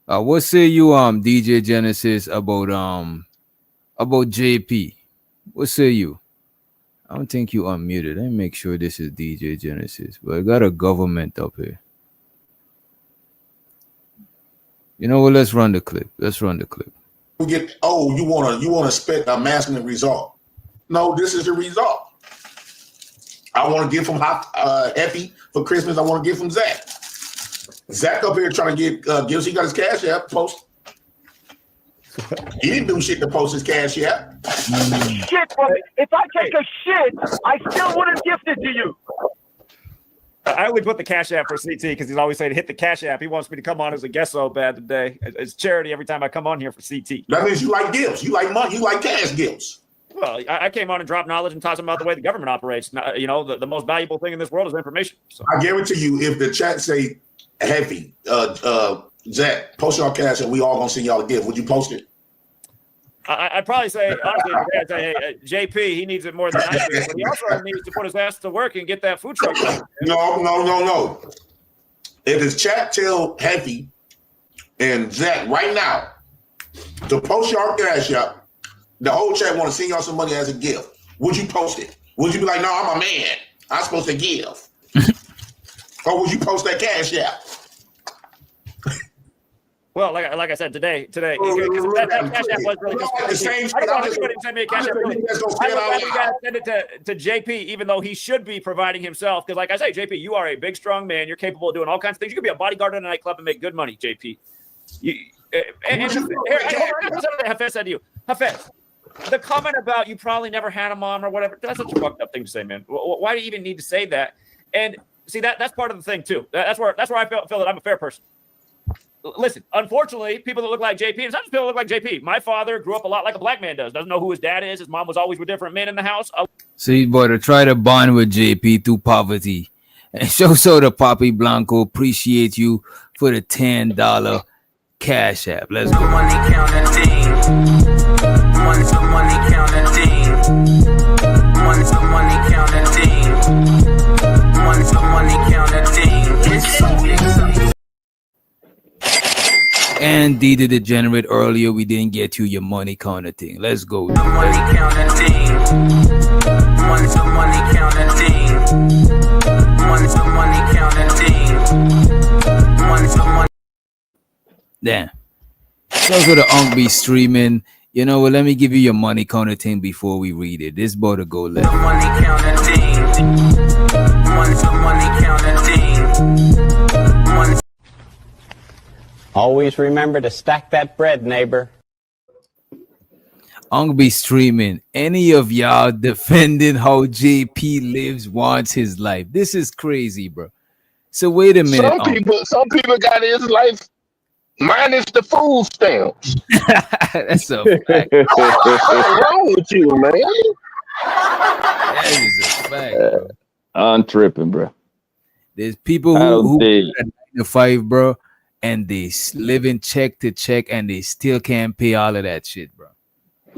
What say you, DJ Genesis, about JP? What say you? I don't think you unmuted. Let me make sure this is DJ Genesis. But I got a government up here. You know what? Let's run the clip. Let's run the clip. We get, oh, you wanna expect a masculine result. No, this is the result. I want to give him Effie for Christmas. I want to give him Zach. Zach up here trying to get Gibbs. He got his cash app post. He didn't do shit to post his cash app. Shit, bro. If I take a shit, I still wouldn't gift it to you. I would put the Cash App for CT because he's always saying hit the Cash App. He wants me to come on as a guest so bad today. It's charity every time I come on here for CT. That means you like Gibbs. You like money. You like cash Gibbs. Well, I came on and dropped knowledge and taught him about the way the government operates. You know, the most valuable thing in this world is information. So. I guarantee you, if the chat say heavy, Zach, post your cash and we all gonna send y'all a gift, would you post it? I'd probably say, honestly, I'd say, hey, JP, he needs it more than I do, but he also needs to put his ass to work and get that food truck. No. If his chat tell Heavy and Zach right now to post your cash up, the whole chat want to send y'all some money as a gift. Would you post it? Would you be like, no, I'm a man. I'm supposed to give? Or would you post that cash app? Well, like I said today, that cash app was really just I don't want to send me a cash app. Really. I would send it to JP, even though he should be providing himself. Because, like I say, JP, you are a big, strong man. You're capable of doing all kinds of things. You could be a bodyguard in a nightclub and make good money, JP. Hafez said to you, Hafez, the comment about you probably never had a mom or whatever, that's such a fucked up thing to say, man. Why do you even need to say that? And see, that's part of the thing, too. That's where I feel that I'm a fair person. Listen, unfortunately, people that look like JP, it's not just people that look like JP. My father grew up a lot like a black man does. Doesn't know who his dad is. His mom was always with different men in the house. See, brother, try to bond with JP through poverty. And so the Papi Blanco appreciate you for the $10 cash app. Let's go. Money counting team. Money counting team. Money counting team. Money counting team. It's so exciting. And D the Degenerate, earlier we didn't get you your money counter thing. Let's go. Money counting team. Money counting team. Money counting team. Money. Damn. So for the Unk be streaming. You know what? Let me give you your money counter thing before we read it. This about to go left. Money counting team. Money counting team. Money. Always remember to stack that bread, neighbor. Unk be streaming. Any of y'all defending how JP lives, wants his life? This is crazy, bro. So wait a minute. Some people got his life minus the food stamps. That's a fact. What's wrong with you, man? That is a fact, bro. I'm tripping, bro. There's people who 9 to 5, bro, and they living check to check, and they still can't pay all of that shit, bro.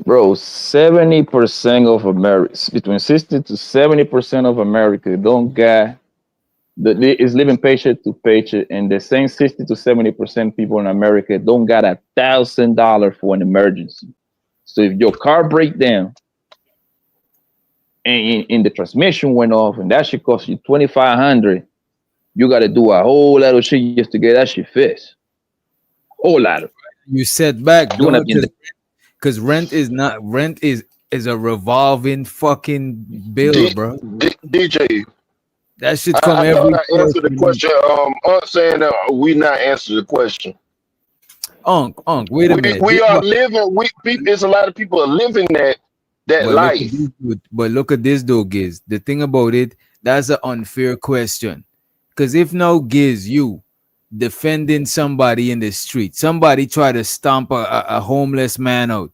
Bro, 70% of America, between 60 to 70% of America don't get is living paycheck to paycheck, and the same 60 to 70% people in America don't got $1,000 for an emergency. So if your car break down and the transmission went off, and that should cost you $2,500, you got to do a whole lot of shit just to get that shit fixed. Whole lot of. You set back, because rent is a revolving fucking bill, bro. DJ, that should come every. I answer the question. Saying we not answer the question. Unk, wait a minute. We are living. There's a lot of people are living that life. But look at this though, Giz. The thing about it, that's an unfair question. Because if now, Giz, you defending somebody in the street, somebody try to stomp a homeless man out.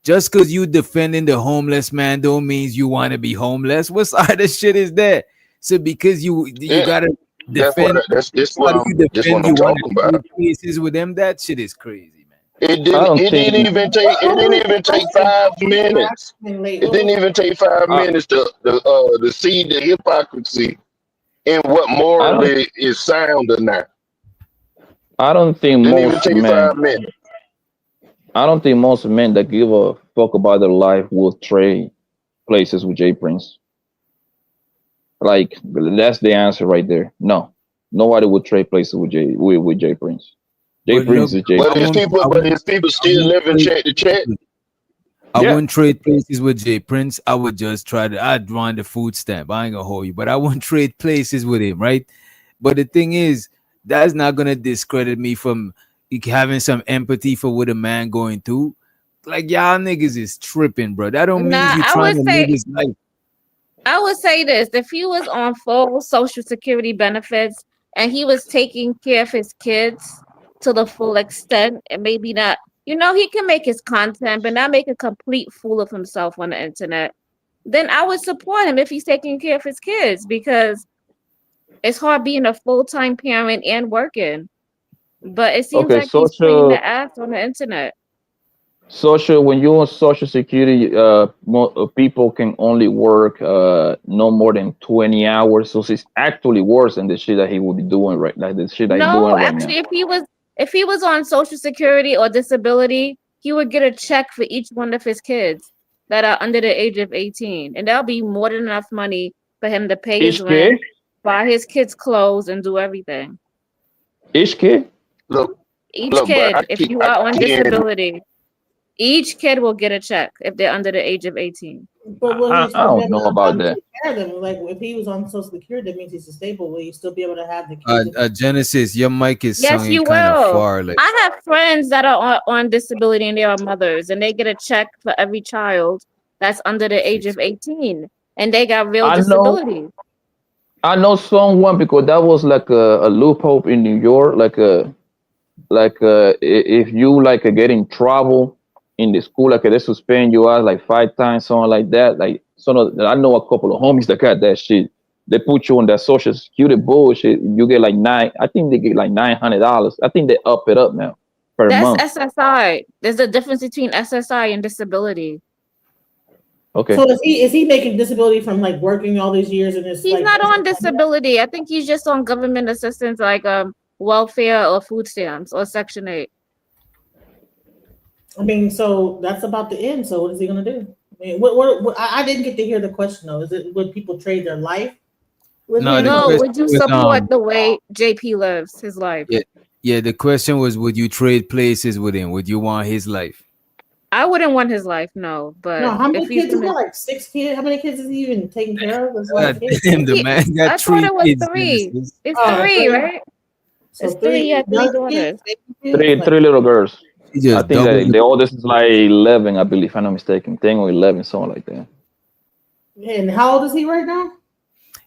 Just because you defending the homeless man don't means you want to be homeless. What side of shit is that? So because you gotta defend, that's what I'm talking about. Cases with them, that shit is crazy, man. It didn't even take 5 minutes. It didn't even take 5 minutes to see the hypocrisy and what morally is sound or not. I don't think Didn't even most take men. 5 minutes. I don't think most men that give a fuck about their life will trade places with Jay Prince. Like that's the answer right there. No, nobody would trade places with Jay Prince. Jay But Prince look, is Jay But I his Prince. won't, people, I but won't, his people I still won't living trade check to check. places. I Yeah. wouldn't trade places with Jay Prince. I would just try to. I'd run the food stamp. I ain't gonna hold you, but I wouldn't trade places with him, right? But the thing is, that's not gonna discredit me from having some empathy for what a man going through. Like y'all niggas is tripping, bro. That don't mean Nah, you trying to live his life. I would say this: if he was on full Social Security benefits and he was taking care of his kids to the full extent, and maybe not, he can make his content, but not make a complete fool of himself on the internet. Then I would support him if he's taking care of his kids, because it's hard being a full-time parent and working. But it seems Okay, like he's playing social the ass on the internet. when you're on Social Security, people can only work no more than 20 hours. So it's actually worse than the shit that he would be doing the shit that he's doing No, right now. actually, if he was on Social Security or disability, he would get a check for each one of his kids that are under the age of 18, and that'll be more than enough money for him to pay his Each rent, kid, buy his kids clothes, and do everything. each kid. Look, Each look, but kid, if you I are on keep hearing, disability, each kid will get a check if they're under the age of 18. But will I he still be don't able know to about that. take care of them? Like if he was on Social Security, that means he's stable. Will you still be able to have the kids? Genesis, your mic is Yes, sounding you kind of will. far. Like I have friends that are on disability and they are mothers, and they get a check for every child that's under the age of 18, and they got real I know disability. I know someone because that was like a loophole in New York. If you get in trouble in the school, they suspend you out like 5 times, something like that. I know a couple of homies that got that shit. They put you on that Social Security bullshit. You get I think they get like $900. I think they up it up now per month. That's SSI. There's a difference between SSI and disability. Okay. So is he making disability from like working all these years and it's He's like not on disability. I think he's just on government assistance like welfare or food stamps or Section 8. I mean, so that's about to end. So what is he gonna do? I mean, what I didn't get to hear the question though. Is it would people trade their life with no, him? the No, question would you was support the way JP lives his life? yeah. The question was, would you trade places with him? Would you want his life? I wouldn't want his life, no. But No, how many if he's kids? He's gonna, got like 6 kids. How many kids is he even taking care of? It's God like kids. damn, the man got I thought 3 it was kids. 3. Genesis. It's Oh, 3, three. right? So It's 3. He had 3 young daughters. kids, baby kids, Three little girls. He I just think doubled. the oldest is like 11, I believe, if I'm not mistaken. 10 or 11, something like that. And how old is he right now?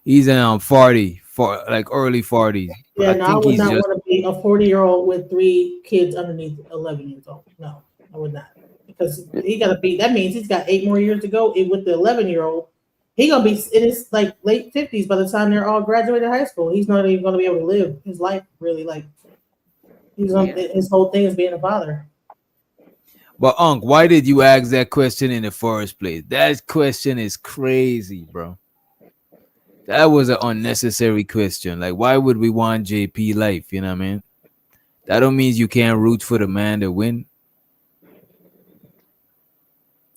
He's 40, like early 40s. But Yeah, I no, I think would he's not just want to be a 40-year-old with 3 kids underneath 11 years old. No, I would not. Because he got to be, that means he's got 8 more years to go. With the 11-year-old, he's going to be in his like late 50s by the time they're all graduated high school. He's not even going to be able to live his life really. Like his whole thing is being a father. But Unc, why did you ask that question in the first place? That question is crazy, bro. That was an unnecessary question. Like, why would we want JP life? You know what I mean? That don't mean you can't root for the man to win.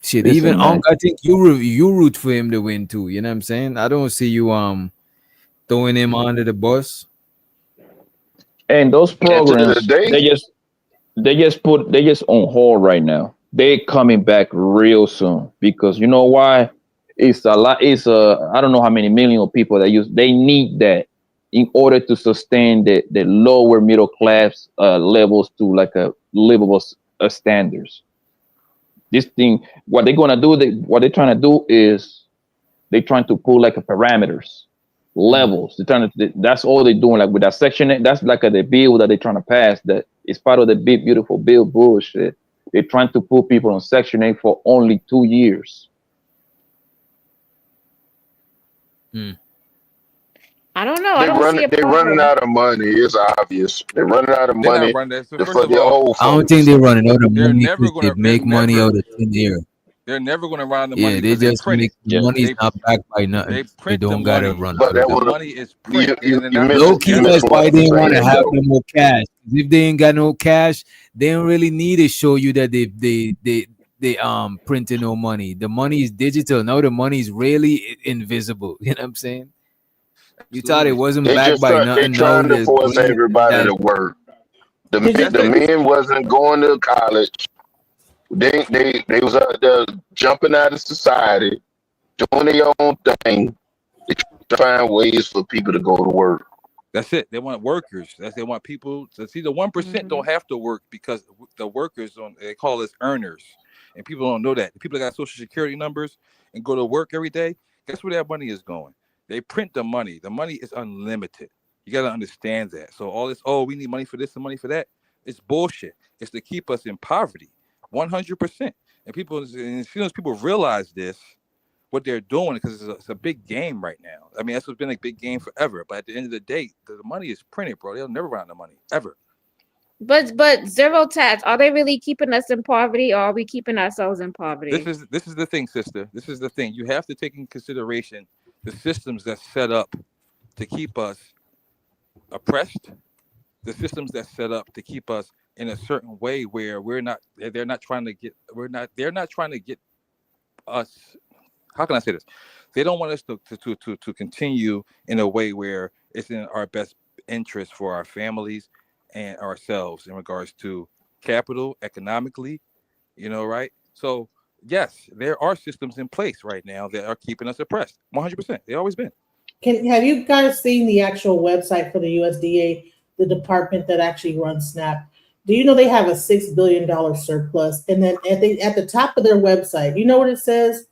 Shit, Listen, even man. Unc, I think you root for him to win too. You know what I'm saying? I don't see you throwing him under the bus. And those At the end of programs, the day, they just on hold right now. They coming back real soon because you know why? It's a lot. I don't know how many million of people they need that in order to sustain the lower middle class levels to like a livable standards. This thing, what they're gonna do, what they're trying to do is they're trying to pull like a parameters, levels. They're trying to. That's all they're doing. Like with that Section 8, that's like the bill that they're trying to pass. That is part of the big beautiful bill bullshit. They're trying to put people on Section 8 for only 2 years. I don't know. I don't see a they're problem. running out of money. It's obvious. They're running out of They're money not running that. So first for of the all, old I don't folks. think they're running out of they're money never because gonna. they make money out of thin air. They're never going to run the Yeah, money they because they just print make it. the money's They not backed by nothing. they They print the don't gotta money. run But out that of it. The would money is print. you And that's Low missed key, that's that's why what they I'm want to saying have though. them more cash If they ain't got no cash, they don't really need to show you that they printing no money. The money is digital. Now the money is really invisible. You know what I'm saying? You thought it Absolutely. wasn't They backed just by try, they nothing. Now trying to the force green everybody that to work. The Did the you, men wasn't going to college. They was out there jumping out of society, doing their own thing. They try to find ways for people to go to work. That's it. They want workers. They want people to see. The 1% don't have to work because the workers they call us earners, and people don't know that. The people that got social security numbers and go to work every day, guess where that money is going? They print the money. The money is unlimited. You got to understand that. So all this, we need money for this and money for that, it's bullshit. It's to keep us in poverty, 100%. And people, and as soon as people realize this, what they're doing, because it's a big game right now. I mean, that's what's been a big game forever. But at the end of the day, the money is printed, bro. They'll never run out of money ever. But zero tax, are they really keeping us in poverty, or are we keeping ourselves in poverty? This is the thing, sister. This is the thing. You have to take in consideration the systems that's set up to keep us oppressed. The systems that's set up to keep us in a certain way where they're not trying to get us. How can I say this? They don't want us to continue in a way where it's in our best interest for our families and ourselves in regards to capital, economically, right? So yes, there are systems in place right now that are keeping us oppressed. 100%. They've always been. have you guys seen the actual website for the USDA, the department that actually runs SNAP? Do you know they have a $6 billion surplus? And then at the top of their website, you know what it says?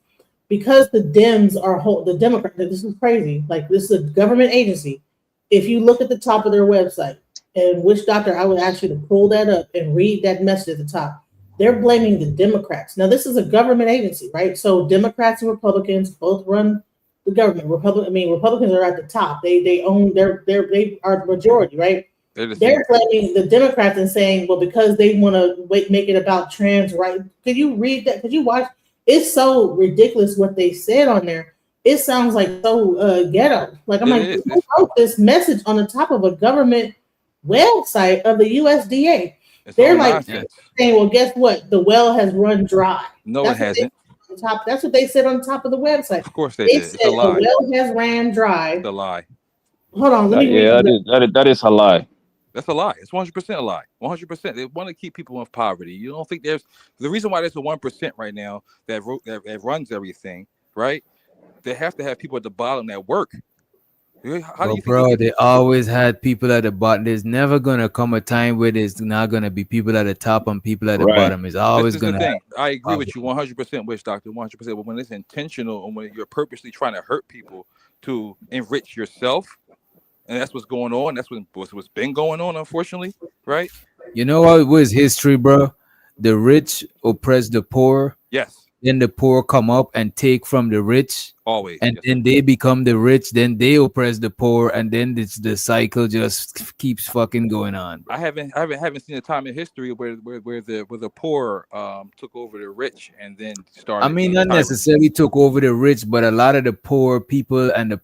Because the Dems are the Democrats, this is crazy. Like, this is a government agency. If you look at the top of their website, and which doctor, I would ask you to pull that up and read that message at the top. They're blaming the Democrats. Now, this is a government agency, right? So Democrats and Republicans both run the government. Republicans are at the top. They own they are the majority, right? They're blaming the Democrats and saying, well, because they want to make it about trans rights. Could you read that? Could you watch? It's so ridiculous what they said on there. It sounds like so ghetto. Like, I'm like, who wrote this message on the top of a government website of the USDA? They're like saying, well, guess what? The well has run dry. No, it hasn't. That's what they said on top of the website. Of course they did. It's a lie. The well has ran dry. It's a lie. Hold on. Let me read that is a lie. That's a lie. It's 100% a lie. 100%. They want to keep people in poverty. You don't think there's the reason why there's a 1% right now that runs everything, right? They have to have people at the bottom that work. How do you think they always had people at the bottom. There's never gonna come a time where there's not gonna be people at the top and people at the bottom. It's always gonna happen. I agree with you 100%, Witch Doctor, 100%. But when it's intentional and when you're purposely trying to hurt people to enrich yourself, and that's what's going on. That's what's been going on, unfortunately, right? You know what was history, bro? The rich oppress the poor. Yes. Then the poor come up and take from the rich. Always. And then they become the rich. Then they oppress the poor, and then the cycle just keeps fucking going on. I haven't seen a time in history where the poor took over the rich and then started. I mean, not necessarily took over the rich, but a lot of the poor people and the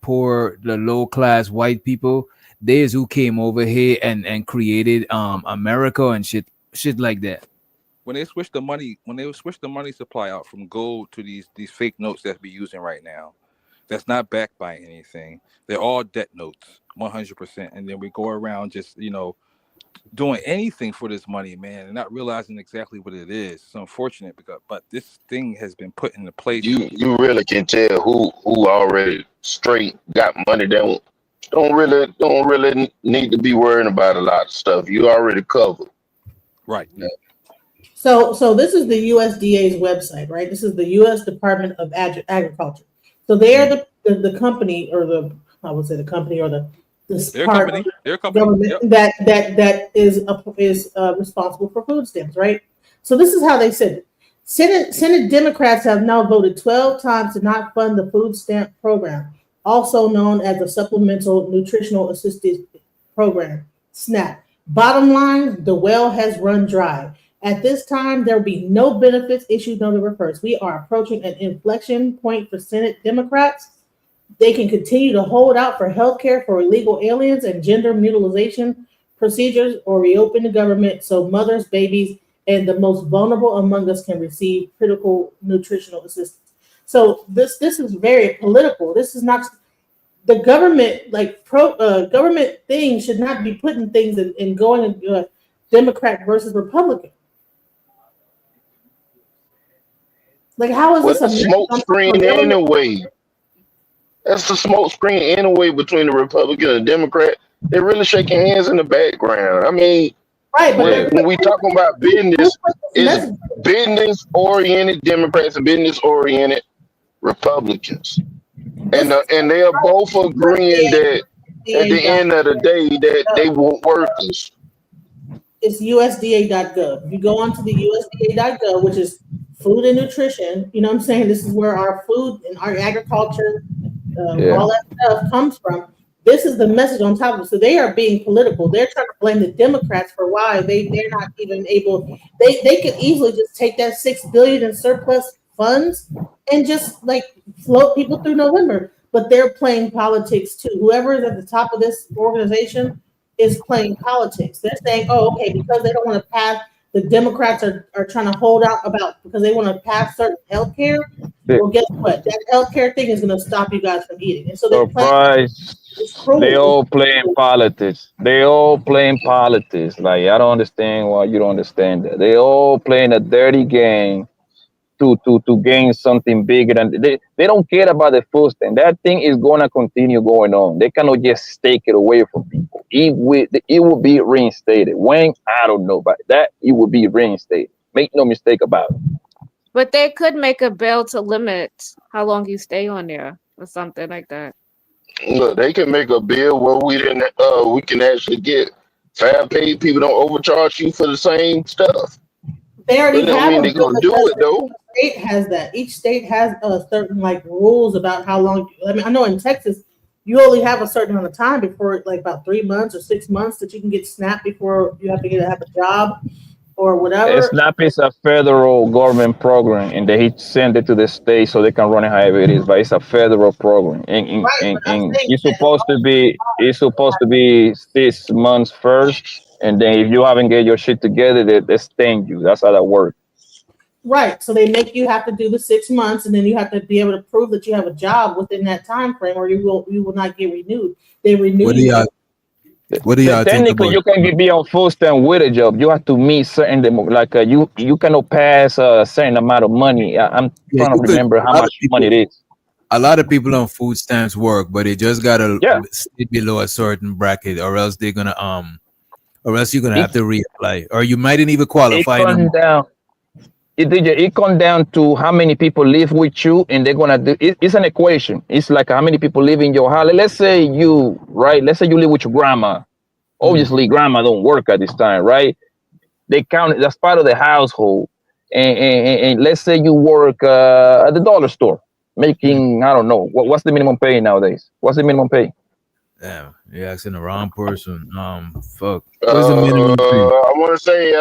low class white people, there's who came over here and created America and shit like that. When they switch the money supply out from gold to these fake notes that we're using right now, that's not backed by anything. They're all debt notes, 100%. And then we go around just, doing anything for this money, man, and not realizing exactly what it is. It's unfortunate but this thing has been put into place. You really can tell who already straight got money. Don't really need to be worrying about a lot of stuff. You already covered. Right. Yeah. So this is the USDA's website, right? This is the U.S. Department of Agriculture. So they are the company, or the company government that is responsible for food stamps, right? So this is how they said it. Senate Democrats have now voted 12 times to not fund the food stamp program, also known as the Supplemental Nutritional Assistance Program, SNAP. Bottom line, the well has run dry. At this time, there will be no benefits issued November 1st. We are approaching an inflection point for Senate Democrats. They can continue to hold out for health care for illegal aliens and gender mutilation procedures or reopen the government so mothers, babies, and the most vulnerable among us can receive critical nutritional assistance. So this is very political. This is not the government, like government things should not be putting things in going Democrat versus Republican. Like, how is Well, this that's a smoke screen anyway. That's a smoke screen anyway between the Republican and Democrat. They're really shaking hands in the background. I mean, right, but when we talking about business, it's business oriented Democrats and business oriented Republicans, and they are both agreeing that at the end of the day that they want workers. It's USDA.gov. If you go onto the USDA.gov, which is food and nutrition, you know what I'm saying? This is where our food and our agriculture, all that stuff comes from. This is the message on top of it. So they are being political. They're trying to blame the Democrats for why they're not even able. They could easily just take that $6 billion in surplus funds and just like float people through November. But they're playing politics too. Whoever is at the top of this organization is playing politics. They're saying, oh, okay, because they don't want to pass, the Democrats are trying to hold out about because they want to pass certain health care. Well, guess what? That health care thing is going to stop you guys from eating. And so they're playing. They all playing politics. They all playing politics. Like, I don't understand why you don't understand that. They all playing a dirty game to gain something bigger than they don't care about the food stamp. That thing is gonna continue going on. They cannot just take it away from people. It will be reinstated. When, I don't know, but that it will be reinstated. Make no mistake about it. But they could make a bill to limit how long you stay on there or something like that. Look, they can make a bill where we can actually get fair paid people, don't overcharge you for the same stuff. They already have they're gonna do it though. Each state has that. Each state has certain like rules about how long. I mean, I know in Texas, you only have a certain amount of time before, like about 3 months or 6 months, that you can get SNAP before you have to have a job or whatever. SNAP is a federal government program, and they send it to the state so they can run it however it is. But it's a federal program, and it's supposed to be 6 months first. And then if you haven't get your shit together, they sting you. That's how that works. Right. So they make you have to do the 6 months, and then you have to be able to prove that you have a job within that time frame, or you will not get renewed. They renew. What do y'all think technically, about you can be on full stamp with a job. You have to meet certain you cannot pass a certain amount of money. I'm trying to remember how much money it is. A lot of people on food stamps work, but they just gotta stay below a certain bracket, or else they're gonna or else you're gonna have to reapply, or you mightn't even qualify. It comes down to how many people live with you, and they're gonna do. It's an equation. It's like how many people live in your house. Let's say you live with your grandma. Obviously, grandma don't work at this time, right? They count it. That's part of the household. And let's say you work at the dollar store, making I don't know what's the minimum pay nowadays. What's the minimum pay? Damn, you're asking the wrong person. Fuck. What's the minimum pay? I want to say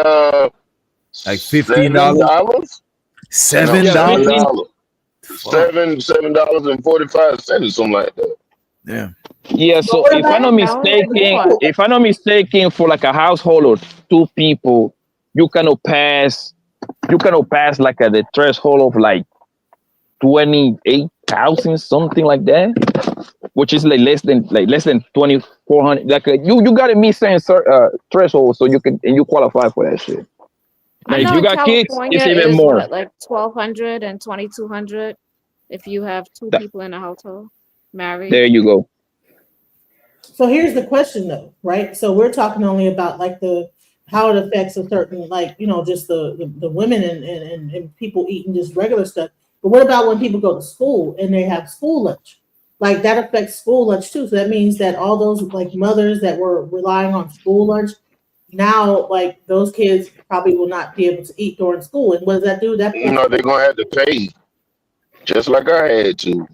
like $15. $7. $7.45 or something like that. Yeah. Yeah. So if I'm not mistaken, for like a household of 2 people, you cannot pass like the threshold of like 28,000, something like that, which is like less than 2,400. Like you got to meet certain threshold so you qualify for that shit. Now, if you got kids, it's even more. Like 1,200 and 2,200 if you have 2 people in a household married. There you go. So here's the question though, right? So we're talking only about like how it affects a certain, like, just the women and people eating just regular stuff. But what about when people go to school and they have school lunch? Like that affects school lunch too. So that means that all those like mothers that were relying on school lunch, now like those kids probably will not be able to eat during school. And what does that do? That they're gonna have to pay, just like I had to.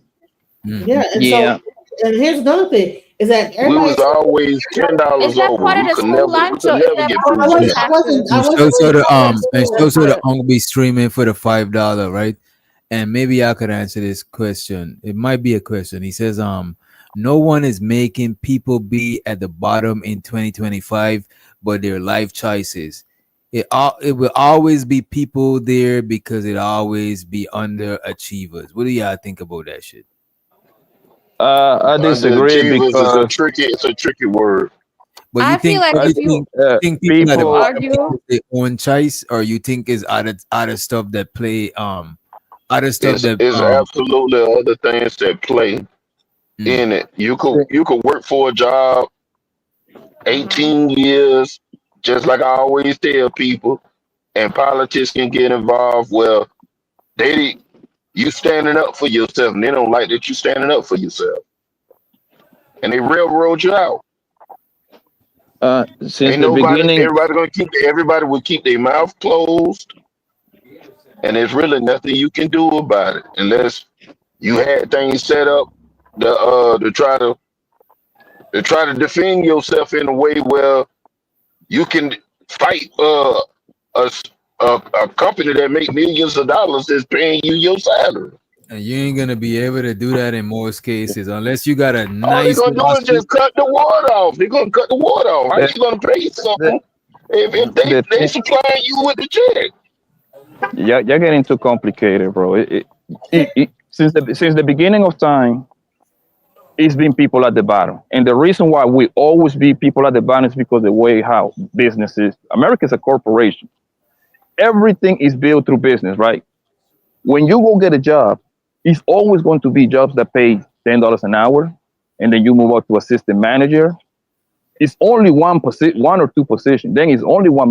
Yeah. So and here's another thing is that we was always $10 over. We could never get food stamps. The Uncle be streaming for the $5, right? And maybe I could answer this question. It might be a question. He says, no one is making people be at the bottom in 2025. but their life choices. It will always be people there because it always be underachievers. What do y'all think about that shit? I disagree Underachievers is because it's a tricky word. But you I feel think like I if you think people at the people bottom argue, think it's their own choice, or you think is other stuff that play other stuff It's that it's absolutely other things that play in it. You could work for a job 18 years, just like I always tell people, and politics can get involved. Well, you standing up for yourself, and they don't like that you standing up for yourself, and they railroad you out. since Ain't the nobody, beginning, everybody will keep their mouth closed, and there's really nothing you can do about it unless you had things set up to try to defend yourself in a way where you can fight a, s- a company that make millions of dollars is paying you your salary. and you ain't gonna be able to do that in most cases unless you got a All they're nice gonna do is lawsuit. just cut the water off. They're gonna cut the water off. How the, you gonna pay the, something if the they thing, supplying you with the check? you're getting too complicated, bro. Since the beginning of time, it's been people at the bottom, and the reason why we always be people at the bottom is because the way how business is. America is a corporation. Everything is built through business, right? When you go get a job, it's always going to be jobs that pay $10 an hour, and then you move up to assistant manager. It's only one or two position. Then it's only one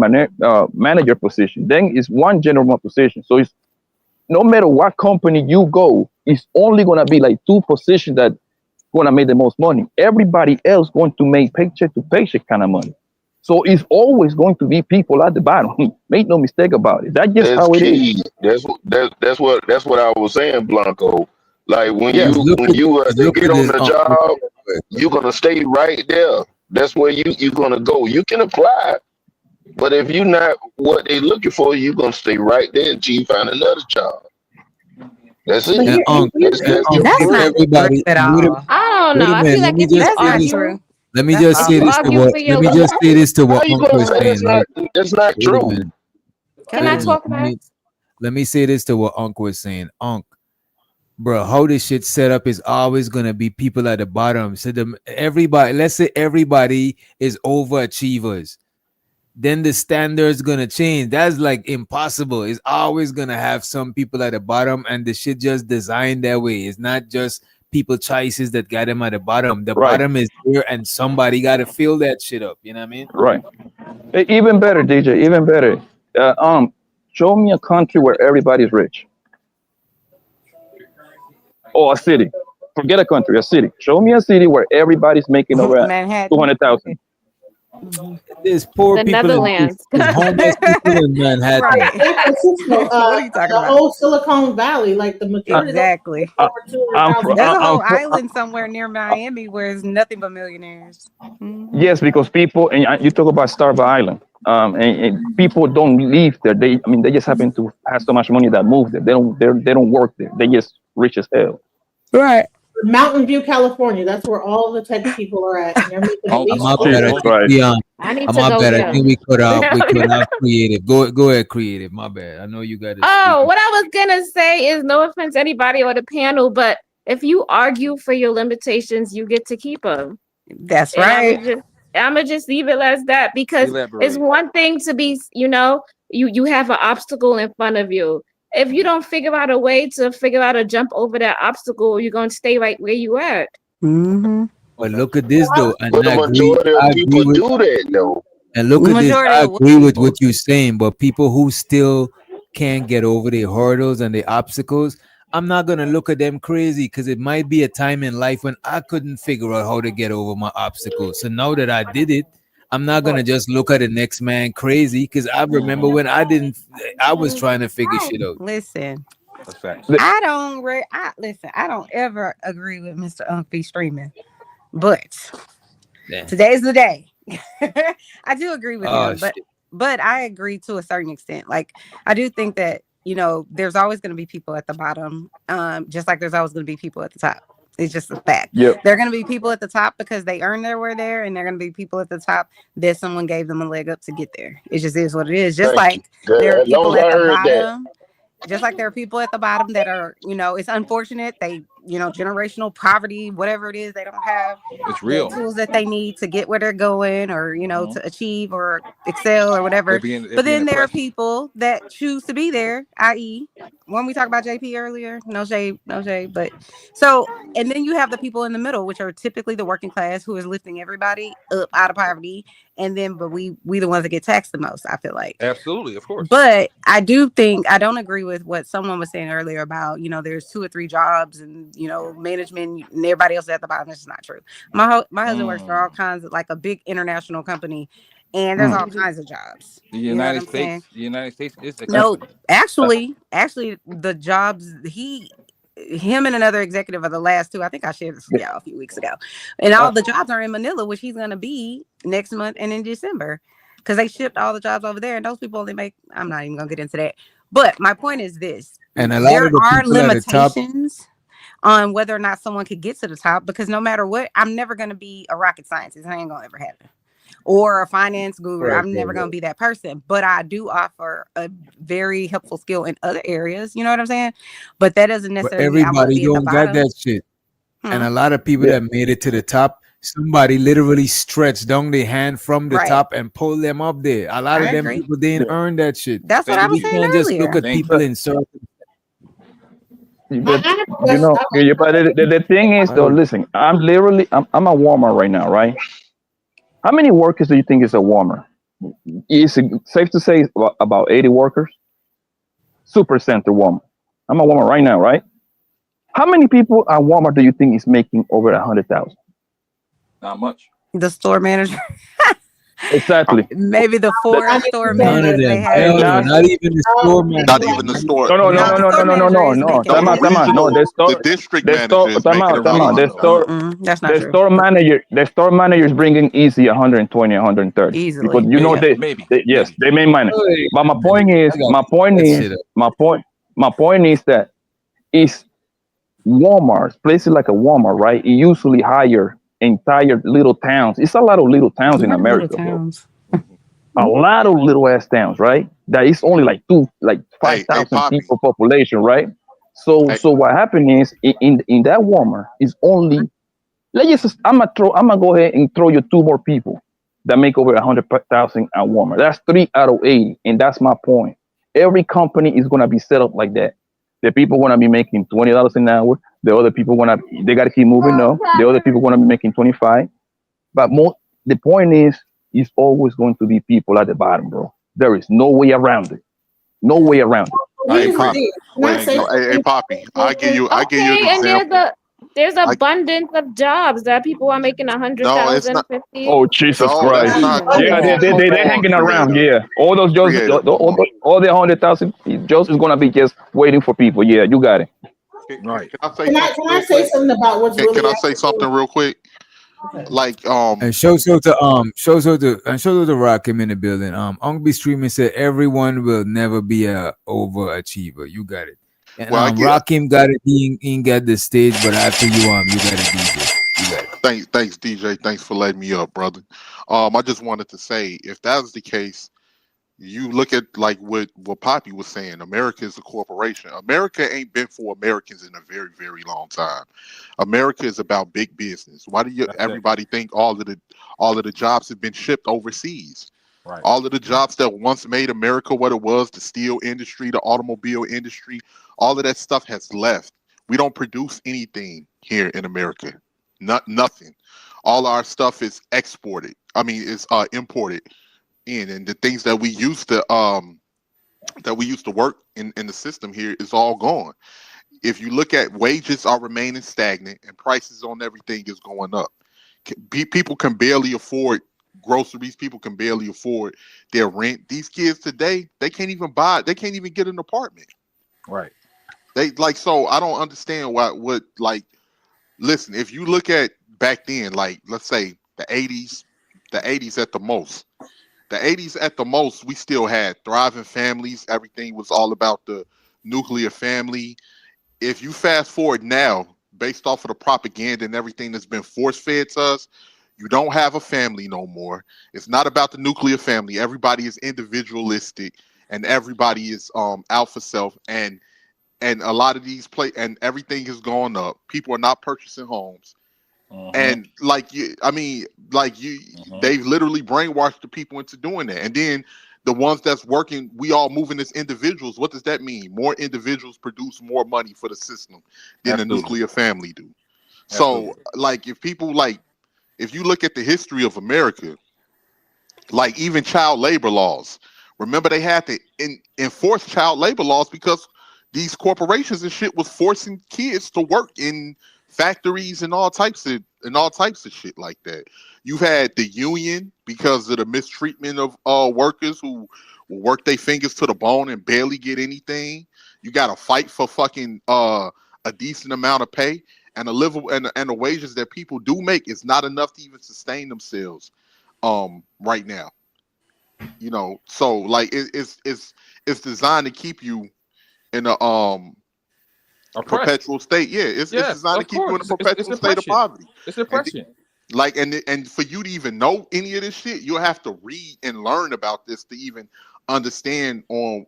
manager position. Then it's one general position. So it's no matter what company you go, it's only gonna be like two positions that gonna make the most money. Everybody else going to make paycheck to paycheck kind of money. So it's always going to be people at the bottom. Make no mistake about it. That's just That's how it is. key. That's what I was saying, Blanco. Like when Yeah. you Look get at on this the job, you're gonna stay right there. That's where you're gonna go. You can apply, but if you're not what they're looking for, you're gonna stay right there until you find another job. That's it. But and That's if not everybody true at all. I don't wait know. a I minute, feel let like me if you just That's say not this. argue, true. Let me That's just if say you this to argue what for let your me just say this to How what you Uncle gonna is say saying, right? that's not Wait a true? minute. can Wait I a minute. talk Let next? me say this to what Uncle is saying. Bro, how this shit set up is always gonna be people at the bottom. So everybody, let's say everybody is overachievers, then the standard's gonna change. That's like impossible. It's always gonna have some people at the bottom, and the shit just designed that way. It's not just people choices that got them at the bottom. The Right. bottom is here, and somebody gotta fill that shit up. You know what I mean? Right. Even better, DJ. Even better. Show me a country where everybody's rich, or a city. Forget a country, a city. Show me a city where everybody's making over Manhattan. 200,000. There's poor The people Netherlands. there's homeless people in Manhattan. Right. San Francisco, What are you talking the about? whole Silicon Valley, like the majority Exactly. of those over I'm, 200,000. There's a I'm, whole I'm, island somewhere near Miami where it's nothing but millionaires. Mhm. yes, because people, and you talk about Starved Island, and people don't live there. They just happen to have so much money that move there. They don't work there. They just rich as hell. Right. Mountain View, California. That's where all the tech people are at. And they're making at least My bad. I Jesus think Christ. I need I'm to my go bad. I there. think we cut off creative. Go ahead, creative. My bad. I know you got to Oh, what I was gonna say is no offense to anybody on the panel, but if you argue for your limitations, you get to keep them. That's And right. I'm gonna just leave it as that because it's Elaborate. one thing to be, you have an obstacle in front of you. If you don't figure out a way to figure out a jump over that obstacle, you're gonna stay right where you at. Mm-hmm. But look at this though, and But the majority of people with, do that though. and look at this. Majority I of agree with people. what you're saying, but people who still can't get over their hurdles and the obstacles, I'm not gonna look at them crazy because it might be a time in life when I couldn't figure out how to get over my obstacles. So now that I did it, I'm not gonna just look at the next man crazy because I remember when I was trying to figure shit out. Listen, That's facts. I don't ever agree with Mr. Umphy streaming, but Yeah. today's the day. I do agree with Oh, him, shit. but I agree to a certain extent. Like I do think that there's always going to be people at the bottom, just like there's always going to be people at the top. It's just a fact. Yep. There are going to be people at the top because they earned their way there, and there are going to be people at the top that someone gave them a leg up to get there. It just is what it is. Just Thank you. like Good. there are As long people as I at the heard that. bottom. Just like there are people at the bottom that are, it's unfortunate. They, generational poverty, whatever it is, they don't have It's the real. tools that they need to get where they're going or, to achieve or excel or whatever. They're But then being there are oppressed. people that choose to be there, i.e., when we talked about JP earlier, no shade, but so, and then you have the people in the middle, which are typically the working class who is lifting everybody up out of poverty. And then, but we the ones that get taxed the most, I feel like. Absolutely, of course. But I don't agree with what someone was saying earlier about, there's 2 or 3 jobs and, management and everybody else at the bottom. This is not true. My husband works for all kinds of, like, a big international company, and there's all kinds of jobs. The You know what United I'm saying? States, the United States is the No, company. actually, the jobs him and another executive are the last 2. I think I shared this with y'all a few weeks ago. And all the jobs are in Manila, which he's going to be next month and in December, because they shipped all the jobs over there. And those people only make, I'm not even going to get into that. But my point is this. And a lot there of the are people at the top, limitations on whether or not someone could get to the top, because no matter what, I'm never going to be a rocket scientist. I ain't going to ever have it. Or a finance guru. I'm never going to be that person, but I do offer a very helpful skill in other areas. You know what I'm saying? But that doesn't but necessarily mean I want to everybody be at the don't got bottom. that shit. And a lot of people Yeah. that made it to the top, somebody literally stretched down their hand from the Right. top and pulled them up there. A lot I of them agree. people didn't Yeah. earn that shit. That's what I Thank was you. You saying can't just look earlier. at Thank people in circles. But I have a question. but the thing is though, listen, I'm a Walmart right now, right? How many workers do you think is a Walmart? Is it safe to say about 80 workers? Supercenter Walmart. I'm a Walmart right now, right? How many people at Walmart do you think is making over 100,000? Not much. The store manager, Exactly. maybe the 4 store None of managers they them. have. Hell no, Not- not even the store manager. Not even the store. No. No, the store manager is making Time out. No, regional, the store, the district the store, manager is time making out. around The 100,000. store, That's not the true. store manager is bringing easy 120, 130. Easily. Because you know Maybe. yes, they make money. Hey, But my point is, I gotta look that shit up. my point is that is Walmart, places like a Walmart, right? It usually hire entire little towns. It's a lot of little towns in America, bro. A lot of little ass towns, right? That is only like 5,000 Poppy. people population, right? So Hey. so what happened is in that Walmart is only I'm gonna go ahead and throw you 2 more people that make over 100,000 at Walmart. That's 3 out of 80, and that's my point. Every company is gonna be set up like that. The people want to be making $20 an hour. The other people they got to keep moving. No, the other people want to be making 25. But the point is, it's always going to be people at the bottom, bro. There is no way around it. No way around it. Hey, Here's the Poppy. thing. Can I say Hey, something? Poppy. I give you Okay, an and example. there's abundance of jobs that people are making 100,000, not. 50. Oh Jesus No, Christ! that's not Oh, Yeah, yeah. they're hanging around. Yeah, all those jobs, Creative. all the 100,000 jobs is gonna be just waiting for people. Yeah, you got it. Right. Can I say Can I something real say quick? something about what's really Can I say happening? something real quick? Okay. Like And show to Rakim in the building. Uncle B streaming said everyone will never be a overachiever. You got it. And Well, I get- Rakim got it. He ain't got the stage, but after you you got it, DJ. You got it. Thanks, DJ. Thanks for letting me up, brother. I just wanted to say, if that's the case, you look at like what Poppy was saying. America is a corporation. America ain't been for Americans in a very, very long time. America is about big business. Why do everybody think all of the jobs have been shipped overseas? Right. All of the jobs that once made America what it was, the steel industry, the automobile industry, all of that stuff has left. We don't produce anything here in America. Nothing. All our stuff is exported. I mean, it's imported in, and the things that we used to work in the system here is all gone. If you look at wages are remaining stagnant and prices on everything is going up. People can barely afford groceries. People can barely afford their rent. These kids today, they can't even get an apartment. Right. So I don't understand listen, if you look at back then, like let's say the 80s at the most. The 80s at the most, we still had thriving families. Everything was all about the nuclear family. If you fast forward now, based off of the propaganda and everything that's been force fed to us, you don't have a family no more. It's not about the nuclear family. Everybody is individualistic, and everybody is out for self. And a lot of these and everything has gone up. People are not purchasing homes. And they've literally brainwashed the people into doing that. And then the ones that's working, we all moving as individuals. What does that mean? More individuals produce more money for the system than the nuclear family do. So, like, if you look at the history of America, like even child labor laws, remember they had to enforce child labor laws because these corporations and shit was forcing kids to work in factories and all types of shit like that. You've had the union because of the mistreatment of workers who will work their fingers to the bone and barely get anything. You got to fight for fucking a decent amount of pay, and the wages that people do make is not enough to even sustain themselves right now. You know, so like it's designed to keep you in a perpetual state. Yeah, it's designed to keep you in a perpetual state of poverty. It's oppression. And for you to even know any of this shit, you'll have to read and learn about this to even understand on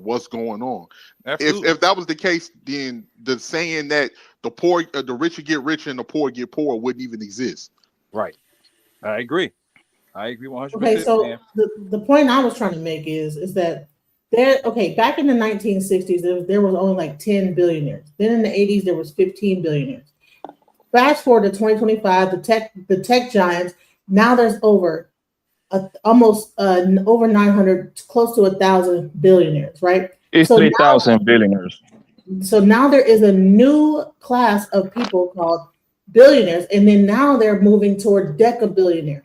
what's going on. If that was the case, then the saying that the rich get richer and the poor get poorer wouldn't even exist. Right. I agree 100%. Okay, so the point I was trying to make is that back in the 1960s, there was only like 10 billionaires. Then in the 80s, there was 15 billionaires. Fast forward to 2025, the tech giants, now there's over 900, close to 1,000 billionaires, right? It's 3,000 billionaires. So now there is a new class of people called billionaires, and then now they're moving toward decabillionaire.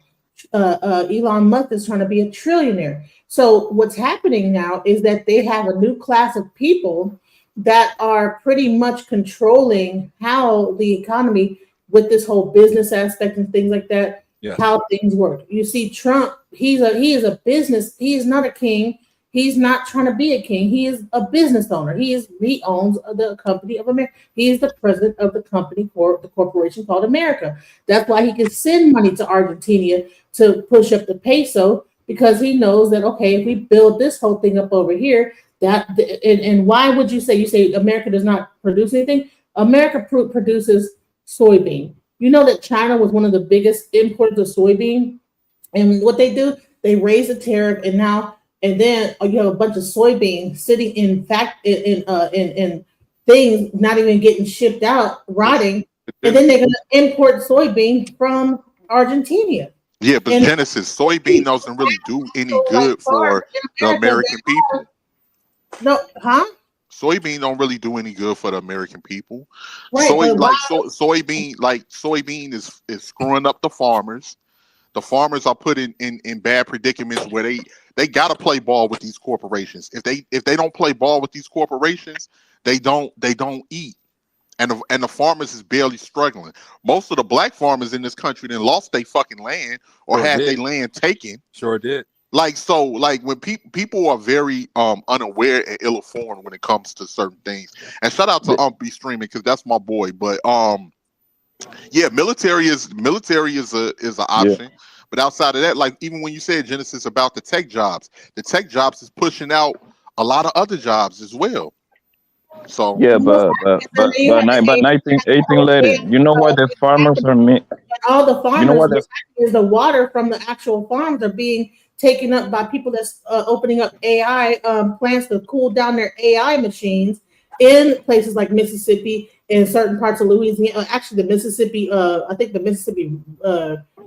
Elon Musk is trying to be a trillionaire. So what's happening now is that they have a new class of people that are pretty much controlling how the economy, with this whole business aspect and things like that, how things work. You see Trump, he is a business, he is not a king. He's not trying to be a king. He is a business owner. He owns the company of America. He is the president of the company for the corporation called America. That's why he can send money to Argentina to push up the peso, because he knows that, okay, if we build this whole thing up over here, and why would you say America does not produce anything? America produces soybean. You know that China was one of the biggest importers of soybean, and what they do, they raise the tariff, and then you have a bunch of soybean sitting in things not even getting shipped out, rotting, and then they're going to import soybean from Argentina. Yeah, but Genesis, soybean doesn't really do any good for the American people. No, huh? Soybean don't really do any good for the American people. Right, soybean is screwing up the farmers. The farmers are put in bad predicaments where they gotta play ball with these corporations. If they don't play ball with these corporations, they don't eat. And the farmers is barely struggling. Most of the black farmers in this country then lost their fucking land or had their land taken. Sure did. Like when people are very unaware and ill-informed when it comes to certain things. And shout out to Be Streaming, because that's my boy. But military is an option. Yeah. But outside of that, like even when you said, Genesis, about the tech jobs is pushing out a lot of other jobs as well. So but 1918 lady, you know what the farmers are all the farmers, is the water from the actual farms are being taken up by people that's opening up AI plants to cool down their AI machines in places like Mississippi and certain parts of Louisiana. Actually, the Mississippi, I think the Mississippi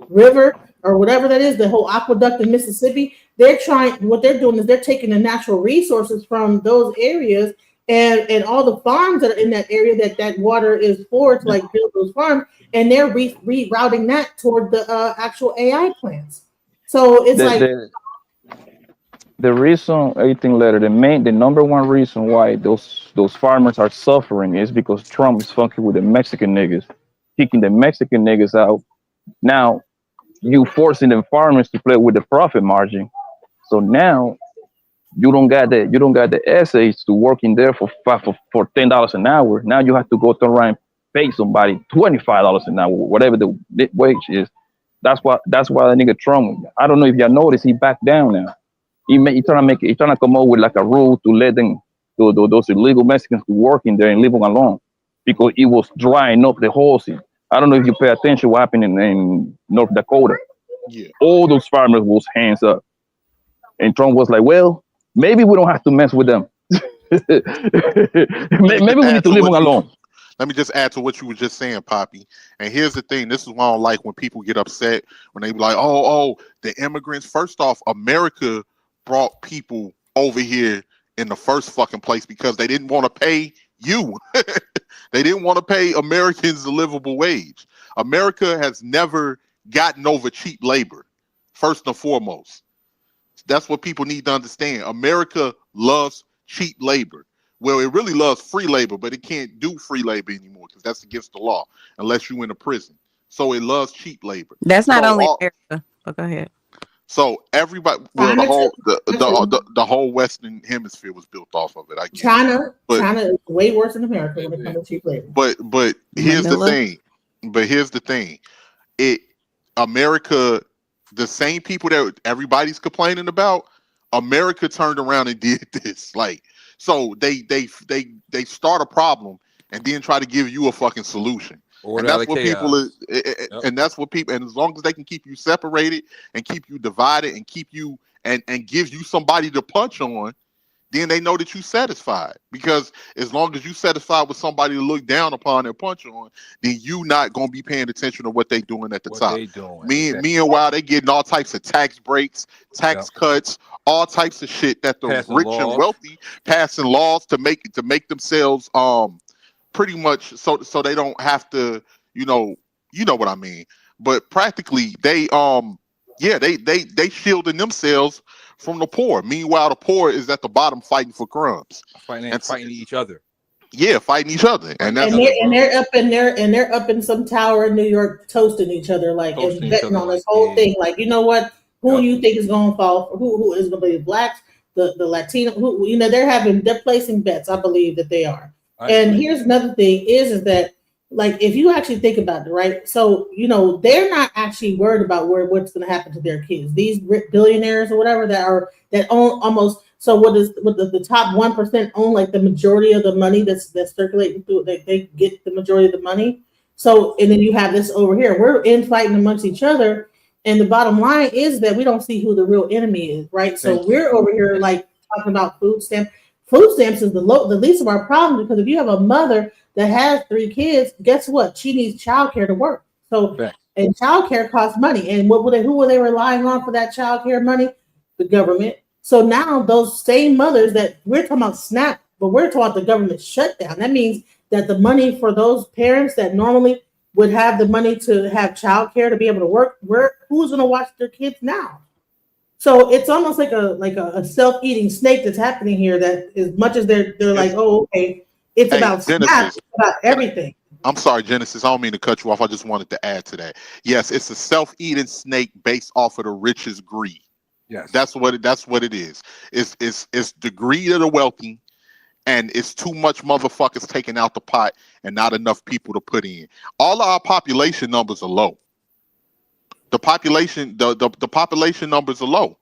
River or whatever that is, the whole aqueduct in Mississippi. What they're doing is they're taking the natural resources from those areas and all the farms that are in that area that water is for to like build those farms, and they're rerouting that toward the actual AI plants. So it's the reason 18 letter, the number one reason why those farmers are suffering is because Trump is fucking with the Mexican niggas, kicking the Mexican niggas out. Now you forcing the farmers to play with the profit margin. So now you don't got the essays to work in there for $10 an hour. Now you have to go to around pay somebody $25 an hour, whatever the wage is. That's why the nigga Trump. I don't know if y'all noticed, he backed down now. He trying to come up with like a rule to let them those illegal Mexicans to work in there and leave them alone, because it was drying up the whole scene. I don't know if you pay attention what happened in North Dakota. Yeah. All those farmers was hands up, and Trump was like, "Well, maybe we don't have to mess with them. Maybe we need to leave them alone." Let me just add to what you were just saying, Poppy. And here's the thing. This is why I don't like when people get upset when they be like, oh, the immigrants. First off, America brought people over here in the first fucking place because they didn't want to pay you. They didn't want to pay Americans a livable wage. America has never gotten over cheap labor, first and foremost. That's what people need to understand. America loves cheap labor. Well, it really loves free labor, but it can't do free labor anymore because that's against the law unless you're in a prison. So it loves cheap labor. That's not only America. But go ahead. So everybody, well, the whole Western Hemisphere was built off of it. I guess. China is way worse than America when it comes to cheap labor. But here's the thing. America, the same people that everybody's complaining about, America turned around and did this. Like, so they start a problem and then try to give you a fucking solution. And that's what people is, and that's what people, and as long as they can keep you separated and keep you divided and keep you and give you somebody to punch on, then they know that you satisfied. Because as long as you satisfied with somebody to look down upon and punch on, then you not gonna be paying attention to what they doing at the top. Meanwhile, they getting all types of tax breaks, tax cuts, all types of shit that the rich and wealthy passing laws to make themselves pretty much so they don't have to, you know what I mean. But practically they shielding themselves from the poor. Meanwhile, the poor is at the bottom fighting for crumbs, fighting each other. Yeah, fighting each other, and they're up in some tower in New York toasting each other, like and betting on this whole thing. Like, you know what? Who you think is going to fall? Who is going to be the blacks, the Latino? Who they're placing bets. I believe that they are. And here's another thing is that, like, if you actually think about it, right? So, they're not actually worried about what's going to happen to their kids. These billionaires or whatever that own almost. So what the top 1% own, like, the majority of the money that's circulating through, they get the majority of the money. So, and then you have this over here. We're infighting amongst each other. And the bottom line is that we don't see who the real enemy is, right? So we're over here, like, talking about food stamps. Food stamps is the least of our problems, because if you have a mother that has 3 kids, guess what? She needs childcare to work. So, and childcare costs money. And who were they relying on for that childcare money? The government. So now those same mothers that we're talking about SNAP, but we're talking about the government shutdown. That means that the money for those parents that normally would have the money to have childcare to be able to work, who's going to watch their kids now? So it's almost like a self-eating snake that's happening here. That as much as they're like, oh, okay, it's about SNAP, it's about everything. I'm sorry, Genesis. I don't mean to cut you off. I just wanted to add to that. Yes, it's a self-eating snake based off of the rich's greed. Yes, that's what it is. It's the greed of the wealthy, and it's too much motherfuckers taking out the pot and not enough people to put in. All of our population numbers are low. The population numbers are low.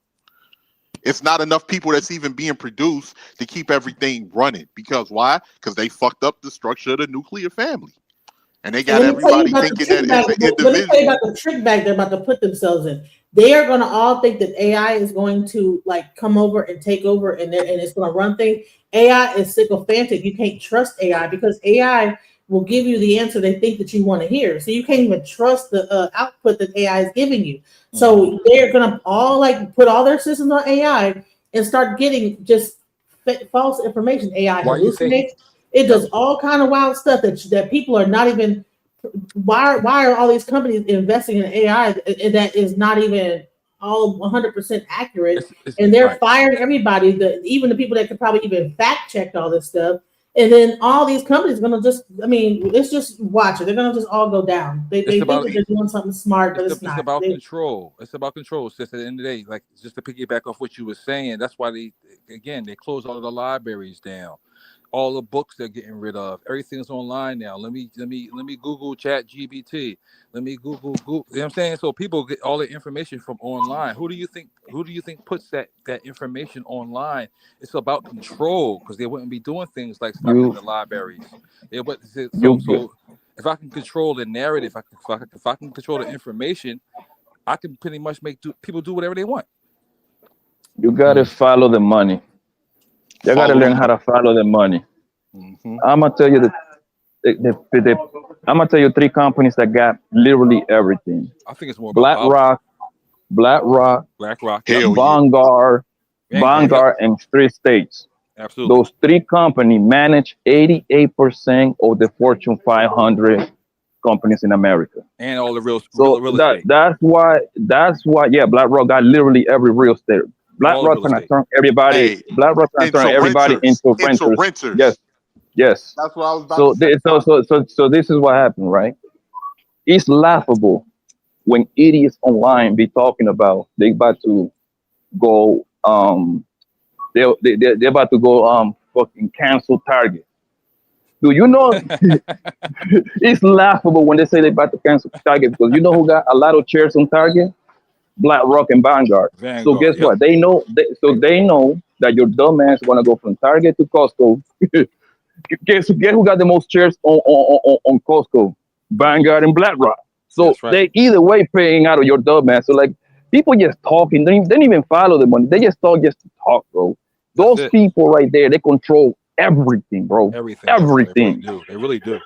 It's not enough people that's even being produced to keep everything running. Because why? Because they fucked up the structure of the nuclear family. And they got everybody thinking that it's an individual. Let me tell you about the trick bag they're about to put themselves in. They are going to all think that AI is going to, like, come over and take over and it's going to run things. AI is sycophantic. You can't trust AI because AI will give you the answer they think that you want to hear. So you can't even trust the output that AI is giving you. So they're going to all, like, put all their systems on AI and start getting just false information. AI hallucinates. It does all kind of wild stuff that people are not even. Why are all these companies investing in AI that is not even all 100% accurate? And they're firing everybody, even the people that could probably even fact check all this stuff. And then all these companies are going to just, let's just watch it. They're going to just all go down. They think that they're doing something smart, but it's not. It's about control. It's about control. Sis, at the end of the day, like, just to piggyback off what you were saying, that's why they close all of the libraries down. All the books they're getting rid of. Everything's online now. Let me Google Chat GBT. Let me Google. You know what I'm saying? So people get all the information from online. Who do you think puts that information online? It's about control, because they wouldn't be doing things like stuff in the libraries. So if I can control the narrative, if I can control the information, I can pretty much make people do whatever they want. You gotta follow the money. You gotta learn how to follow the money. I'm gonna tell you I'm gonna tell you 3 companies that got literally everything. I think it's more BlackRock, Vanguard, and Street States. Absolutely. Those 3 companies manage 88% of the Fortune 500 companies in America. And all the real estate. That's why BlackRock got literally every real estate. BlackRock gonna turn everybody. BlackRock gonna turn everybody into renters. Yes. That's what I was about to say. So this is what happened, right? It's laughable when idiots online be talking about they about to go they're about to go fucking cancel Target. Do you know it's laughable when they say they're about to cancel Target, because you know who got a lot of shares on Target? BlackRock and Vanguard. So guess what? They know that your dumb ass want to go from Target to Costco. Guess who got the most shares on Costco? Vanguard and BlackRock. So they either way paying out of your dumb ass. So like people just talking, they don't even follow the money. They just talk just to talk, bro. Those people right there, they control everything, bro. Everything. They really do.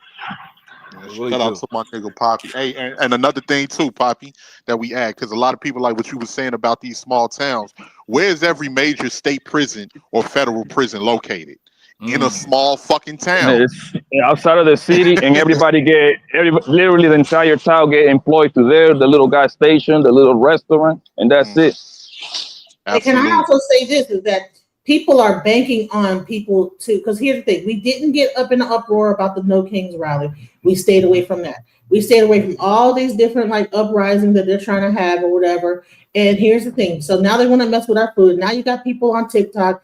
Shout out to my nigga Poppy. Hey, and another thing too, Poppy, that we add, because a lot of people like what you were saying about these small towns. Where's every major state prison or federal prison located? In a small fucking town. It's outside of the city, and literally the entire town get employed to there, the little gas station, the little restaurant, and that's it. And can I also say this, is that people are banking on people too, because here's the thing: we didn't get up in an uproar about the No Kings rally. We stayed away from that. We stayed away from all these different like uprisings that they're trying to have or whatever. And here's the thing: so now they want to mess with our food. Now you got people on TikTok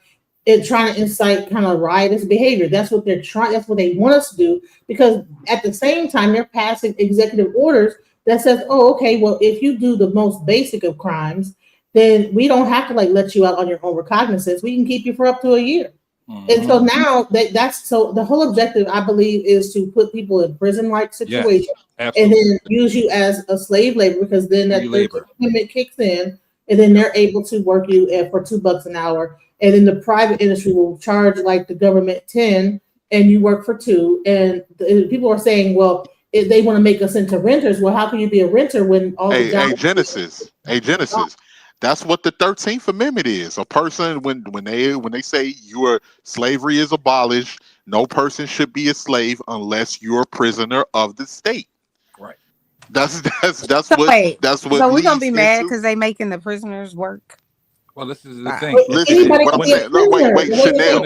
and trying to incite kind of riotous behavior. That's what they're trying. That's what they want us to do, because at the same time they're passing executive orders that says, "Oh, okay, well, if you do the most basic of crimes, then we don't have to like let you out on your own recognizance. We can keep you for up to a year." And so now that's so the whole objective, I believe, is to put people in prison-like situation and then use you as a slave labor, because then that limit kicks in, and then they're able to work you for $2 an hour. And then the private industry will charge like the government 10, and you work for 2. And people are saying, well, if they want to make us into renters, well, how can you be a renter when all the jobs? Genesis. That's what the 13th Amendment is. A person, when they say slavery is abolished, no person should be a slave unless you're a prisoner of the state. Right. That's what. So we're gonna be mad because they making the prisoners work. Well, this is the thing. Listen, what I'm saying. No, wait, Chanel.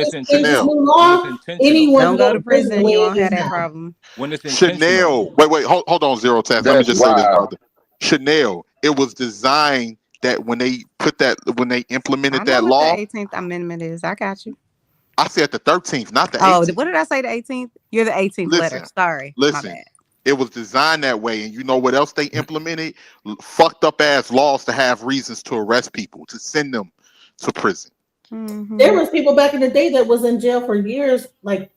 Anyone don't go to prison, you won't have that problem. When it's Chanel. Wait, hold on, Zero Task. Let me just say this, brother. Chanel. It was designed that when they implemented that law. The 18th Amendment is. I got you. I said the 13th, not the 18th. Oh, what did I say? The 18th? You're the 18th letter. Sorry. Listen. My bad. It was designed that way, and you know what else they implemented? Fucked up ass laws to have reasons to arrest people, to send them to prison. Mm-hmm. There was people back in the day that was in jail for years, like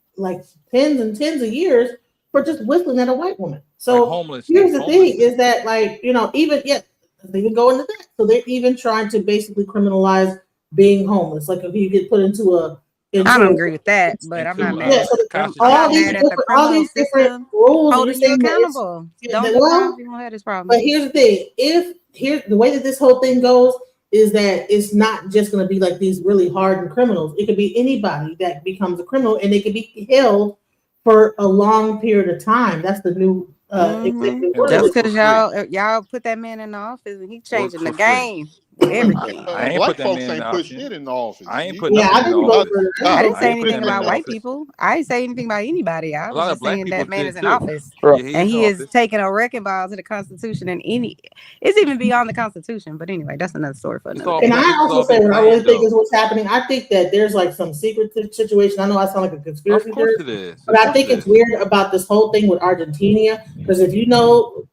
tens and tens of years, for just whistling at a white woman. So here's the thing: is that they even go into that. So they're even trying to basically criminalize being homeless. Like if you get put into a I don't agree with that, but I'm not mad. Yeah, so all these different rules holding you accountable. Don't you won't have this problem. But here's the thing: here's the way that this whole thing goes is that it's not just going to be like these really hardened criminals. It could be anybody that becomes a criminal, and they could be held for a long period of time. That's the new executive order. Just because y'all put that man in the office and he's changing the game. Everything. I ain't Black put them folks in ain't the put office. shit in the office. I ain't You- put Yeah, I nothing in the didn't vote office. for that. I I didn't say ain't put anything them in about the white office. people. I didn't say anything about anybody. I A was lot of just black saying people that man did is in too. office. Bro, Yeah, he And is in he is office. taking a wrecking ball to the Constitution and it's even beyond the Constitution. But anyway, that's another story for It's another all day. And been, I this has also all say been what I really planned think though. is what's happening. I think that there's like some secret situation. I know I sound like a Of conspiracy course theorist, it is. but Of I course think it it's is. weird about this whole thing with Argentina because if you know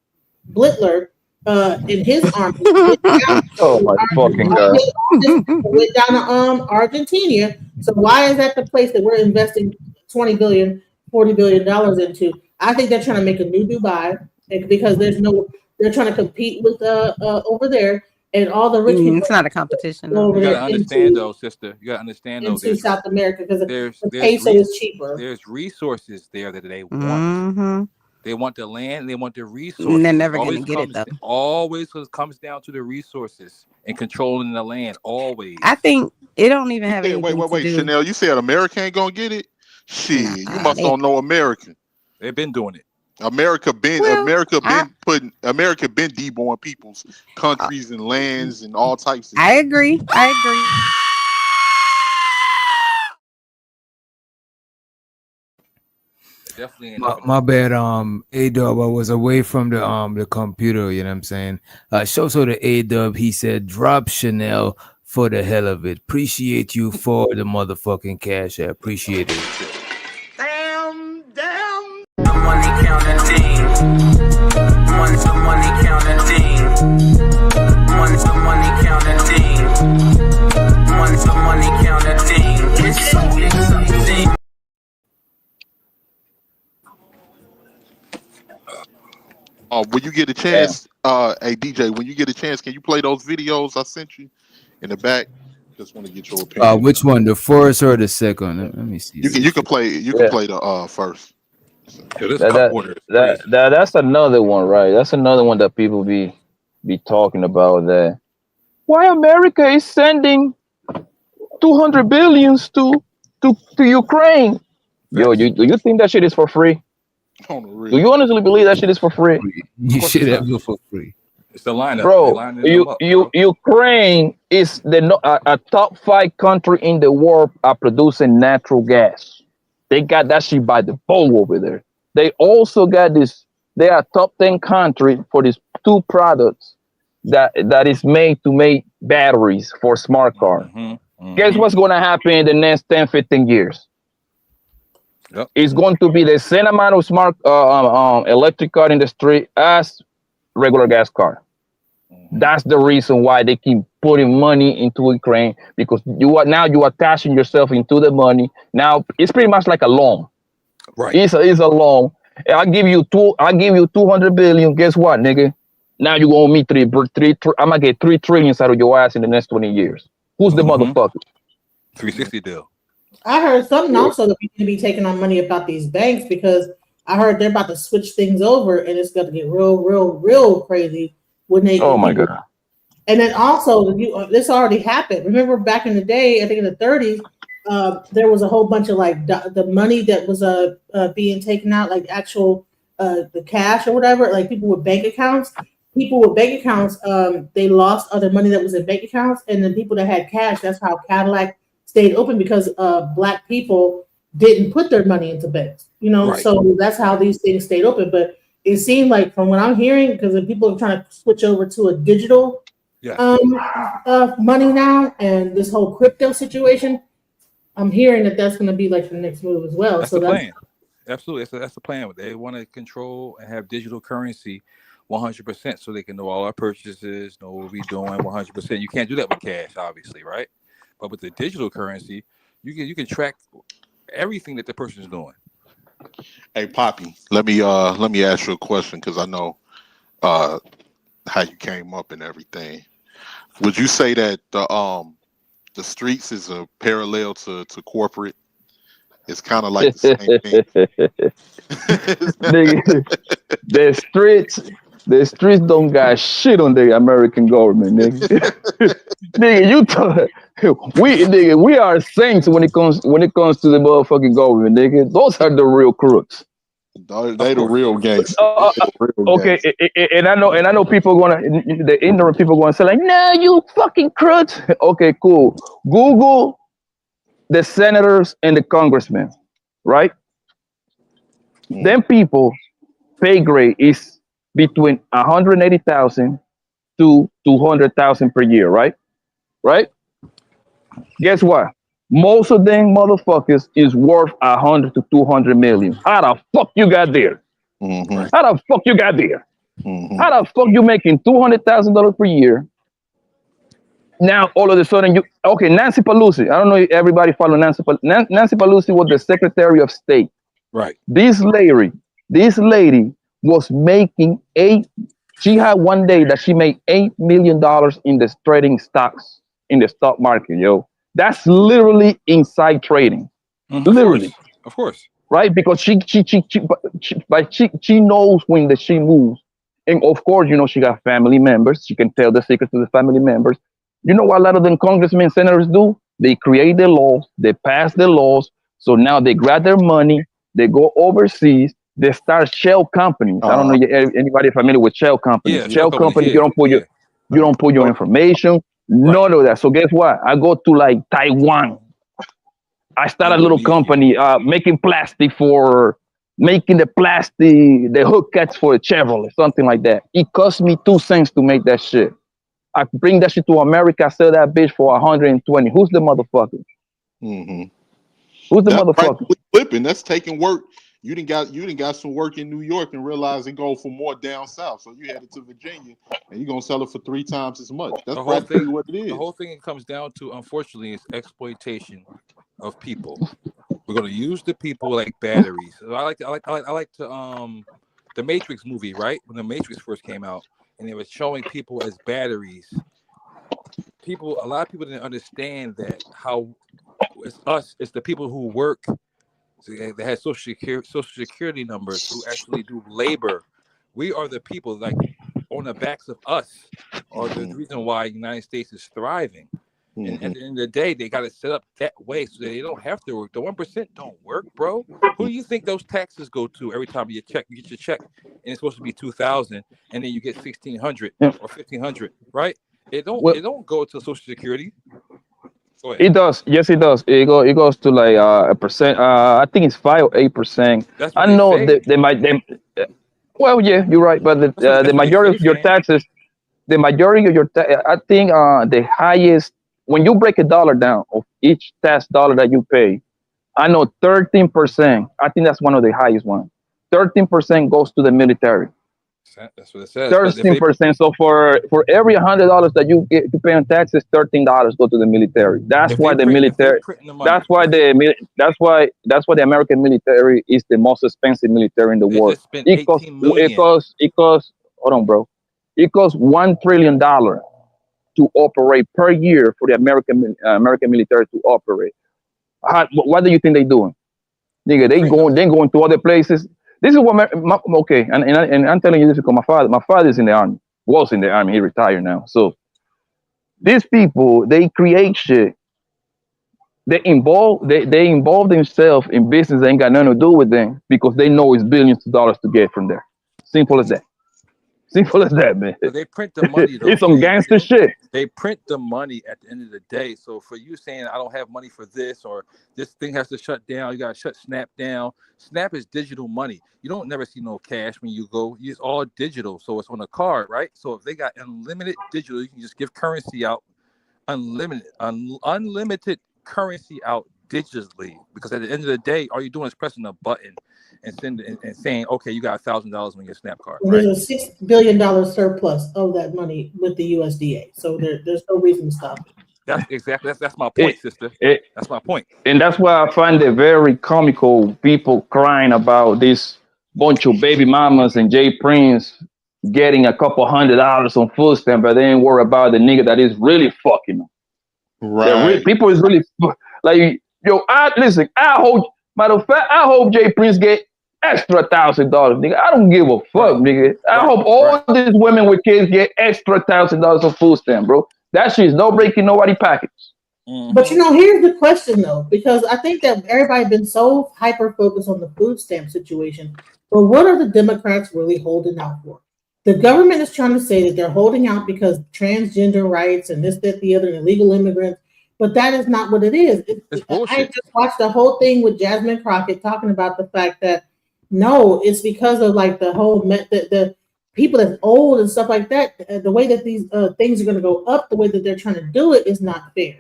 Blitler in his army went down oh my fucking god. went down to Argentina. So why is that the place that we're investing 20 billion, 40 billion dollars into? I think they're trying to make a new Dubai because they're trying to compete with over there and all the rich people It's not a competition go though. over You gotta there understand though, sister. You gotta understand though. into South America because There's the peso is cheaper. there's resources there that they want. Mm-hmm. They want the land. They want the And resources. they're It never gonna always get it though. comes down to the resources and controlling the land. Always. I think it don't even You have said, anything to wait, do. Chanel. You said America ain't gonna get it? Shit, you must they- don't know America. They've been doing it. America been Well, deborn people's countries and lands and all types of I shit. agree. I agree. Definitely ain't My bad, A-Dub, I was away from the computer, you know what I'm saying? So the A-Dub, he said, drop Chanel for the hell of it. Appreciate you for the motherfucking cash. I appreciate it. The money counting team. One's the money counting team. One's the money counting team. One's the money counting team. It's so exciting. When you get a chance, hey DJ, when you get a chance, can you play those videos I sent you in the back? Just want to get your opinion. Which one, the first or the second? Let me see. You can play the first. That's another one, right? That's another one that people be talking about. That why America is sending 200 billions to Ukraine. Yo, do you think that shit is for free? Do you honestly believe that shit is for free? You should have it for free. It's the lineup. Bro, Ukraine is a top 5 country in the world are producing natural gas. They got that shit by the bowl over there. They also got this. They are top 10 country for these 2 products that is made to make batteries for smart car. Guess what's going to happen in the next 10, 15 years? Yep. It's going to be the same amount of smart electric car in the street as regular gas car. That's the reason why they keep putting money into Ukraine, because you are attaching yourself into the money. Now it's pretty much like a loan. Right. It's a loan. I give you 200 billion. Guess what, nigga? Now you owe me three. I'm gonna get 3 trillion out of your ass in the next 20 years. Who's the motherfucker? 360 deal. I heard something also that we need to be taking on money about these banks because I heard they're about to switch things over and it's going to get real crazy when they. Oh my god! And then also, this already happened. Remember back in the day, I think in the 30s, there was a whole bunch of like the money that was being taken out, like actual the cash or whatever, like people with bank accounts. People with bank accounts, they lost other money that was in bank accounts, and then people that had cash. That's how Cadillac stayed open because Black people didn't put their money into banks. You know, Right. so that's how these things stayed open. But it seemed like, from what I'm hearing, because people are trying to switch over to a digital money now, and this whole crypto situation, I'm hearing that that's going to be like the next move as well. That's So the plan. Absolutely, that's the plan. They want to control and have digital currency 100%, so they can know all our purchases, know what we're doing 100%. You can't do that with cash, obviously, right? But with the digital currency, you can track everything that the person is doing. Hey Poppy, let me ask you a question because I know how you came up and everything. Would you say that the streets is a parallel to corporate? It's kind of like the same thing. Nigga, the streets don't got shit on the American government, nigga. Nigga, we are saints when it comes to the motherfucking government, nigga. Those are the real crooks. They the real gangsters. Okay, and I know people the ignorant people going to say like, "No, you fucking crooks." Okay, cool. Google the senators and the congressmen, right? Them people pay grade is between 180,000 to 200,000 per year, right? Right? Guess what? Most of them motherfuckers is worth 100 to 200 million. How the fuck you got there? How the fuck you got there? How the fuck you making $200,000 per year? Now all of a sudden Nancy Pelosi. I don't know if everybody follow Nancy Pelosi. Nancy Pelosi was the Secretary of State. Right. This lady was making she had one day that she made $8 million in the trading stocks in the stock market, yo. That's literally inside trading. Literally. Of course. Right? Because she knows when she moves. And of course, she got family members. She can tell the secrets to the family members. You know what a lot of them congressmen, senators do? They create the laws, they pass the laws. So now they grab their money, they go overseas, they start shell companies. I don't know anybody familiar with shell companies. Yeah, shell companies, you don't put your information, none of that. So guess what? I go to like Taiwan. I start a little company making plastic for making the hook cats for a Chevrolet, something like that. It cost me 2 cents to make that shit. I bring that shit to America, sell that bitch for 120. Who's the motherfucker? Who's the motherfucker? Flipping, that's taking work. You didn't got some work in New York and realize it go for more down south. So you headed to Virginia and you're gonna sell it for 3 times as much. That's practically what it is. The whole thing it comes down to, unfortunately, is exploitation of people. We're gonna use the people like batteries. I like to the Matrix movie, right? When the Matrix first came out and they were showing people as batteries. A lot of people didn't understand that how it's the people who work. They had social security numbers who actually do labor. We are the people like on the backs of us are the reason why the United States is thriving. And at the end of the day, they got to set up that way so they don't have to work. The 1% don't work, bro. Who do you think those taxes go to every time you get your check, and it's supposed to be $2,000, and then you get $1,600 or $1,500, right? It don't go to Social Security. It does. Yes, it does. It goes to like a percent. I think it's 5 or 8%. I know they might. Well, yeah, you're right. But the majority of your taxes, I think the highest when you break a dollar down of each tax dollar that you pay, I know 13%. I think that's one of the highest ones. 13% goes to the military. That's what it says. 13%. So for every $100 that you pay on taxes, $13 go to the military. That's why the military. That's why the American military is the most expensive military in the world. It costs. Hold on, bro. It costs $1 trillion to operate per year for the American military to operate. What do you think they're doing? Nigga, they going to other places. This is what and I'm telling you this because my father is in the army, was in the army, he retired now. So these people, they create shit. They involve themselves in business that ain't got nothing to do with them because they know it's billions of dollars to get from there. Simple as that. Simple as that, man. But they print the money, though. It's some gangster shit. They print the money at the end of the day. So for you saying I don't have money for this or this thing has to shut down, you gotta shut Snap down. Snap is digital money. You don't never see no cash when you go. It's all digital, so it's on a card, right? So if they got unlimited digital, you can just give currency out, unlimited currency out digitally. Because at the end of the day, all you're doing is pressing a button and saying, okay, you got $1,000 on your Snap card. Right? There's a $6 billion surplus of that money with the USDA, so there's no reason to stop it. That's my point, sister. That's my point. And that's why I find it very comical, people crying about this bunch of baby mamas and Jay Prince getting a couple $100 on food stamp, but they ain't worry about the nigga that is really fucking them. Right. People is really like, yo, I hope Jay Prince get extra $1,000, nigga. I don't give a fuck, nigga. I hope all these women with kids get extra $1,000 on food stamp, bro. That shit is no breaking nobody pockets. But here's the question though, because I think that everybody been so hyper focused on the food stamp situation, But what are the Democrats really holding out for? The government is trying to say that they're holding out because transgender rights and this, that, the other, and illegal immigrants. But that is not what it is. It's I bullshit. just watched the whole thing with Jasmine Crockett talking about the fact that no, it's because of like the whole the people that's old and stuff like that. The way that these things are going to go up, the way that they're trying to do it is not fair.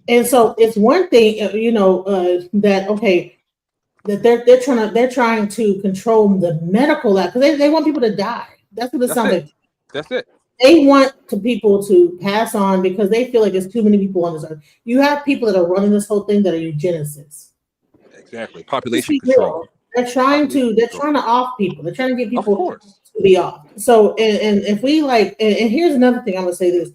And so it's one thing, that okay, that they're trying to control the medical act because they want people to die. That's what it sounds like. That's it. They want people to pass on because they feel like there's too many people on this earth. You have people that are running this whole thing that are eugenicists. Exactly. Population control. They're trying to off people. They're trying to get people to be off. So and if we like, and here's another thing I'm gonna say this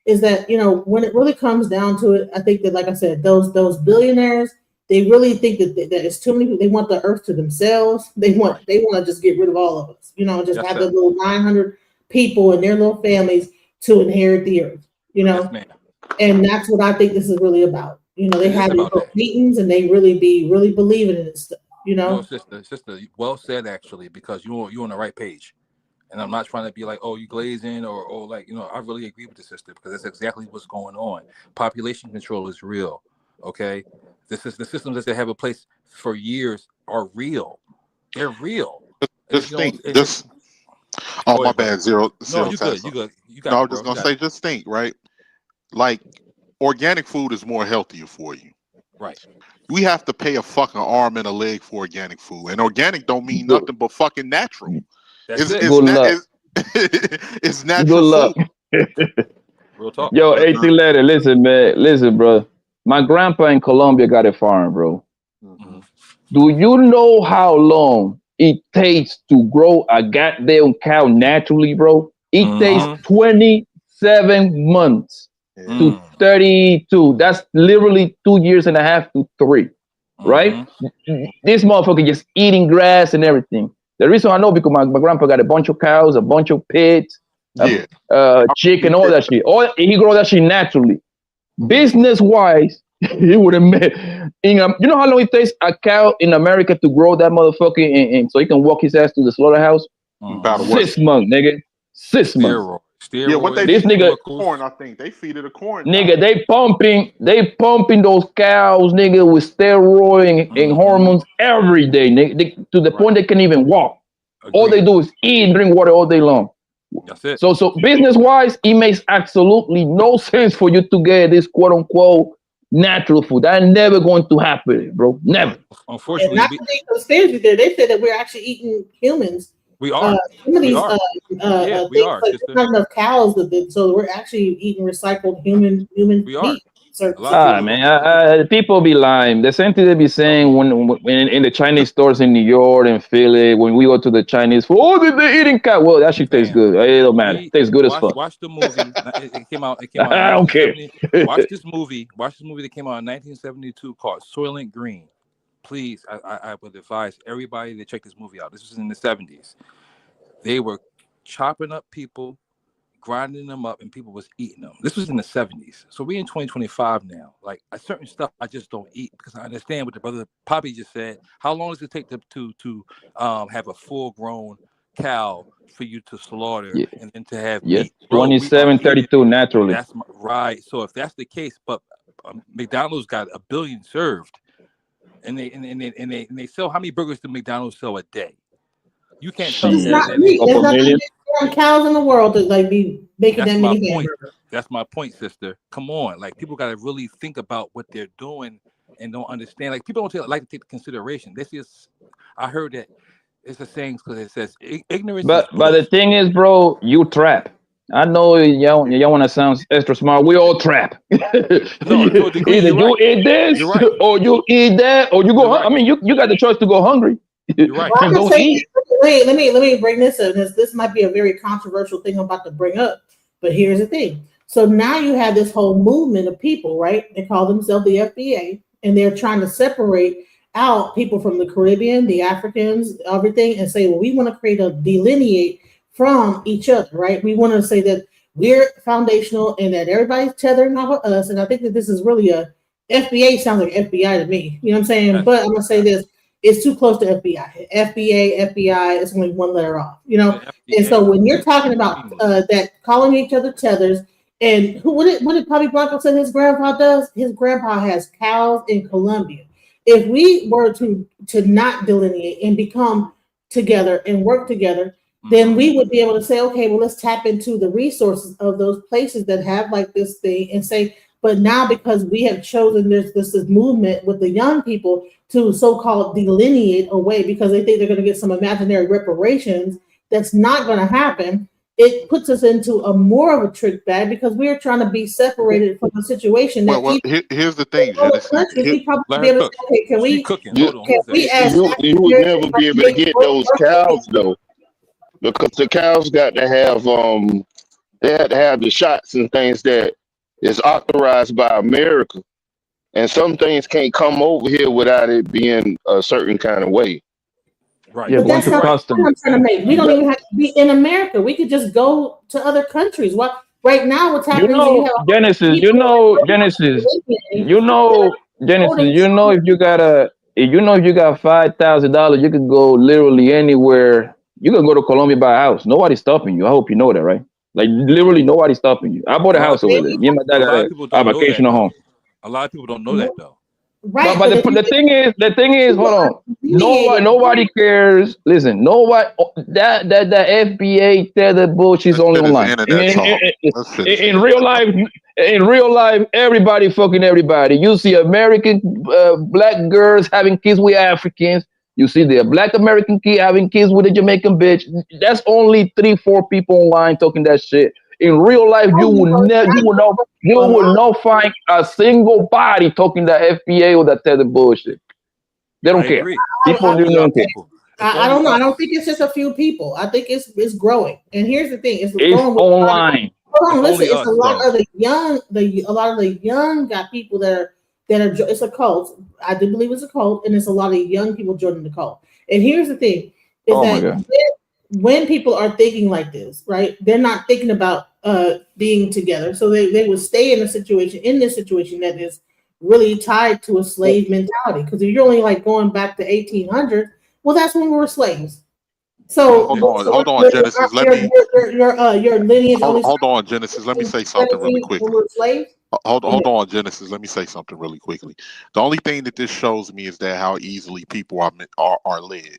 is that when it really comes down to it, I think that like I said, those billionaires, they really think that it's too many people. They want the earth to themselves. They want to just get rid of all of us. Just have the little 900 people and their little families to inherit the earth. And that's what I think this is really about. They have these little meetings and they really believing in this stuff. Sister, well said actually, because you're on the right page. And I'm not trying to be like, oh, you glazing or like, I really agree with the sister because that's exactly what's going on. Population control is real. Okay. The systems that they have in place for years are real. They're real. Oh, my bad. Zero. No, you good. You good. You got. No, I was just gonna say, just think, right? Like, organic food is more healthier for you. Right. We have to pay a fucking arm and a leg for organic food, and organic don't mean nothing but fucking natural. It's natural. Good luck. Real talk. Yo, 18 letter. Listen, man. Listen, bro. My grandpa in Colombia got a farm, bro. Mm-hmm. Do you know how long it takes to grow a goddamn cow naturally, bro? It takes 27 months to 32. That's literally 2.5 years to 3, right? This motherfucker just eating grass and everything. The reason I know because my grandpa got a bunch of cows, a bunch of pigs, chicken, all that shit. He grow that shit naturally. Business wise, he would have made. You know how long it takes a cow in America to grow that motherfucker and so he can walk his ass to the slaughterhouse? About 6 months, nigga. 6 months. Yeah, what they this nigga corn, I think they feed it a corn. Nigga, they pumping those cows, nigga, with steroid and hormones every day, nigga, to the point they can't even walk. All they do is eat and drink water all day long. That's it. So business wise, it makes absolutely no sense for you to get this quote unquote natural food. That's never going to happen, bro. Never. And Unfortunately, not to be conspiracy there, they said that we're actually eating humans. We are. Some of these, we are. There's not enough cows, so we're actually eating recycled human meat. Man, people be lying. The same thing they be saying when in the Chinese stores in New York and Philly, when we go to the Chinese food, they're eating cow. Well, that shit tastes good. It don't matter. It tastes good as fuck. Watch the movie. It came out. I don't care. Watch this movie that came out in 1972 called Soylent Green. Please, I would advise everybody to check this movie out. This was in the 70s. They were chopping up people, grinding them up, and people was eating them. This was in the 70s. So we're in 2025 now. Like certain stuff I just don't eat because I understand what the brother Poppy just said. How long does it take to have a full grown cow for you to slaughter and then to have meat? 27-32 naturally. That's right. So if that's the case, but McDonald's got 1 billion served. And they sell, how many burgers do McDonald's sell a day? You can't tell me that. There's not many cows in the world to like be making that many hamburgers. That's my point, sister. Come on, like people got to really think about what they're doing and don't understand. Like people don't like to take the consideration. This is, I heard that it's a saying because it says ignorance. But the thing is, bro, you trap. I know y'all want to sound extra smart. We all trap. Either you eat this, or you eat that, or you go. I mean, you got the choice to go hungry. You're right. Well, let me bring this up. This might be a very controversial thing I'm about to bring up, but here's the thing. So now you have this whole movement of people, right? They call themselves the FBA, and they're trying to separate out people from the Caribbean, the Africans, everything, and say, well, we want to delineate from each other, right? We want to say that we're foundational and that everybody's tethering off of us. And I think that this is really FBA sounds like FBI to me. You know what I'm saying? But I'm gonna say this. it's too close to FBI. FBI is only one letter off, you know. And so when you're talking about that calling each other tethers, and what did Bobby Blanco say his grandpa does? His grandpa has cows in Colombia. If we were to not delineate and become together and work together, then we would be able to say, okay, well, let's tap into the resources of those places that have like this thing and say, but now because we have chosen this movement with the young people to so-called delineate away because they think they're going to get some imaginary reparations, that's not going to happen. It puts us into a more of a trick bag because we're trying to be separated from the situation. Here's the thing, Genesis. We probably be able to say, can we you would never be able to get those cows though, because the cows got to have they had to have the shots and things that is authorized by America, and some things can't come over here without it being a certain kind of way. Right. Yeah, but that's not what I'm trying to make. We don't even have to be in America. We could just go to other countries. What right now? What's happening? Genesis. If you got $5,000, you can go literally anywhere. You can go to Colombia, buy a house. Nobody's stopping you. I hope you know that, right? Like literally nobody's stopping you. I bought a house over there. Me and my dad got a vacational home. A lot of people don't know that though. Right, but the thing is, hold on. Nobody cares. Listen, nobody. That FBA tether bullshit is only online. In real life, everybody fucking everybody. You see American black girls having kids with Africans. You see the black American kid having kids with a Jamaican bitch. That's only 3-4 people online talking that shit. In real life, you will not find a single body talking the FBA or that tether bullshit. They don't care. People don't care. I don't know. I don't think it's just a few people. I think it's growing. And here's the thing: it's online. Hold on, listen. It's a lot of the young got people that are. It's a cult. I do believe it's a cult, and it's a lot of young people joining the cult. And here's the thing: is when people are thinking like this, right? They're not thinking about being together, so they would stay in this situation that is really tied to a slave mentality. Because if you're only like going back to 1800, well, that's when we were slaves. So hold on, Genesis. Your lineage. Hold on, Genesis. Let me say something really quickly. Hold on, Genesis. Let me say something really quickly. The only thing that this shows me is that how easily people are led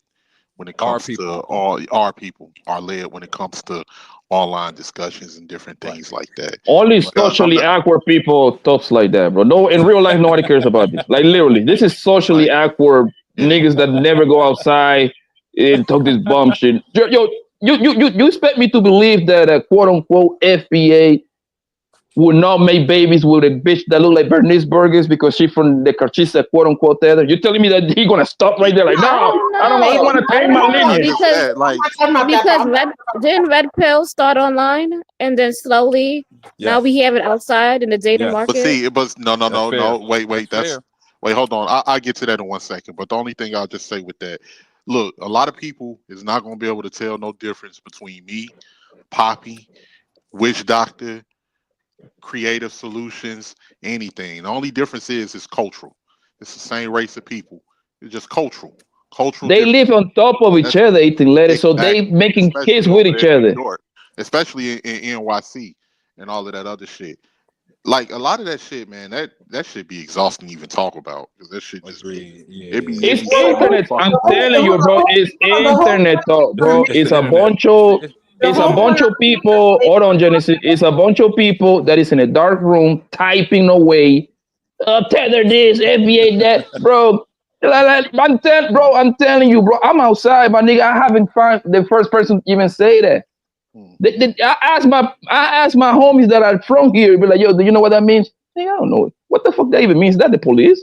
when it comes to our people are led when it comes to online discussions and different things like that. Only socially awkward people talks like that, bro. No, in real life, nobody cares about this. Like literally, this is socially awkward niggas that never go outside and talk this bum shit. Yo, you expect me to believe that a quote unquote FBA would not make babies with a bitch that look like Bernice Burgess because she from the Carchisa quote unquote tether? You telling me that he gonna stop right there? Like, no, I don't want to take my lineage. Because Red Pill start online and then slowly now we have it outside in the dating market. But no. Wait. Wait, hold on. I'll get to that in 1 second. But the only thing I'll just say with that, look, a lot of people is not gonna be able to tell no difference between me, Poppy, Witch Doctor, Creative Solutions, anything. The only difference is cultural. It's the same race of people. It's just cultural. They live on top of each other, eating lettuce, so they making kids with each other. Especially in NYC and all of that other shit. Like a lot of that shit, man, that should be exhausting to even talk about. Because that shit just it's internet. I'm telling you, bro. It's internet talk, bro. It's a bunch of people. Hold on, Genesis. It's a bunch of people that is in a dark room typing away. Tether this, FBA that, bro. I'm telling you, bro. I'm outside, my nigga. I haven't found the first person to even say that. I asked my homies that are from here, be like, yo, do you know what that means? Hey, I don't know. What the fuck that even means? Is that the police?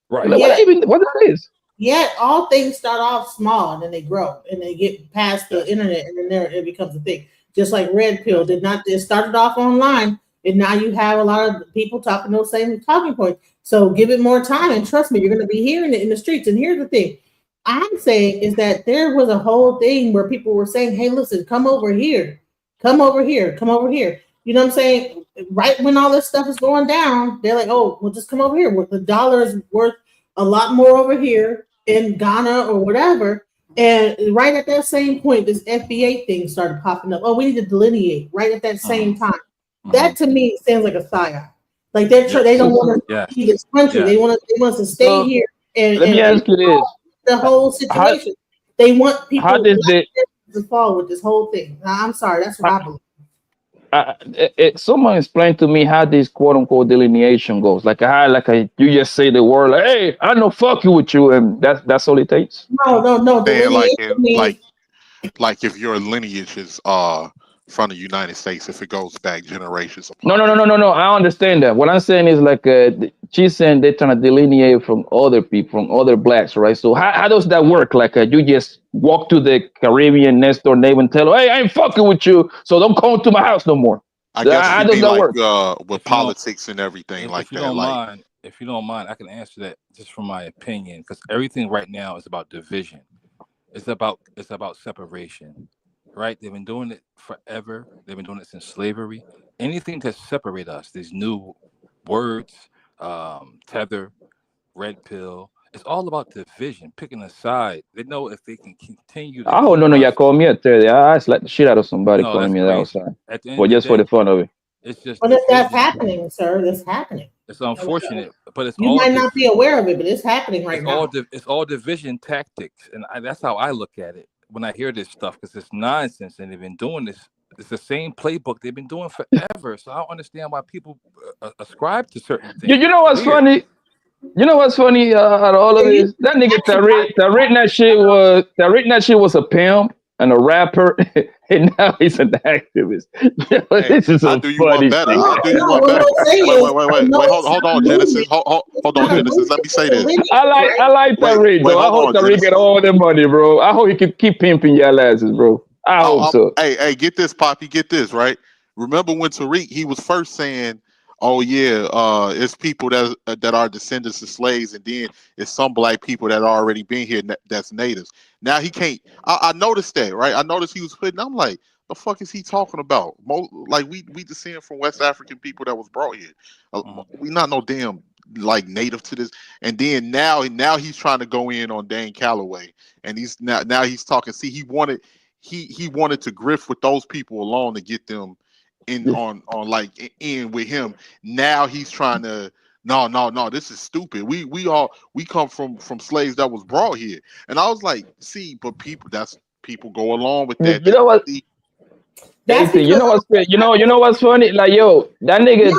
Right. Like, what that is? Yeah, all things start off small and then they grow and they get past the internet and then there it becomes a thing. Just like Red Pill it started off online and now you have a lot of people talking those same talking points. So give it more time and trust me, you're going to be hearing it in the streets. And here's the thing I'm saying is that there was a whole thing where people were saying, hey, listen, come over here. You know what I'm saying? Right when all this stuff is going down, they're like, oh, well, just come over here. The dollar is worth a lot more over here in Ghana or whatever. And right at that same point, this FBA thing started popping up. Oh, we need to delineate right at that same time. That to me sounds like a psyop. Like they don't want to leave this country. They want us to stay here and let me ask you this: the whole situation. They want people to fall with this whole thing. Now, I'm sorry, that's what I believe. Someone explain to me how this quote unquote delineation goes. You just say the word like, "Hey, I don't fuck you with you," and that's all it takes. No. Like if your lineage is from the United States, if it goes back generations. No. I understand that. What I'm saying is like she's saying they're trying to delineate from other people, from other blacks, right? So how does that work? Like you just walk to the Caribbean next door neighbor and tell her, "Hey, I ain't fucking with you, so don't come to my house no more." I guess how it'd does be that like work? with politics and everything like that. If you don't mind, I can answer that just from my opinion, because everything right now is about division. It's about separation, right? They've been doing it forever. They've been doing it since slavery. Anything to separate us, these new words, tether, red pill, it's all about division, picking a side. They know if they can continue to Oh no, y'all call me a Terry. I slap the shit out of somebody calling me that outside. Well, just for the fun of it. It's just But that's happening, sir. That's happening. It's unfortunate, but it's you all might not be aware of it, but it's happening right now. It's all division tactics, and that's how I look at it when I hear this stuff, because it's nonsense, and they've been doing this. It's the same playbook they've been doing forever. So I don't understand why people ascribe to certain things. You know what's funny? You know what's funny out of all of this? That nigga Tariq Nasheed was a pimp and a rapper, and now he's an activist. This is I do you one better. I do you one better. Wait. Hold on, Genesis. Hold on, Genesis. Let me say this. I like Tariq, though. I hope Tariq get all the money, bro. I hope he can keep pimping y'all asses, bro. I hope so. Hey, get this, Poppy. Get this, right? Remember when Tariq, he was first saying, "Oh yeah, it's people that are descendants of slaves, and then it's some black people that already been here that's natives." Now he can't. I noticed that, right? I noticed he was putting. I'm like, the fuck is he talking about? Like we descend from West African people that was brought here. We not no damn like native to this. And then now he's trying to go in on Dan Calloway, and he's now he's talking. See, he wanted to grift with those people alone to get them in with him. Now he's trying to no, this is stupid. We come from slaves that was brought here. And I was like, see, but people go along with that. You know what? You know what's funny? Like, yo, that nigga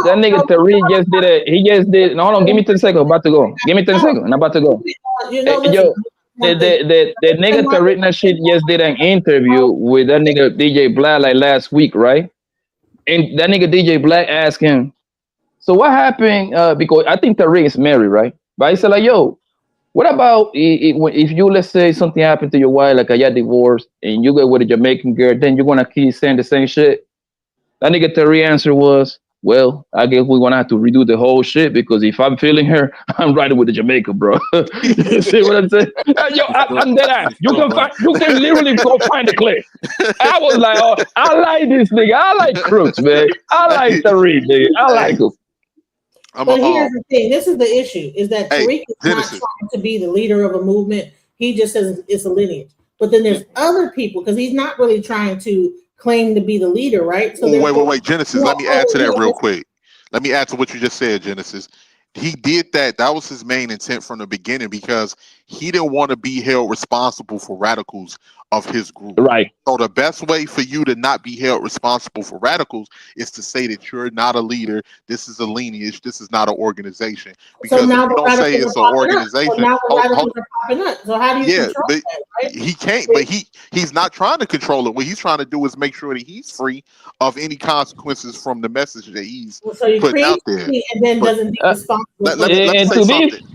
Tariq just did it. He just did. No, hold on, give me 10 seconds. I'm about to go. Give me 10 seconds. I'm about to go. Yo, the nigga Tariq Nasheed just did an interview with that nigga DJ Black like last week, right? And that nigga DJ Black asked him, so what happened? Because I think Tariq is married, right? But he said like, yo, what about if you, let's say something happened to your wife, like y'all divorced, and you go with a Jamaican girl, then you're gonna keep saying the same shit? That nigga Tariq answer was, well, I guess we're gonna have to redo the whole shit, because if I'm feeling her, I'm riding with the Jamaican, bro. You see what I'm saying? Yo, I'm dead ass. You can literally go find the clip. I was like, oh, I like this nigga. I like Crooks, man. I like Tariq, nigga. I like him. But here's the thing. This is the issue: is that Tariq is not trying to be the leader of a movement. He just says it's a lineage. But then there's other people, because he's not really trying to claim to be the leader, right? So wait, Genesis. Let me add to that real quick. Let me add to what you just said, Genesis. He did that. That was his main intent from the beginning, because he didn't want to be held responsible for radicals of his group. Right. So the best way for you to not be held responsible for radicals is to say that you're not a leader. This is a lineage. This is not an organization. Because so now if you don't say it's an organization, so now the radicals are popping up. So how do you control that, right? He can't. But he's not trying to control it. What he's trying to do is make sure that he's free of any consequences from the message that he's putting out there. And then doesn't be responsible. Let me say something.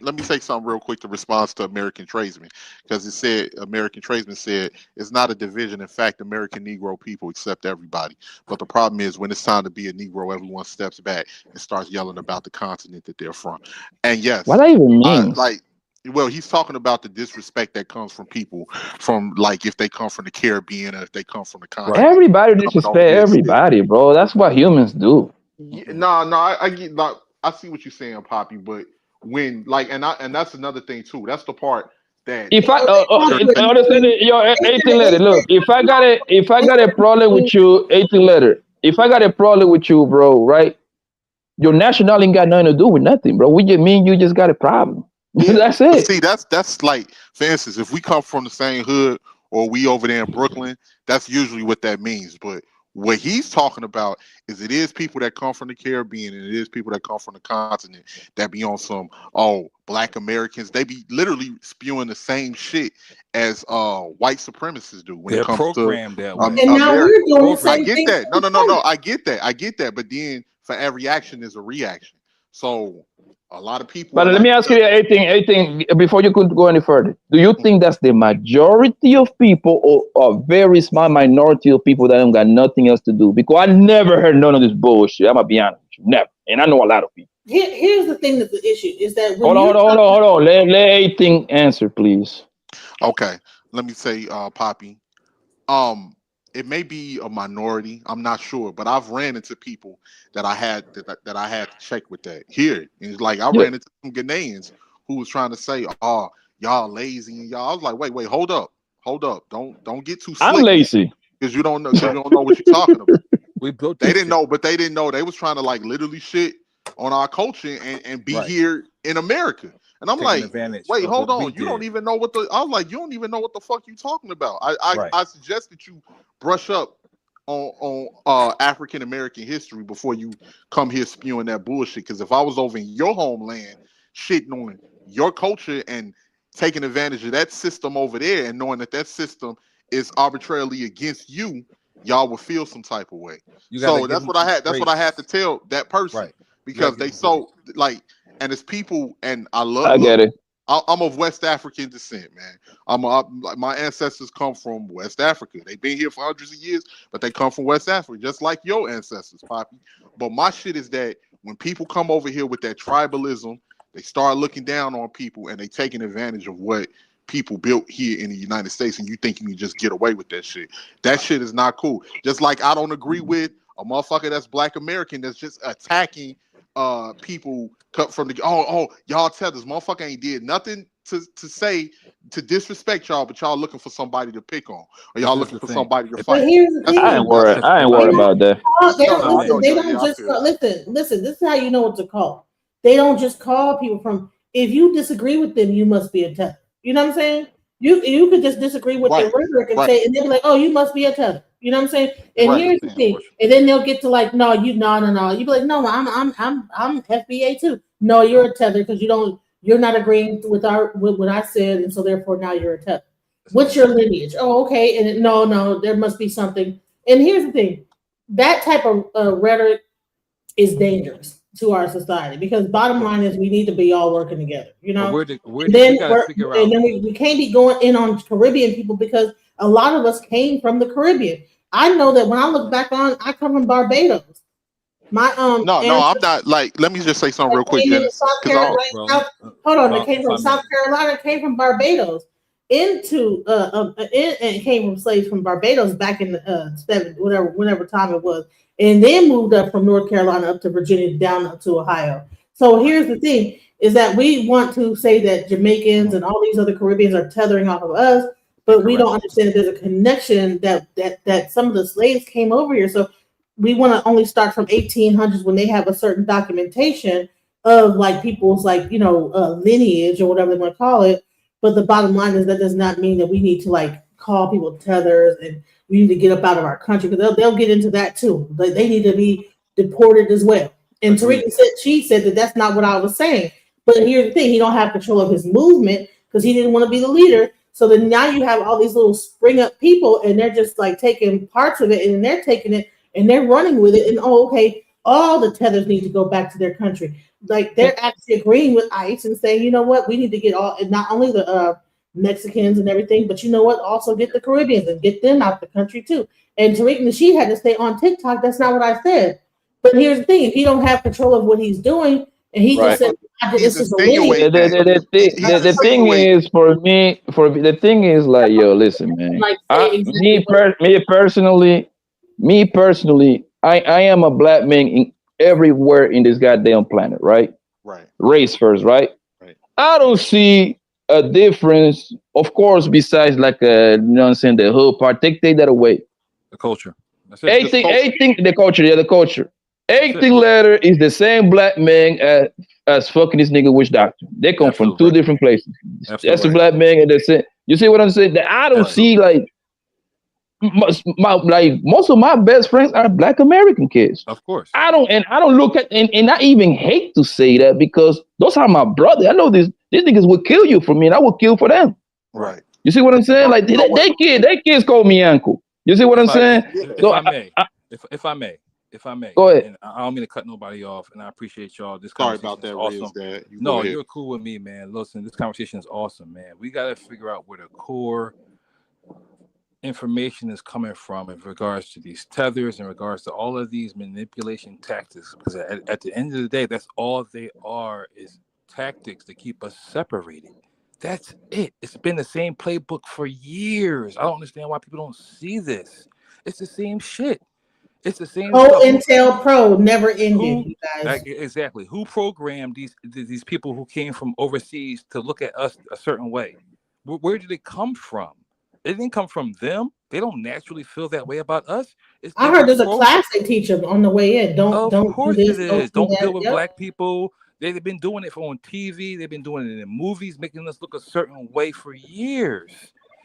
Let me say something real quick to respond to American Tradesman, because it said American Tradesman said it's not a division. In fact, American Negro people accept everybody. But the problem is when it's time to be a Negro, everyone steps back and starts yelling about the continent that they're from. And yes, what that even mean? Well, he's talking about the disrespect that comes from people from, like, if they come from the Caribbean or if they come from the continent. Everybody disrespect everybody, bro. That's what humans do. No, I get. I see what you're saying, Poppy, but when like and that's another thing too. That's the part that If I understand your 18 letter, look, if I got a problem with you, 18 letter, if I got a problem with you, bro, right? Your nationality ain't got nothing to do with nothing, bro. We just mean you just got a problem. That's But it. see, that's like, for instance, if we come from the same hood or we over there in Brooklyn, that's usually what that means. But what he's talking about is it is people that come from the Caribbean and it is people that come from the continent that be on some black Americans. They be literally spewing the same shit as white supremacists do when They're it comes to programmed that way. And now we're America. doing the I same get thing. that. No. I get that. But then for every action is a reaction. So a lot of people. But are let me like, ask you 18, before you could go any further. Do you think that's the majority of people or a very small minority of people that don't got nothing else to do? Because I never heard none of this bullshit. I'm gonna be honest with you. Never. And I know a lot of people. Here's the thing that's the issue is that when Hold on. Let 18 answer, please. okay, let me say, Poppy. It may be a minority. I'm not sure, but I've ran into people that I had that I had to check with that here. And it's like I ran into some Ghanaians who was trying to say, "Oh, y'all lazy," and y'all. I was like, "Wait, hold up. Don't get too slick." I'm lazy because you don't know what you're talking about. We built. They didn't know, but they didn't know. They was trying to like literally shit on our culture and be here in America. And I'm like, wait, hold on. You don't even know what the. I was like, you don't even know what the fuck you talking about. I suggest that you brush up on African American history before you come here spewing that bullshit. Because if I was over in your homeland shitting on your culture and taking advantage of that system over there and knowing that system is arbitrarily against you, y'all will feel some type of way. So that's what I had. That's what I had to tell that person because they so like. And it's people, and I love. I get it. I'm of West African descent, man. My ancestors come from West Africa. They've been here for hundreds of years, but they come from West Africa, just like your ancestors, Poppy. But my shit is that when people come over here with that tribalism, they start looking down on people, and they taking advantage of what people built here in the United States, and you think you can just get away with that shit. That shit is not cool. Just like I don't agree with a motherfucker that's Black American that's just attacking people cut from the y'all tell this motherfucker ain't did nothing to say to disrespect y'all, but y'all looking for somebody to pick on or y'all looking for somebody to fight. I ain't worried about that. They don't just listen. This is how you know what to call. They don't just call people from. If you disagree with them, you must be a tether. You know what I'm saying? You could just disagree with their rhetoric and say, and they'll be like, "Oh, you must be a tether." You know what I'm saying? And here's the thing, and then they'll get to like, "No, you no." You be like, "No, I'm FBA too." No, you're a tether because you're not agreeing with what I said, and so therefore now you're a tether. What's your lineage? Oh, okay. And no, there must be something. And here's the thing, that type of rhetoric is dangerous to our society because bottom line is we need to be all working together. You know, and then we can't be going in on Caribbean people because a lot of us came from the Caribbean. I know that when I look back on, I come from Barbados. My No, I'm not like. Let me just say something real quick, Dennis. Hold on, they came from South Carolina, came from Barbados into and came from slaves from Barbados back in the whatever time it was, and then moved up from North Carolina up to Virginia, down up to Ohio. So here's the thing: is that we want to say that Jamaicans and all these other Caribbeans are tethering off of us, but we don't understand that there's a connection that some of the slaves came over here. So we want to only start from 1800s when they have a certain documentation of like people's lineage or whatever they want to call it. But the bottom line is that does not mean that we need to like call people tethers and we need to get up out of our country because they'll get into that too. They need to be deported as well. And Tariq said that that's not what I was saying. But here's the thing: he don't have control of his movement because he didn't want to be the leader. So then now you have all these little spring up people, and they're just like taking parts of it, and they're taking it and they're running with it. And okay, all the tethers need to go back to their country. Like they're actually agreeing with ICE and saying, you know what, we need to get all, and not only the Mexicans and everything, but you know what, also get the Caribbeans and get them out the country too. And Tariq Nasheed had to stay on TikTok. That's not what I said. But here's the thing: if he don't have control of what he's doing, and he just said, "This is a lineage." The thing is, for me, the thing is like, yo, listen, man. Me personally, I am a black man everywhere in this goddamn planet, right? Right. race first, right? Right. I don't see a difference, of course, besides like you know what I'm saying, the hood part. Take that away. The culture. That's it. Just culture. Anything, the culture, yeah, the culture. Anything later is the same black man as fucking this nigga witch doctor. They come from two different places. That's a black man, and that's it. You see what I'm saying? That I don't see like most of my best friends are black American kids. Of course. I don't look at and I even hate to say that because those are my brothers. I know these niggas would kill you for me, and I would kill for them. Right. You see what I'm saying? Like they kids call me uncle. You see what I'm saying? If I may, go ahead. And I don't mean to cut nobody off, and I appreciate y'all. This Sorry conversation about that, is Riz, awesome. Dad. No, you're cool with me, man. Listen, this conversation is awesome, man. We got to figure out where the core information is coming from in regards to these tethers, in regards to all of these manipulation tactics, because at the end of the day, that's all they are, is tactics to keep us separated. That's it. It's been the same playbook for years. I don't understand why people don't see this. It's the same shit. It's the same stuff. Intel Pro never ended, you guys. Exactly. Who programmed these people who came from overseas to look at us a certain way? Where did it come from? It didn't come from them. They don't naturally feel that way about us. I heard there's a class they teach them on the way in. Don't course do this, it is. Don't deal with Yep. black people. They've been doing it on TV. They've been doing it in movies, making us look a certain way for years.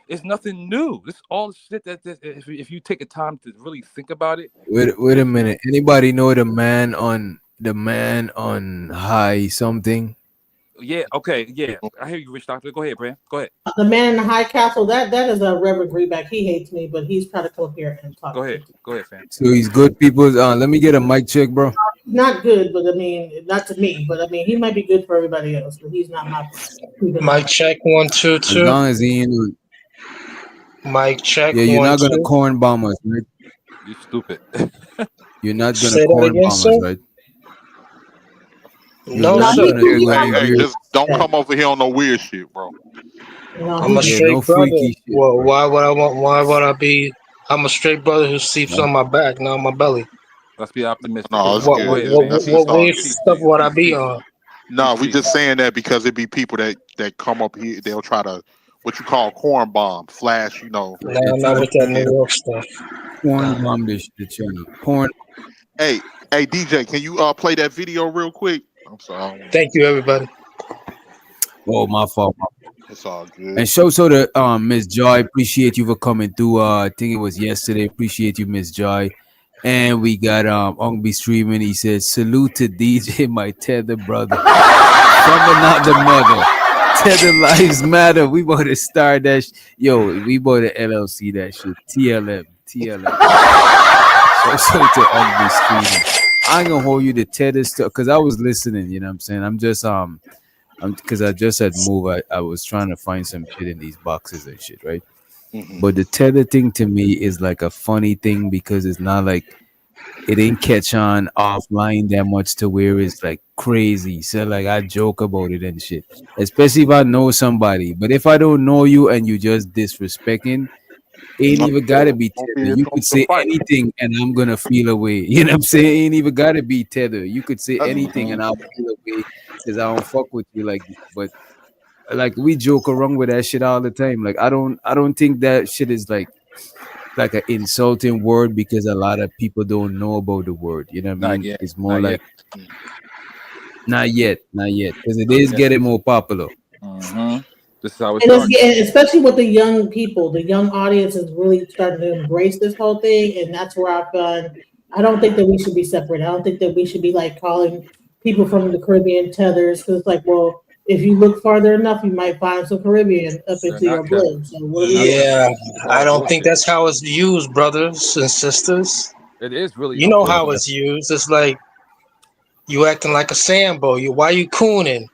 It's nothing new. This all shit that if you take the time to really think about it. Wait a minute. Anybody know the man on high something? Yeah. Okay. Yeah. I hear you, Rich Doctor. Go ahead, Bram. Go ahead. The man in the high castle, that is a Reverend Greenback. He hates me, but he's trying to come up here and talk. Go ahead, fam. So he's good people. Let me get a mic check, bro. Not good, but I mean, not to me, but I mean, he might be good for everybody else, but he's not my. Mic check 1 2 2. As long as he ain't. Mic check. Yeah, you're 1 not gonna 2. corn bomb us, right? You stupid. You're not Say gonna that corn again, bomb sir? us, right? No, not sir. gonna do any Hey, weird- just don't come over here on no weird shit, bro. I'm a Yeah, straight no brother. freaky shit. Well, why would I be? I'm a straight brother who sleeps on my back, not on my belly. Let's be optimistic. No, it's What good. what Yeah, what, that's what weird peace. stuff would I be on? No, we just saying that because it be people that come up here, they'll try to what you call corn bomb, flash, you know. Nah, I'm not with that New York stuff. Corn bomb this shit, you know. Corn. Hey, DJ, can you play that video real quick? I'm sorry. Thank you, everybody. Oh, my fault. It's all good. And show to Miss Joy. Appreciate you for coming through. I think it was yesterday. Appreciate you, Miss Joy. And we got Ongby streaming. He says, salute to DJ, my tether brother. Someone not the mother. Tether lives matter. We about to start that. Yo, we about to LLC that shit. TLM. So to Ongby streaming. I ain't gonna hold you to tether stuff because I was listening. You know what I'm saying? I'm just because I just had moved. I was trying to find some shit in these boxes and shit, right? Mm-hmm. But the tether thing to me is like a funny thing because it's not like it ain't catch on offline that much to where it's like crazy. So like I joke about it and shit, especially if I know somebody. But if I don't know you and you just disrespecting, ain't even gotta be tether. You could say anything and I'm gonna feel away. You know what I'm saying? Ain't even gotta be tether. You could say anything and I'll feel away because I don't fuck with you. But we joke around with that shit all the time. Like I don't think that shit is like an insulting word because a lot of people don't know about the word. You know what I mean? Not yet. It's more Not like yet. not yet, because it is getting more popular. Mm-hmm. This is how it And starts. especially with the young people, the young audience is really starting to embrace this whole thing, and that's where I've gone. I don't think that we should be separate. I don't think that we should be like calling people from the Caribbean tethers because it's like, well, if you look farther enough, you might find some Caribbean up into your blood. So what are we doing? Yeah, I don't think that's how it's used, brothers and sisters. It is really. You know how it's used. It's like you acting like a Sambo. Why you cooning?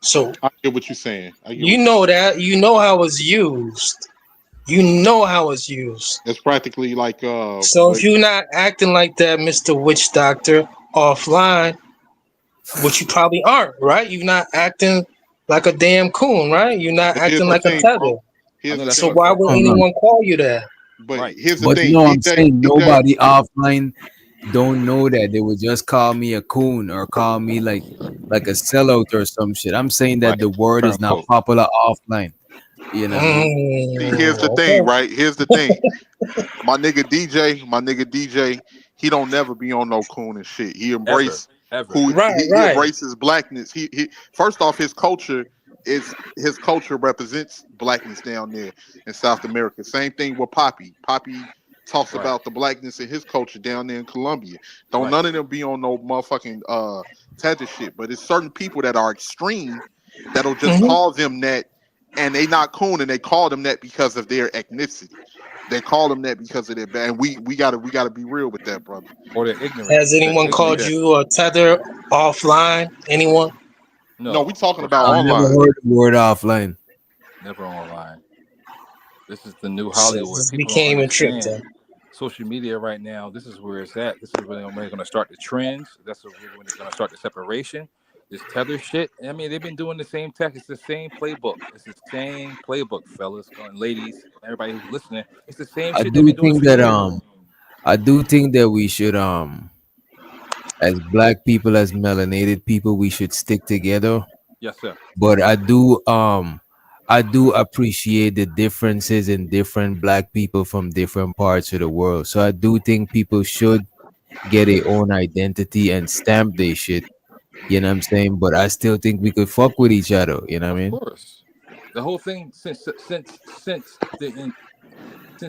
So I get what you're saying. You know that. You know how it's used. You know how it's used. It's practically like So if you're not acting like that, Mr. Witch Doctor, offline, which you probably aren't, right? You're not acting like a damn coon, right? You're not But here's acting the like thing, a tether. bro. So why would anyone call you that? But here's the But thing. no, I'm saying nobody offline. don't know that, they would just call me a coon or call me like a sellout or some shit. I'm saying that Right. the word is not Turncoat. popular offline. You know what I mean? See, here's the thing, right? Here's the thing. My nigga DJ, he don't never be on no coon and shit. He embrace Ever. who Right, he right. embraces blackness. He first off, his culture represents blackness down there in South America. Same thing with Poppy. Poppy talks Right. about the blackness in his culture down there in Colombia. Don't Right. none of them be on no motherfucking tether shit. But it's certain people that are extreme that'll just call them that, and they not coon, and they call them that because of their ethnicity. They call them that because of their bad. And we gotta be real with that, brother. Or they're ignorant. Has They're anyone called ignorant. you a tether offline? Anyone? No, we talking about I've never online. heard the word offline. Never online. This is the new So Hollywood. this People became don't a trick understand. then. Social media right now, this is where it's at. This is where we're going to start the trends. That's where we're going to start the separation. This tether shit. I mean, they've been doing the same tech. It's the same playbook. It's the same playbook, fellas and ladies, everybody who's listening. It's the same I shit they've do been doing think for that years. I do think that we should as black people, as melanated people, we should stick together. Yes, sir. But I do appreciate the differences in different black people from different parts of the world. So I do think people should get their own identity and stamp their shit. You know what I'm saying? But I still think we could fuck with each other. You know what I Of mean? course. The whole thing since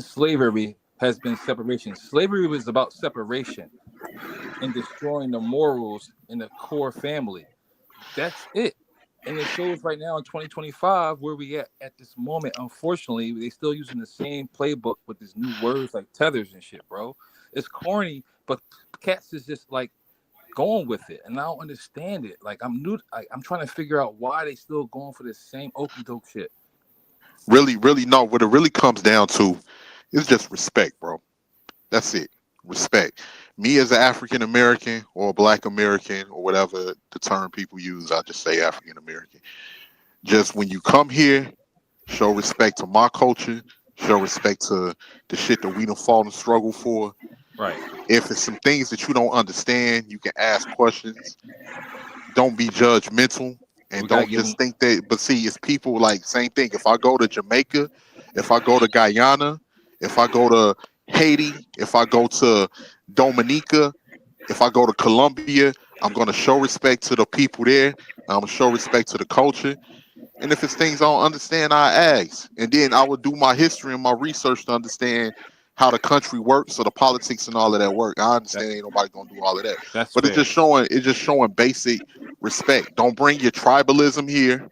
slavery has been separation. Slavery was about separation and destroying the morals in the core family. That's it. And it shows right now in 2025 where we at this moment. Unfortunately, they still using the same playbook with these new words like tethers and shit, bro. It's corny, but cats is just like going with it, and I don't understand it. Like I'm trying to figure out why they still going for this same okey doke shit. Really, no. What it really comes down to is just respect, bro. That's it. Respect. Me as an African American or a Black American or whatever the term people use, I just say African American. Just when you come here, show respect to my culture, show respect to the shit that we done fought and struggled for. Right. If it's some things that you don't understand, you can ask questions. Don't be judgmental, and don't just think that. But see, it's people like same thing. If I go to Jamaica, if I go to Guyana, if I go to Haiti, if I go to Dominica, if I go to Colombia, I'm going to show respect to the people there. I'm going to show respect to the culture. And if it's things I don't understand, I ask. And then I would do my history and my research to understand how the country works, so the politics and all of that work. I understand ain't nobody gonna do all of that. That's but fair. it's just showing basic respect. Don't bring your tribalism here.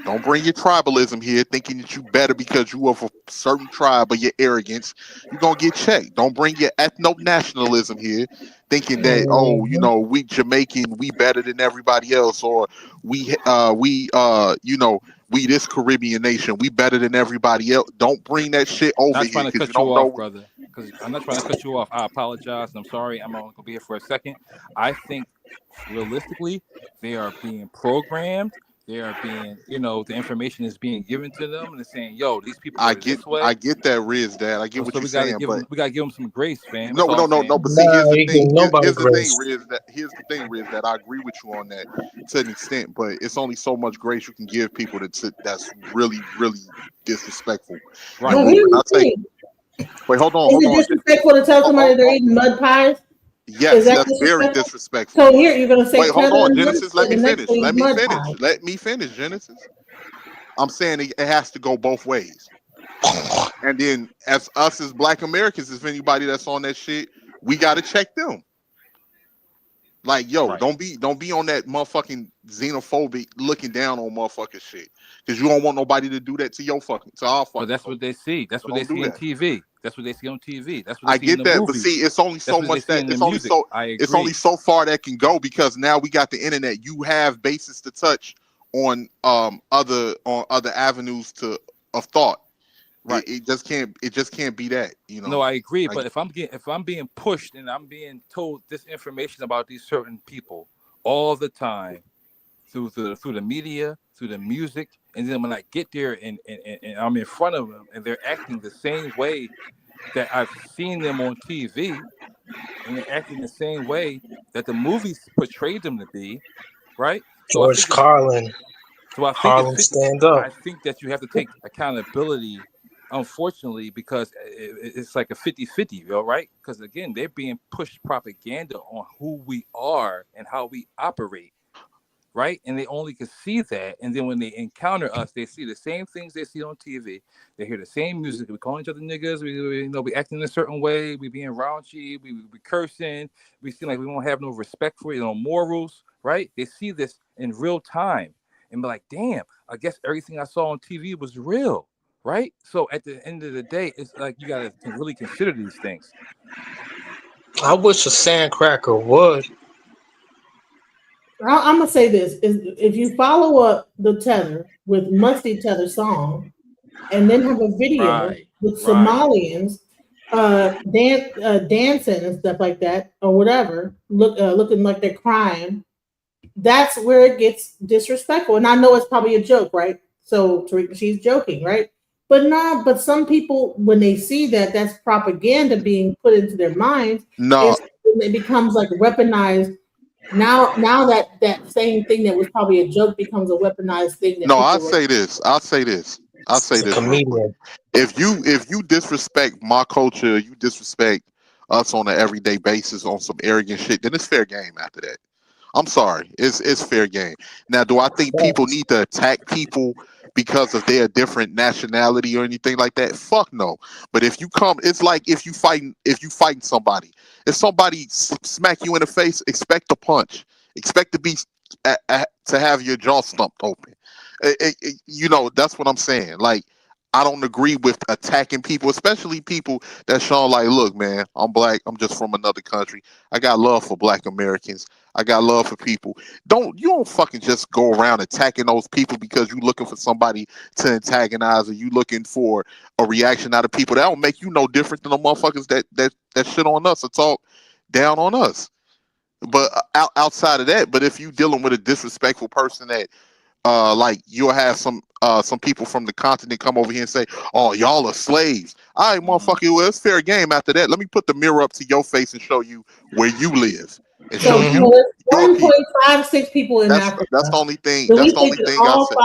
Don't bring your tribalism here thinking that you better because you of a certain tribe or your arrogance. You're going to get checked. Don't bring your ethno-nationalism here thinking that, oh, you know, we Jamaican, we better than everybody else, or we this Caribbean nation, we better than everybody else. Don't bring that shit over Not here trying to because cut you you don't know. off, brother. Because I'm not trying to cut you off. I apologize. I'm sorry. I'm only gonna be here for a second. I think realistically, they are being programmed. They are being, the information is being given to them, and they're saying, "Yo, these people are this way." I get that, Riz, Dad. I get what So you're saying, but we gotta give them some grace, fam. no. But see, here's the thing. Here's the thing, Riz. That I agree with you on that to an extent, but it's only so much grace you can give people that's really, really disrespectful. Right. Well, here's the thing. Wait, hold on. Is it disrespectful to tell somebody they're eating mud pies? Yes, that's very disrespectful. So here you're gonna say, wait, hold on, and Genesis. Let me the next finish. thing Let is me mud finish. pie. Let me finish, Genesis. I'm saying it has to go both ways. And then as Black Americans, if anybody that's on that shit, we gotta check them. Like, yo, Right. don't be on that motherfucking xenophobic looking down on motherfucking shit. Because you don't want nobody to do that to our fucking. But that's what they see. That's what they see on TV. That's what they see on TV. That's what I they see in get the that, movies. but see, it's only so much that it's only so far that can go because now we got the internet. You have bases to touch on other avenues of thought. Right. It just can't be that. No, I agree. But if I'm being pushed and I'm being told this information about these certain people all the time through the media, through the music, and then when I get there and I'm in front of them and they're acting the same way that I've seen them on TV, and they're acting the same way that the movies portrayed them to be, right? So I George think it's Carlin, so I think Harlem it's Stand Up. I think that you have to take accountability, unfortunately, because it's like a 50-50, right? Because again, they're being pushed propaganda on who we are and how we operate, right? And they only can see that. And then when they encounter us, they see the same things they see on TV. They hear the same music. We call each other niggas. We acting a certain way. We being raunchy. We cursing. We seem like we don't have no respect for morals, right? They see this in real time and be like, damn, I guess everything I saw on TV was real, right? So at the end of the day, it's like you got to really consider these things. I wish a sandcracker would. I'm gonna say this: is if you follow up the Tether with Musty Tether song, and then have a video with Somalians dancing and stuff like that, or whatever, looking like they're crying, that's where it gets disrespectful. And I know it's probably a joke, right? So she's joking, right? But some people, when they see that, that's propaganda being put into their minds. No. It becomes like weaponized. Now that same thing that was probably a joke becomes a weaponized thing. No, I'll say this. Real quick. If you disrespect my culture, you disrespect us on an everyday basis on some arrogant shit, then it's fair game after that. I'm sorry. It's fair game. Now, do I think people need to attack people because of their different nationality or anything like that? Fuck no. But if you come, it's like if you fighting somebody. If somebody smack you in the face, expect a punch. Expect to be to have your jaw stumped open. That's what I'm saying. Like, I don't agree with attacking people, especially people that show like, look, man, I'm black. I'm just from another country. I got love for black Americans. I got love for people. You don't fucking just go around attacking those people because you're looking for somebody to antagonize or you looking for a reaction out of people. That don't make you no different than the motherfuckers that shit on us or talk down on us. But outside of that, but if you dealing with a disrespectful person that like you'll have some people from the continent come over here and say, "Oh, y'all are slaves." All right, motherfucker, well, it's fair game after that. Let me put the mirror up to your face and show you where you live and show you. 1.56 people in Africa. That's the only thing. So That's we the only think thing I said.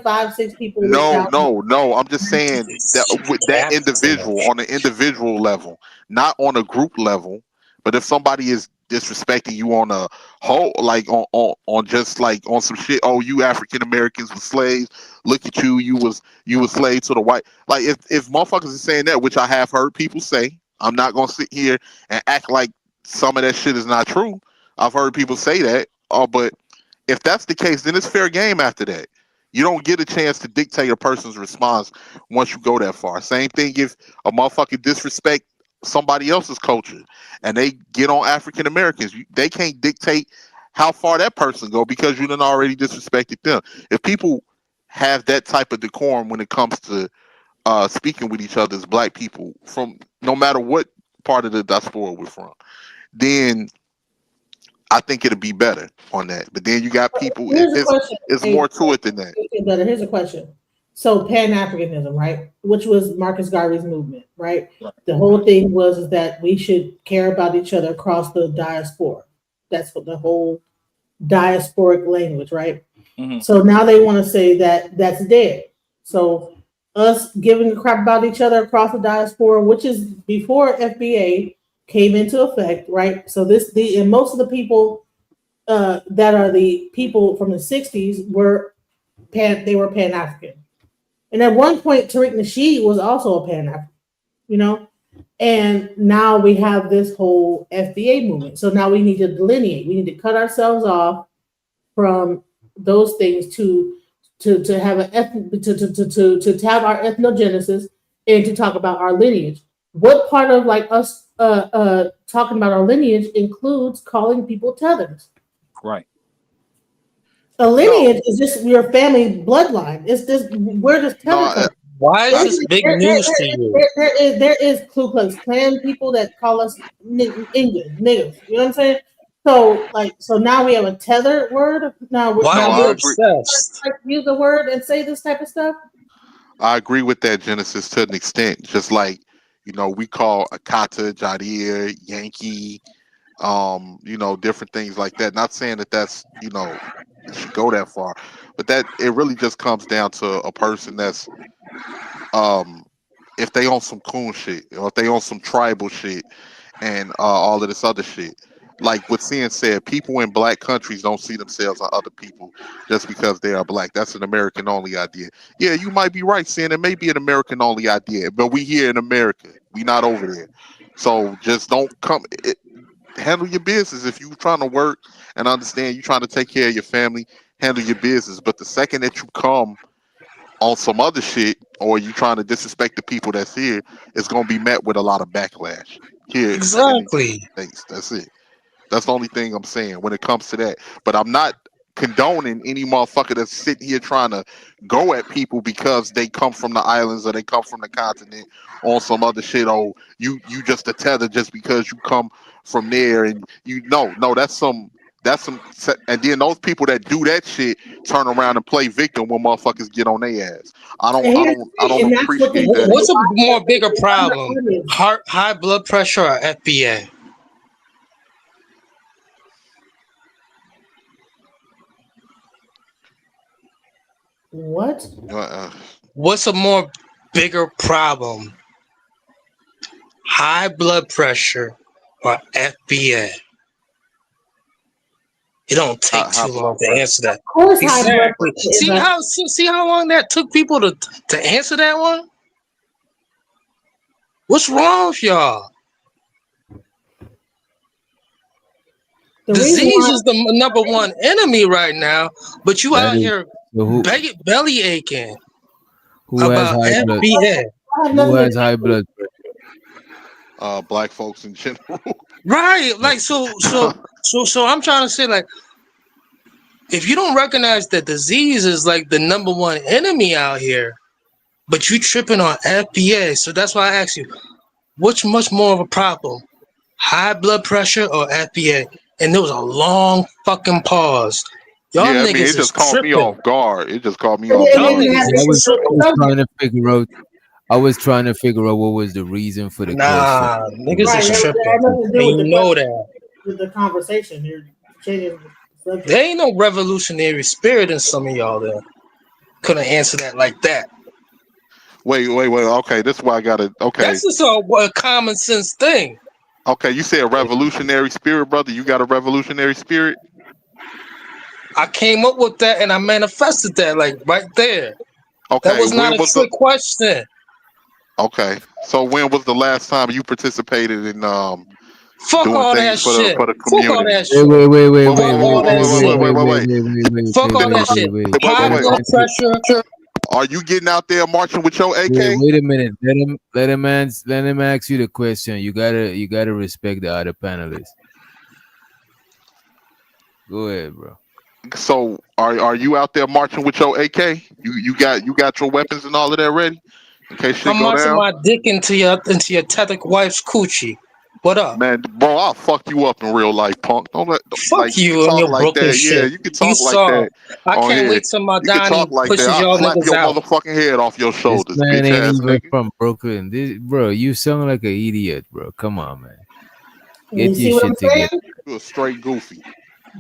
1.56 people. No. I'm just saying that with that individual on an individual level, not on a group level. But if somebody is disrespecting you on a whole, like on just like on some shit, oh, you African Americans were slaves, look at you, you was slaves to the white, like if motherfuckers are saying that, which I have heard people say, I'm not gonna sit here and act like some of that shit is not true. I've heard people say that, but if that's the case, then it's fair game after that. You don't get a chance to dictate a person's response once you go that far. Same thing if a motherfucker disrespect somebody else's culture and they get on African Americans, they can't dictate how far that person go because you done already disrespected them. If people have that type of decorum when it comes to speaking with each other as black people from no matter what part of the diaspora we're from, then I think it'll be better on that. But then you got people, it's more to it than that. Here's a question. So Pan-Africanism, right? Which was Marcus Garvey's movement, right? The whole thing was that we should care about each other across the diaspora. That's what the whole diasporic language, right? Mm-hmm. So now they want to say that that's dead. So us giving a crap about each other across the diaspora, which is before FBA came into effect, right? So and most of the people that are the people from the 60s were Pan-African. And at one point, Tariq Nasheed was also a Pan-African, and now we have this whole FBA movement. So now we need to delineate. We need to cut ourselves off from those things to have to have our ethnogenesis and to talk about our lineage. What part of like us talking about our lineage includes calling people tethers? Right. A lineage is just your family bloodline. It's just we're just tether. Why is this big news to you? There is Ku Klux Klan people that call us niggas. You know what I'm saying? So now we have a tether word. Why are you obsessed? Use the word and say this type of stuff. I agree with that, Genesis, to an extent. Just like You know, we call Akata, Jadir, Yankee, you know, different things like that. Not saying that that's, you know, it should go that far, but that it really just comes down to a person that's if they on some coon shit or if they on some tribal shit and all of this other shit. Like what Sin said, people in black countries don't see themselves on other people just because they are black. That's an American only idea. Yeah, you might be right, Sin. It may be an American only idea, but we here in America. We not over there. So just don't come. Handle your business. If you trying to work and understand you trying to take care of your family, handle your business. But the second that you come on some other shit or you trying to disrespect the people that's here, it's gonna be met with a lot of backlash. Here, Exactly. That's it. That's the only thing I'm saying when it comes to that. But I'm not condoning any motherfucker that's sitting here trying to go at people because they come from the islands or they come from the continent on some other shit. Oh, you just a tether just because you come from there and you no, that's some and then those people that do that shit turn around and play victim when motherfuckers get on their ass. I don't appreciate that. What's a more bigger problem? High blood pressure or FBA? What? What's a more bigger problem? High blood pressure or FBA? It don't take too long to answer that. Of course, high blood Exactly. pressure is See how long that took people to answer that one? What's wrong with y'all? Disease is the number one enemy right now, but you out here belly aching Who has about high blood? FBA. Who has high blood pressure? Black folks in general. Right, like so I'm trying to say, like, if you don't recognize that disease is like the number one enemy out here, but you tripping on FBA, so that's why I asked you, what's much more of a problem, high blood pressure or FBA? And there was a long fucking pause. Y'all Yeah, I niggas mean, it is just caught me tripping. off guard. It just caught me off Y'all guard. niggas I is was tripping. trying to figure out. I was trying to figure out what was the reason for the Nah, question. niggas Right, is that tripping. had nothing to do And with you the know question, that. with the conversation. You're changing the subject. There ain't no revolutionary spirit in some of y'all that couldn't answer that like that. Wait. Okay, this is why I gotta. Okay, That's just a common sense thing. okay. You said revolutionary spirit, brother. You got a revolutionary spirit. I came up with that and I manifested that, like, right there. Okay, That was not when a was trick question. Okay, so when was the last time you participated in Fuck doing all that things for shit. the Fuck all community? that shit. Fuck all that shit. High blood pressure. Are you getting out there marching with your AK? Wait a minute. Let him ask you the question. You gotta respect the other panelists. Go ahead, bro. So are you out there marching with your AK? You got your weapons and all of that ready in case shit I'm go marching down? my dick into your tetheric wife's coochie. What up? Man, bro, I'll fuck you up in real life, punk. Don't let Fuck like you talk and your like broken that. Yeah, shit. you can You talk like saw. that. I on can't here. wait till my You can Donnie talk like pushes that. I'll y'all slap niggas your out. motherfucking head off your This shoulders, man bitch ain't ass even nigga. from Brooklyn. Bro, you sound like an idiot, bro. Come on, man. You Get see your what I'm shit together. saying? You a straight goofy.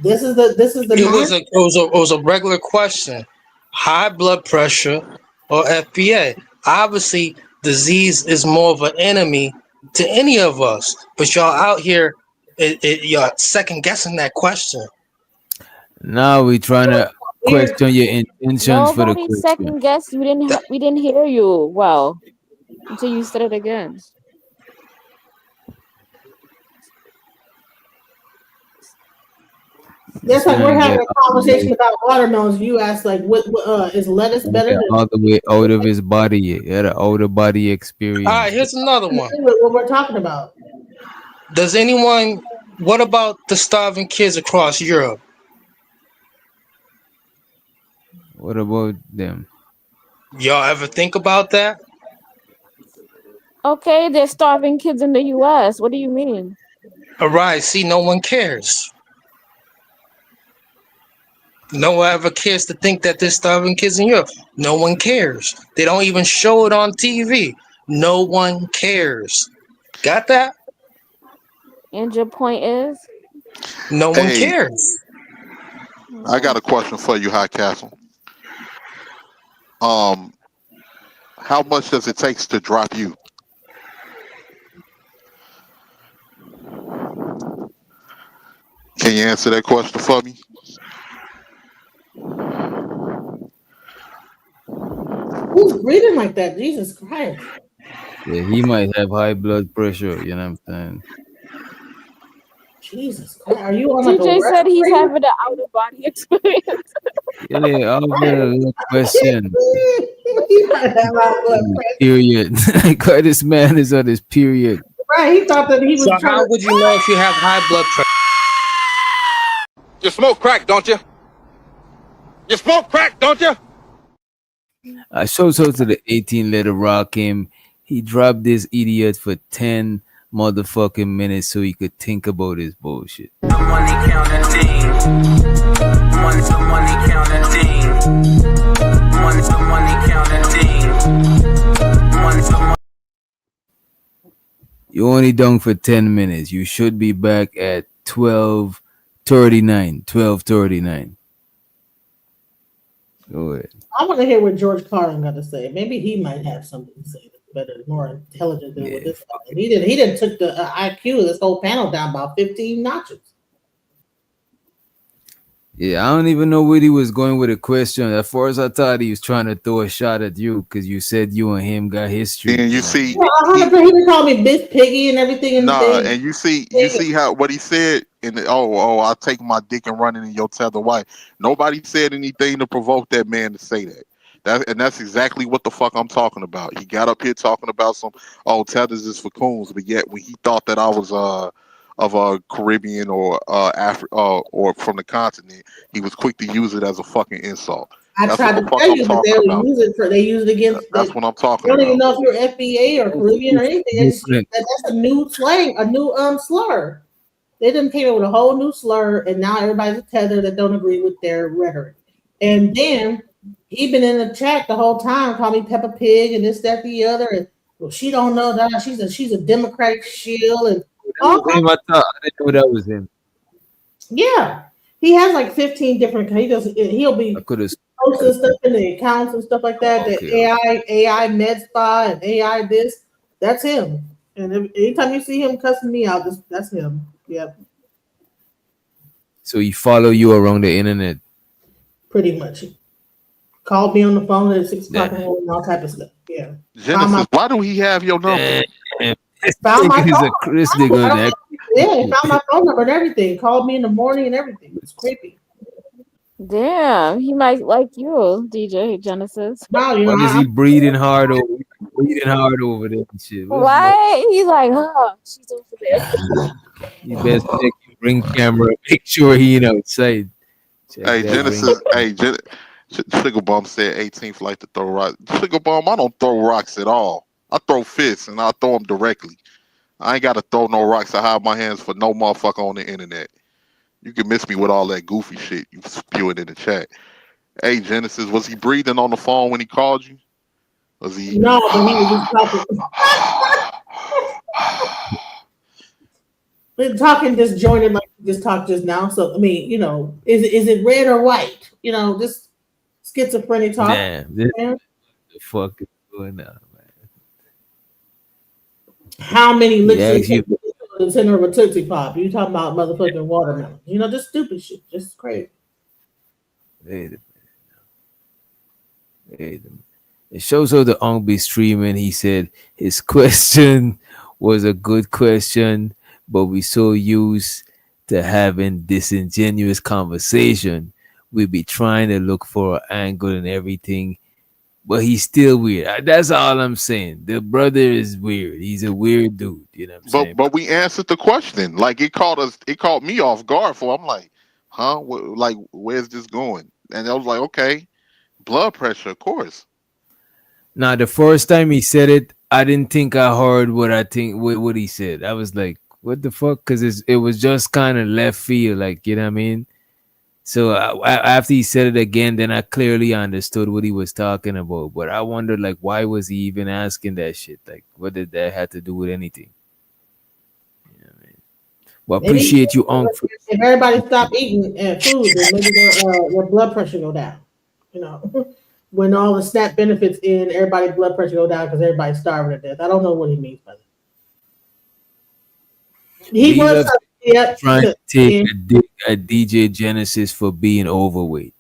This is the It was a regular question. High blood pressure or FBA? Obviously, disease is more of an enemy to any of us. But y'all out here, y'all second guessing that question. Now we trying to question your intentions for the Nobody question. second guessed. We didn't hear you well until you said it again. That's like Man, we're having get a conversation about watermelons. You ask like, what is lettuce better than all the way out of his body. He had an out of body experience. All right, here's another one. what we're talking about? What about the starving kids across Europe? What about them? Y'all ever think about that? Okay, there's starving kids in the U.S. What do you mean? All right, see, no one cares. No one ever cares to think that there's starving kids in Europe. No one cares. They don't even show it on TV. No one cares. Got that? And your point is? No one Hey, cares. I got a question for you, High Castle. How much does it take to drop you? Can you answer that question for me? Who's breathing like that? Jesus Christ. Yeah, he might have high blood pressure. You know what I'm saying? Jesus Christ. Are you on like a TJ said he's respirator? having an out of body experience. Yeah, I'll get a little question. He might have high blood pressure. Period. Like, why this man is on his period. Right, he thought that he was So trying how to. would you know if you have high blood pressure? You smoke crack, don't you? You smoke crack, don't you? I showed so to the 18 letter rock him. He dropped this idiot for 10 motherfucking minutes so he could think about his bullshit. Money counting. Money counting. Money counting. You only done for 10 minutes. You should be back at 12:39. 12:39. Go ahead. I want to hear what George Carlin got to say. Maybe he might have something to say that's better, more intelligent than what this guy. He didn't took the IQ of this whole panel down about 15 notches. Yeah, I don't even know where he was going with the question. At first, I thought he was trying to throw a shot at you because you said you and him got history. And you see, Yeah, 100%. He would call me Bitch Piggy and everything. And nah, thing. and you see how what he said in the, I'll take my dick and run it in your tether wife. Nobody said anything to provoke that man to say that. That's exactly what the fuck I'm talking about. He got up here talking about some tethers is for coons, but yet when he thought that I was of a Caribbean or or from the continent, he was quick to use it as a fucking insult. I That's tried what to the fuck tell I'm you, but talking they about. use it for against. That's what I'm talking I don't even about. know if you're FBA or Caribbean or anything. That's a new slang, a new slur. They done came up with a whole new slur, and now everybody's a tether that don't agree with their rhetoric. And then he been in the chat the whole time, call me Peppa Pig and this, that, the other, and well, she don't know that she's a Democratic shield and all kinds. I thought I didn't know that was him. Yeah, he has like 15 different. He'll be posting stuff in the accounts and stuff like that. The AI med spa and AI this. That's him. And anytime you see him cussing me out, that's him. Yep, So he follow you around the internet. pretty much. Called me on the phone at 6 o'clock in the morning, all type of stuff. Yeah. Genesis, why do he have your number? Found my He's phone. a Chris nigga. Yeah, he found my phone number and everything. Called me in the morning and everything. It's creepy. Damn, he might like you, DJ Genesis. Wow, Why is he breathing hard over there and shit? Why? He's like, huh, she's over there. You best check your ring camera. Make sure he ain't outside. Check Hey, that Genesis. ring. Hey, Sugar Bum said 18th like to throw rocks. Sugar Bum, I don't throw rocks at all. I throw fists and I throw them directly. I ain't got to throw no rocks. I hide my hands for no motherfucker on the internet. You can miss me with all that goofy shit you spew it in the chat. Hey, Genesis, was he breathing on the phone when he called you? Was he? No, but he was just talking. We're talking disjointed like we just talked just now. So I mean, is it red or white? Just schizophrenic talk. Damn, this the fuck is going on, man? How many licks Yeah, is the center of a Tootsie Pop? You talking about motherfucking watermelon? Just stupid shit, just crazy. Wait a minute. It shows how the Ong be streaming. He said his question was a good question, but we so used to having disingenuous conversation, we be trying to look for an angle and everything. But he's still weird. That's all I'm saying. The brother is weird. He's a weird dude. You know what I'm saying? But we answered the question. Like it caught me off guard. I'm like, huh? Where's this going? And I was like, okay, blood pressure, of course. Now, the first time he said it, I didn't think I heard what he said. I was like, what the fuck? Because it was just kind of left field, like, you know what I mean? So after he said it again, then I clearly understood what he was talking about. But I wondered, like, why was he even asking that shit? Like, what did that have to do with anything? Well, Maybe appreciate you, Uncle. if everybody stop eating food, then maybe their blood pressure go down. You know, when all the SNAP benefits in, everybody's blood pressure go down because everybody's starving to death. I don't know what he means by that. He was trying to take a dig at DJ Genesis for being overweight.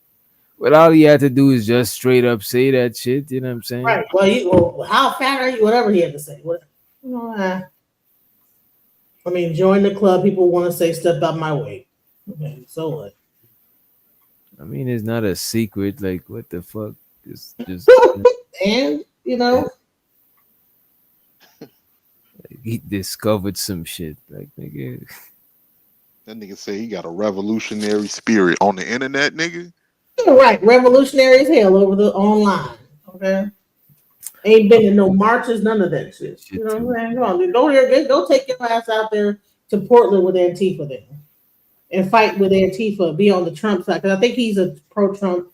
But all he had to do is just straight up say that shit. You know what I'm saying? right. Well, how fat are you? Whatever he had to say. I mean, join the club. People want to say step out my way. Okay, so what? I mean, it's not a secret. Like, what the fuck? It's just And you know, he discovered some shit. Like, nigga. That nigga say he got a revolutionary spirit on the internet, nigga. you're right. Revolutionary as hell over the online. Okay. Ain't been in no marches, none of that shit. You know what I'm saying? Come on, go take your ass out there to Portland with Antifa then, and fight with Antifa. Be on the Trump side because I think he's a pro-Trump.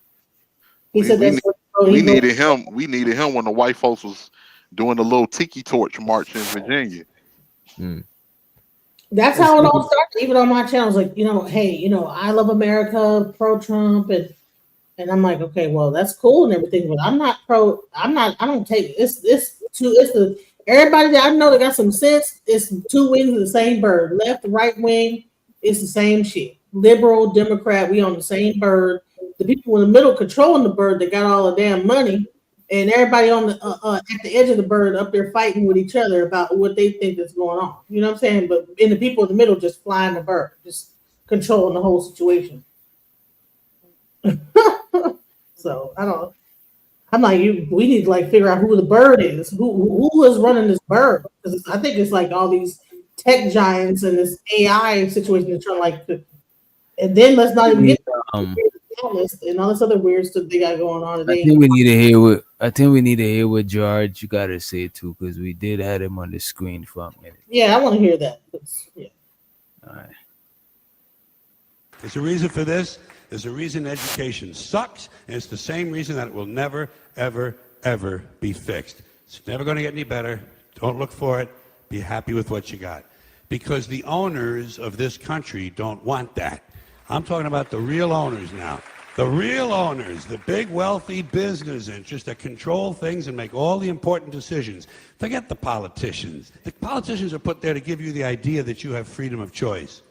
He said that's what we needed him. We needed him when the white folks was doing the little tiki torch march in Virginia. That's how it all started. Even on my channels, like, you know, hey, you know, I love America, pro-Trump, and I'm like, okay, well, that's cool and everything, but I'm not pro. I don't take it's everybody that I know that got some sense. It's two wings of the same bird, left, right wing. It's the same shit. Liberal, Democrat, we on the same bird. The people in the middle controlling the bird, that got all the damn money, and everybody on the at the edge of the bird up there fighting with each other about what they think is going on. You know what I'm saying? But in the people in the middle just flying the bird, just controlling the whole situation. So I'm like, we need to like figure out who the bird is, who is running this bird, because I think it's like all these tech giants and this AI situation they're trying and then let's not even get and all this other weird stuff they got going on today. I think we need to hear what George you gotta say too, because we did have him on the screen for a minute. Yeah, I want to hear that. Yeah. All right. There's a reason for this. There's a reason education sucks, and it's the same reason that it will never, ever, ever be fixed. It's never going to get any better. Don't look for it. Be happy with what you got. Because the owners of this country don't want that. I'm talking about the real owners now. The real owners, the big wealthy business interests that control things and make all the important decisions. Forget the politicians. The politicians are put there to give you the idea that you have freedom of choice.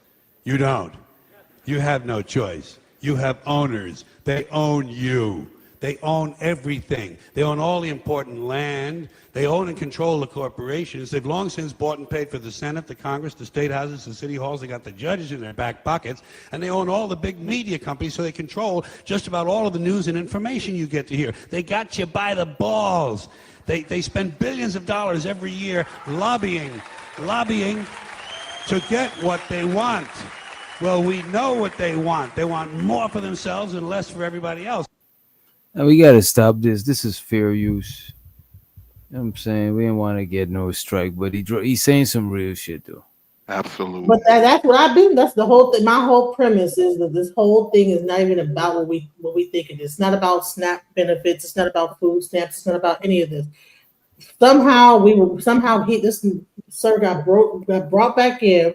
You don't. You have no choice. You have owners. They own you. They own everything. They own all the important land. They own and control the corporations. They've long since bought and paid for the Senate, the Congress, the state houses, the city halls. They got the judges in their back pockets. And they own all the big media companies, so they control just about all of the news and information you get to hear. They got you by the balls. They spend billions of dollars every year lobbying to get what they want. Well, we know what they want. They want more for themselves and less for everybody else. Now we gotta stop this. This is fair use. You know what I'm saying? We didn't want to get no strike, but he's saying some real shit though. Absolutely. But that's what I've been. That's the whole thing. My whole premise is that this whole thing is not even about what we think it is. It's not about SNAP benefits. It's not about food stamps. It's not about any of this. Somehow this sir got brought back in.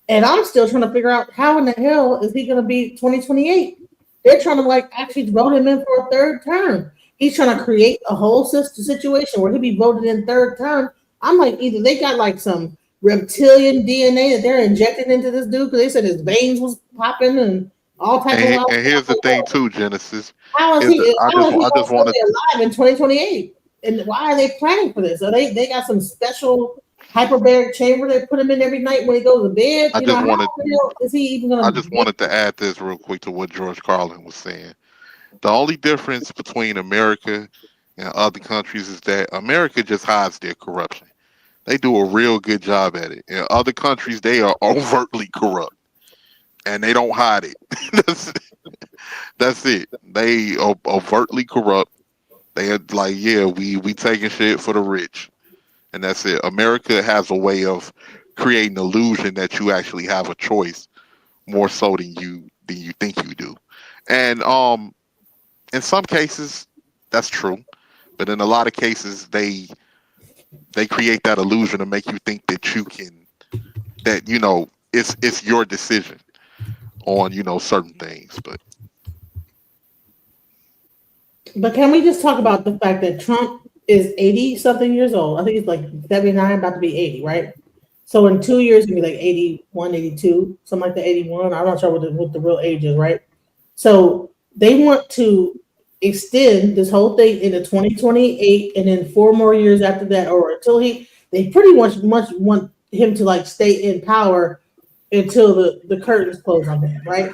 And I'm still trying to figure out how in the hell is he going to be 2028? They're trying to actually vote him in for a third term. He's trying to create a whole situation where he'll be voted in third term. I'm like, either they got some reptilian DNA that they're injecting into this dude because they said his veins was popping and all types of. And here's the thing too, Genesis. How is he? I just want to be alive in 2028? And why are they planning for this? Are they got some special hyperbaric chamber they put him in every night when he goes to bed? I just wanted to add this real quick to what George Carlin was saying. The only difference between America and other countries is that America just hides their corruption. They do a real good job at it. In other countries, they are overtly corrupt, and they don't hide it. That's it. They are overtly corrupt. They are like, yeah, we taking shit for the rich. And that's it. America has a way of creating an illusion that you actually have a choice more so than you think you do. And in some cases that's true, but in a lot of cases they create that illusion to make you think that you can, that it's your decision on certain things. But can we just talk about the fact that Trump is 80 something years old? I think he's like 79, about to be 80, right? So in 2 years, he'll be like 81, 82, something like that, 81. I'm not sure what the real age is, right? So they want to extend this whole thing into 2028 and then 4 more years after that, or until they pretty much want him to like stay in power until the curtains close on him, right?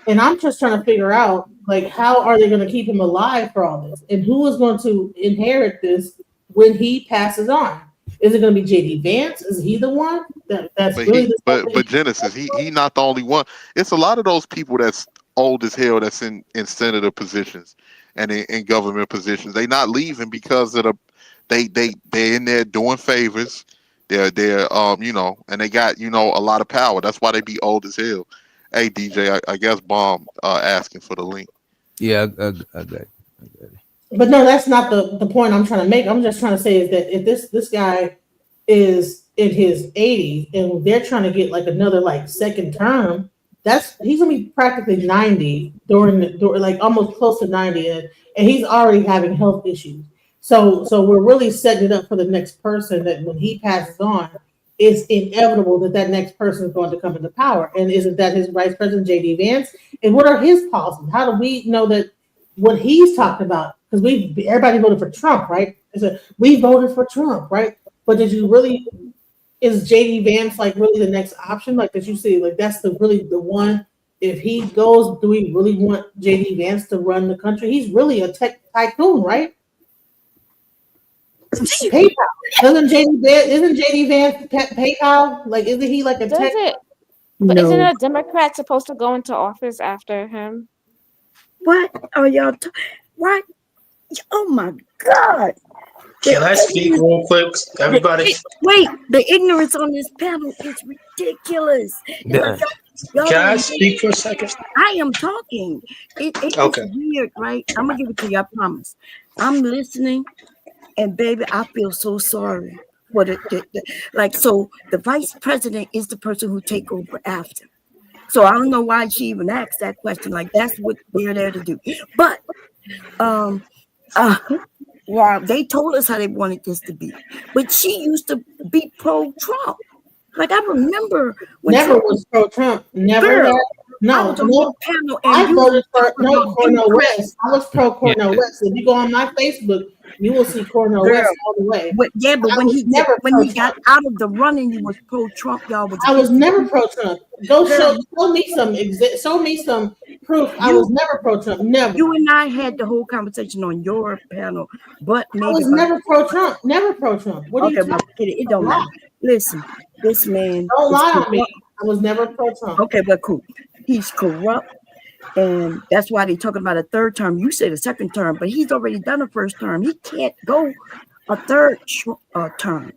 And I'm just trying to figure out, like, how are they going to keep him alive for all this? And who is going to inherit this when he passes on? Is it going to be JD Vance? Is he the one that's really? But Genesis, he not the only one. It's a lot of those people that's old as hell that's in senator positions and in government positions. They not leaving because of they in there doing favors. They're and they got a lot of power. That's why they be old as hell. Hey DJ, I guess Bomb asking for the link. Yeah, I got it. But no, that's not the point I'm trying to make. I'm just trying to say is that if this guy is in his 80s and they're trying to get like another like second term, he's gonna be practically 90 during like almost close to 90, and he's already having health issues. So we're really setting it up for the next person that when he passes on, it's inevitable that next person is going to come into power. And isn't that his Vice President JD Vance? And what are his policies? How do we know that what he's talking about? Because everybody voted for Trump, right? We voted for Trump, right? But is JD Vance like really the next option? Like, did you see like that's really the one? If he goes, do we really want JD Vance to run the country? He's really a tech tycoon, right? PayPal. Isn't JD Vance PayPal? Like, isn't he like a tech? But isn't a Democrat supposed to go into office after him? What are y'all? What? Oh my God! Can I speak real quick, everybody? Wait, the ignorance on this panel is ridiculous. Can I speak for a second? I am talking. It's weird, right? I'm gonna give it to you. I promise. I'm listening. And baby, I feel so sorry for so the vice president is the person who take over after. So I don't know why she even asked that question. Like that's what they're there to do. But well, they told us how they wanted this to be. But she used to be pro-Trump. Like I remember when Trump was pro-Trump. Never. No, panel. I voted for Cornel West. I was pro Cornel West. If you go on my Facebook, you will see Cornel West all the way. But when he got out of the running, he was pro-Trump. Y'all was. I was never pro-Trump. Show me some proof. I was never pro-Trump. Never. You and I had the whole conversation on your panel, but maybe I was never pro-Trump. Never pro-Trump. What are you talking? It don't matter. Listen, this man. Don't lie on me. I was never pro-Trump. Okay, but cool. He's corrupt, and that's why they're talking about a third term. You say the second term, but he's already done a first term. He can't go a third term.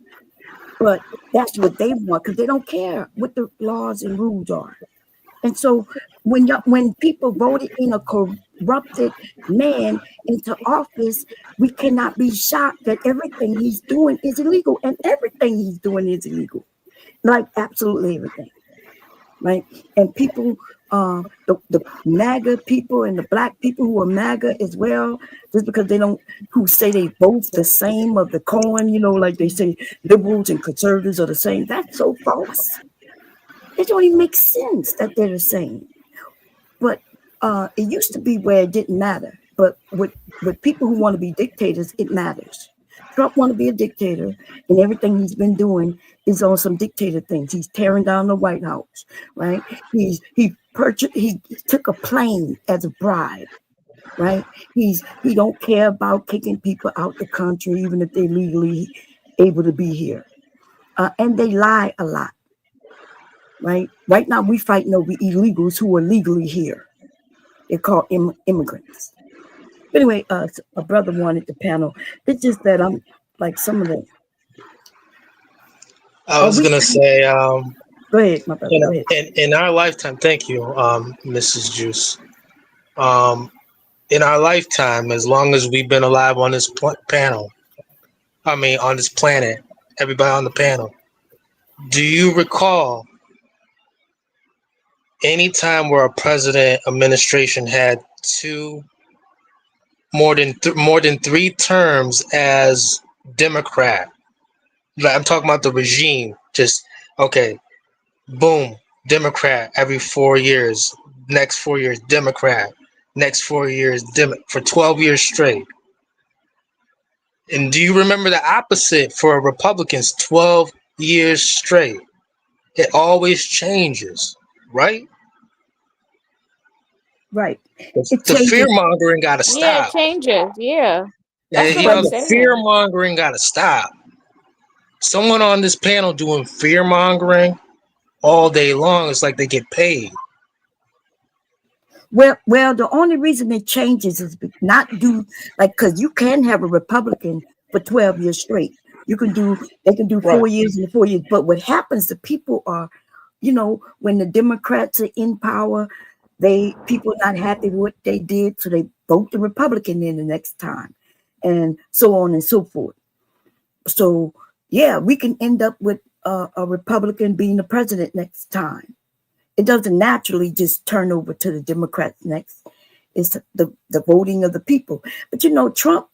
But that's what they want because they don't care what the laws and rules are. And so when people voted in a corrupted man into office, we cannot be shocked that everything he's doing is illegal, and everything he's doing is illegal, like absolutely everything. Right? And people, the MAGA people and the black people who are MAGA as well, just because who say they both the same of the coin, like they say liberals and conservatives are the same. That's so false. It don't even make sense that they're the same. But it used to be where it didn't matter. But with people who want to be dictators, it matters. Trump want to be a dictator, and everything he's been doing is on some dictator things. He's tearing down the White House, right? He took a plane as a bribe, right? He don't care about kicking people out the country, even if they're legally able to be here. And they lie a lot, right? Right now we fighting over illegals who are legally here. They're called immigrants. But anyway, a brother wanted the panel. It's just that I'm like some of the. I was gonna say. Go ahead, my brother. Go ahead. In our lifetime, thank you, Mrs. Juice. in our lifetime, as long as we've been alive on this panel, on this planet, everybody on the panel, do you recall any time where a president administration had more than 3 terms as Democrat? Like, I'm talking about the regime. Just okay, boom, Democrat every 4 years. Next 4 years, Democrat. Next 4 years, for 12 years straight. And do you remember the opposite for Republicans? 12 years straight. It always changes, right? Right. The fear mongering got to Yeah, it stop. changes. Yeah. That's And, what I'm the saying. fear mongering got to stop. Someone on this panel doing fear mongering all day long, it's like they get paid. Well, the only reason it changes is not do like because you can have a Republican for 12 years straight. They can do 4 years and 4 years. But what happens? The people are, when the Democrats are in power, people are not happy with what they did, so they vote the Republican in the next time, and so on and so forth. So yeah, we can end up with a Republican being the president next time. It doesn't naturally just turn over to the Democrats next. It's the voting of the people. But Trump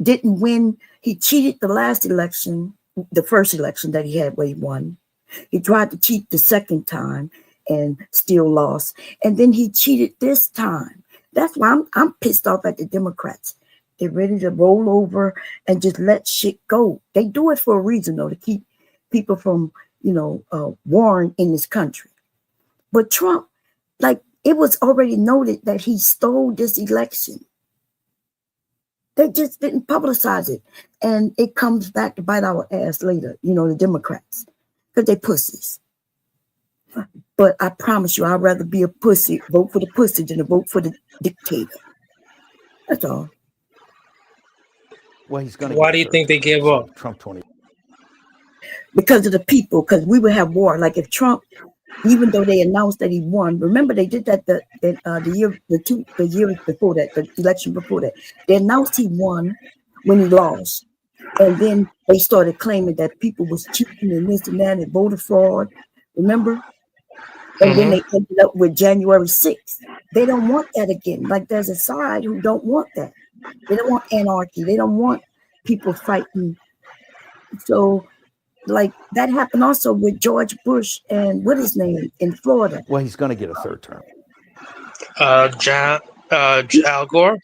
didn't win. He cheated the last election, the first election that he had where he won. He tried to cheat the second time and still lost. And then he cheated this time. That's why I'm pissed off at the Democrats. They're ready to roll over and just let shit go. They do it for a reason, though, to keep people from warring in this country. But Trump, it was already noted that he stole this election. They just didn't publicize it. And it comes back to bite our ass later, the Democrats, because they pussies. But I promise you, I'd rather be a pussy, vote for the pussy than to vote for the dictator. That's all. Well, he's going to. Why do you think they gave up? Trump 20. Because of the people, because we would have war. Like if Trump, even though they announced that he won, remember they did that the year before that, the election before that. They announced he won when he lost. And then they started claiming that people was cheating and this and that and voter fraud. Remember? And then they ended up with January 6th. They don't want that again. Like there's a side who don't want that. They don't want anarchy. They don't want people fighting. So that happened also with George Bush and what his name in Florida. Well, he's going to get a third term. Al Gore.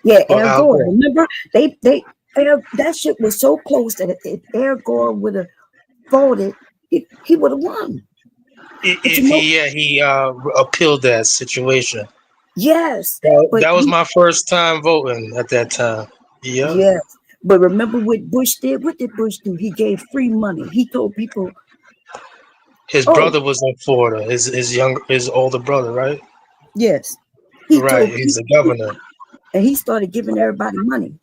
Yeah, Al Gore. Remember, that shit was so close that if Al Gore would have voted, he would have won. He appealed that situation. Yes, that was my first time voting at that time. Yeah. Yes. But remember what Bush did? What did Bush do? He gave free money. He told people. His brother was in Florida. His older brother, right? Yes. He's a governor. And he started giving everybody money.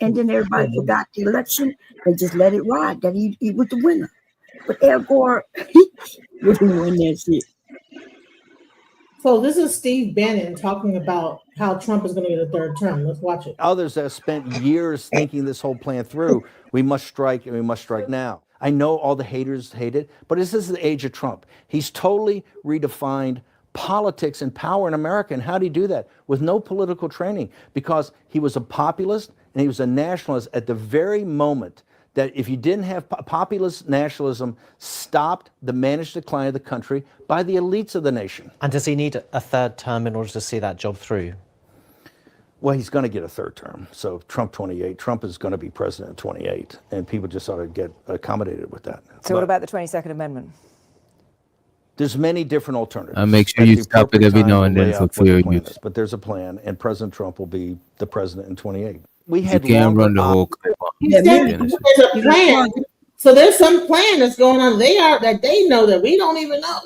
And then everybody forgot the election and just let it ride. That he was the winner. But Al Gore, he wouldn't win that shit. So this is Steve Bannon talking about how Trump is going to get a third term. Let's watch it. Others have spent years thinking this whole plan through. We must strike, and we must strike now. I know all the haters hate it, but this is the age of Trump. He's totally redefined politics and power in America. And how did he do that? With no political training, because he was a populist and he was a nationalist at the very moment that if you didn't have populist nationalism stopped the managed decline of the country by the elites of the nation. And does he need a third term in order to see that job through? Well, he's going to get a third term. So Trump 28, Trump is going to be president in 28, and people just ought to get accommodated with that. So what about the 22nd Amendment? There's many different alternatives. And make sure you stop it every now and then for fear use. But there's a plan, and President Trump will be the president in 28. We had you can't run the whole. There's a plan. So there's some plan that's going on. They know that we don't even know.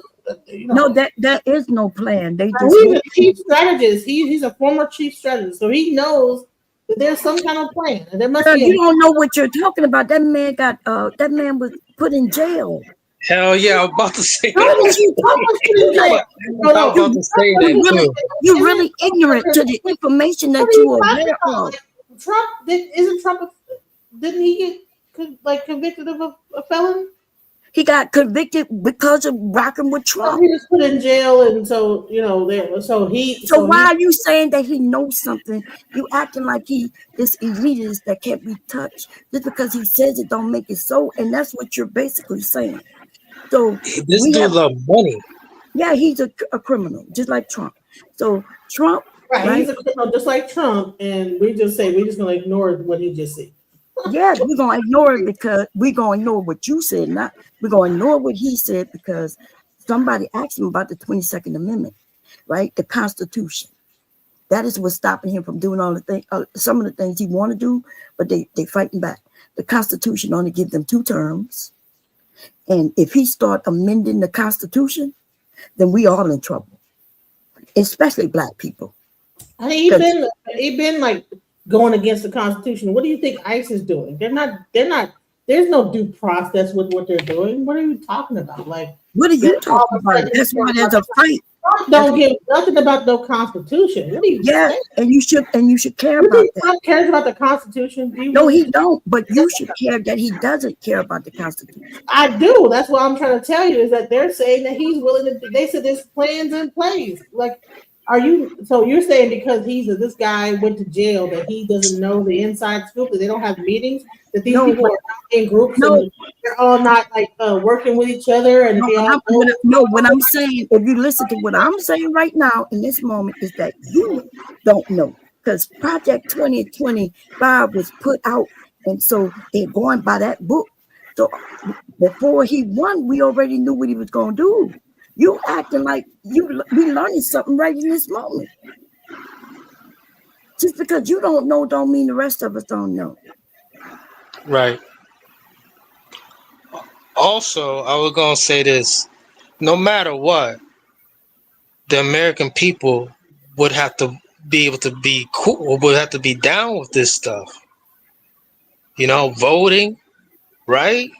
No, there is no plan. He's a chief strategist. He's a former chief strategist, so he knows that there's some kind of plan. And there must be. You don't know what you're talking about. That man was put in jail. Hell yeah, I'm about to say How that. did you I'm about to say that too. You're really ignorant to the information that What are you you are talking aware about? of. Like, Trump isn't Trump? Didn't he get convicted of a felon? He got convicted because of rocking with Trump. He was put in jail, and so there. So why are you saying that he knows something? You acting like he is elitist that can't be touched. Just because he says it don't make it so, and that's what you're basically saying. So This dude love money. yeah, he's a criminal, just like Trump. So Trump, right? He's a criminal, just like Trump, and we're just gonna ignore what he just said. Yeah, we're gonna ignore it because we're gonna ignore what you said. Not we're gonna ignore what he said because somebody asked him about the 22nd Amendment, right? The Constitution. That is what's stopping him from doing all the things, some of the things he want to do, but they fighting back. The Constitution only gives them 2 terms, and if he start amending the Constitution, then we all in trouble, especially Black people. I mean, he been like going against the Constitution. What do you think ICE is doing? They're not. There's no due process with what they're doing. What are you talking about? Like, what are you talking about? That's why there's a fight. Trump don't give nothing about no Constitution. What are you saying? and you should care You about think that. Trump cares about the Constitution? Do you No, really? he don't. But you should care that he doesn't care about the Constitution. I do. That's what I'm trying to tell you is that they're saying that he's willing to. They said there's plans in place. Like, are you? So you're saying because this guy went to jail that he doesn't know the inside scoop, that they don't have meetings, that these people are in groups and they're all not like working with each other, and they all. What I'm saying, if you listen to what I'm saying right now in this moment, is that you don't know because Project 2025 was put out, and so they're going by that book. So before he won, we already knew what he was going to do. You acting like we learning something right in this moment. Just because you don't know, don't mean the rest of us don't know. Right. Also, I was gonna say this: no matter what, the American people would have to be able to be cool, would have to be down with this stuff. You know, voting, right?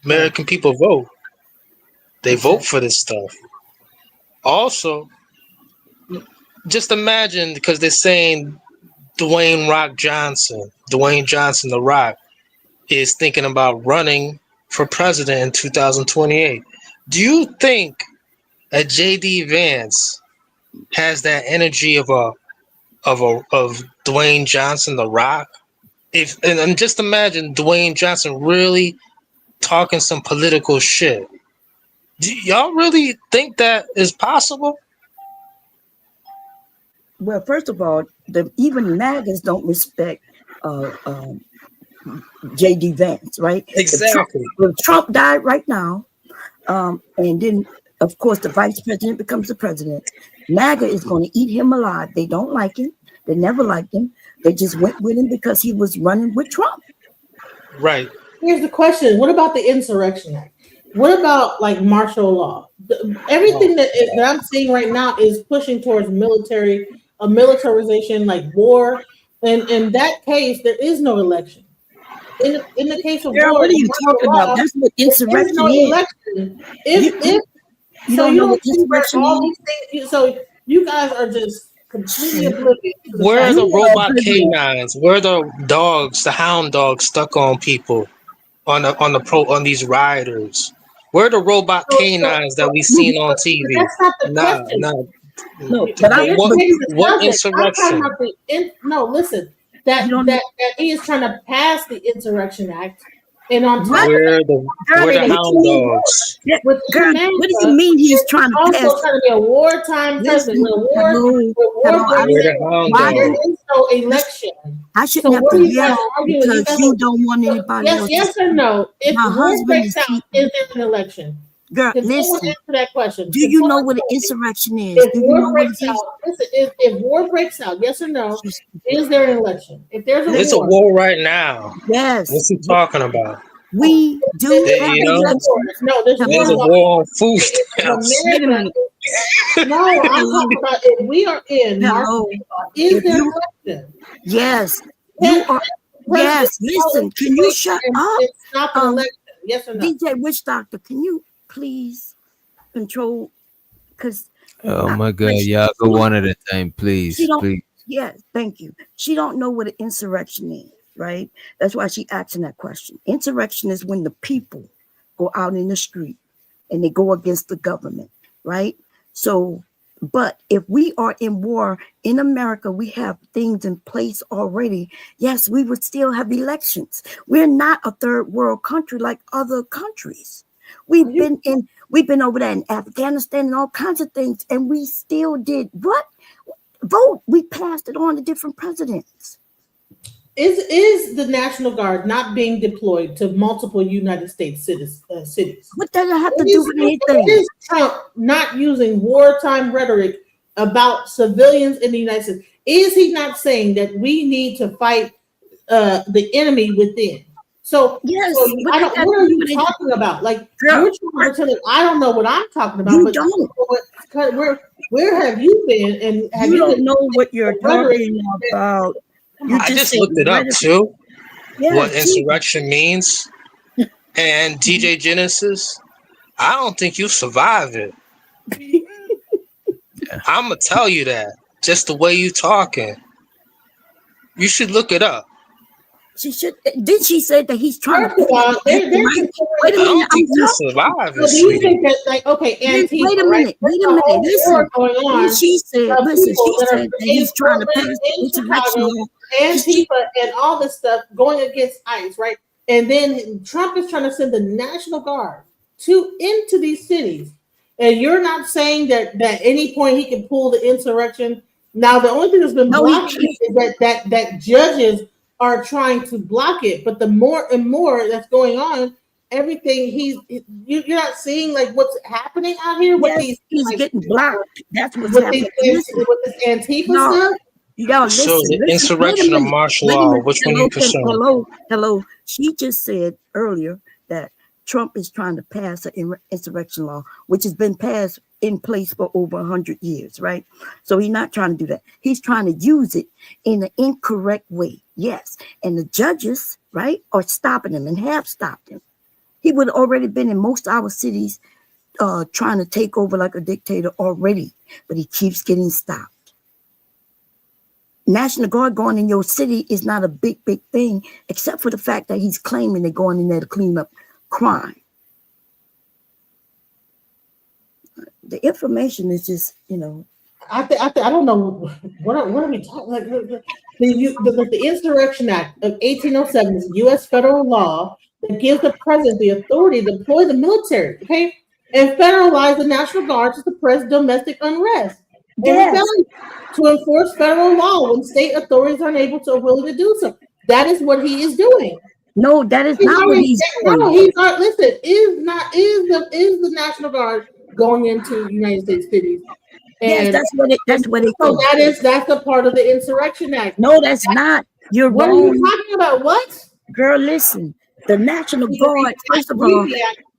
American people vote. They vote for this stuff. Also, just imagine, because they're saying Dwayne Johnson, The Rock, is thinking about running for president in 2028. Do you think that JD Vance has that energy of Dwayne Johnson, The Rock? And just imagine Dwayne Johnson really talking some political shit. Do y'all really think that is possible? Well, first of all, even MAGAs don't respect JD Vance, right? Exactly. If Trump died right now, and then of course the vice president becomes the president, MAGA is going to eat him alive. They don't like him. They never liked him. They just went with him because he was running with Trump. Right. Here's the question: what about the Insurrection Act? What about like martial law? Everything that I'm seeing right now is pushing towards militarization, like war. And in that case, there is no election. In the case of war, What are you talking about? That's what insurrection no is. election. You don't know what insurrection all is? these things. So you guys are just completely oblivious. Where are the robot canines? Where are the dogs, the hound dogs stuck on people, on these riders? Where are the robot canines that we seen on TV? That's not the question. No, but what insurrection? No, listen. That he is trying to pass the Insurrection Act, and on top Where of the hound dogs? what do you mean he's trying to also pass? trying to be a wartime president. There is no election. I shouldn't have to yell because you don't want anybody else. Yes or no? If My war husband breaks is out, is there an election? Girl, Can someone listen. answer that question? Do you know what an insurrection is? If Do you war know what breaks it is? out, listen, if war breaks out, yes or no, is there an election? If there's a It's war, a war right now. Yes. What's he talking about? We do have You know, an election. no, there's there's a war on food stamps. Wait a minute. No, I'm talking about if we are in Hello. is If there you- an election? Yes. You are. Yes. Listen. Can you shut up? It's not an election. Yes or no? DJ Witch Doctor, can you please control? Because Oh my God, y'all go one at a time, please, she don't. please. Yes, thank you. She don't know what an insurrection is, right? That's why she asking that question. Insurrection is when the people go out in the street and they go against the government, right? So, but if we are in war in America, we have things in place already. Yes, we would still have elections. We're not a third world country like other countries. We've been over there in Afghanistan and all kinds of things, and we still did what? Vote. We passed it on to different presidents. Is the National Guard not being deployed to multiple United States cities? What does it have to do with anything? Is Trump not using wartime rhetoric about civilians in the United States? Is he not saying that we need to fight the enemy within? So, yes, so what are you talking about? Like, you're trying to tell me I don't know what I'm talking about. You but don't. Where have you been? And have you don't been know what you're talking about. You I just looked it up too. What insurrection means, and DJ Genesis. I don't think you survive it. I'm gonna tell you that just the way you talking. You should look it up. She should. Did she say that he's trying to? Wait a minute. I don't think you survive it. So do you think that, like, okay, Antifa, wait a minute. Wait a minute. Listen. on, She said. Listen. She said that he's trying to pass in insurrection law. Antifa and all this stuff going against ICE, right? And then Trump is trying to send the National Guard into these cities, and you're not saying that at any point he can pull the insurrection. Now, the only thing that's been blocking is that judges are trying to block it, but the more and more that's going on, everything you're not seeing like what's happening out here with these. He's like, getting blocked. That's what's with happening. with this Antifa stuff. Y'all, listen, So the insurrection of martial law, which one you concerned? Hello. She just said earlier that Trump is trying to pass an insurrection law, which has been passed in place for over 100 years, right? So he's not trying to do that. He's trying to use it in an incorrect way. Yes. And the judges, right, are stopping him and have stopped him. He would have already been in most of our cities trying to take over like a dictator already, but he keeps getting stopped. National Guard going in your city is not a big thing, except for the fact that he's claiming they're going in there to clean up crime. The information is just, I don't know what are we talking like. The Insurrection Act of 1807 is U.S. federal law that gives the president the authority to deploy the military, okay, and federalize the National Guard to suppress domestic unrest. Yes. To enforce federal law when state authorities are unable to or willing to do so. That is what he is doing. No, that is not what he's doing. No, he's not. Listen, is the National Guard going into United States cities? Yes, that's what it. So that's a part of the Insurrection Act. No, that's not. You're what wrong. What are you talking about? What? Girl, listen. The National Guard, first of all,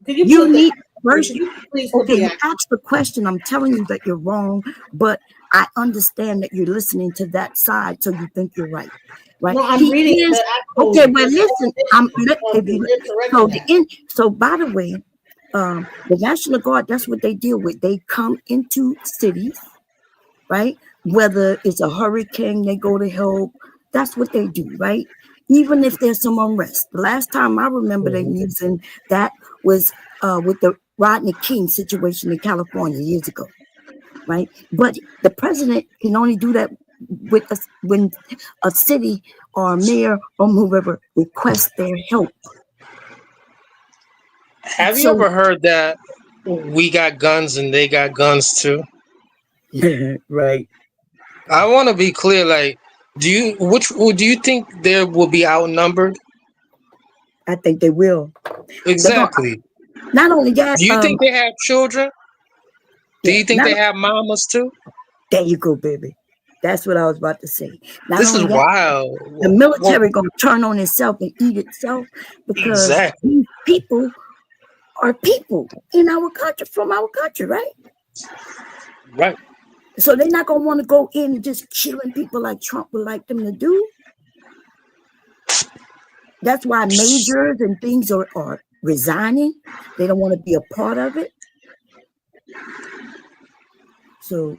you need first. Okay, you asked the question. I'm telling you that you're wrong, but I understand that you're listening to that side, so you think you're right. Right? No, I'm reading the actual. Okay, well, listen. So, by the way, the National Guard, that's what they deal with. They come into cities, right? Whether it's a hurricane, they go to help. That's what they do, right? Even if there's some unrest. The last time I remember them using that was with the Rodney King situation in California years ago, right? But the president can only do that with us when a city or a mayor or whoever requests their help. Have you ever heard that we got guns and they got guns too? Right. I want to be clear. Like, do you think they will be outnumbered? I think they will. Exactly. Not only that. Do you think they have children? Do you think they have mamas too? There you go, baby. That's what I was about to say. This is wild. The military gonna turn on itself and eat itself because these people are people in our country, from our country, right? Right. So they're not gonna want to go in and just killing people like Trump would like them to do. That's why majors and things are resigning. They don't want to be a part of it. So,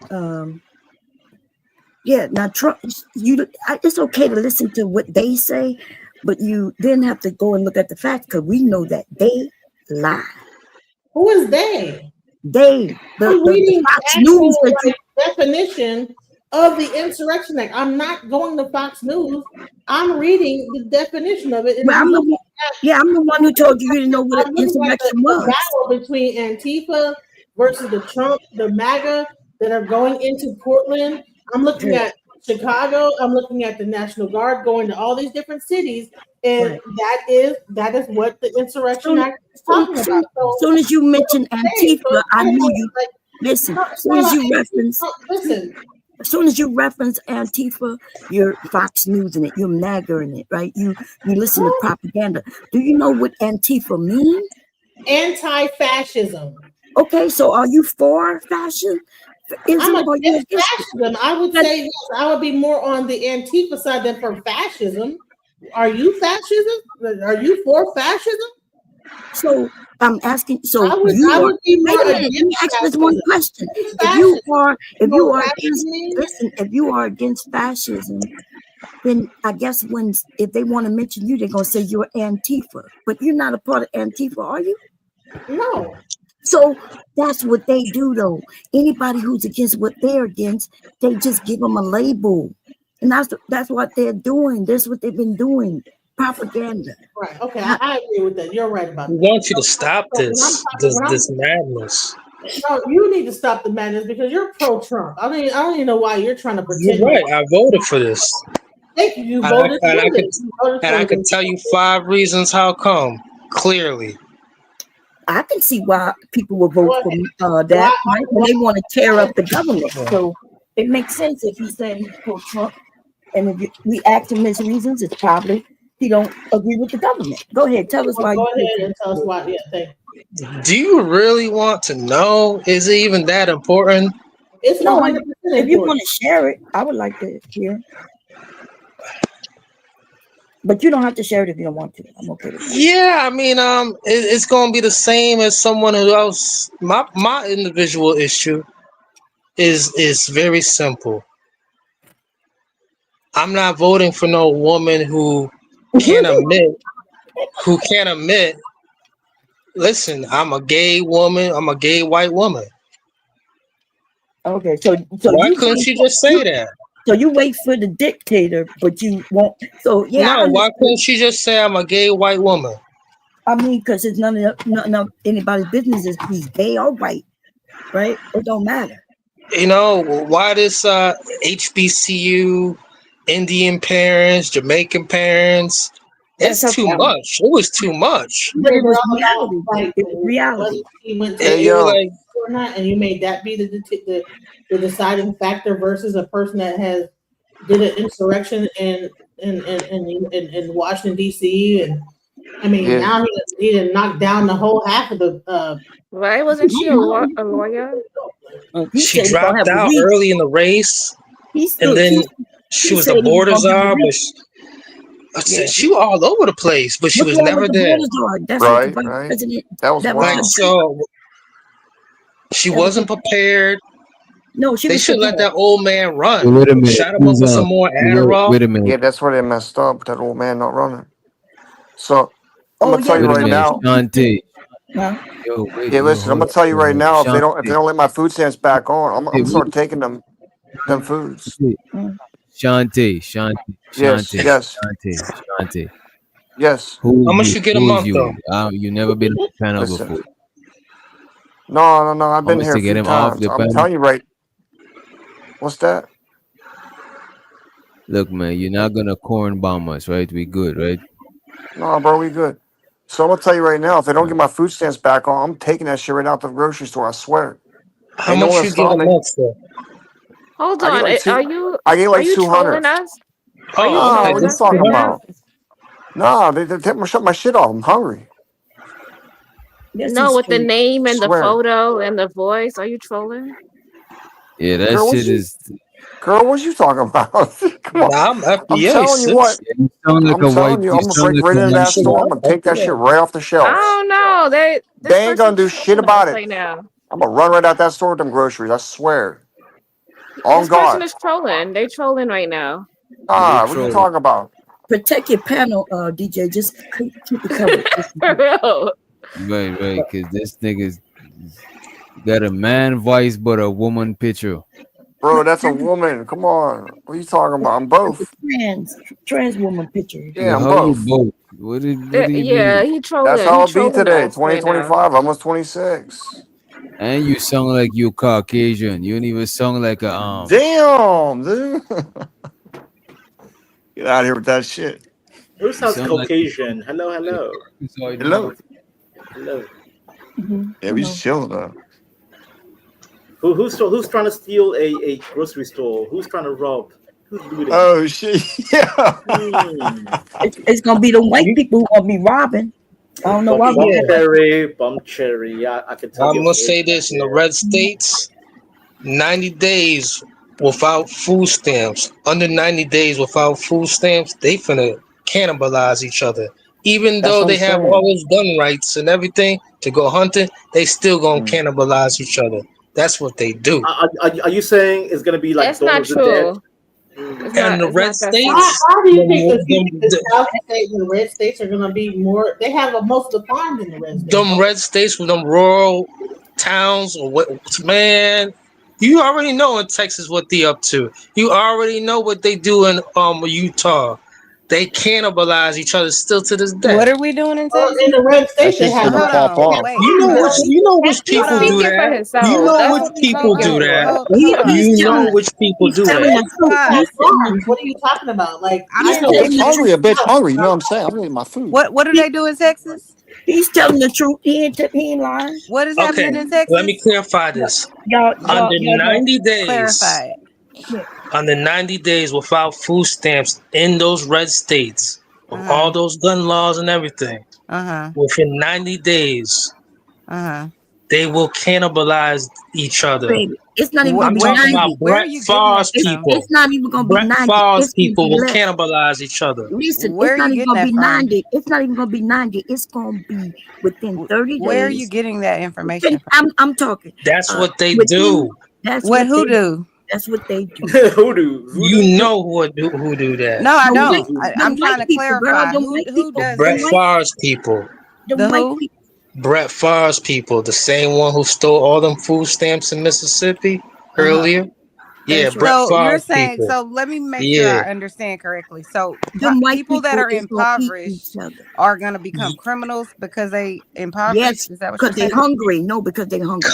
yeah, now Trump, it's okay to listen to what they say, but you then have to go and look at the facts because we know that they lie. Who is they? They, I'm the reading Fox the News actual that you, definition of the Insurrection Act. I'm not going to Fox News. I'm reading the definition of it. And well, I'm the one who told you you didn't know what I'm an looking at insurrection the was. battle between Antifa versus the Trump, the MAGA that are going into Portland. I'm looking at Chicago. I'm looking at the National Guard going to all these different cities, and that is what the Insurrection Act is talking about. So, As soon as you mentioned Antifa, so I knew anyway, you. like, Listen, no, as soon as you reference, listen. as soon as you reference Antifa, you're Fox News in it, you're MAGA in it, right? You listen to propaganda. Do you know what Antifa means? Anti-fascism. Okay, so are you for fascism? I'm against fascism. I would say yes. I would be more on the Antifa side than for fascism. Are you fascism? Are you for fascism? So I'm asking. So I would be wait more a minute. Let me against ask this one fascism. question. It's If you fascism. are against, listen, if you are against fascism, then I guess if they want to mention you, they're gonna say you're Antifa. But you're not a part of Antifa, are you? No. So that's what they do, though. Anybody who's against what they're against, they just give them a label, and that's what they're doing. That's what they've been doing. Propaganda. Right. Okay. I agree with that. You're right about We that. want you to stop So this madness. No, you need to stop the madness because you're pro-Trump. I don't even know why you're trying to pretend. You're right. I voted for this. Thank you. You And voted I for could, this. You voted and for I could this. tell you 5 reasons how come clearly. I can see why people will vote for that, right? When they want to tear up the government. So it makes sense if he's saying he's pro-Trump, and if we ask him his reasons, it's probably he don't agree with the government. Go ahead, tell us why. Go ahead and tell us why. Yeah, thank you. Do you really want to know? Is it even that important? It's No, 100% if you important. want to share it, I would like to hear. But you don't have to share it if you don't want to. I'm okay with that. Yeah, I mean, it's gonna be the same as someone who else. My individual issue is very simple. I'm not voting for no woman who can't admit. Listen, I'm a gay woman. I'm a gay white woman. Okay, so Why couldn't she just say that? So you wait for the dictator, but you won't. So yeah, No, why couldn't she just say I'm a gay white woman? I mean, because it's none of anybody's business if he's gay or white, right? It don't matter. You know, why this HBCU, Indian parents, Jamaican parents? It's too much. It was too much. But it was reality. It was reality. He went to Hey, yo. Like, or not, and you made that be the deciding factor versus a person that did an insurrection in Washington D.C. and I mean now he didn't knock down the whole half of the. Right? Wasn't she a lawyer? She dropped out early in the race, and then she was the border czar, but she was all over the place, but she was never there. Right. That was wild. So she wasn't prepared. No, they should let that old man run. Wait a minute. Shut him up with some more Adderall. Wait a minute. Yeah, that's where they messed up. That old man not running. So I'm gonna tell you right now. Shanti. Yeah, listen. I'm gonna tell you right now. If they don't let my food stamps back on, I'm gonna start taking them foods. Shanti. Yes. How much you get a month though? You never been a panel before. No. I've been here a few times. I'm telling you right. What's that? Look, man, you're not gonna corn bomb us, right? We good, right? No, bro, we good. So I'm gonna tell you right now, if they don't get my food stamps back on, I'm taking that shit right out the grocery store. I swear. How much you get a month for? Hold I on, get like are you? I get like are you 200. trolling us? Oh, what are you talking about? No, they shut my shit off. I'm hungry. No, with the name and the Swear. photo and the voice. Are you trolling? Yeah, that Girl, what shit you- is. Girl, what you talking about? Come on. Nah, I'm I'm FBA, telling you sis. what. You sound like I'm a white. telling you, I'm You gonna sound break like right a into white that store. I'm people. gonna take that shit right off the I shelves. don't know. This They ain't gonna person's do shit trolling about us it. right now. I'm gonna run right out that store with them groceries. I swear. On This person God. is trolling. They trolling right now. Ah, what are you talking about? Protect your panel, DJ. Just keep it covered. For real. Right. Because this nigga's got a man voice but a woman picture. Bro, that's a woman. Come on. What are you talking about? I'm both. Trans woman picture. Yeah, I'm How you both. both? What do you Yeah, mean? he trolling. That's He how it be trolling today. us right now. 2025, almost 26. And you sound like you Caucasian. You don't even sound like a Damn, dude. Get out of here with that shit. Who sounds sound like Caucasian? Hello. Hello. Hello. Yeah, we just chilling though. Who's trying to steal a grocery store? Who's trying to rob? Who's doing it? Oh shit. Yeah. It's gonna be the white people who gonna be robbing. I don't know why. Bum cherry. Yeah, I can tell I'm you. gonna say this in the red states: 90 days without food stamps. Under 90 days without food stamps, they finna cannibalize each other. Even That's though what they I'm have saying. all those gun rights and everything to go hunting, they still gonna cannibalize each other. That's what they do. Are you saying it's gonna be like That's not Dawn of the Dead? true. It's And the not red that states, simple. How do you think them, the South states and the red states are gonna be more? They have most of the farms in the red states. them red states with them rural towns or what, man, you already know in Texas what they up to. You already know what they do in Utah. They cannibalize each other still to this day. What are we doing in Texas? In the red That states, they shit's have. gonna pop Hold on, off. wait. You know which He's people do speaking for that. himself. You know That's which what he's people speaking do for. that. Hold on. You know which people He's do telling that. the truth. He's telling What are you talking about? Like I'm I in know A what bitch Texas. hungry, a bitch hungry. You know what I'm saying? I'm getting my food. What do they do in Texas? He's telling the truth. He ain't lying. What is Okay, happening in let me Texas? clarify this. Y'all Under don't 90 days, Clarify it. under 90 days without food stamps in those red states, with all those gun laws and everything, within 90 days, they will cannibalize each other. Baby, it's not even Where, gonna be where, I'm talking 90. about where are Brett you getting that Favre's It's, from? people. it's not even gonna be Brett 90. Favre's It's gonna people be will less. cannibalize each other. Listen, Where it's are not you even getting gonna that be from? 90. It's not even gonna be 90. It's gonna be within 30 Where are you days. getting that information I'm talking. That's what they Within, do. that's What what who they do? That's what they do. Hoodoo. You know who do that. No, I Them don't. white, I'm them trying white to people, girl. clarify. Them Who white who people. does Brett this? Favre's people. Them The white who? people. Brett Favre's people, the same one who stole all them food stamps in Mississippi earlier. Yeah, That's right. Brett So you're Favre's saying, people. so let me make sure Yeah. I understand correctly. So Them white people that people are is gonna eat impoverished each other. are going to become criminals because they impoverished? Yes, Is that what you're because they saying? hungry. No, because they hungry.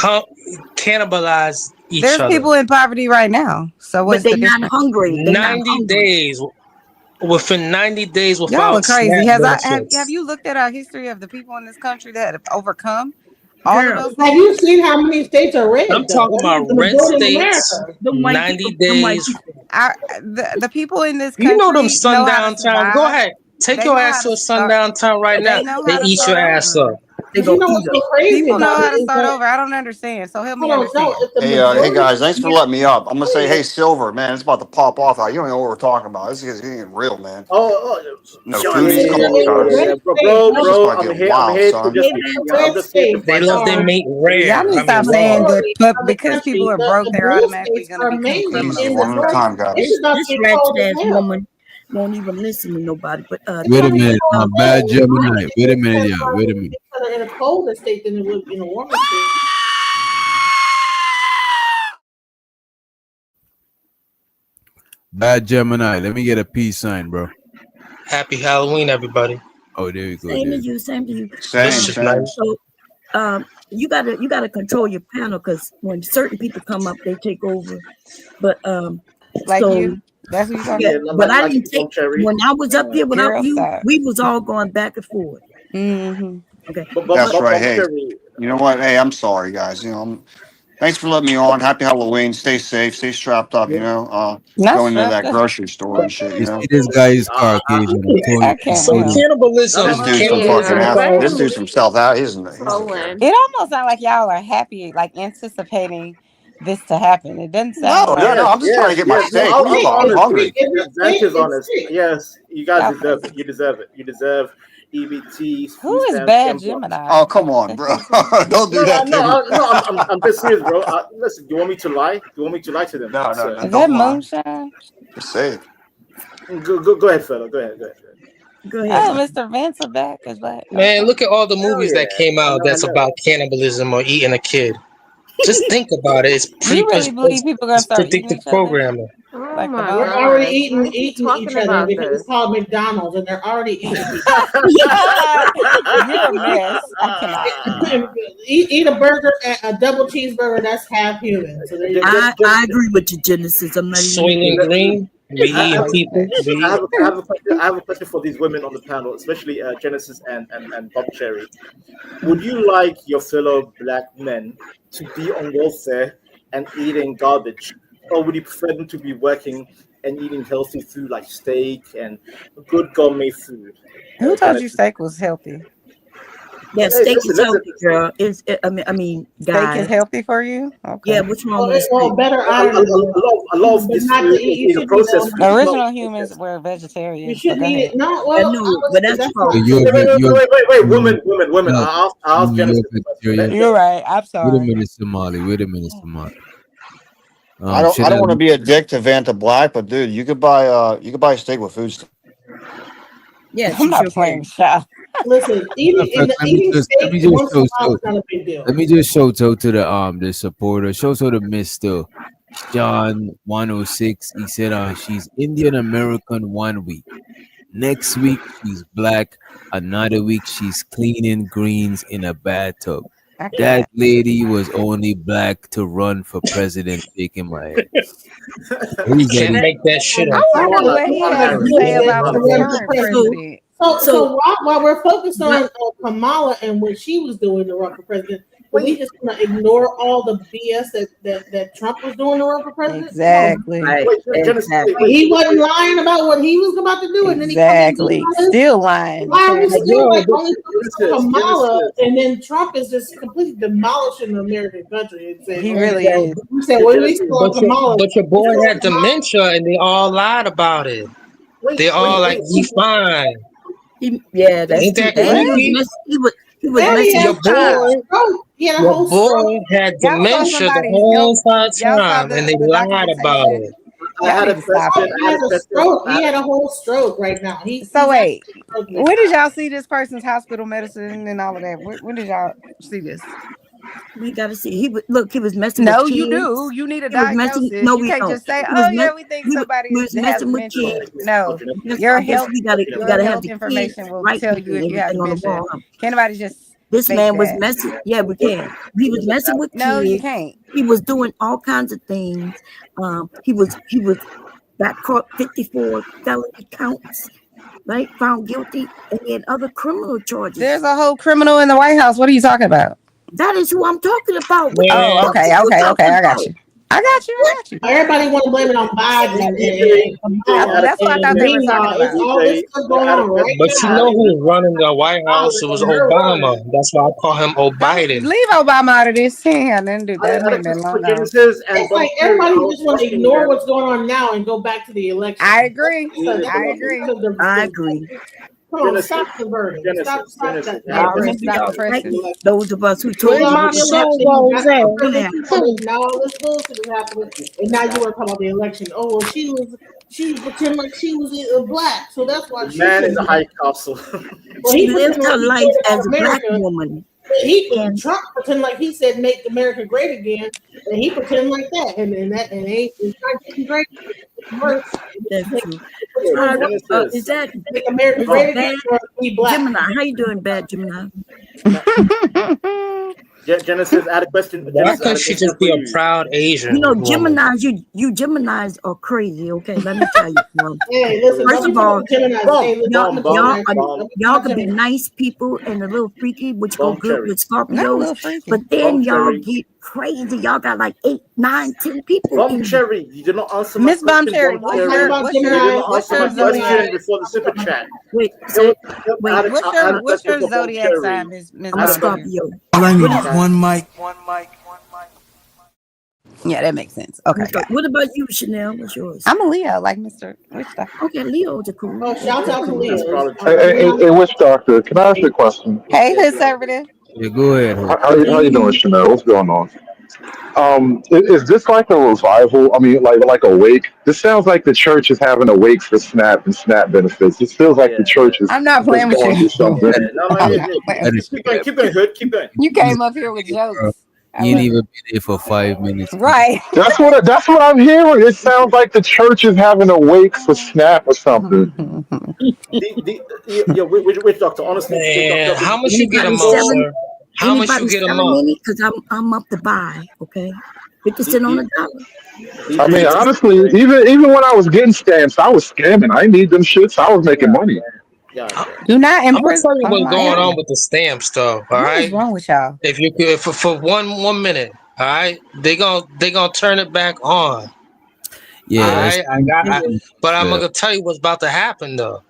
Cannibalize each There's other. people in poverty right now. So But what's they the not difference? hungry. They not 90 hungry. days. Within 90 days Y'all without are crazy. SNAP Have benefits. you looked at our history of the people in this country that have overcome all of Girl, those Have things? you seen how many states are red? I'm Though talking that's about the red majority of states, America. them white 90 people. Them white days. people. The people in this You know them country know how to sundown towns. Go survive. ahead. Take They your know ass how to to a start. sundown town right now. They know They how to eat your start ass over. up. They But you go know eat what's them. so crazy People know about how it to is start that over. I don't understand. So help me hold on, no, understand. if the Hey, majority guys, of thanks for America, letting me up. I'm gonna say, hey, Silver, man, it's about to pop off out. You don't know what we're talking about. This is getting real, man. No Sean, cooties, come on, in the guys. red bro, states, This is bro. about to I'm get here. I'm wild, here to son. just. Hey man, the I'm red just here to states They fight love their are mate Y'all rare. need to I stop mean saying raw. that of the because country. people are broke, The they're blue automatically states going to are become mainly Easy, in criminals. the one That's at a north. time, It's guys. about to this get ratchet cold as ass hell. woman won't even listen to nobody. But It's Wait about a to get minute. cold as Bad hell. Gemini. Wait a minute, yeah. Wait a minute. It's better in a colder state than it would in a warmer state. Bad Gemini. Let me get a peace sign, bro. Happy Halloween, everybody. Oh, there you go. same There to you you, same to you. Same, Vicious same. night. So you gotta control your panel because when certain people come up, they take over. But like so you. That's what you're talking yeah, about. but I didn't take when I was up here You're without you, upset. we was all going back and forth. Mm-hmm. Okay. That's right. Hey, you know what? Hey, I'm sorry, guys. You know, thanks for letting me on. Happy Halloween. Stay safe. Stay strapped up. You know, Not going into strapped that up. grocery store and shit. You You know, see, this guy is Caucasian. I'm telling I you. can't So with him. cannibalism. this dude's from Yeah, fucking let Africa. This him dude's from South Africa, isn't he? trolling. It almost sounds like y'all are happy, like anticipating this to happen. It doesn't No, sound like. no, I'm just trying to get my steak. No, I'm hungry. Zach is honest. Yes, you guys Okay. deserve it. You deserve it. You deserve EBT. Who is stamps, bad Stamp Box. Gemini? Oh, come on, bro. Don't do that. I'm just serious, bro. Listen, do you want me to lie? Do you want me to lie to them? No, sir? Is that moonshine? Just say it. Go ahead, fella. Go ahead. Go Oh, ahead. Mr. Vance are back. Is like, Man, look at all the movies yeah. that came out that's I know. about cannibalism or eating a kid. Just think about it. It's you really believe people gonna start eating predictive each other? programming. Oh Like my the They're God. already Why eating you keep each talking other about because this? it's called McDonald's, and they're already eating each You're a mess. I cannot. other. Eat a burger, a double cheeseburger. That's half human. So there you go. I agree with you, Genesis. I'm not even. Soylent Green. We eating people. I have a question for these women on the panel, especially Genesis and Bob Cherry. Would you like your fellow black men to be on welfare and eating garbage, or would you prefer them to be working and eating healthy food like steak and good gourmet food? Who told you steak was healthy? Yeah, Hey, steak listen, is healthy, girl. I mean, Steak guys. is healthy for you? Okay. Yeah, what's wrong Well, with steak? better A iron. lot of But this not food to eat. You is should processed food. Original humans were vegetarians. You So shouldn't go eat ahead. it. No, I well, know, but that's false. Wait, women. I asked Genesis. You're right. I'm Wait a sorry. minute, Somali. Wait a minute, Somali. I don't should want to be a dick to Vanta Black, but dude, you could buy a steak with food stamps. Yes, I'm not playing shot. Listen, eating steak once in a while is not a big deal. Let me just show to the supporter. Show to the Mr. John 106. He said she's Indian American 1 week. Next week she's black. Another week she's cleaning greens in a bathtub. That lady was only black to run for president, shaking my head. You can't make that shit up. I wonder what he has to say about the current president. So while we're focused on Kamala and what she was doing to run for president, we just gonna ignore all the BS that Trump was doing to run for president? Exactly. Right. Exactly. He wasn't lying about what he was about to do, and then Exactly. Still lying. Why are we still Yo, like but only focused on Kamala, and then Trump is just completely demolishing the American country and saying, He really is. You said, well, we still on Kamala. But your boy had dementia and they all lied about it. They all like, we fine. Yeah, that's Ain't that true. And creepy? he was And he messing had with child. stroke. He had a Your whole boy stroke. had Y'all saw dementia the somebody- whole entire y'all saw time and they the lied documentation? about it. I had a question. He had a stroke. He had a whole stroke right now. So wait, when did y'all see this person's hospital medicine and all of that? When did y'all see this? We gotta see. He was messing No, with kids. you do. You need a He was diagnosis. messing- no, you we can't don't. just say, He was "Oh yeah, me- we think he was- somebody he was has messing with dementia." kids. No, Yes, your I guess health, we gotta your have health the information kids will right tell you if you have everything on the dementia. wall. Can't nobody just This fake man was that. messing. Yeah, we can. He was messing with No, kids. you can't. He was doing all kinds of things. He was got caught 54 felony counts, right? Found guilty, and he had other criminal charges. There's a whole criminal in the White House. What are you talking about? That is who I'm talking about. What the Oh, fuck okay, is you okay. talking I got about? you. I got you. Everybody want to blame it on Biden. That's what I thought they were talking It's about. all this stuff going on right But you now. know who was running the White House? It was Obama. That's why I call him O'Biden. Leave Obama out of this. He ain't had nothing to do with that. That man long gone. It's like everybody just want to ignore what's going on now and go back to the election. I agree. I agree. Come on, stop converting. Stop that. I remember y'all, right? Those of us who told Where you my what was soul happening, goes gonna happen. Now all this bullshit is happening, and now you want to talk about the election. Oh well, she pretended like she was black, so that's why she Man is a high castle. Well, She he lived pretended her like he life cared as a about black America. woman. Trump pretended like he said make America great again, and he pretended like that, and it's not getting great. It's worse. That's true. Is that Make America great again for us to be black? Gemini? How you doing, bad Gemini? Genesis, I had a question. Why can't she just be a proud Asian? You know, woman? Geminis, you Geminis are crazy. Okay, let me tell you. Hey, listen, First don't of be all, talking Geminis. Hey, listen, y'all, I'm a y'all, Gemini. y'all can be nice people and a little freaky, which go Bomb good cherry. with Not a little Scorpios. freaky. But then Bomb y'all cherry. get crazy. Y'all got like 8, 9, 10 people. Bomb in Cherry, you did not answer my Miss Bomb question. Cherry, Bomb what's Cherry. your You what's did your not what's answer your my question zodiac? before the super chat. Wait, I so, had wait, a- What's I had your a what's question your for Bomb zodiac Cherry. sign, Miss I'm a Bomb Cherry? Scorpio. All I need What is is one mic. Yeah, that makes sense. Okay. Okay. What about you, Chanel? What's yours? I'm a Leo, like Mr. Witch Doctor. Okay, Leo's are cool. Oh, shout out to Leo. Hey, Witch Doctor, can I ask you a question? Hey, conservative. Yeah, go ahead. How you doing, Chanel? What's going on? Is this like a revival? I mean, like a wake? This sounds like the church is having a wake for SNAP and SNAP benefits. This feels like the church is. I'm not playing with going you. through something. Keep going, Hood. Keep going. You came up here with jokes. You ain't even be there for 5 minutes. Right. That's what I'm hearing. It sounds like the church is having a wake for SNAP or something. Witch Doctor, honestly. Man, Doctor, how much you get a month, sir? How much you get a month? Because I'm up to buy. Okay, 50 cents on a dollar. I mean, honestly, even when I was getting stamps, I was scamming. I need them shits. I was making money. Do not I'm gonna impress. tell you Oh what's my going God. on with the stamps, though. All What right. is wrong with y'all? If you could, for one minute, all right, they gonna turn it back on. Yeah. All that's- right, but I'm Yeah. gonna tell you what's about to happen though.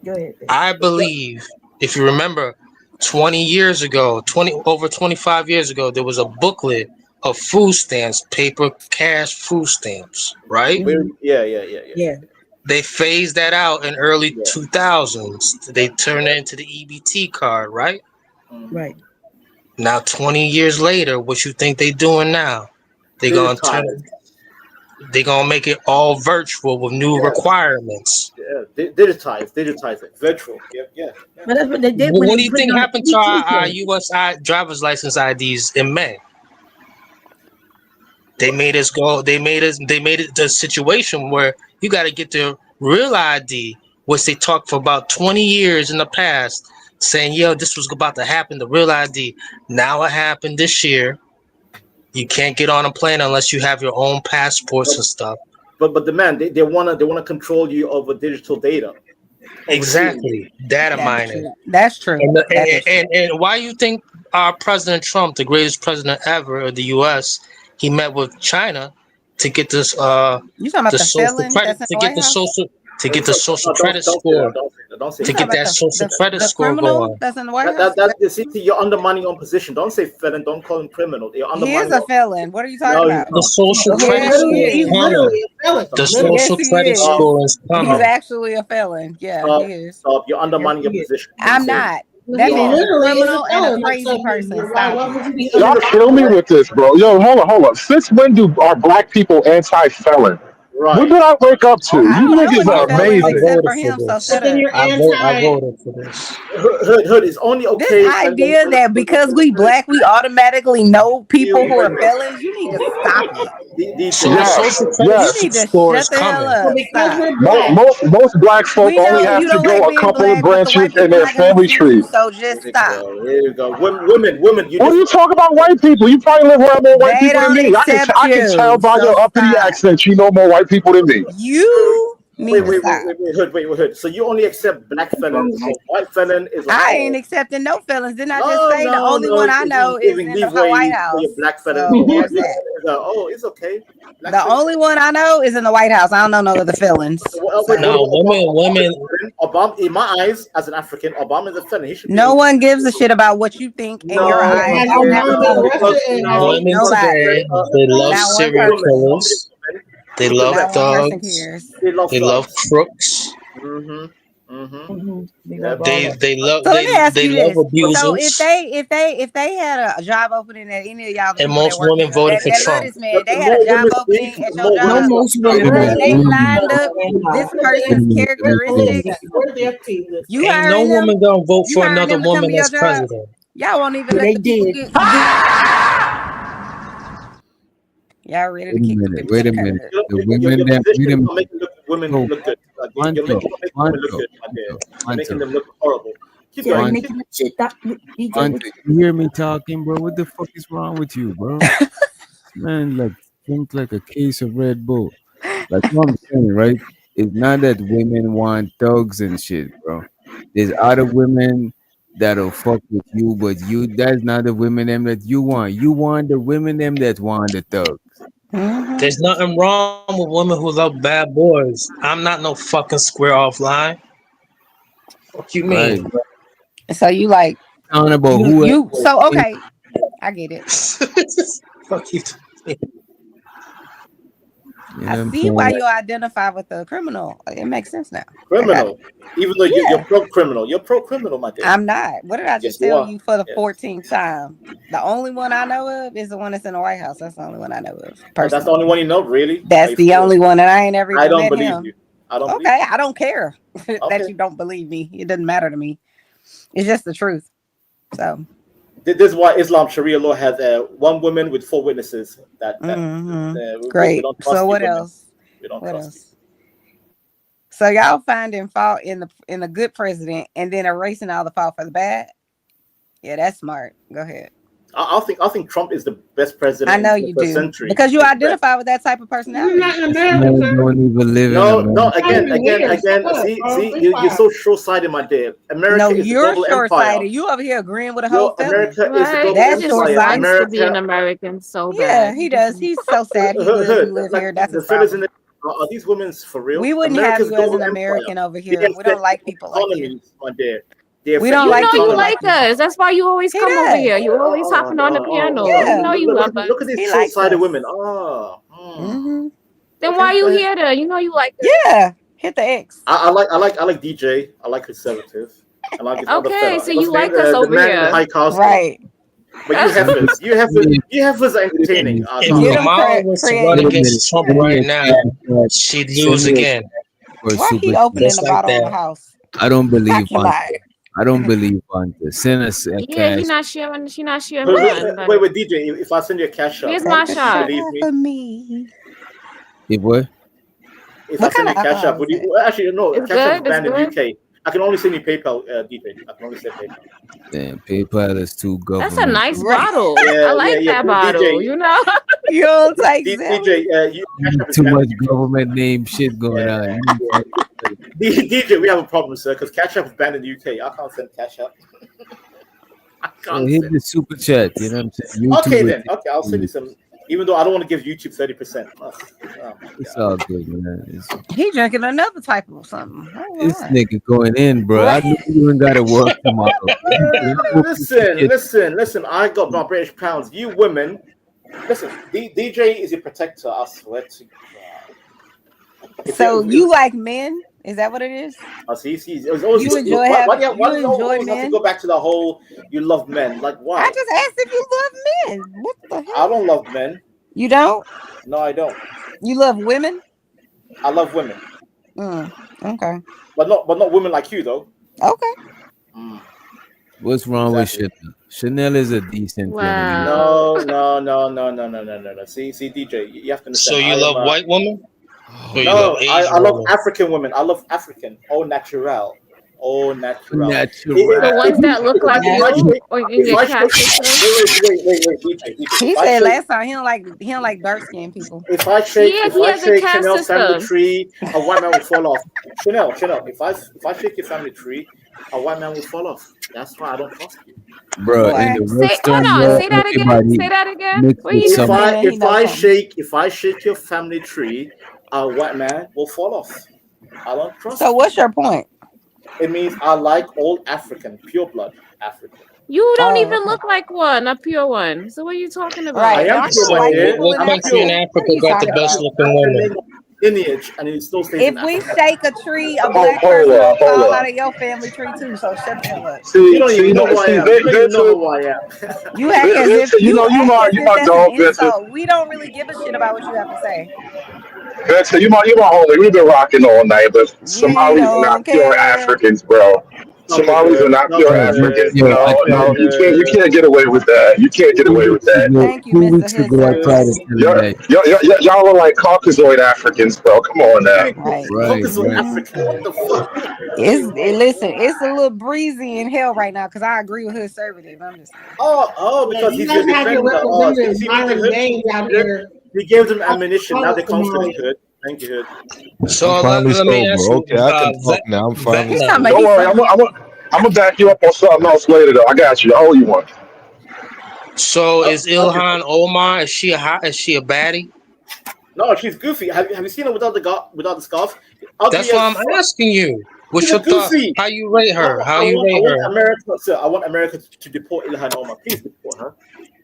Go ahead. I believe, if you remember, 20 years ago, over 25 years ago, there was a booklet of food stamps, paper cash food stamps, right? Yeah. They phased that out in early 2000s. They turned it into the EBT card, right? Right. Now, 20 years later, what you think they doing now? They gonna turn it. They gonna make it all virtual with new requirements. Yeah. Digitize it. Virtual. Yeah. But that's what they did. What when do they you put think it on happened to our EBT. U.S. driver's license IDs in May? They made us go. They made it the situation where you got to get the real ID, which they talked for about 20 years in the past, saying, "Yo, this was about to happen." The real ID. Now it happened this year. You can't get on a plane unless you have your own passports and stuff. But the man, they wanna control you over digital data. Exactly, data mining. That's true. And why you think our President Trump, the greatest president ever of the U.S., he met with China to get this You talking about the social felon credit that's in the White House? to get the social credit score to get that social credit score criminal going. that's in the White House? You're undermining your own position. Don't say felon. Don't call him criminal. You're He is undermining. a felon. What are you talking about? The social Yes, credit he score is. is coming. The social Yes, he credit is. score is He's coming. actually a felon. Yeah, he is. Stop. You're undermining your position. I'm not. That man is a criminal and a crazy person. Stop it. Y'all kill me with this, bro. Yo, hold up. Since when are black people anti-felon? What did I wake up to? I You don't know niggas any are felons amazing. except for him, so shut up. I voted for this. Hood is only okay. This idea that because we black, we automatically know people who are felons, you need to stop it. So the social You credit need to score shut is the hell coming. up. Stop. Most black folk We know only have you to don't go like a being couple black, of but the white branches in people their not gonna family see tree. you, so just stop. Here you go. Women. What do you talk about white people? You probably live around more white They people than don't me. accept I can tell you, by your so uppity stop. accent you know more white people than me. You need to Wait, stop. Hood. So you only accept black felons. So white felon is. I ain't accepting no felons. Didn't I just No, say the no, only no, one I you're know is giving in the leeway White for House? your black felon. So there's that. Oh, it's okay. The only one I know is in the White House. I don't know no other felons. No, women. Obama, in my eyes, as an African, Obama is a felon. He should be. No one gives a shit about what you think in your eyes. Women today, they love Not one serial person. killers. They love Not one person thugs. cares. They love crooks. They love So let me ask you love this. So abusers. if they had a job opening at any of y'all And people that most work women in voted for that love Trump. this man, they had a job opening at your job, and they lined up this person's characteristics. You Ain't no hiring them? woman gonna vote You for hiring another them to come woman to your as job? president. Y'all won't even let They the people did. get. Y'all ready to Wait a kick the minute. people Wait to a the minute. curb? The women them. Wait a minute. Making women Oh, look good. You're Manto, making women look good. You're making them look horrible. Keep Yeah, going. making that shit up. DJ, Manto, you hear me talking, bro? What the fuck is wrong with you, bro? Man, like drink like a case of Red Bull. Like what I'm saying, right? It's not that women want thugs and shit, bro. There's other women that'll fuck with you, but that's not the women them that you want. You want the women them that want the thugs. There's nothing wrong with women who love bad boys. I'm not no fucking square offline. What you Right. mean? So you like Talking about who you so okay. I get it. Fuck you. You know what I I'm see why saying? you identify with the criminal. It makes sense now. I got it. Criminal. Even though you're pro-criminal. You're pro-criminal, my dear. I'm not. What did I just Yes, you tell are. you for the Yes. 14th time? The only one I know of is the one that's in the White House. That's the only one I know of. Oh, that's the Personally. only one you know, really? Are That's you the for real? only one, and I ain't ever I even don't met believe him. you. I don't believe Okay, I don't care you. that Okay. you don't believe me. It doesn't matter to me. It's just the truth. So, This is why Islam Sharia law has one woman with 4 witnesses. We great. don't trust So you what women. else? We don't What trust else? So y'all finding fault in the good president and then erasing all the fault for the bad? Yeah, that's smart. Go ahead. I think Trump is the best president I know in the you 21st do century. because you identify with that type of personality. Man don't even live No, in no, America. again. See, you're so short-sighted, my dear. America No, is a you're global short-sighted. empire. You over here agreeing with a whole Yo, family. America is a Right? global He That's just empire. wants to be an America, American so Yeah, bad. he does. He's so sad he live like here. That's the his fellas in problem. are these women for real? We wouldn't America's have a you as global an empire. American over They here. have We don't set like people like you. economies, my dear. They have We set don't You like know people you economies. like like you. us. That's why you always He come over does. here. You always hopping on the piano. You Yeah. know you love us. Look at these He likes short-sighted us. women. Mm-hmm. Then Okay, why you go ahead. here? Then you know you like us. Yeah. Hit the X. I like DJ. I like conservative. I like this other Okay, fella. so What's you his name? like us The over man in the here. high castle. Right. But you heifers are entertaining. If Get him Kamala was to run against Trump right now, she'd lose again. Why he opening Just the like bottle on the that. house? I don't believe Fucking on. lie. I don't believe on this. Send us a Yeah, cash. he not sharing. She not sharing Wait, mine. wait, DJ. If I send you a cash up, Here's my would you shot. believe me? For me. If what? If What I send kind you of a cash alcohol up, would is you? it? Well, actually, no. It's Cash up is good. It's banned in good. UK. I can only send you PayPal, DJ. I can only send PayPal. Damn, PayPal is too That's a government. nice Right. bottle. I like that bottle. DJ, You know. You don't take DJ, you cash up is Too banned much in UK. government name shit going on. DJ, we have a problem, sir, because cash up is banned in the UK. I can't send cash up. I So can't hit send. the super chat. You know what I'm saying? Okay YouTube then. Okay, I'll send you some. Even though I don't want to give YouTube 30%. Oh, It's all good, man. He drinking another type of something. This nigga going in, bro. I knew you ain't got to work tomorrow. Listen. I got my British pounds. You women, listen. DJ is your protector. I swear to God. So you like men? Is that what it is? You enjoy why do you enjoy always have to men? go back to the whole you love men? Like why? I just asked if you love men. What the hell? I don't love men. You don't? No, I don't. You love women? I love women, Okay. but not women like you though. Okay. What's wrong with Chanel? Chanel is a decent young lady. No. See, DJ, you have to understand. So you love white women? Or you No, love Asian I love women? African women. I love African. Au natural. Natural. The ones that look like you, or in your cash. Wait, DJ. He said last time he don't like dark skinned people. If I shake, Yeah, if he I has a shake caste Chanel's family system. tree, a white man will fall off. Chanel. If I shake your family tree, a white man will fall off. That's why I don't trust you. Bro, in the Western Hold on. world, Say that again. everybody Say that again. mixed What with you some- If I shake your family tree, a white man will fall off. I don't trust. So what's your point? It means I like all African, pure blood African. You don't Oh, even look like one, a pure one. So what are you talking about? Right. I am Y'all pure, don't my like dear. people in I'm country in pure. Africa got the best looking women? Lineage, and it still stays If in we Africa. shake a tree, a Hold black on, person will hold fall on. out of your family tree too. So shut the hell up. You don't even know no, who I am. see, You don't even know Vincent, who I am. You act as if Vincent, you know you my that's dog, an Vincent. insult. We don't really give a shit about what you have to say. Vincent, you my homie. We've been rocking all night, but Somalis are not pure Africans, bro. Somalis are not pure Africans. No, you can't get away with that. You can't get away with that. Thank you, 2 Mr. weeks ago, I tried to tell him that. Y'all are like Caucasoid Africans, bro. Come on now. Right. Right. African. What the fuck? Listen, it's a little breezy in hell right now because I agree with conservative. I'm just Because you he's guys your have your defender. representatives violent gangs out here. He gave them ammunition. Now they're constantly good. Thank you, Hood. So I'm finally let me ask sober. you, Okay, I can talk now. I'm finally He's sober. talking about Don't worry, I'm gonna back you up on something else later, though. I got you. How old you want? So is Ilhan Omar? Is she a baddie? No, she's goofy. Have you seen her without the scarf? That's why I'm asking you. What's She's your a thought? goofy. How you rate her? How I you want rate her? America, sir. I want America to deport Ilhan Omar. Please deport her.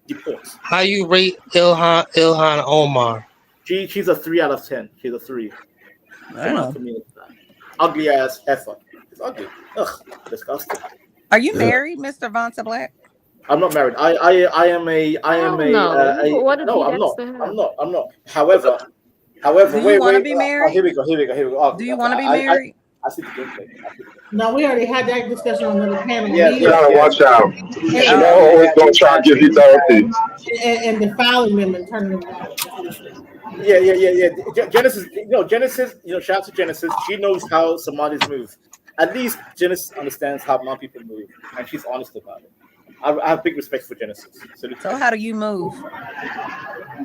Deport. How you rate Ilhan Omar? She's a 3 out of 10. She's a 3. Wow. For me, ugly ass heifer. It's ugly. Ugh, disgusting. Are you married, Mr. Vonta Black? I'm not married. I am a What if no, he I'm not. gets to I'm not. However, Do you want to be married? here we go. Oh, Do you want to be married? I see the gameplay. No, we already had that discussion on another panel. Yeah, Me You gotta watch out. Yeah. She always gonna try to give you therapy. and defiling them and turning them down. Yeah. Genesis, Genesis, shout out to Genesis. She knows how Somalis move. At least Genesis understands how my people move, and she's honest about it. I have big respect for Genesis. So how do you move?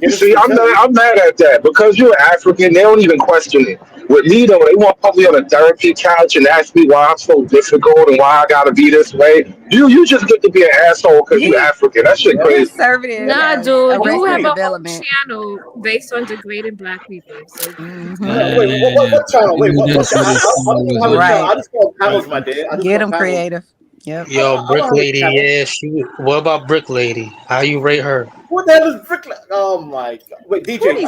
You see, I'm mad at that because you're African. They don't even question it. With me though, they want to put me on a therapy couch and ask me why I'm so difficult and why I gotta be this way. You just get to be an asshole because you're African. That shit crazy. Conservative. Nah, dude, you have a whole development. channel based on degrading black people. So. Wait, what channel? Wait, what channel? I just call panels, my day. Get them creative. Yep. Yo, Brick Lady, yeah. What about Brick Lady? How you rate her? What the hell is Brick Lady? Oh my god! Wait, DJ,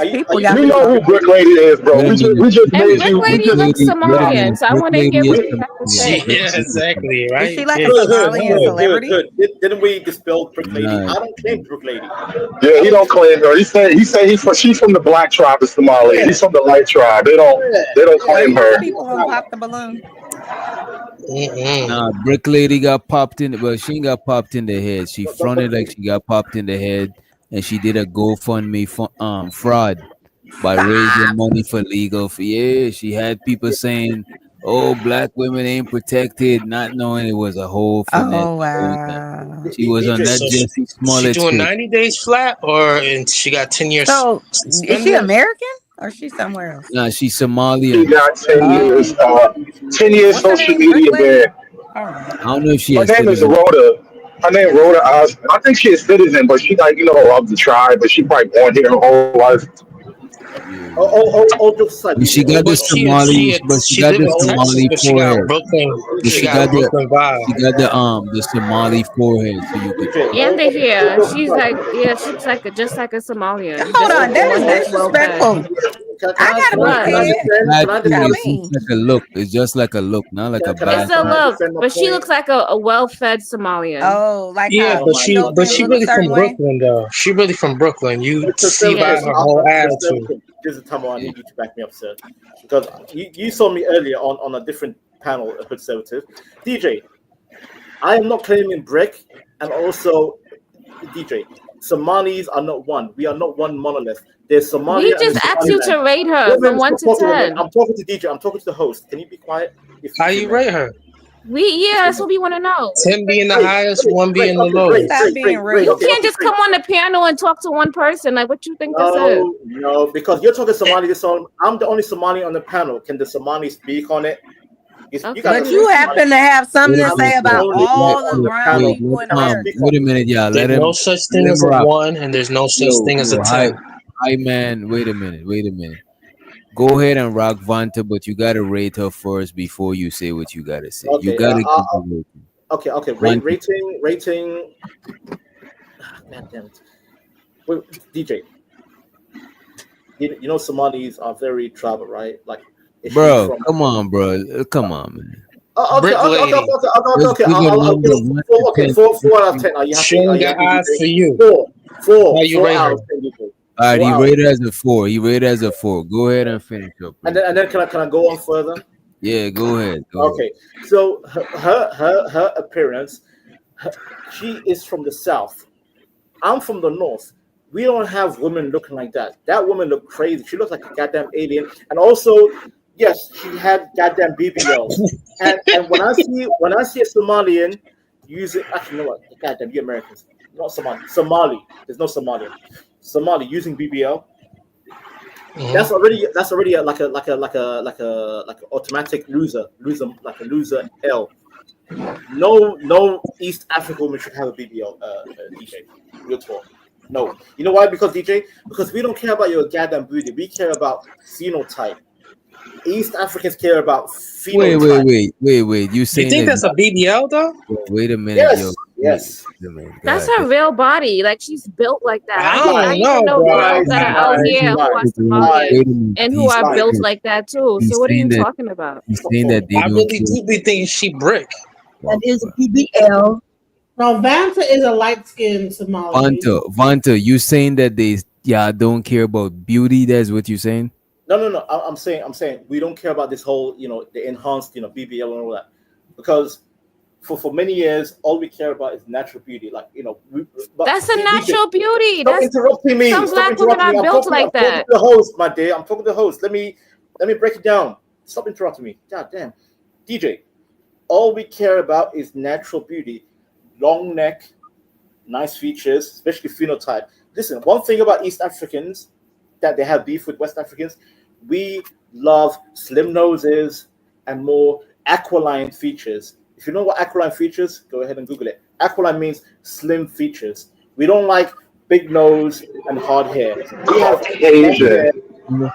You know who Brick Lady is, bro. We just And made Brick you. Lady looks Somalian, so I want to hear what you have to say. Yeah, exactly, right? Is she like a Somalian celebrity? Good. Didn't we dispel Brick Lady? I don't claim Brick Lady. Yeah, he don't claim her. He said she's from the black tribe of Somalia. He's from the light tribe. They don't claim her. People gonna pop the balloon. Nah, Brick Lady got popped in. Well, she ain't got popped in the head. She fronted like she got popped in the head, and she did a GoFundMe fraud by raising money for legal. Yeah, she had people saying, "Oh, black women ain't protected," not knowing it was a whole. Oh wow! She was on that Jesse Smollett. She doing shit. 90 days flat, and she got 10 years. So is she American or is she somewhere else? Nah, she's Somalian. She got 10 years. 10 years social media ban. I don't know if she. Her name is Rhoda. Her name Rhoda Osmond. I think she's a citizen, but she like of the tribe, but she probably born here her whole life. She got the Somali, but she got the Somali forehead. She got the Somali forehead, so you could. And the hair, she's like, she looks like just like a Somalian. Hold on, that is disrespectful. I gotta It's like a look. It's just like a look, not like a bad. It's a look, but she looks like a well-fed Somalian. Oh, like but she really from Brooklyn though. She really from Brooklyn. You see by her whole attitude. This is Tamo. I need you to back me up, sir, because you saw me earlier on a different panel, a conservative. DJ, I am not claiming Brick, and also DJ. Somalis are not one. We are not one monolith. There's Somalia. We just asked you to rate her from 1 to 10. I'm talking to DJ. I'm talking to the host. Can you be quiet? How you rate her? That's what we want to know. 10 being the highest, 1 being the lowest. Stop being rude. You can't just come on the panel and talk to one person. Like, what you think this is? No, because you're talking Somali this song. I'm the only Somali on the panel. Can the Somali speak on it? But you happen to have something to say about all the brown people in America. Wait a minute, y'all. There's no such thing as a 1, and there's no such thing as a 10. Hi, man. Wait a minute. Go ahead and rock Vonta, but you gotta rate her first before you say what you gotta say. Okay, you gotta give her rating. Okay. Rating. God damn it. Wait, DJ. You know Somalis are very tribal, right? Like, bro, come on, man. Okay. I'll give 4 out of 10. Showing the eyes for you. 4. How you rate her? All right, he rated as a 4. Go ahead and finish up. And then can I go on further? Yeah, go ahead. Okay. So her appearance, she is from the south. I'm from the north. We don't have women looking like that. That woman looked crazy. She looked like a goddamn alien. And also, yes, she had goddamn BBLs. and when I see a Somalian using, actually, you know what? Goddamn, you Americans, not Somali. Somali. There's no Somalian. Somali using BBL. Mm-hmm. That's already like a automatic loser L. No East African woman should have a BBL. DJ, real talk. No, you know why? Because DJ, because we don't care about your goddamn booty. We care about phenotype. East Africans care about phenotype. Wait. You saying think that's a BBL though? Wait a minute, Yes. yo. Yes. That's her real body. Like she's built like that. I I even don't know, know bro. girls that are out here who are Somalian and who are built like that too. So what are you talking about? He's saying that they I don't really care. do be thinking she brick. That is a BBL. No, Vanta is a light-skinned Somali. Vanta, you saying that they don't care about beauty? That's what you're saying? No. I'm saying we don't care about this whole, the enhanced, BBL and all that, because for many years all we care about is natural beauty. Like, That's a natural beauty. Stop That's interrupting me. some Stop black women interrupting me. are I'm built talking- like I'm talking that. to the host, my dear. I'm talking to the host. Let me break it down. Stop interrupting me. God damn. DJ, all we care about is natural beauty. Long neck, nice features, especially phenotype. Listen, one thing about East Africans that they have beef with West Africans, we love slim noses and more aquiline features. If you know what aquiline features, go ahead and Google it. Aquiline means slim features. We don't like big nose and hard hair. We have Asian.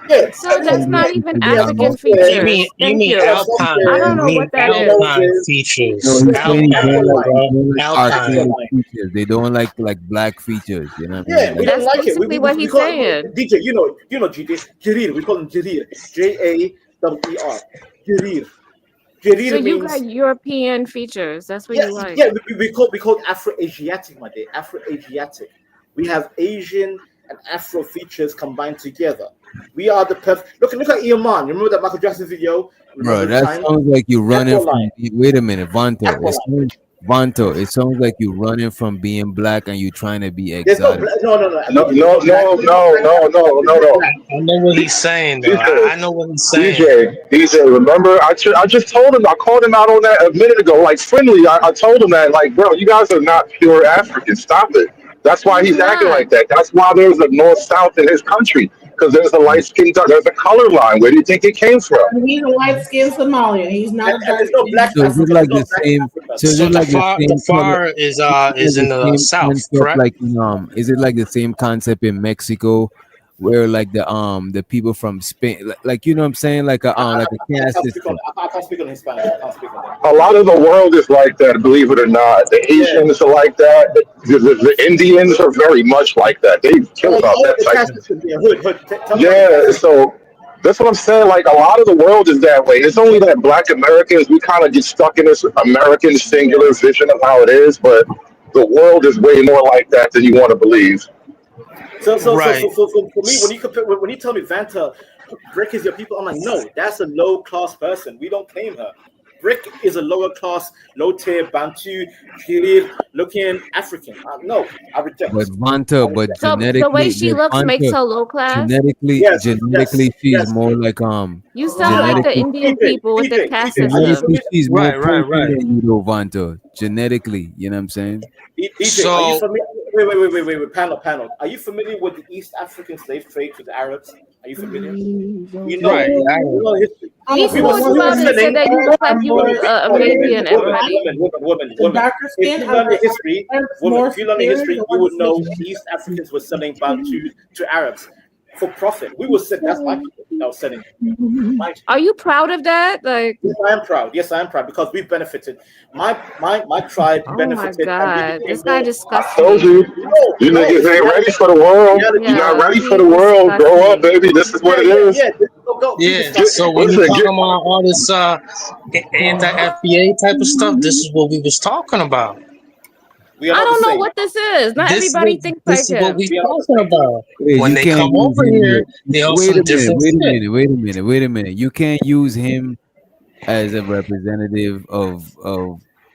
Yeah. So that's not even Yeah, African you features. You mean Thank you. alpine? I don't know what that is. Alpine features. No, he's saying he don't like Alpine. archaic features. They don't like black features. You know what I Yeah, mean? we That's don't like it. basically what he's call saying. DJ, you know GD. Jarir, we call him Jarir. Jawer. Jarir. Jarir So you means got European features. That's what you like. yeah. We call Afro-Asiatic, my dear. Afro-Asiatic. We have Asian and Afro features combined together. We are the perfect. Look at Iman. Remember that Michael Jackson video? Bro, Remember the that time? sounds like you running from. Aquiline. Wait a minute, Vanto. Aquiline. It sounds like you running from being black and you trying to be There's no exotic. no. No. I know what he's saying, though. I know what he's saying. DJ, remember? I just told him. I called him out on that a minute ago, like friendly. I told him that, like, bro, you guys are not pure Africans. Stop it. That's why he's acting like that. That's why there's a north-south in his country, because there's a light-skinned, there's a color line. Where do you think it came from? He's a light-skinned Somalian. He's not a dark. So is it like the same? So is So it like the far is in the south, concept, correct? like is it like the same concept in Mexico, where like the people from Spain, like you know what I'm saying, like a caste system. I can't speak on Hispanic. I can't speak on that. A lot of the world is like that, believe it or not. The Asians are like that. The Indians are very much like that. They kill about that type of Yeah, so that's what I'm saying. Like, a lot of the world is that way. It's only that Black Americans, we kind of get stuck in this American singular vision of how it is, but the world is way more like that than you want to believe. So Right. for me, when you tell me Vanta, Brick is your people, I'm like, no, that's a low class person. We don't claim her. Brick is a lower class, low tier Bantu, Kirir looking African. No, I reject. But Vanta, but So genetically, the way she looks makes Vanta, her low class. Genetically, Yes, she's more like You sound like the genetically- Indian people with the caste system. Genetically, she's more Right. Caucasian than you know, Vanta. Genetically, you know what I'm saying? DJ, are you familiar? Wait, panel. Are you familiar with the East African slave trade to the Arabs? Are you familiar? You know, Right, you know history. We spoke about it, said that you look like you were Arabian already. Woman. darker If skin, you learn the history, more if you learn the history, skin, you would the know ones that- East Africans were selling Bantu to Arabs for profit. We were said that's my people that was selling. Are you proud of that? Like, Yes, I am proud. Yes, I am proud because we benefited. My tribe oh my benefited. and we God, became this guy more- disgusts Told me. you. You niggas ain't ready for the world. Yeah, You're not ready he for the world. disgusts Grow up, me. baby. This is what it is. Yeah. So when you Listen, talking about all this anti-FBA type of stuff, this is what we was talking about. We I are not don't the know same. what this is. Not This everybody is thinks this like is what him. we talking about. Wait, When you they can't come use over him here, here. they on Wait some a different shit. Wait a minute. You can't use him as a representative of.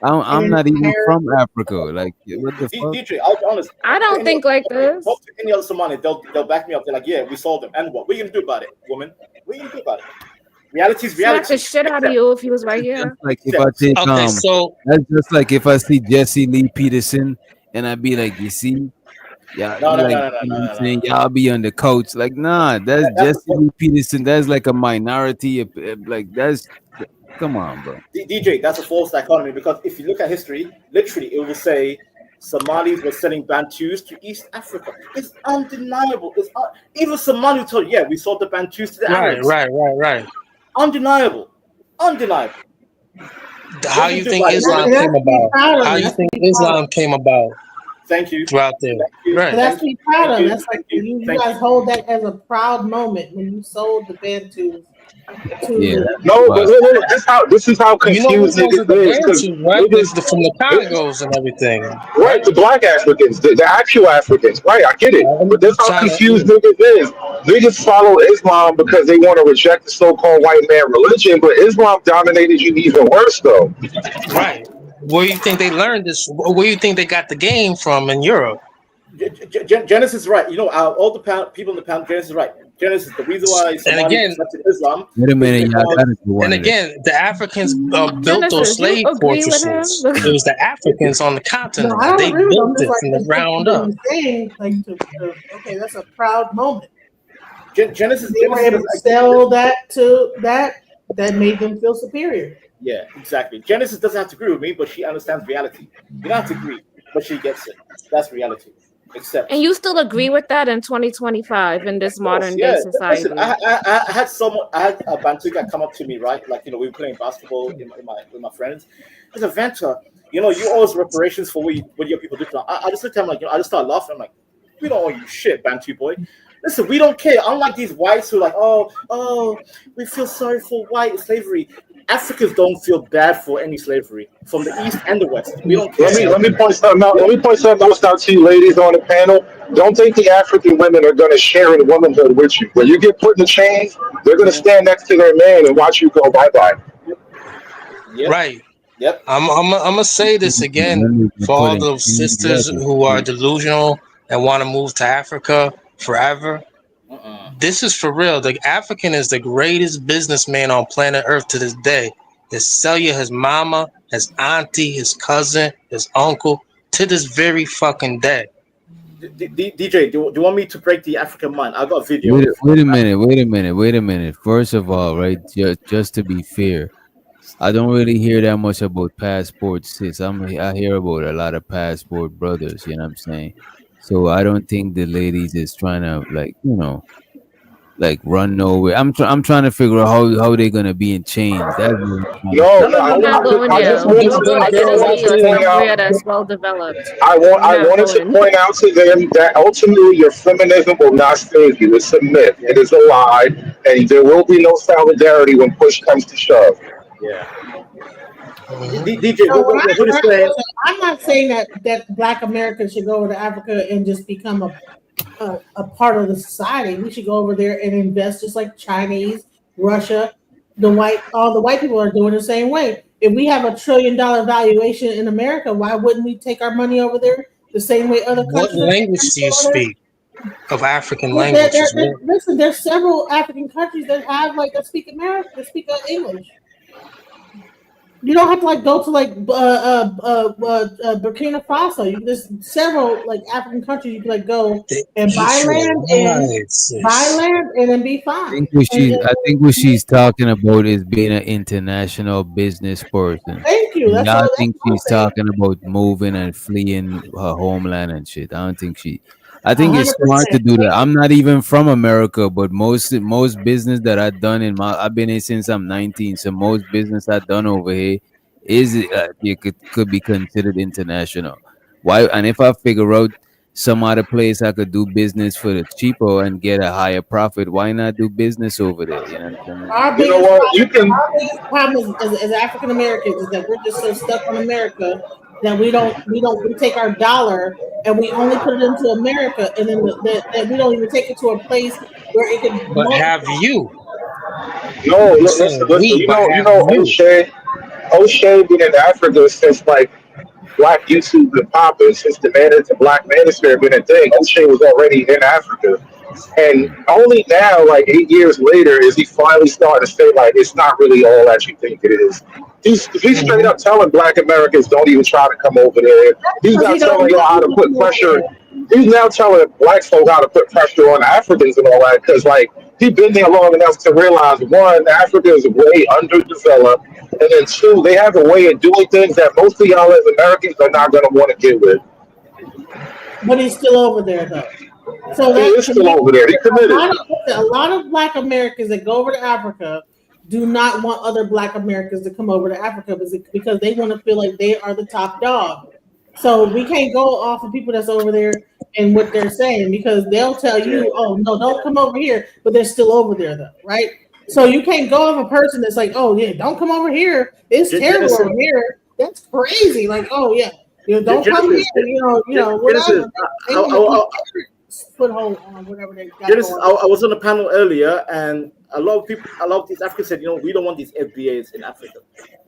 I'm not even from Africa. Like, what the fuck? DJ, I'll be honest. I don't think like this. Talk to any other Somali, they'll back me up. They're like, yeah, we sold them. And what? What are you gonna do about it, woman? What are you gonna do about it? Reality's Smack reality. the shit out of you if he was right here. Like if I take Okay, so that's just like if I see Jesse Lee Peterson and I be like, you see, yeah, No, like, no. you know what I'm saying, y'all be on the coach. Like, nah, that's Jesse Lee Peterson. That's like a minority. Like, that's come on, bro. DJ, that's a false dichotomy because if you look at history, literally, it will say Somalis were selling Bantus to East Africa. It's undeniable. Even Somali told you, yeah, we sold the Bantus to the Arabs. right. Undeniable. how you think Islam came about? How you think Islam came about? Thank you. Throughout there, right? So that's to be proud of. That's like Thank you Thank guys hold that as a proud moment when you sold the Bantus to Yeah. No, but look, this is how You know confused who was niggas the is. Because Bantu, right? From the Congos and everything. right, the black Africans, the actual Africans, right? I get it, but that's how confused niggas is. Niggas follow Islam because they want to reject the so-called white man religion, but Islam dominated you even worse, though. Right. Where you think they learned this? Where you think they got the game from in Europe? Genesis is right. You know, all the people in the panel, Genesis is right. Genesis, the reason why Somali accepted Islam. Wait a minute, y'all gotta do one And of this. again, the Africans built Genesis, those you slave agree with him? fortresses. It was the Africans on the No, continent. I don't They agree with them. built Just it like from the that's ground what up. I'm saying, like, okay, that's a proud moment. Genesis, They were able to sell that to that made them feel superior. Yeah, exactly. Genesis doesn't have to agree with me, but she understands reality. You don't have to agree, but she gets it. That's reality. Except, And you still agree with that in 2025 in this modern day yeah. society? Listen, I had a Bantu guy come up to me, right? Like, you know, we were playing basketball with my friends. He's a Vanta. You know, you owe us reparations for what your people did. I just looked at him like, you know, I just started laughing. I'm like, we don't owe you shit, Bantu boy. Listen, we don't care. Unlike these whites who are like, oh, we feel sorry for white slavery. Africans don't feel bad for any slavery from the East and the West. We don't care. Let me point something out. Let me point something else out to you, ladies on the panel. Don't think the African women are going to share in womanhood with you. When you get put in the chains, they're going to stand next to their man and watch you go bye-bye. Yep. Right. Yep. I'm gonna say this again for all those sisters who are delusional and want to move to Africa forever. This is for real. The African is the greatest businessman on planet Earth to this day. He'll sell you his mama, his auntie, his cousin, his uncle to this very fucking day. DJ, do you want me to break the African mind? I got a video. Wait a minute. First of all, right, just to be fair, I don't really hear that much about passport sis. I hear about a lot of passport brothers, you know what I'm saying? So I don't think the ladies is trying to, like, you know, like run nowhere. I'm trying to figure out how they're gonna be in chains. That's what I'm I'm not going there. We're going to Italy or somewhere that's well developed. I wanted to point out to them that ultimately your feminism will not save you. It's a myth. It is a lie, and there will be no solidarity when push comes to shove. Yeah. DJ, I'm not saying that Black Americans should go over to Africa and just become a part of the society. We should go over there and invest just like Chinese, Russia, all the white people are doing the same way. If we have $1 trillion valuation in America, why wouldn't we take our money over there the same way other countries? What language do you speak of African Well, languages? listen, there's several African countries that have that speak English. You don't have to go to Burkina Faso. There's several African countries you can go and buy land and then be fine. I think what she's talking about is being an international business person. Thank you. I don't think she's talking about moving and fleeing her homeland and shit. I think it's smart to do that. I'm not even from America, but most business that I've done I've been here since I'm 19. So most business I've done over here could be considered international. Why? And if I figure out some other place I could do business for the cheaper and get a higher profit, why not do business over there? You know what I'm saying? Our biggest problem as African Americans is that we're just so stuck on America that we take our dollar and we only put it into America, and then that we don't even take it to a place where it can. But have you? No, listen. You know, O'Shea been in Africa since Black YouTube been popping, since the Man to Black Manosphere been a thing. O'Shea was already in Africa. And only now, 8 years later, is he finally starting to say, it's not really all that you think it is. He's straight up telling Black Americans don't even try to come over there. He's not telling y'all how to put pressure. He's now telling Black folks how to put pressure on Africans and all that, because he's been there long enough to realize, one, Africa is way underdeveloped, and then two, they have a way of doing things that most of y'all as Americans are not going to want to get with. But he's still over there, though. So he is still over there. He committed. A lot of Black Americans that go over to Africa do not want other Black Americans to come over to Africa because they want to feel like they are the top dog. So we can't go off of people that's over there and what they're saying because they'll tell you, oh, no, don't come over here, but they're still over there, though, right? So you can't go off a person that's like, oh, yeah, don't come over here. It's terrible over here. That's crazy. Like, oh, yeah, don't come here, whatever. Foothold on whatever they got. Genesis, I was on the panel earlier, and a lot of these Africans said, we don't want these FBAs in Africa.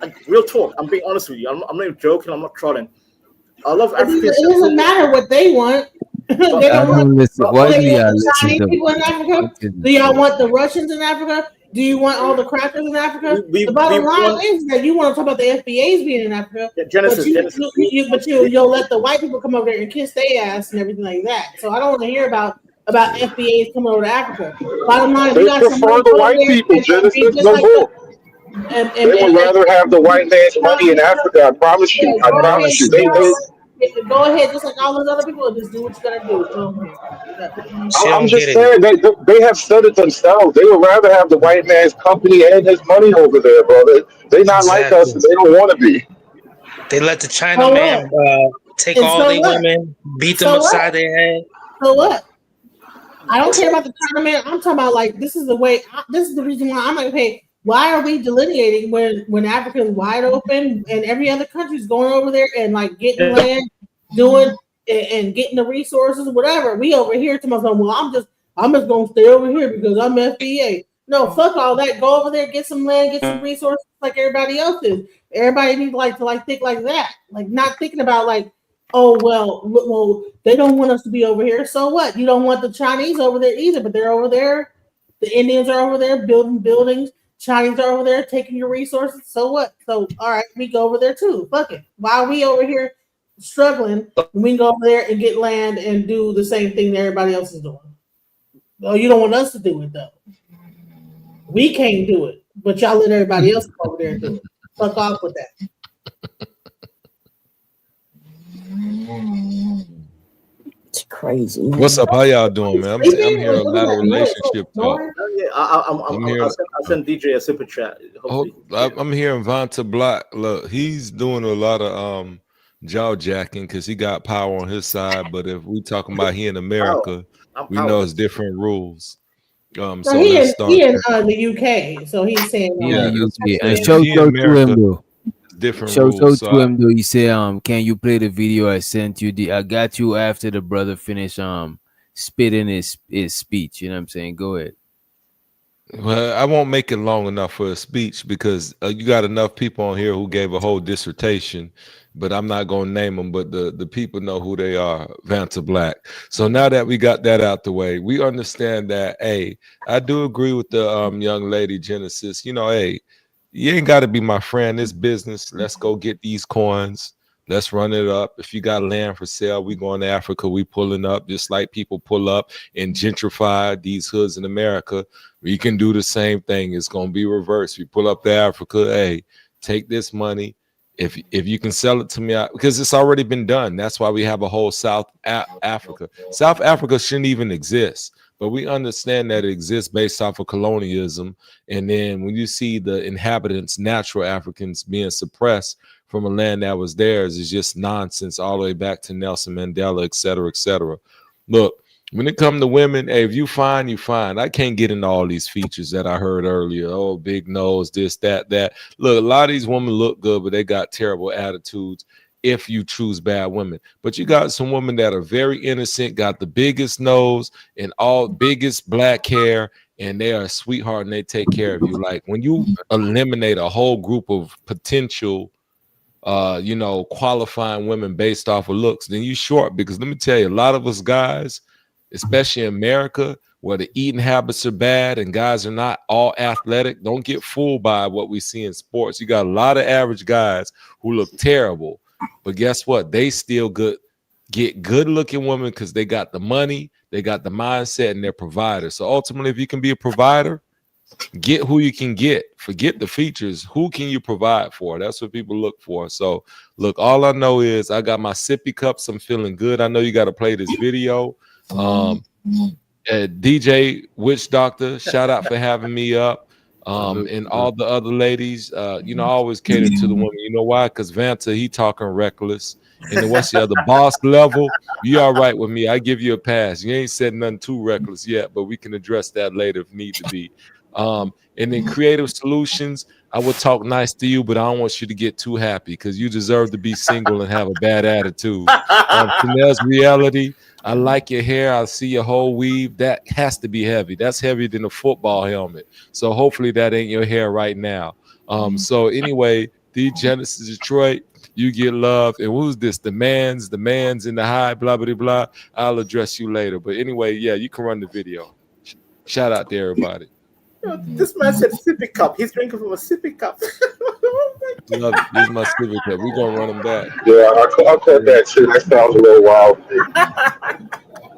Like, real talk, I'm being honest with you. I'm not even joking. I'm not trolling. A lot of Africans. It doesn't matter what they want. They don't want Chinese people in Africa. Do y'all want the Russians in Africa? Do you want all the crackers in Africa? The bottom line is that you want to talk about the FBAs being in Africa, but you'll let the white people come over there and kiss their ass and everything like that. So I don't want to hear about FBAs coming over to Africa. Bottom line, they prefer the white people, Genesis. No more. They would rather have the white man's money in Africa. I promise you. I promise you. Go ahead, just like all those other people, just do what you gotta do. I'm just saying they have said it themselves. They would rather have the white man's company and his money over there, brother. They're not like us, and they don't want to be. They let the Chinaman take all their women, beat them upside their head. So what? I don't care about the Chinaman. I'm talking about like this is the way. This is the reason why I'm like, hey, why are we delineating when Africa is wide open and every other country's going over there and like getting land, doing and getting the resources, whatever? We over here to myself. Well, I'm just gonna stay over here because I'm FBA. No, fuck all that. Go over there, get some land, get some resources like everybody else is. Everybody needs to think like that, like not thinking about like, oh well, they don't want us to be over here. So what? You don't want the Chinese over there either, but they're over there. The Indians are over there building buildings. Chinese are over there taking your resources. So what? So all right, we go over there too. Fuck it. Why are we over here struggling? We can go over there and get land and do the same thing that everybody else is doing. Oh, you don't want us to do it though. We can't do it, but y'all let everybody else go over there and do it. Fuck off with that. It's crazy. What's up? How y'all doing, man? I'm hearing a lot of relationship talk. I'll send DJ a super chat. I'm hearing Vonta Black. Look, he's doing a lot of jaw jacking because he got power on his side. But if we talking about here in America, we know it's different rules. So he in the UK, so he's saying and show to him though. Different show rules. To him though. He said, "Can you play the video I sent you? I got you after the brother finished spitting his speech. You know what I'm saying? Go ahead." Well, I won't make it long enough for a speech because you got enough people on here who gave a whole dissertation, but I'm not going to name them, but the people know who they are, Vonta Black. So now that we got that out the way, we understand that, hey, I do agree with the young lady, Genesis. Hey, you ain't got to be my friend. This business, let's go get these coins. Let's run it up. If you got land for sale, we going to Africa. We pulling up just like people pull up and gentrify these hoods in America. We can do the same thing. It's going to be reversed. We pull up to Africa. Hey, take this money. If you can sell it to me, because it's already been done. That's why we have a whole South Africa. South Africa shouldn't even exist. But we understand that it exists based off of colonialism. And then when you see the inhabitants, natural Africans, being suppressed from a land that was theirs, is just nonsense all the way back to Nelson Mandela, et cetera, et cetera. Look, when it comes to women, hey, if you fine, you fine. I can't get into all these features that I heard earlier. Oh, big nose, this, that. Look, a lot of these women look good, but they got terrible attitudes if you choose bad women. But you got some women that are very innocent, got the biggest nose and all biggest black hair, and they are a sweetheart and they take care of you. Like when you eliminate a whole group of potential qualifying women based off of looks, then you short. Because let me tell you, a lot of us guys, especially in America, where the eating habits are bad and guys are not all athletic, don't get fooled by what we see in sports. You got a lot of average guys who look terrible, but guess what? They still get good looking women because they got the money, they got the mindset, and they're providers. So ultimately, if you can be a provider, get who you can get. Forget the features. Who can you provide for? That's what people look for. So look, all I know is I got my sippy cups. I'm feeling good. I know you got to play this video. DJ Witch Doctor, shout out for having me up. And all the other ladies, you know, I always cater to the women. You know why? Because Vanta, he talking reckless. And then what's the other boss level? You all right with me? I give you a pass. You ain't said nothing too reckless yet, but we can address that later if need to be. And then creative solutions, I would talk nice to you, but I don't want you to get too happy because you deserve to be single and have a bad attitude. Chanel's reality, I like your hair. I see your whole weave. That has to be heavy. That's heavier than a football helmet. So hopefully that ain't your hair right now. So anyway, the Genesis Detroit, you get love. And who's this? The man's in the high, blah, blah, blah. I'll address you later. But anyway, yeah, you can run the video. Shout out to everybody. This man said sippy cup. He's drinking from a sippy cup. Love it. This is my civic cup. We're gonna run them back. Yeah, I cut that shit. That sounds a little wild.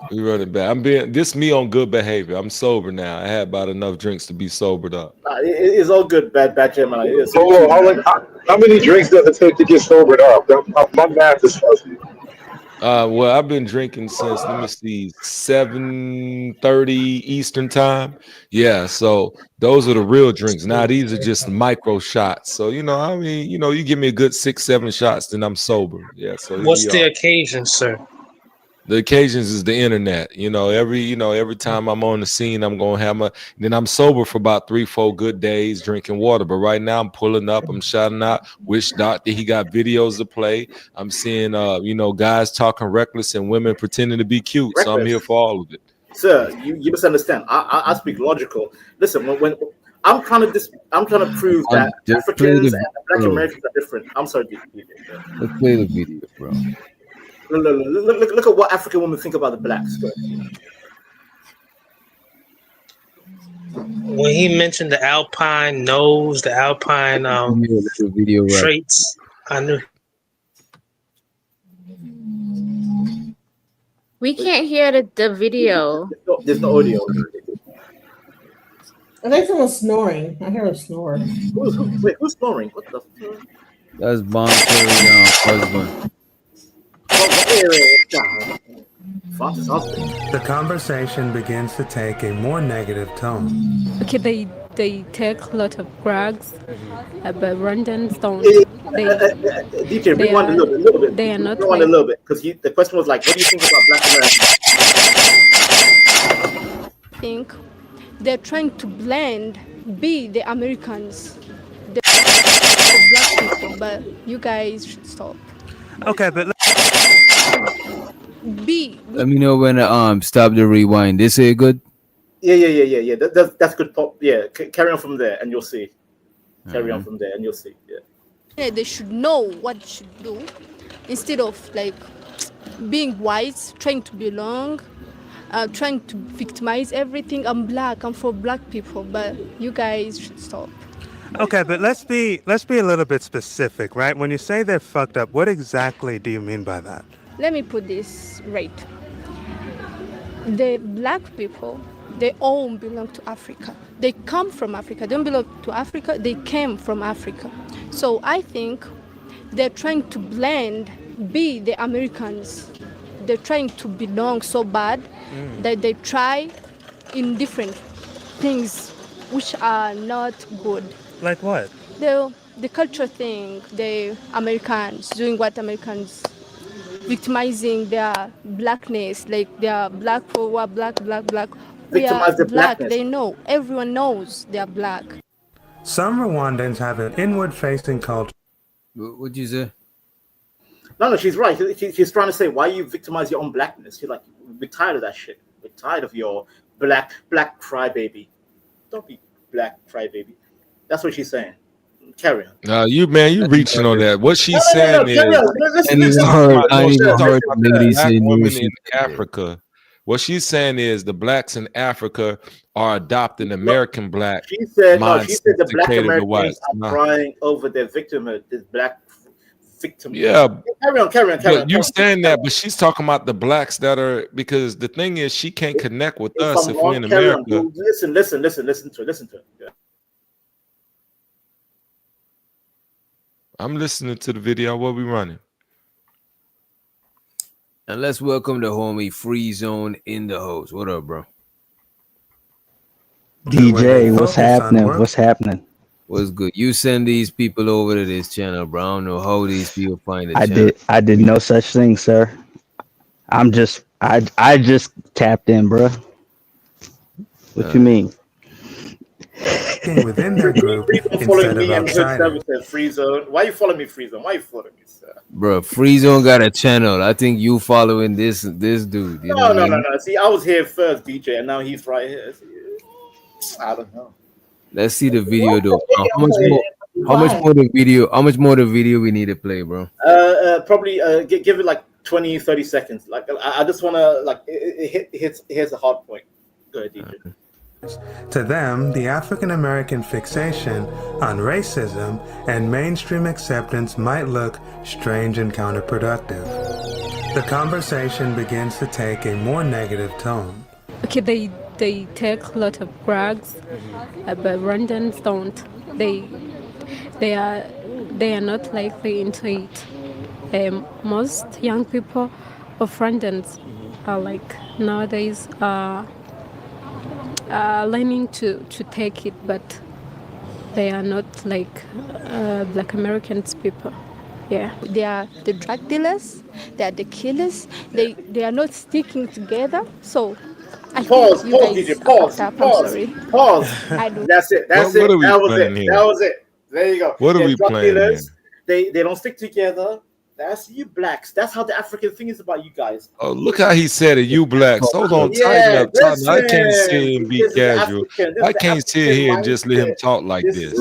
We running back. I'm being this me on good behavior. I'm sober now. I had about enough drinks to be sobered up. It's all good, bad Gemini. Hold on, how many drinks does it take to get sobered up? My math is fuzzy. Well, I've been drinking since, let me see, 7:30 Eastern time. Yeah, so those are the real drinks. Now these are just micro shots. So you know, I mean, you know, you give me a good 6-7 shots, then I'm sober. Yeah. So What's the occasion, sir? The occasions is the internet. You know, every time I'm on the scene, I'm gonna have then I'm sober for about 3-4 good days drinking water. But right now I'm pulling up, I'm shouting out which doctor he got videos to play. I'm seeing you know, guys talking reckless and women pretending to be cute. So I'm here for all of it. Sir, you misunderstand. I speak logical. Listen, when I'm trying to prove that Africans and Black Americans are different. I'm sorry, let's play the video, bro. Look at what African women think about the blacks. When he mentioned the alpine nose, the alpine video traits, I knew. We can't hear the video. There's no audio. I think someone's snoring. I hear a snore. Who's snoring? What the fuck? That's Bon Perignon husband. The conversation begins to take a more negative tone. Okay, they take a lot of drugs, but Rwandans don't. DJ, rewind a little bit. They are not. Rewind a little bit, because the question was like, what do you think about Black Americans? I think they're trying to blend, be the Americans, the black people, but you guys should stop. Okay, but let me know when stop the rewind. This is good. Yeah. That's good. Pop. Yeah, carry on from there, and you'll see. Carry on from there, and you'll see. Yeah. They should know what they should do instead of like being wise, trying to belong, trying to victimize everything. I'm black. I'm for black people, but you guys should stop. Okay, but let's be a little bit specific, right? When you say they're fucked up, what exactly do you mean by that? Let me put this right. The black people, they all belong to Africa. They come from Africa. They don't belong to Africa. They came from Africa. So I think they're trying to blend, be the Americans. They're trying to belong so bad that they try in different things which are not good. Like what? The culture thing, the Americans doing what Americans, victimizing their blackness, like they are black for what, black. We are Victimize the black. blackness. They know. Everyone knows they are black. Some Rwandans have an inward-facing culture. What'd you say? No, she's right. She's trying to say, why you victimize your own blackness? She's like, we're tired of that shit. We're tired of your black crybaby. Don't be black crybaby. That's what she's saying. Carry on. You reaching on that. What she's saying is, women in Africa. What she's saying is the blacks in Africa are adopting American black. She said the black Americans are crying over their victimhood. This black victim. Yeah. Carry on. You're saying that, but she's talking about the blacks that are, because the thing is, she can't connect with us if we're in America. Listen to it. Yeah. I'm listening to the video. What we running? And let's welcome the homie Free Zone in the house. What up, bro? DJ, what's happening? What's happening? What's good? You send these people over to this channel, bro. I don't know how these people find the channel. I did no such thing, sir. I just tapped in, bro. What you mean? Within their group Following me and Hood Services, Free Zone. Why you following me, Free Zone? Why you following me, sir? Bro, Free Zone got a channel. I think you following this dude. You know No. See, I was here first, DJ, and now he's right here. I don't know. Let's see the video though. How much more the video we need to play, bro? Probably give it like 20, 30 seconds. Like I just wanna like here's a hard point. Go ahead, DJ. To them, the African American fixation on racism and mainstream acceptance might look strange and counterproductive. The conversation begins to take a more negative tone. Okay, they take a lot of drugs, but Rwandans don't. They are not likely into it. Most young people of Rwandans are like nowadays learning to take it, but they are not like Black Americans people. Yeah, they are the drug dealers, they are the killers. They are not sticking together. So Pause, DJ, pause. I do. That's it. That was it. There you go. What are we drug playing? Dealers, they don't stick together. That's you blacks. That's how the African thing is about you guys. Oh, look how he said it. You blacks. Hold on, tighten up. I can't sit and be casual. I can't sit here and just let him talk like this.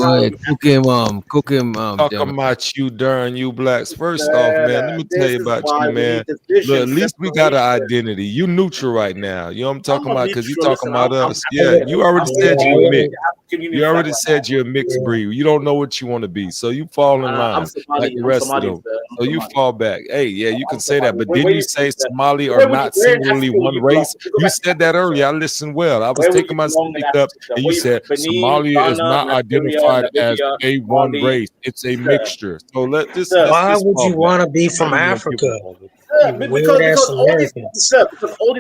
Cook him. Talking about you, darn you blacks. First off, man, let me tell you about you, man. Look, at least we got an identity. You neutral right now. You know what I'm talking about? Because you talking about us. Yeah, you already said you're mixed. You already said you're a mixed breed. You don't know what you want to be, so you fall in line like the rest of them. So you fall back. Hey, yeah, you can say that, but didn't you say Somali are not singularly one race? You said that earlier. I listened well. I was taking my speak up, and you said Somalia is not identified as a one race. It's a mixture. So let this. Why would you want to be from Africa? Because all these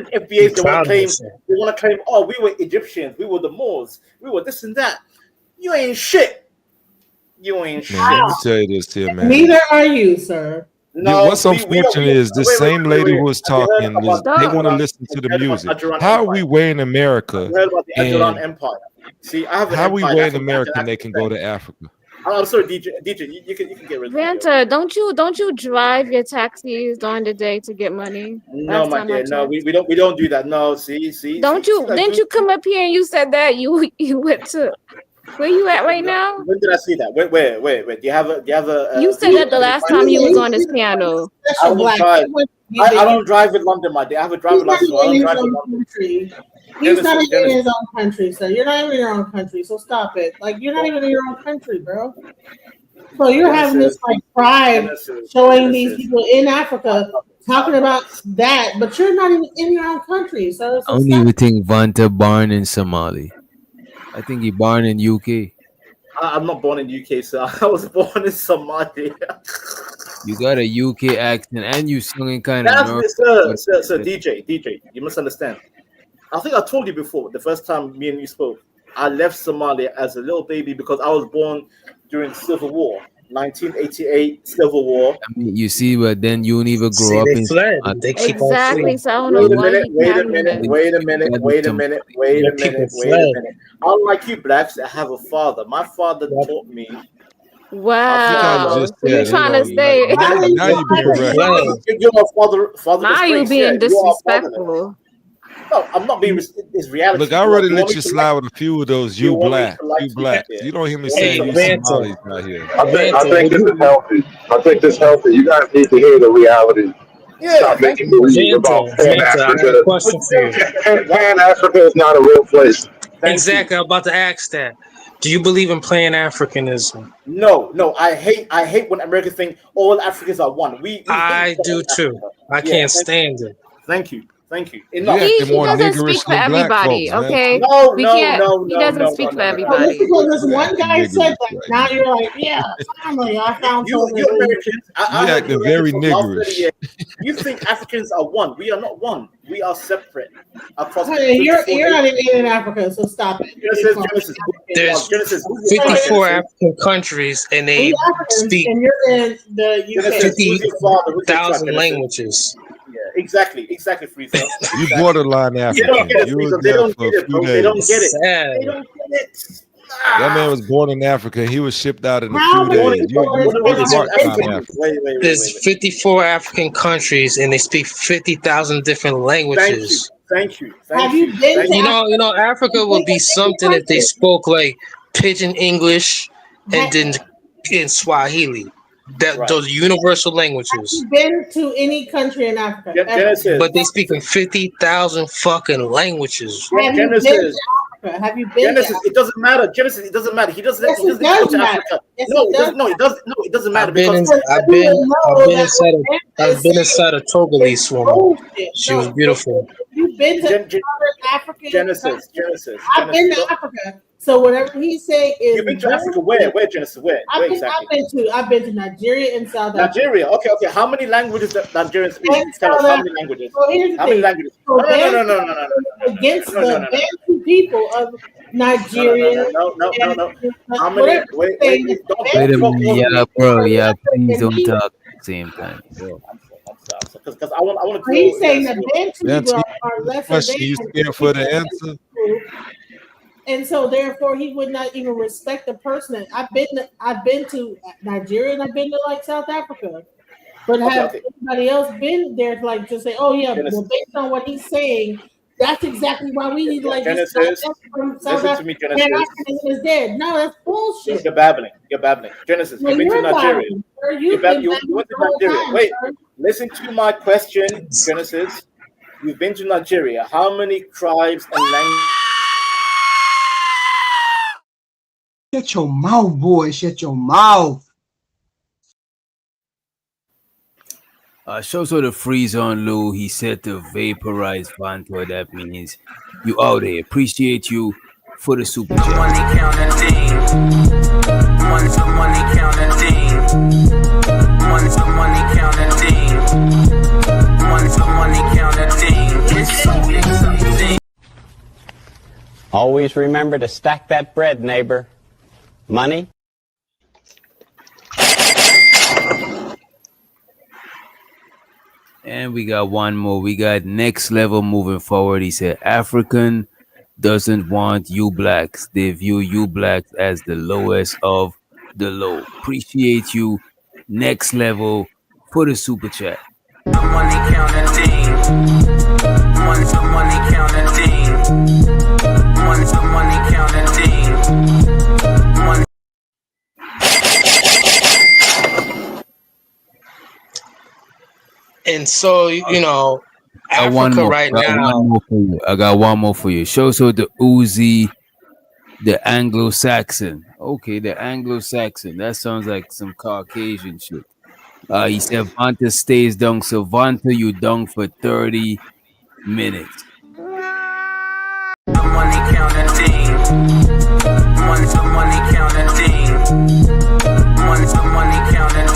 FBAs they want to claim, oh, we were Egyptians, we were the Moors, we were this and that. You ain't shit. You ain't shit. Let me tell you this here, man. Neither are you, sir. No, what's unfortunate is this same lady who was talking, they want to listen to the music. How are we way in America? Empire. See, I have how we way in America and they can go to Africa? I'm sorry, DJ, you can get rid of Vanta, don't you drive your taxis during the day to get money? No, my dear, no, we don't do that. No, see. Didn't you come up here and you said that you went to where you at right now? When did I see that? Wait. Do you have a? You said that the last time you was on this piano. I don't drive in London, my dear. I have a driver's license. I don't drive in London. He's not even in his own country, so you're not even in your own country. So stop it. Like you're not even in your own country, bro. So you're having this like pride showing these people in Africa talking about that, but you're not even in your own country. So I don't even think Vanta born in Somali. I think he born in UK. I'm not born in UK, sir. I was born in Somalia. You got a UK accent and you singing kind of. Sir, DJ, you must understand. I think I told you before, the first time me and you spoke, I left Somalia as a little baby because I was born during the Civil War, 1988 Civil War. I mean, you see, but then you don't even grow up in Somalia. They keep exactly. So I don't know Wait a minute. Unlike you blacks that have a father, my father taught me. Wow, you're trying to say now you're being father. Now you're being disrespectful. No, I'm not being. It's reality. Look, I already let you slide with a few of those. You blacks. You don't hear me saying you Somalis out here. I think this is healthy. I think this is healthy. You guys need to hear the reality. Yeah, stop making movies about Pan-Africa. Question for you. Pan-Africa is not a real place. Exactly. I'm about to ask that. Do you believe in Pan-Africanism? No. I hate when Americans think all Africans are one. I do too. I can't stand it. Thank you. Thank you. You Enough. acting more doesn't niggerish speak for than black everybody, folks, man. okay? No, We no, can't. no, He no, doesn't no, speak no, for no, no. Well, just everybody. because this You one acting guy said niggerish that, right now now. you're like, yeah, finally, I found You something. Americans, I You heard acting you very for the last 30 niggerish. years. You think Africans are one. We are not one. We are separate across Hey, you're 54 not nations. even in Africa, so stop it. Genesis, There's Genesis, who's your father, 54 Genesis? African countries and they We Africans, speak and you're in the UK. Genesis, who's your father? Who's your tribe, 50,000 Genesis? languages. Yeah, exactly, Frieza. You Exactly. borderline They don't African. get it, You were Frieza. They there don't for get a it, few bro. They don't days. get it. Sad. They don't get it. That man was born in Africa. He was shipped out in a How few many days. people You What is part African? time African. Wait. There's 54 African countries and they speak 50,000 different languages. Thank you. Have you been to You know, Africa would be something if they spoke like Pidgin English and then in Swahili. Those universal languages. been to any country in Africa? ever? Genesis. But they speak in 50,000 fucking languages. Have you been to Genesis. Africa? Have you been Genesis, to it doesn't matter. Genesis, it doesn't matter. He doesn't. Yes, he it doesn't go does to matter. Africa. Yes, No, it it does. doesn't. No, it doesn't. No, it doesn't matter I've been because I've been inside a Togolese woman. She was beautiful. You've been to other African Genesis. countries? I've been to Africa. So whatever he say is You've been to Africa. Where? Where, Genesis? Where? Where exactly? I've been to Nigeria and South Africa. Nigeria. Okay. How many languages that Nigerians speak? And Tell us South how many Africa. languages. So here's the How many thing. languages? So No. against No. the Bantu people of Nigeria. No. How many? Wait. Don't Wait a talk minute, over yeah, me. bro. Yeah, please don't talk at the same time. Bro. Because I want to. He's saying that Bantu That's people are lesser question. You than scared for the answer? and so therefore he would not even respect the person. I've been to Nigeria and I've been to like South Africa, but have anybody else been there to like just say, oh yeah, well based on what he's saying, that's exactly why we need to like just from South Listen to me, Africa. Genesis. Pan-Africanism is dead. No, that's bullshit. You're babbling. Genesis, Well, you've been to you're Nigeria. babbling, sir. You've been You babbling went to the whole Nigeria. time, Wait, sir. listen to my question, Genesis. You've been to Nigeria. How many tribes and languages? Shut your mouth, boy. Shut your mouth. Shows the freeze on Lou. He said to vaporize Vanto. That means you out there. Appreciate you for the super chat. Money counting. Money counting. Money counting. It's so exciting. Always remember to stack that bread, neighbor. Money. And we got one more. We got next level moving forward. He said African doesn't want you blacks. They view you blacks as the lowest of the low. Appreciate you. Next level for the super chat. Money counting. Money counting. Money counting. And so, you know, Africa right now. I got one more for you. Show so the Uzi, the Anglo-Saxon. Okay, the Anglo-Saxon. That sounds like some Caucasian shit. He said Vanta stays down. So Vanta, you down for 30 minutes. Money counting. Money counting. Money counting.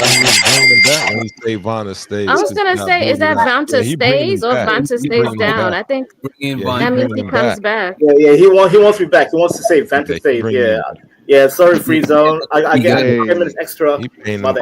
When you say Vanta stays, I was gonna say, is that Vanta stays or Vanta stays down? I think that means he comes back. Yeah, he wants me back. He wants to say Vanta stays. Yeah, sorry, Free Zone. I get 10 minutes extra. Got a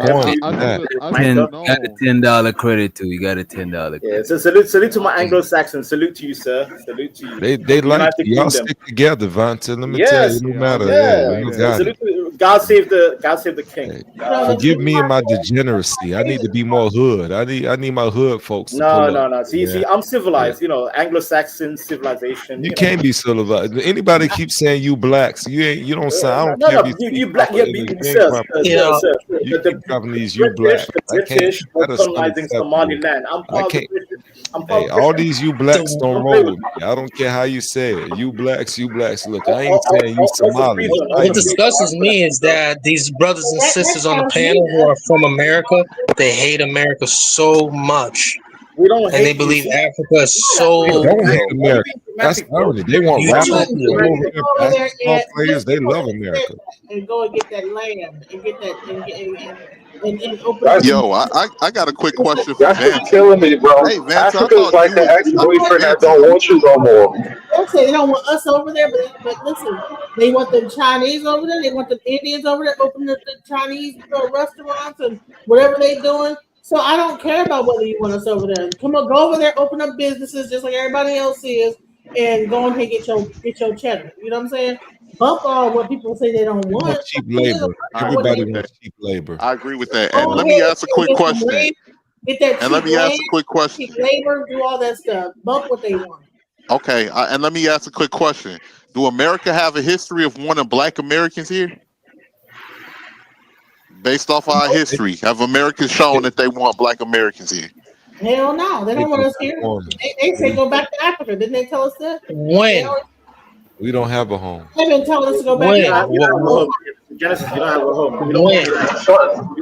$10 credit too. You got a $10 credit. Yeah, so salute to my Anglo-Saxon. Salute to you, sir. Salute to you. They like y'all stick together, Vanta. Let me tell you, no matter. Yeah, you got it. God save the king. Forgive me and my degeneracy. I need to be more hood. I need my hood folks. To No. See, I'm civilized. You know, Anglo-Saxon civilization. You can't be civilized. Anybody keep saying you blacks. You don't sound. I don't care if you black. You keep dropping these you black. The British were colonizing Somaliland. I'm Hey, all these you blacks don't roll with me. I don't care how you say it. You blacks. Look, I ain't saying you Somali. What disgusts me is that these brothers and sisters on the panel who are from America, they hate America so much. We don't and they believe Africa is so. They don't hate America. That's irony. They want rappers, basketball players. They love America. And go and get that land and get that and open. Yo, I got a quick question for That's Vance. what's killing me, bro. Hey, Vance, I Africa's thought like you the was. ex-boyfriend that don't want you no more. They say they don't want us over there, but listen, they want the Chinese over there. They want the Indians over there, open the Chinese restaurants and whatever they're doing. So I don't care about whether you want us over there. Come on, go over there, open up businesses just like everybody else is, and go ahead and get your cheddar. You know what I'm saying? Bump all what people say they don't want. Cheap labor. Everybody wants cheap labor. I agree with that. And let me ask a quick question. Get that And let me ask a quick question. cheap labor, do all that stuff. Bump what they want. Okay, and let me ask a quick question. Do America have a history of wanting black Americans here? Based off our history, have Americans shown that they want black Americans here? Hell no, they don't want us here. They say go back to Africa. Didn't they tell us that? When? We don't have a home. They've been telling us to go back to Africa. Genesis, you don't have a home.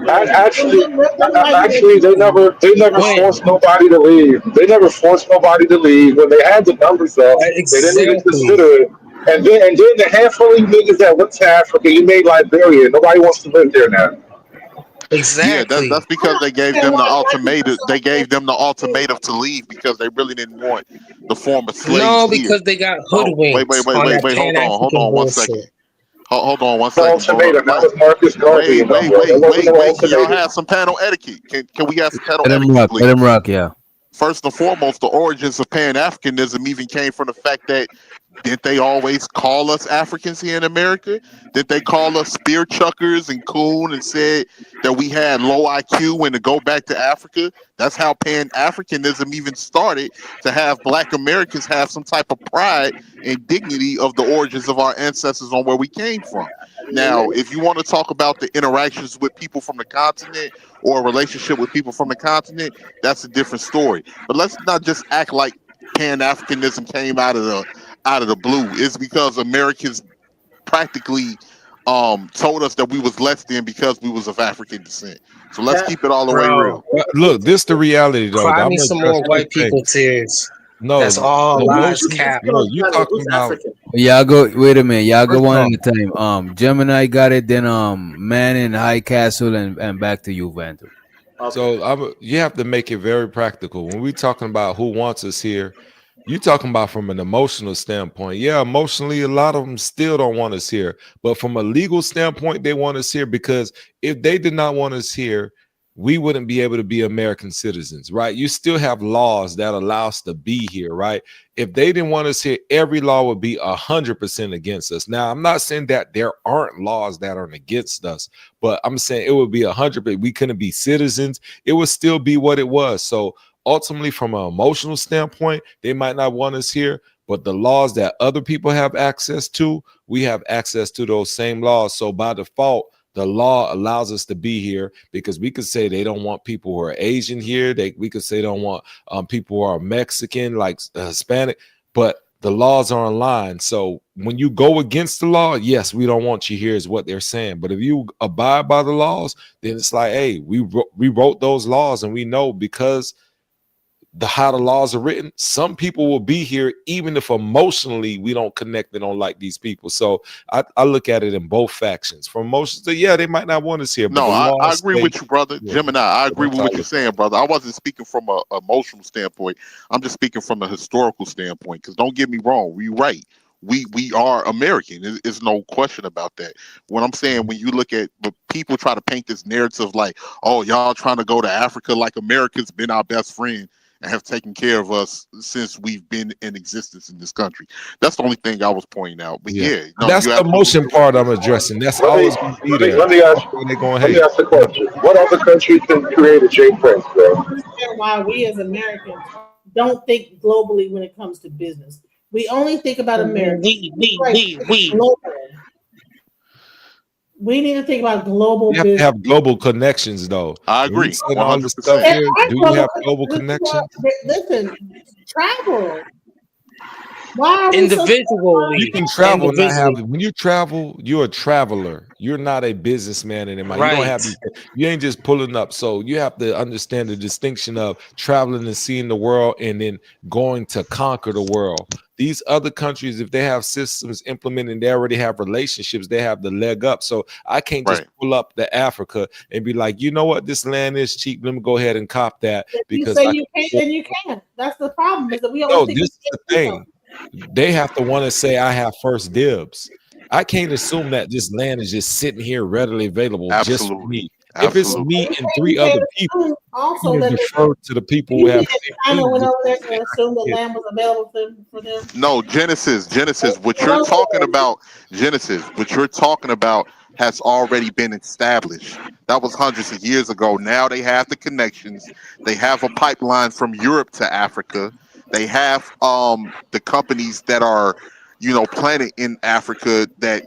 Actually, they never forced nobody to leave. They never forced nobody to leave. When they had the numbers up, they didn't even consider it. And then the handful of niggas that went to Africa, you made Liberia. Nobody wants to live there now. Exactly. Yeah, that's because they gave them the ultimatum. They gave them the ultimatum to leave because they really didn't want the former slaves. No, here. because they got hoodwinked. Wait. Hold on 1 second. Hold on 1 second. Ultimatum. That was Marcus Garvey. Wait. Y'all have some panel etiquette. Can we have some panel etiquette, please? Let him rock, yeah. First and foremost, the origins of Pan-Africanism even came from the fact that didn't they always call us Africans here in America? Did they call us spear chuckers and coon and said that we had low IQ and to go back to Africa? That's how Pan-Africanism even started, to have black Americans have some type of pride and dignity of the origins of our ancestors on where we came from. Now, if you want to talk about the interactions with people from the continent or a relationship with people from the continent, that's a different story. But let's not just act like Pan-Africanism came out of the blue. It's because Americans practically told us that we was less than because we was of African descent. So let's keep it all the way real. Look, this the reality though. Cry me some more white people tears. No, that's all lies cap. No, you talking about? Y'all go. Wait a minute. Y'all go one at a time. Gemini got it. Then Man in High Castle and back to you, Vandal. So you have to make it very practical when we talking about who wants us here. You talking about from an emotional standpoint. Yeah, emotionally, a lot of them still don't want us here. But from a legal standpoint, they want us here because if they did not want us here, we wouldn't be able to be American citizens, right? You still have laws that allow us to be here, right? If they didn't want us here, every law would be 100% against us. Now, I'm not saying that there aren't laws that aren't against us, but I'm saying it would be 100%. We couldn't be citizens. It would still be what it was. So ultimately, from an emotional standpoint, they might not want us here, but the laws that other people have access to, we have access to those same laws. So by default, the law allows us to be here because we could say they don't want people who are Asian here. We could say they don't want people who are Mexican, like Hispanic, but the laws are online. So when you go against the law, yes, we don't want you here is what they're saying. But if you abide by the laws, then it's like, hey, we wrote those laws and we know because how the laws are written, some people will be here even if emotionally we don't connect and don't like these people. So I look at it in both factions. From emotions, yeah, they might not want us here. No, I agree with you, brother. Gemini, I agree with what you're saying, brother. I wasn't speaking from an emotional standpoint. I'm just speaking from a historical standpoint. Because don't get me wrong, we're right. We are American. There's no question about that. What I'm saying, when you look at people try to paint this narrative like, oh, y'all trying to go to Africa like America's been our best friend and have taken care of us since we've been in existence in this country. That's the only thing I was pointing out. But that's the emotion part I'm addressing. That's always going to be there. Let me ask the question. What other country can create a J Prince, bro? Why we as Americans don't think globally when it comes to business. We only think about America. We. We need to think about global You have to business. have global connections, though. I When you agree, saying all this 100%. stuff And here, our do you global have global connections? listen, travel. Why are we so You can travel and not have individually. when you travel, you're a traveler. You're not a businessman anymore. You don't have Right. you ain't just pulling up. So you have to understand the distinction of traveling and seeing the world and then going to conquer the world. These other countries, if they have systems implemented, they already have relationships, they have the leg up. So I can't just Right. pull up to Africa and be like, you know what, this land is cheap. Let me go ahead and cop that If you because say I you can't, then you can. That's the problem. Is that we no, always think this is the thing. They have to want to say I have first dibs. I can't assume that this land is just sitting here readily available just for Absolutely. me. If it's Absolutely. me and three other people, also you that need to defer to the people who you have think that China went over there and assumed the land was available for them. No, Genesis, what you're talking about, what you're talking about has already been established. That was hundreds of years ago. Now they have the connections. They have a pipeline from Europe to Africa. They have the companies that are, planted in Africa that,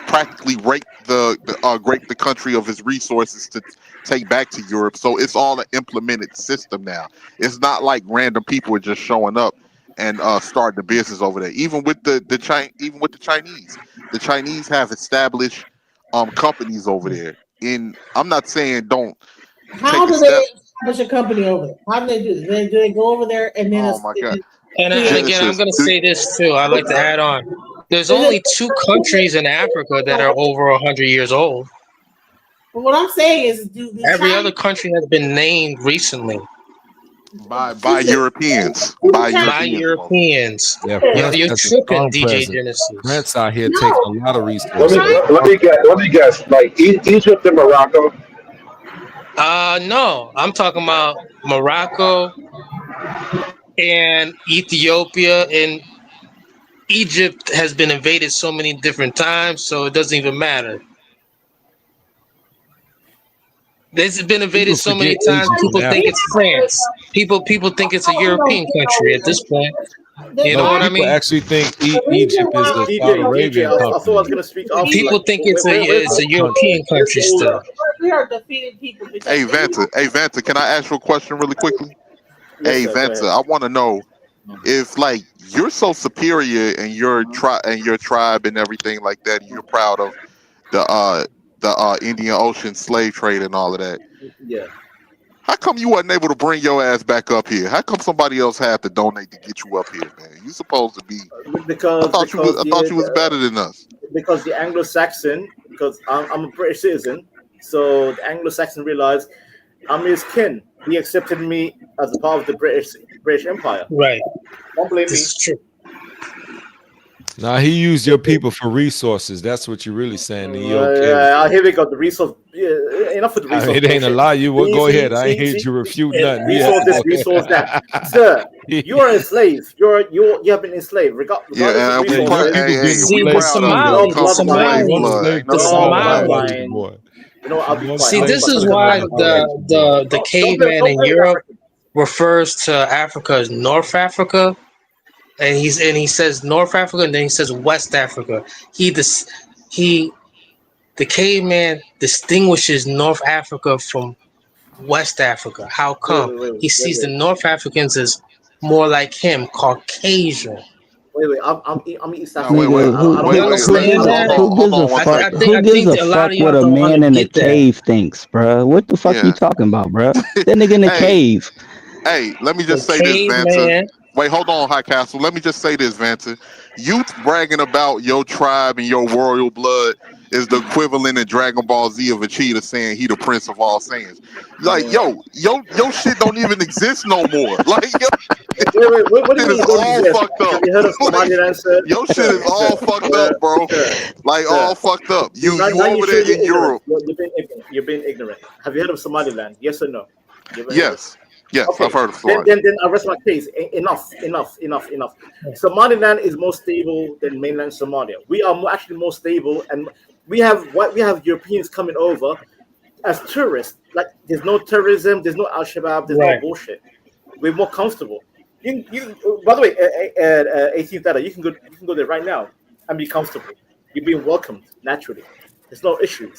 practically rape the country of its resources to take back to Europe. So it's all an implemented system now. It's not like random people are just showing up and starting the business over there. Even with the Chinese, the Chinese have established companies over there. I'm not saying don't How take a do they step. establish a company over there? How do they do this? Do they go over there and then? Oh my God! And again, I'm going to say this too. I'd like to add on. There's only 2 countries in Africa that are over 100 years old. But what I'm saying is, do the Every Chinese, other country has been named recently by Europeans. by Europeans. Yeah, You're has a tripping, strong DJ presence. Genesis. France out here taking a lot of Let resources. me guess. Like Egypt and Morocco. No, I'm talking about Morocco and Ethiopia, and Egypt has been invaded so many different times, so it doesn't even matter. It's been invaded so many times. People think it's France. People think it's a European country at this point. You know what I People mean? actually think Egypt is a Saudi Arabian I thought I was company. going to speak after. People like, think it's a European country still. we are defeated people. Because Hey Vanta, can I ask you a question really quickly? Yes, Hey sir, go ahead. Vanta, I want to know if like you're so superior in your tribe and everything like that, and you're proud of the Indian Ocean slave trade and all of that. Yeah. How come you wasn't able to bring your ass back up here? How come somebody else had to donate to get you up here, man? You supposed to be. Because I thought you was better than us. Because the Anglo-Saxon, because I'm a British citizen, so the Anglo-Saxon realized I'm his kin. He accepted me as a part of the British Empire. Right. Don't blame me. This is true. Now he used your people for resources. That's what you're really saying. And you okay? Here we go. The resource. Yeah, enough with the resource. It ain't a bullshit. lie. You will go See, ahead. I ain't see, heard see? you refute Yeah, nothing. resource this, resource that, sir. You are enslaved. You have been enslaved. Regardless Yeah, of and we resources. proud. Hey, See, we the proud of you. It comes from slave blood. the Somali. You know, I'll be quiet. See, this is why the caveman in Europe refers to Africa as North Africa, and he says North Africa, and then he says West Africa. The caveman distinguishes North Africa from West Africa. How come? He sees the North Africans as more like him, Caucasian. Wait. I'm East No, African. wait. You understand that? Who gives a fuck? I think Who gives a a lot fuck of what y'all a don't want man to in a get that. cave thinks, bruh? What the fuck you talking about, bruh? That nigga in the Hey. cave. Hey, let me just The say this, Vanta. caveman. Wait, hold on, High Castle. Let me just say this, Vanta. You bragging about your tribe and your royal blood is the equivalent in Dragon Ball Z of Vegeta saying he the prince of all Saiyans. Like, yo shit don't even exist no more. Like, Wait. What do you mean? is Don't all exist? fucked up. Have you heard of Somaliland, sir? Your shit is all fucked up, bro. Like, all fucked up. You over there in Europe. You're being ignorant. Have you heard of Somaliland? Yes or no? Yes. Yes, Okay. I've heard of Florida. Then I rest my case. Enough. Somaliland is more stable than mainland Somalia. We are actually more stable, and we have Europeans coming over as tourists. Like, there's no terrorism, there's no Al-Shabaab, there's no bullshit. We're more comfortable. You by the way, 18th data, you can go there right now and be comfortable. You're being welcomed naturally. There's no issues.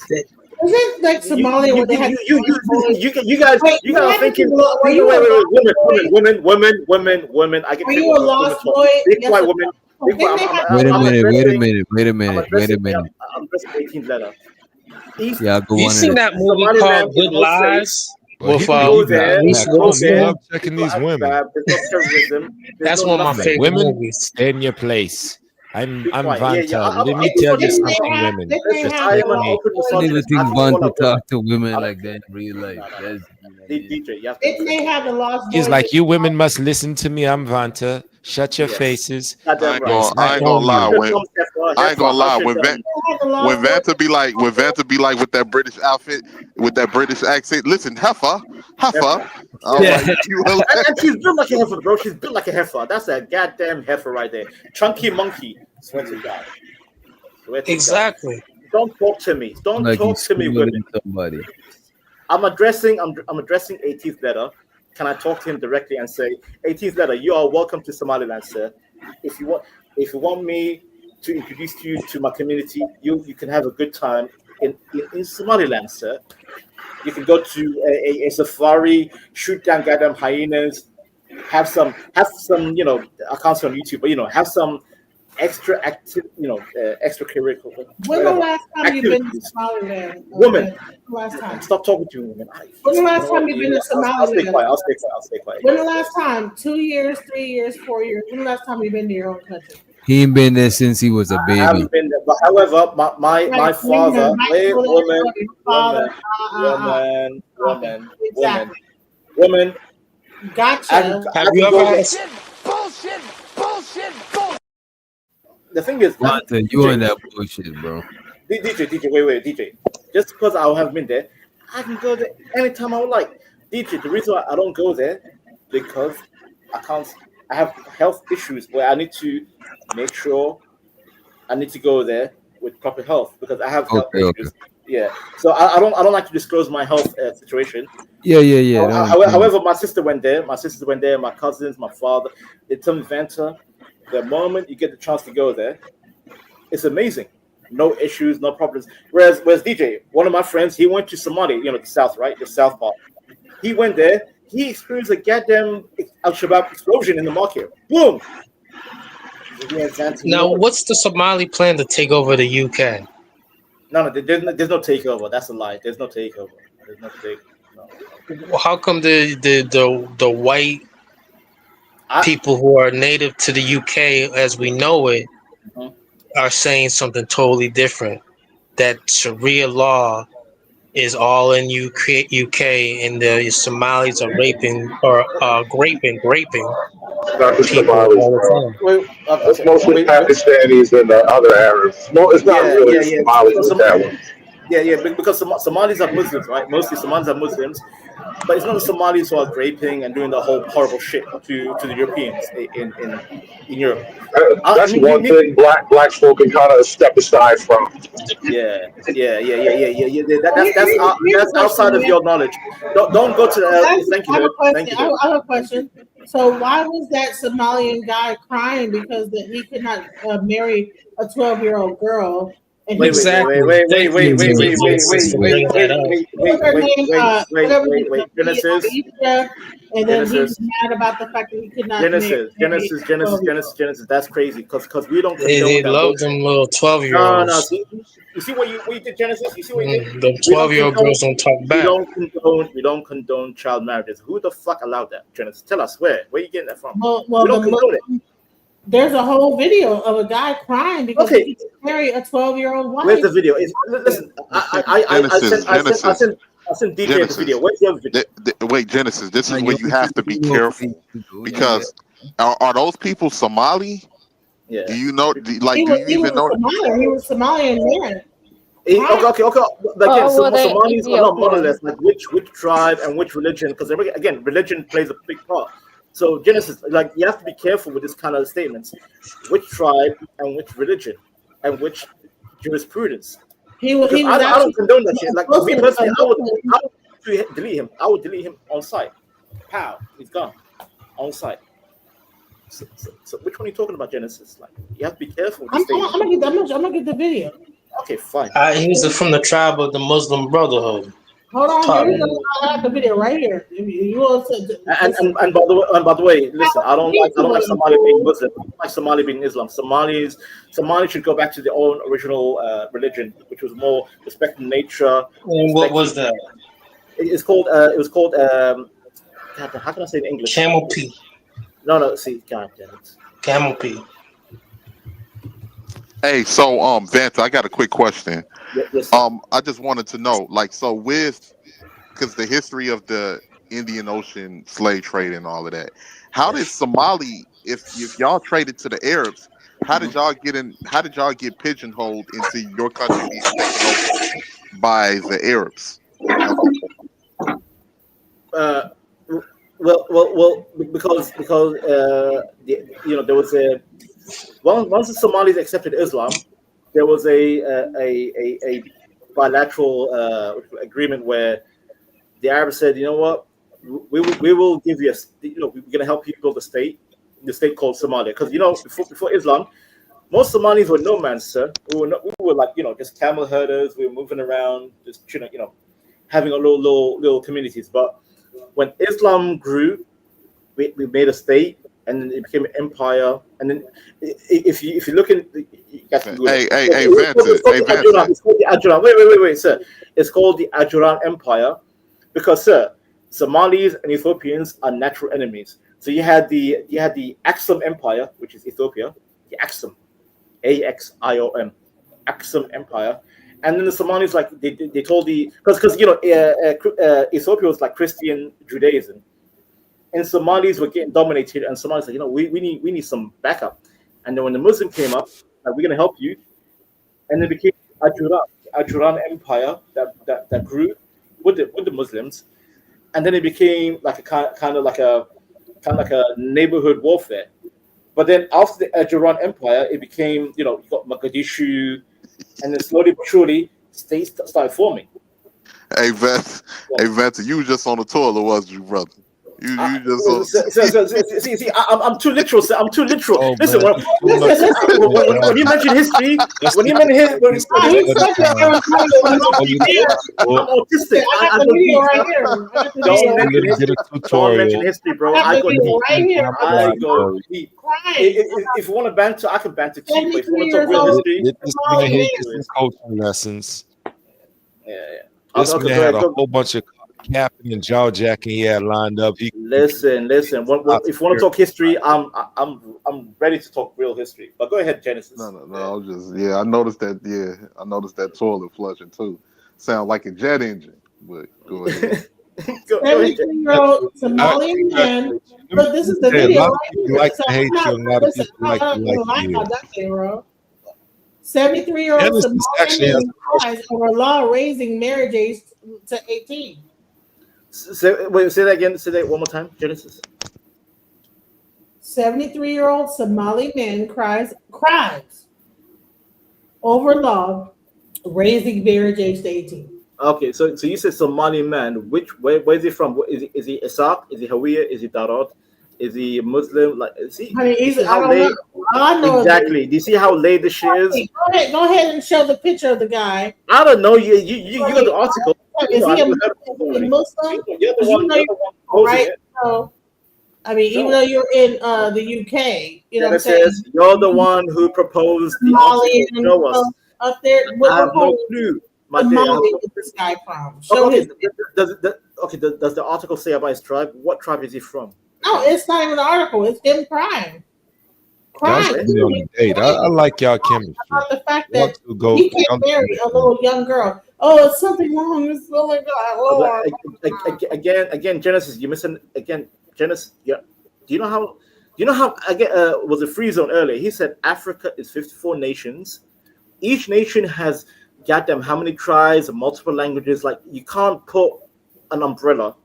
Was it like Somalia where they had you guys Wait, are thinking were you wait, a lost women. I get Were you a lost boy? Big Yes, white women. Didn't they have Wait a lost minute. I'm addressing 18th letter. Yeah, go You on. seen that movie called Good Lies? Well, With Go there, Reese go Witherspoon? there. love checking these women. There's no terrorism. That's no one of my nothing. favorite Women, movies. stay in your place. I'm quiet. Yeah, Vanta. Let me Didn't tell you they something, have- women. didn't they Just have I let am an me. open I never misogynist. think I Bond follow to talk to women. women like that in real life. DJ, you have to Didn't they have the lost boys? He's like, you women must listen to me. I'm Vanta. Shut your faces. Goddamn Yes, right. I I ain't gonna lie. own you. I ain't gonna lie. When When Vanta be like, with that British outfit, with that British accent, listen, heifer. I'm like, you and she's built like a heifer, bro. She's built like a heifer. That's a goddamn heifer right there. Chunky monkey. Swear to God. Swear to Exactly. God. Don't talk to me. Don't Like talk he's to me, women. somebody. I'm addressing 18th letter. Can I talk to him directly and say, 18th letter, you are welcome to Somaliland, sir. If you want me to introduce you to my community, you can have a good time in Somaliland, sir. You can go to a safari, shoot down goddamn hyenas, have some accounts on YouTube, but have some extra active, extracurricular. When the last time you've been to Somaliland? Woman. Last time. Stop talking to me, women. When the last time you've been to I'll stay Somaliland? quiet. I'll stay quiet. When the last time? 2 years, 3 years, 4 years? When the last time you've been to your own country? He ain't been there since he was a I baby. haven't been there, but however, my father, woman. Gotcha. Have you ever had Bullshit. The thing is, Martha, you on that bullshit, bro. DJ, wait, DJ. Just because I haven't been there, I can go there anytime I would like. DJ, the reason why I don't go there because I have health issues where I need to make sure I need to go there with proper health because I have health issues. Yeah, so I don't like to disclose my health situation. Yeah. However, my sister went there. My cousins, my father. They told me, Vanta, the moment you get the chance to go there, it's amazing. No issues, no problems. Whereas DJ, one of my friends, he went to Somalia, the south, right? The south part. He went there. He experienced a goddamn Al-Shabaab explosion in the market. Boom. Now, what's the Somali plan to take over the UK? No, there's no takeover. That's a lie. There's no takeover. Well, how come the white people who are native to the UK, as we know it, are saying something totally different? That Sharia law is all in UK, and the Somalis are raping Not the people Somalis, all bro. the time. It's mostly Pakistanis and other Arabs. It's not really Somalis with that one. Yeah, because Somalis are Muslims, right? Mostly Somalis are Muslims, but it's not the Somalis who are raping and doing the whole horrible shit to the Europeans in Europe. That's one thing black folk can kind of step aside from. Yeah. That's outside of your knowledge. Don't go to. Thank you. I have a question. So why was that Somalian guy crying because he could not marry a 12-year-old girl? And Wait, Genesis. And then he was mad about the fact that he could not. Genesis. That's crazy because we don't. They love them little 12-year-olds. No. You see what you did, Genesis? You see what you did? The 12-year-old girls don't talk back. We don't condone child marriages. Who the fuck allowed that, Genesis? Tell us where you getting that from? Well, we don't condone it. There's a whole video of a guy crying because he married a 12-year-old wife. Where's the video? Listen, I sent DJ the video. Where's the other video? Wait, Genesis. This is where you have to be careful because are those people Somali? Yeah. Do you know? He was Somalian man. Okay. But again, Somalis are not monoliths. Like which tribe and which religion? Because again, religion plays a big part. So Genesis, like you have to be careful with this kind of statements. Which tribe and which religion and which jurisprudence? I don't condone that shit. Like me personally, I would delete him. I would delete him on site. How? He's gone on site. So which one are you talking about, Genesis? Like you have to be careful. I'm gonna get the video. Okay, fine. He was from the tribe of the Muslim Brotherhood. Hold on, here we go. I have the video right here. You want to, and by the way, listen. I don't like Somali being Muslim. I don't like Somali being Islam. Somali should go back to their own original religion, which was more respecting nature. And what was that? It's called. It was called. How can I say it in English? Camel pee. No. See, God damn it. Camel pee. Hey, so Vance, I got a quick question. Yes, I just wanted to know, like, so because the history of the Indian Ocean slave trade and all of that, how did Somali, if y'all traded to the Arabs, how did y'all get pigeonholed into your country being taken over by the Arabs? Well, because there was a once the Somalis accepted Islam, there was a bilateral agreement where the Arabs said, you know what, we will give you we're going to help you build the state called Somalia, because before Islam, most Somalis were nomads, sir. We were like just camel herders. We were moving around, just having a little communities. But when Islam grew, we made a state, and then it became an empire. And then if you look in, Vance. It's called the Ajuran. Wait, sir. It's called the Ajuran Empire because, sir, Somalis and Ethiopians are natural enemies. So you had the Axum Empire, which is Ethiopia, the Axum, AXIOM, Axum Empire. And then the Somalis, like they told because Ethiopia was like Christian Judaism, and Somalis were getting dominated. And Somalis like, we need some backup. And then when the Muslim came up, like, we're gonna help you, and it became Ajuran Empire that grew with the Muslims, and then it became like a kind of like a neighborhood warfare. But then after the Ajuran Empire, it became you got Mogadishu. And then slowly but surely, states started forming. Hey, Vance, you were just on the toilet, wasn't you, brother? You just. See, I'm too literal, sir. I'm too literal. Oh, listen, when you mention history, when you mention history, I'm autistic. Don't mention history, bro. I go deep. If you want to banter, I can banter cheap. But if you want to talk real history, it's coaching lessons. Yeah. This man had a whole bunch of capping and jaw jacking he had lined up. Listen. If you want to talk history, I'm ready to talk real history. But go ahead, Genesis. No. I noticed that. Yeah, I noticed that toilet flushing too. Sound like a jet engine. But go ahead. 73-year-old Somalian man. Look, this is the video. Like to hate you, a lot of people like to like you. 73-year-old Somalian man cries over law raising marriage age to 18. Say that again. Say that one more time, Genesis. 73-year-old Somali man cries over law raising marriage age to 18. Okay, so you said Somali man. Where is he from? Is he Isaac? Is he Hawiya? Is he Darod? Is he Muslim? Like, see, I know exactly. Do you see how late the shit is? Go ahead and show the picture of the guy. I don't know. You got the article. Is he a Muslim? You're the one right? So, I mean, even though you're in the UK, you know what I'm saying? You're the one who proposed the article. Show us. Up there. I have no clue. Is this guy from? Does the article say about his tribe? What tribe is he from? No, it's not even an article. It's him crying. I like y'all chemistry. About the fact that he can't marry a little young girl. Oh, it's something wrong. It's oh my God. Again, Genesis, you missing again. Genesis, yeah. Do you know how? Again, was a free zone earlier. He said Africa is 54 nations. Each nation has goddamn how many tribes, multiple languages. Like, you can't put an umbrella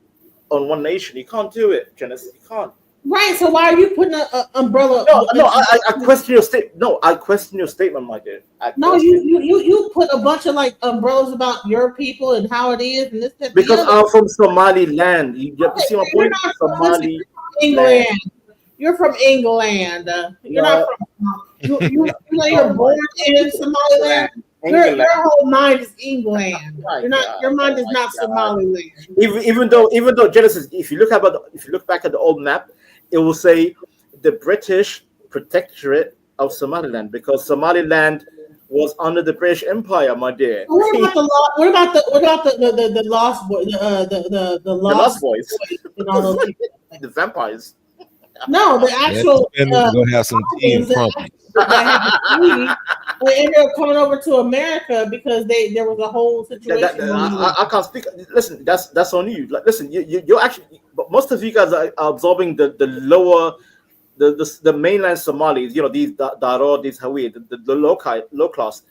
on one nation. You can't do it, Genesis. You can't. Right. So why are you putting an umbrella? No. I question your statement. No, I question your statement, my dear. You put a bunch of like umbrellas about your people and how it is and this. That, because I'm from Somaliland. You see my point? Somali. England. You're from England. You're not from. You're born in Somaliland. England. Your whole mind is England. My You're not. God, Your mind oh is my not God. Somaliland. Even though Genesis, if you look back at the old map, it will say the British Protectorate of Somaliland, because Somaliland was under the British Empire, my dear. What about the Lost Boys? The The Lost Boys, and all those people. the vampires. No, the actual We're gonna have some tea and crumpets. they ended up coming over to America because there was a whole situation. I can't speak. Listen, that's on you. Like, listen, you're actually, but most of you guys are absorbing the lower, the mainland Somalis. You know, these Daro, these Hawi, the low class.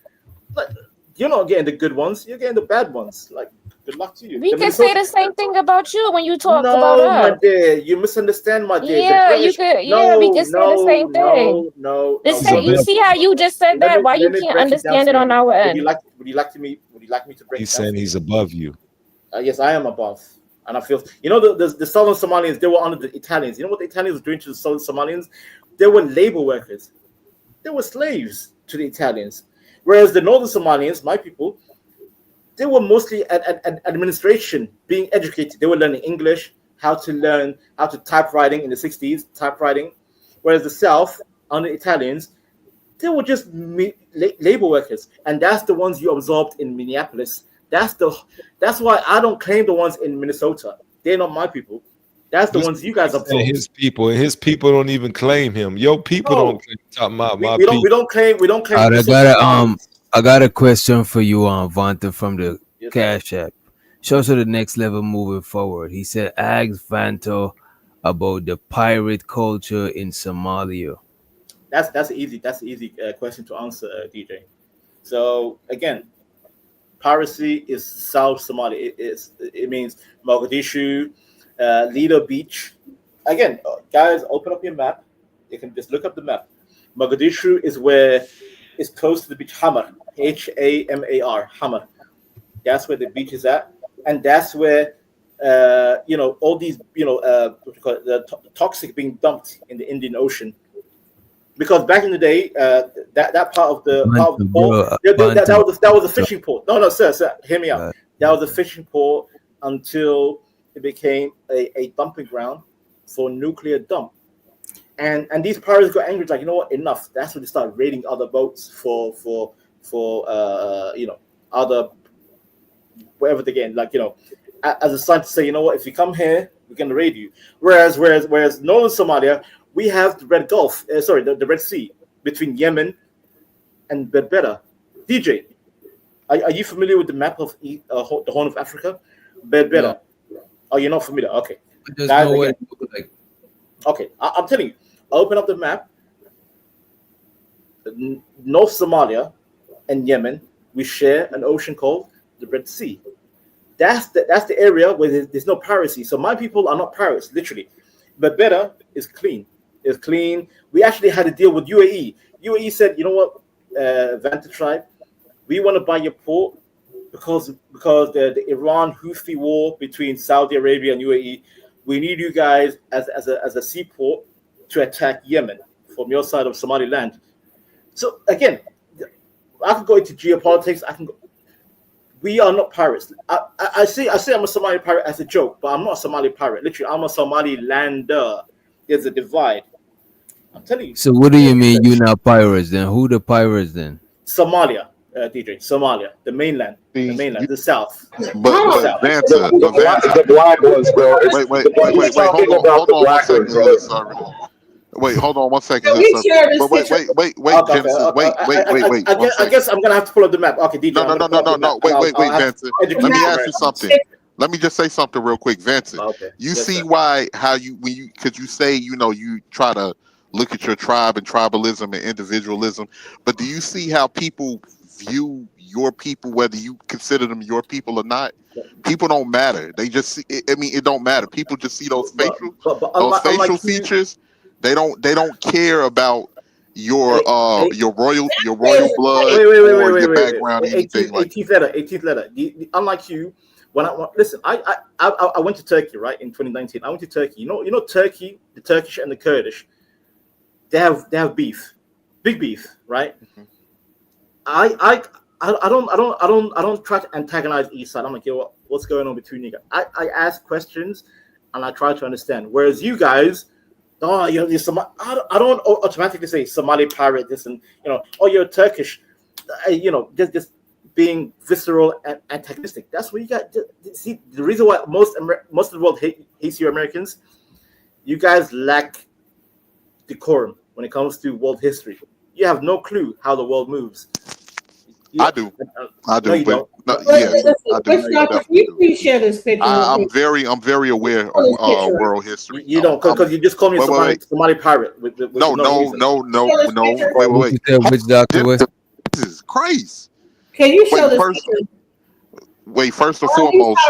Like, you're not getting the good ones. You're getting the bad ones. Like, good luck to you. We can say the same thing about you when you talk about my us. dear, you misunderstand, my dear. Yeah, you could. Yeah, we can say the same thing. No. You see how you just said that? Why you can't understand it on our end? Would you like me to break He's it down saying for he's you? above you. Yes, I am above, and I feel. You know, the Southern Somalians, they were under the Italians. You know what the Italians were doing to the Southern Somalians? They were labor workers. They were slaves to the Italians. Whereas the Northern Somalians, my people, they were mostly at administration, being educated. They were learning English, how to typewriting in the 60s, typewriting. Whereas the South, under Italians, they were just labor workers. And that's the ones you absorbed in Minneapolis. That's why I don't claim the ones in Minnesota. They're not my people. That's the ones you guys absorb. His people, and his people don't even claim him. Your people don't claim talking about my we people. don't claim. I got a question for you, Vanta, from the Cash App. Show us the next level moving forward. He said, ask Vanto about the pirate culture in Somalia. That's an easy question to answer, DJ. So again, piracy is South Somalia. It means Mogadishu, Lido Beach. Again, guys, open up your map. You can just look up the map. Mogadishu is where it's close to the beach. Hamar, Hamar, Hamar. That's where the beach is at, and that's where all these the toxic being dumped in the Indian Ocean. Because back in the day, that part of the port, that was a fishing port. No, sir, hear me out. That was a fishing port until it became a dumping ground for nuclear dump. And these pirates got angry, like, you know what, enough. That's when they started raiding other boats for other wherever they get, like, as a sign to say, you know what, if you come here, we're gonna raid you. Whereas northern Somalia, we have the Red Gulf, the Red Sea between Yemen and Berbera. DJ, are you familiar with the map of the Horn of Africa? Berbera. No. Oh, you're not familiar? Okay. Okay, I'm telling you. Open up the map. North Somalia and Yemen, we share an ocean called the Red Sea. That's the area where there's no piracy. So my people are not pirates, literally. Berbera is clean. It's clean. We actually had a deal with UAE. UAE said, you know what, Vanta tribe, we want to buy your port because the Iran Houthi war between Saudi Arabia and UAE, we need you guys as a seaport to attack Yemen from your side of Somaliland. So again, I can go into geopolitics. We are not pirates. I say I'm a Somali pirate as a joke, but I'm not a Somali pirate. Literally, I'm a Somalilander. There's a divide. I'm telling you. So what do you mean you're not pirates then? Who the pirates then? Somalia, DJ. Somalia, the mainland, the south. But Vanta, the black ones, bro. Wait, hold on one second. Wait, Genesis, wait. I guess I'm gonna have to pull up the map. Okay, DJ. No. Wait, Vanta. Let me ask you something. Let me just say something real quick, Vincent. Okay. You see how because you say, you try to look at your tribe and tribalism and individualism, but do you see how people view your people, whether you consider them your people or not? People don't matter. They just see, it don't matter. People just see those facial features. They don't care about your royal blood or your background, anything like that. 18th letter. Unlike you, I went to Turkey, right, in 2019. I went to Turkey. You know Turkey, the Turkish and the Kurdish, they have beef, big beef, right? Mm-hmm. don't try to antagonize each side. I'm like, yo, what's going on between you guys? I ask questions and I try to understand. Whereas you guys, you're I don't automatically say Somali pirate this and you're Turkish, just being visceral and antagonistic. That's what you got. See, the reason why most of the world hates you Americans, you guys lack decorum when it comes to world history. You have no clue how the world moves. I do. No, you don't. Yes, I do. Can you please share this picture? I'm very aware of world history. You don't, because you just called me Somali pirate. With no. Wait. Which doctor was? Jesus Christ. Can you show this picture? Wait, first and foremost.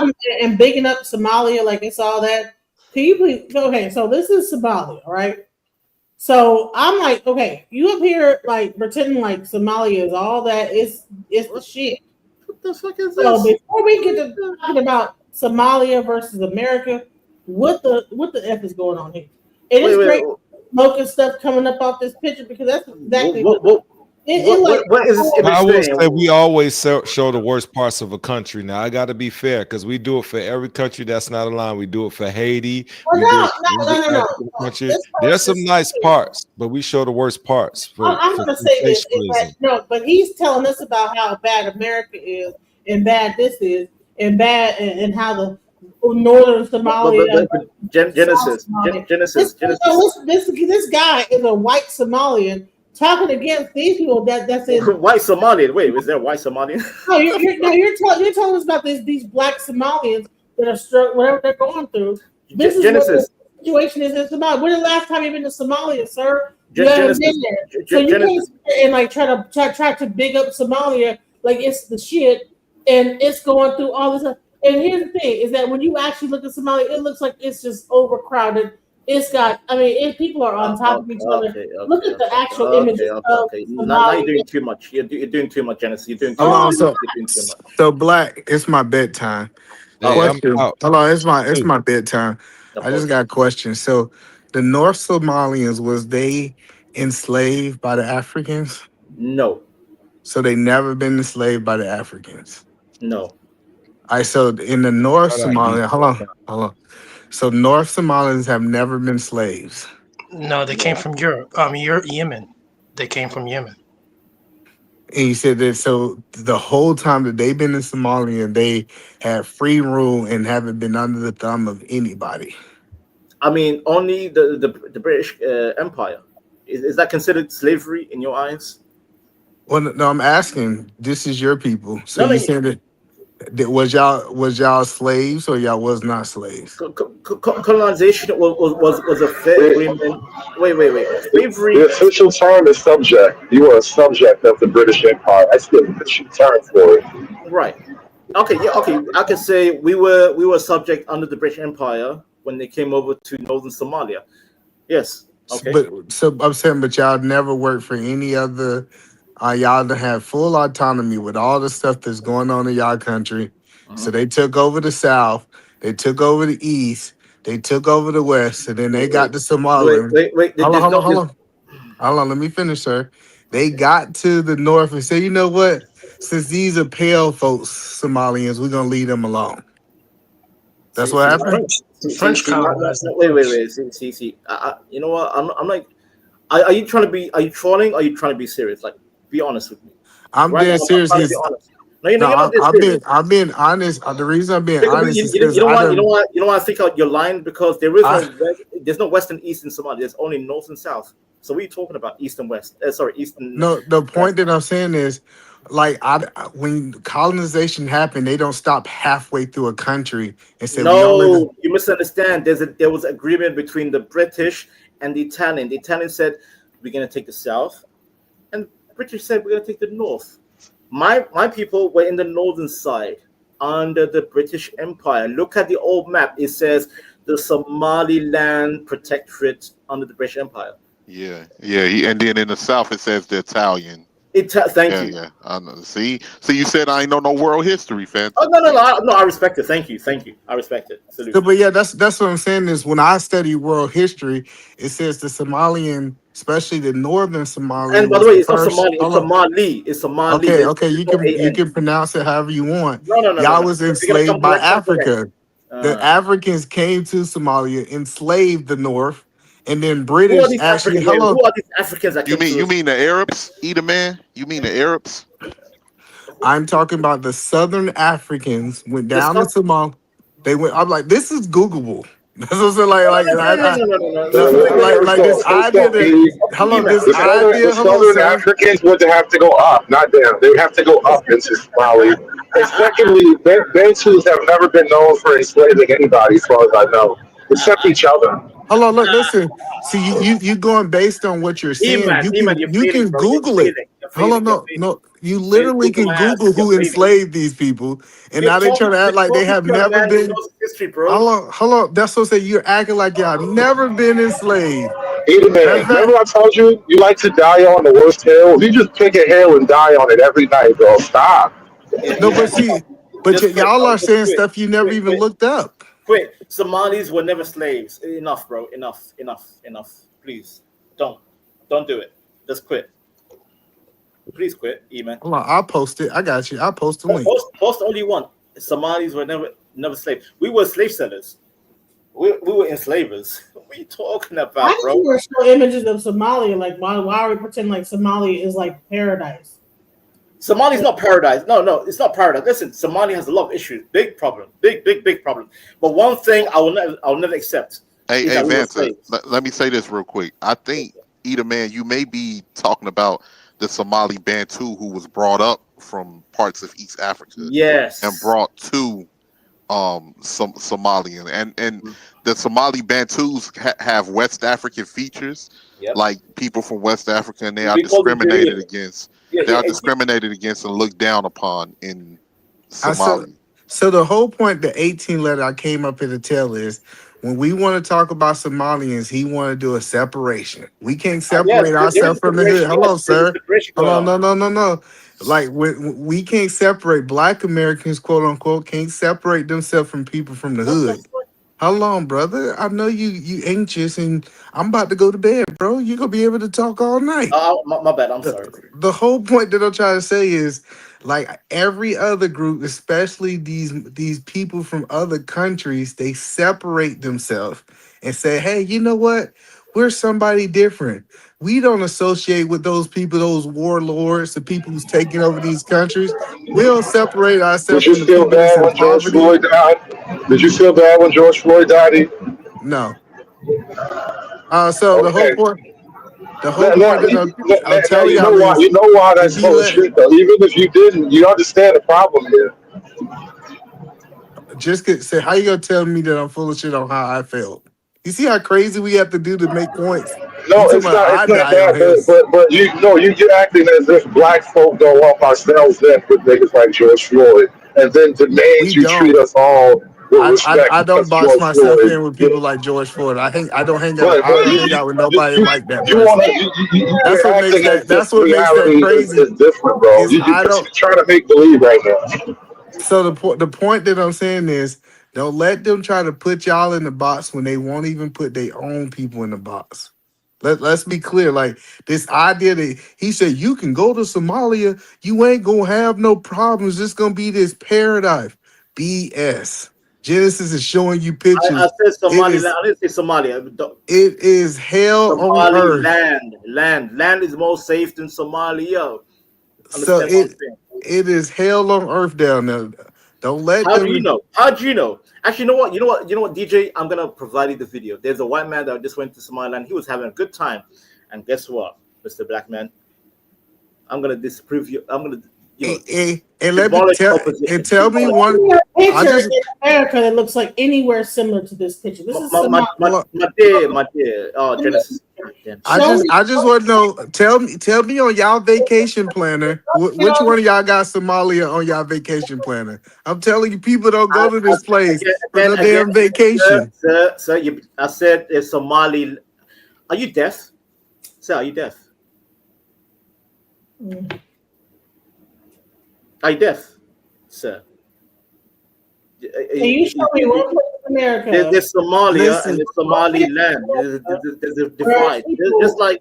And bigging up Somalia like it's all that. Can you please? Okay, so this is Somalia, right? So I'm like, okay, you up here like pretending like Somalia is all that. It's the shit. What the fuck is this? So before we get to talking about Somalia versus America, what the F is going on here? It is great smoking stuff coming up off this picture because that's exactly what is this? I will say we always show the worst parts of a country. Now I got to be fair because we do it for every country that's not aligned. We do it for Haiti. No. There's some nice parts, but we show the worst parts. I'm going to say this, but he's telling us about how bad America is and bad this is and bad and how the northern Somalia. Genesis. This guy is a white Somalian. Talking against these people that's in white Somalian. Wait, is there white Somalian? No, you're telling us about these black Somalians that are struck whatever they're going through. This is what the situation is in Somalia. When the last time you've been to Somalia, sir? You haven't been there. So you can't sit and like try to big up Somalia like it's the shit and it's going through all this stuff. And here's the thing: is that when you actually look at Somalia, it looks like it's just overcrowded. It's got, people are on top of each other. Look at the actual images of Somalia. Now you're doing too much. You're doing too much, Genesis. You're doing too much. So Black, it's my bedtime. Hello, it's my bedtime. I just got a question. So the North Somalians, was they enslaved by the Africans? No. So they never been enslaved by the Africans? No. All right, so in the North Somalia, hold on. So North Somalians have never been slaves. No, they came from Europe. Yemen. They came from Yemen. And you said that so the whole time that they've been in Somalia, they had free rule and haven't been under the thumb of anybody. Only the British Empire. Is that considered slavery in your eyes? Well, no, I'm asking. This is your people. So you said that was y'all slaves or y'all was not slaves? Colonization was a fair agreement. Wait. Slavery. The official term is subject. You are a subject of the British Empire. That's the official term for it. Right. Okay. Yeah. Okay. I can say we were subject under the British Empire when they came over to northern Somalia. Yes. Okay. So I'm saying, but y'all never worked for any other. Y'all to have full autonomy with all the stuff that's going on in y'all country. So they took over the South, they took over the East, they took over the West, and then they got to Somalia. Wait. Hold on, let me finish, sir. They got to the North and said, you know what? Since these are pale folks, Somalians, we're gonna leave them alone. That's what happened. French colonized. Wait. See. You know what? I'm like, are you trying to be? Are you trolling? Or are you trying to be serious? Like, be honest with me. I'm being serious. I'm being honest. The reason I'm being honest is because you know what? I think you're lying because there's no west and east in Somalia. There's only north and south. So what are you talking about? East and west? East and no. The point that I'm saying is, like, when colonization happened, they don't stop halfway through a country and say, no, you misunderstand. There was agreement between the British and the Italian. The Italian said we're going to take the south, and British said we're going to take the north. My people were in the northern side under the British Empire. Look at the old map. It says the Somaliland Protectorate under the British Empire. Yeah. And then in the south it says the Italian. Thank Yeah, you. yeah. I know. See, you said I ain't know no world history, fan. Oh no! I respect it. Thank you. I respect it. Salute. So, but yeah, that's what I'm saying is when I study world history, it says the Somalian, especially the northern Somalia, And by was the way, the it's not first. Somali. It's Somali. It's Somali. Okay, you There's no can AN. pronounce it however you want. No. Y'all was You're gonna enslaved come by correct. Africa. The Africans came to Somalia, enslaved the north, and then Who are British these actually. Africans? Wait, Hello, who are these Africans that You came to? mean the Arabs, Edom man? You mean the Arabs? I'm talking about the Southern Africans went The down to Somalia. They went. I'm like, this is Googleable. That's what I'm saying. Like this idea that hello, this idea. The Hello, Southern sir. Africans would have to go up, not down. They would have to go up into Somali. And secondly, Bantus have never been known for enslaving anybody, as far as I know, except each other. Hello, look, listen. See, you going based on what you're seeing. You Eman, you're can fading, bro. You're Google it. fading. You're Hello, fading. You're no, fading. no. You Fading. literally Google can my ass. Google who You're fading. enslaved these people, and You're now they trying to act like they talking have to a never man who been. knows history, bro. Hello. That's what I'm saying. You're acting like y'all never been enslaved. Edom man, Matter of fact, remember I told you you like to die on the worst hill? You just pick a hill and die on it every night, bro. Stop. no, but see, but Just quit, y'all bro. are Just saying quit. stuff you never even looked up. Quit. Somalis were never slaves. Enough, bro. Enough. Please. Don't do it. Just quit. Please quit, Eman. Hold on, I'll post it. I got you. I'll post the link. Post only one. Somalis were never slaves. We were slave sellers. We were enslavers. What are you talking about, Why bro? do you show images of Somalia? Like, why are we pretending like Somalia is like paradise? Somalia's not paradise. No, it's not paradise. Listen, Somalia has a lot of issues. Big problem. Big problem. But one thing I'll never accept. Hey, is that we were Vanta, slaves. let me say this real quick. I think, Edom man, you may be talking about the Somali Bantu who was brought up from parts of East Africa. Yes. And brought to some Somalian. And the Somali Bantus have West African features, like people from West Africa, and they are discriminated against. They are discriminated against and looked down upon in Somalia. So the whole point, the 18 letter I came up here to tell is, when we want to talk about Somalians, he want to do a separation. We can't separate ourselves from the hood. Hello, sir. Hello, no. Like we can't separate Black Americans, quote unquote, can't separate themselves from people from the hood. How long, brother? I know you anxious, and I'm about to go to bed, bro. You're gonna be able to talk all night. My bad. I'm sorry. The whole point that I'm trying to say is, like every other group, especially these people from other countries, they separate themselves and say, hey, you know what? We're somebody different. We don't associate with those people, those warlords, the people who's taking over these countries. We don't separate ourselves from the people that's in poverty. Floyd died? Did you feel bad when George Floyd died? No. So the whole point. The whole point. I'll tell you why. You know why that's bullshit, though. Even if you didn't, you understand the problem here. Just say, how you gonna tell me that I'm full of shit on how I felt? You see how crazy we have to do to make points? No, it's not that. But you're acting as if Black folk don't want ourselves then with niggas like George Floyd, and then demand you treat us all with respect. I don't box myself in with people like George Floyd. I don't hang out with nobody like that. That's what makes that crazy. It's different, bro. You're trying to make believe right now. So the point that I'm saying is, don't let them try to put y'all in the box when they won't even put their own people in the box. Let's be clear. Like this idea that he said you can go to Somalia, you ain't gonna have no problems. It's gonna be this paradise. BS. Genesis is showing you pictures. I said Somalia. I didn't say Somalia. It is hell on earth. Land is more safe than Somalia. So it is hell on earth down there. Don't let How them. do you know? How do you know? Actually, you know what, DJ? I'm gonna provide you the video. There's a white man that just went to Somaliland. He was having a good time, and guess what, Mr. Black Man? I'm gonna disprove you. I'm gonna. And let me tell me one picture in America that looks like anywhere similar to this picture. This is my dear. Oh, Genesis. I just want to know. Tell me on y'all vacation planner. Which one of y'all got Somalia on y'all vacation planner? I'm telling you, people don't go to this place for no damn vacation. Sir, I said it's Somali. Are you deaf? Sir, are you deaf? Are you deaf, sir? Can you show me one place in America? There's Somalia Listen. and there's Somaliland. There's a divide. Just like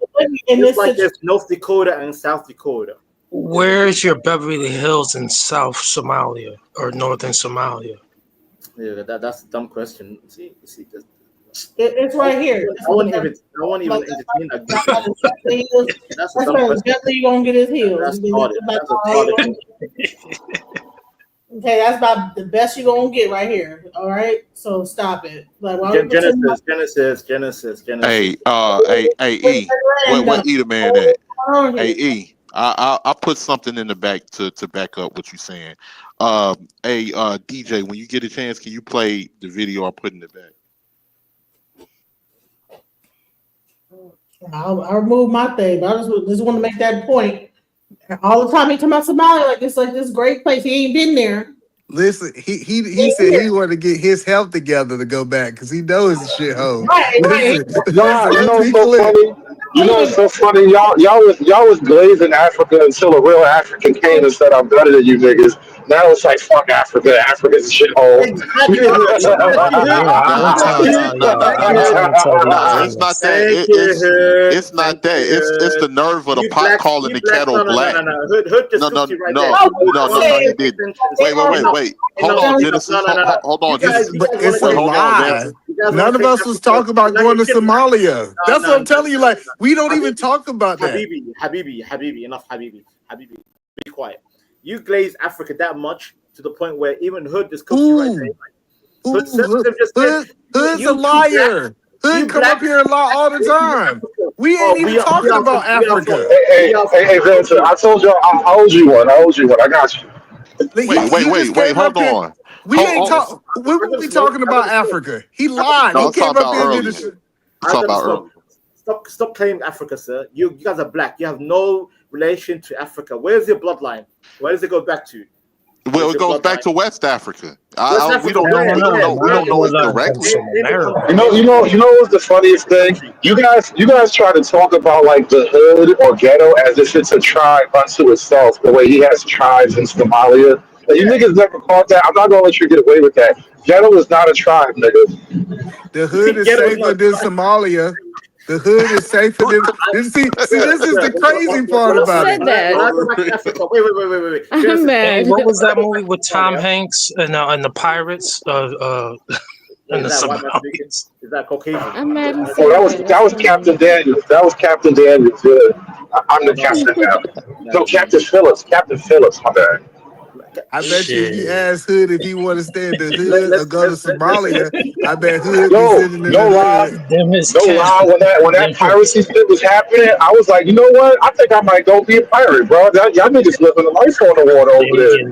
there's North Dakota and South Dakota. Where's your Beverly Hills in South Somalia or Northern Somalia? Yeah, that's a dumb question. See, It's right here. I won't even entertain that. That's a dumb question. Definitely you gonna get his heels. That's retarded. Okay, that's about the best you're gonna get right here. All right, so stop it. Like, why would you Genesis. Hey, E, what E the man at? Hey, E, I put something in the back to back up what you're saying. DJ, when you get a chance, can you play the video I put in the back? I'll remove my thing, but I just want to make that point. All the time he talking about Somalia like this great place. He ain't been there. Listen, he said he wanted to get his health together to go back because he knows it's a shithole. Right. Nah, you know what's so funny? You know what's so funny? Y'all was glazing Africa until a real African came and said, I'm better than you niggas. Now it's like, fuck Africa. Africa's a shithole. It's not that. It's not that. It's the nerve of the pot calling the kettle black. No, you didn't. Wait. Hold on, Genesis. Hold on, Genesis. It's a lie. None of us was talking about going to Somalia. That's what I'm telling you. Like, we don't even talk about that. Habibi, enough, Habibi, be quiet. You glaze Africa that much to the point where even Hood just cooks you right there. Hood's a liar. Hood come up here and lie all the time. We ain't even talking about Africa. Hey, Vincent, I told y'all I owed you one. I got you. Wait, hold on. We ain't talking. We were talking about Africa. He lied. He came up here and did this shit. Stop claiming Africa, sir. You guys are black. You have no relation to Africa. Where's your bloodline? Where does it go back to? Well, it goes back to West Africa. We don't know it directly. You know what's the funniest thing? You guys try to talk about like the hood or ghetto as if it's a tribe unto itself. The way he has tribes in Somalia. You niggas never caught that. I'm not gonna let you get away with that. Ghetto is not a tribe, nigga. The hood is safer than Somalia. The hood is safer than. See, this is the crazy part about it. Wait. Hey, what was that movie with Tom Hanks and the pirates? And the Somalians? Is that Caucasian? That was Captain Daniels. Yeah. I'm the captain now. No, Captain Phillips. My bad. I bet you if you ask Hood if he want to stay in the hood or go to Somalia, I bet Hood be sitting in no lie. When that piracy shit was happening, I was like, you know what? I think I might go be a pirate, bro. Y'all niggas living a life on the water over there.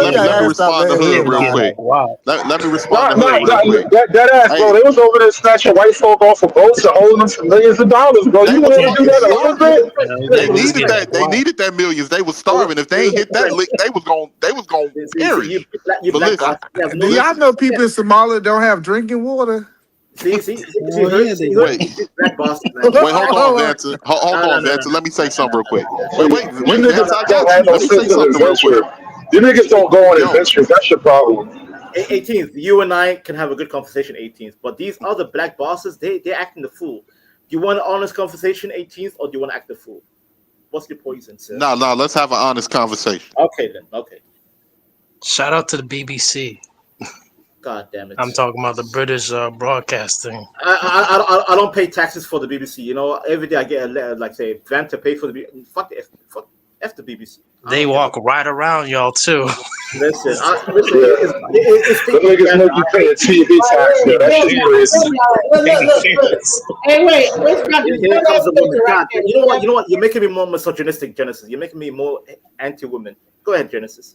Let me respond to Hood real quick. Let me respond to Hood real quick. That ass, bro. They was over there snatching white folk off of boats and holding them for millions of dollars, bro. You want to do that a little bit? They needed that millions. They was starving. If they ain't hit that lick, they was going perish. Do y'all know people in Somalia don't have drinking water? See, wait, hold on, Vincent. Hold on, Vincent. Let me say something real quick. Wait, Vincent, I got you. Let me say something real quick. You niggas don't go on adventures. That's your problem. 18th, you and I can have a good conversation, 18th. But these other black bosses, they're acting the fool. Do you want an honest conversation, 18th, or do you want to act the fool? What's your poison, sir? No, let's have an honest conversation. Okay, then. Okay. Shout out to the BBC. God damn it. I'm talking about the British broadcasting. I don't pay taxes for the BBC. You know, every day I get a letter like say, grant to pay for the BBC. Fuck the BBC. They walk right around y'all too. Listen, the niggas make you pay a TV tax. Hey, wait. You know what? You're making me more misogynistic, Genesis. You're making me more anti-woman. Go ahead, Genesis.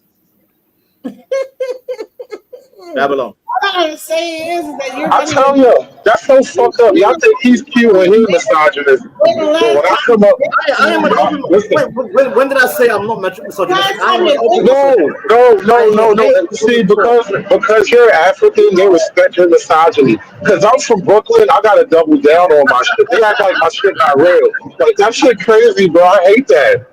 Babylon. I'm saying is that you're I running. tell you, that's so fucked up. Y'all think he's cute when he's misogynist. But when I come up, I am an open. listen. When did I say I'm not misogynist? I am an open. No. See, because you're African, they respect your misogyny. Because I'm from Brooklyn, I gotta double down on my shit. They act like my shit not real. Like that shit crazy, bro. I hate that.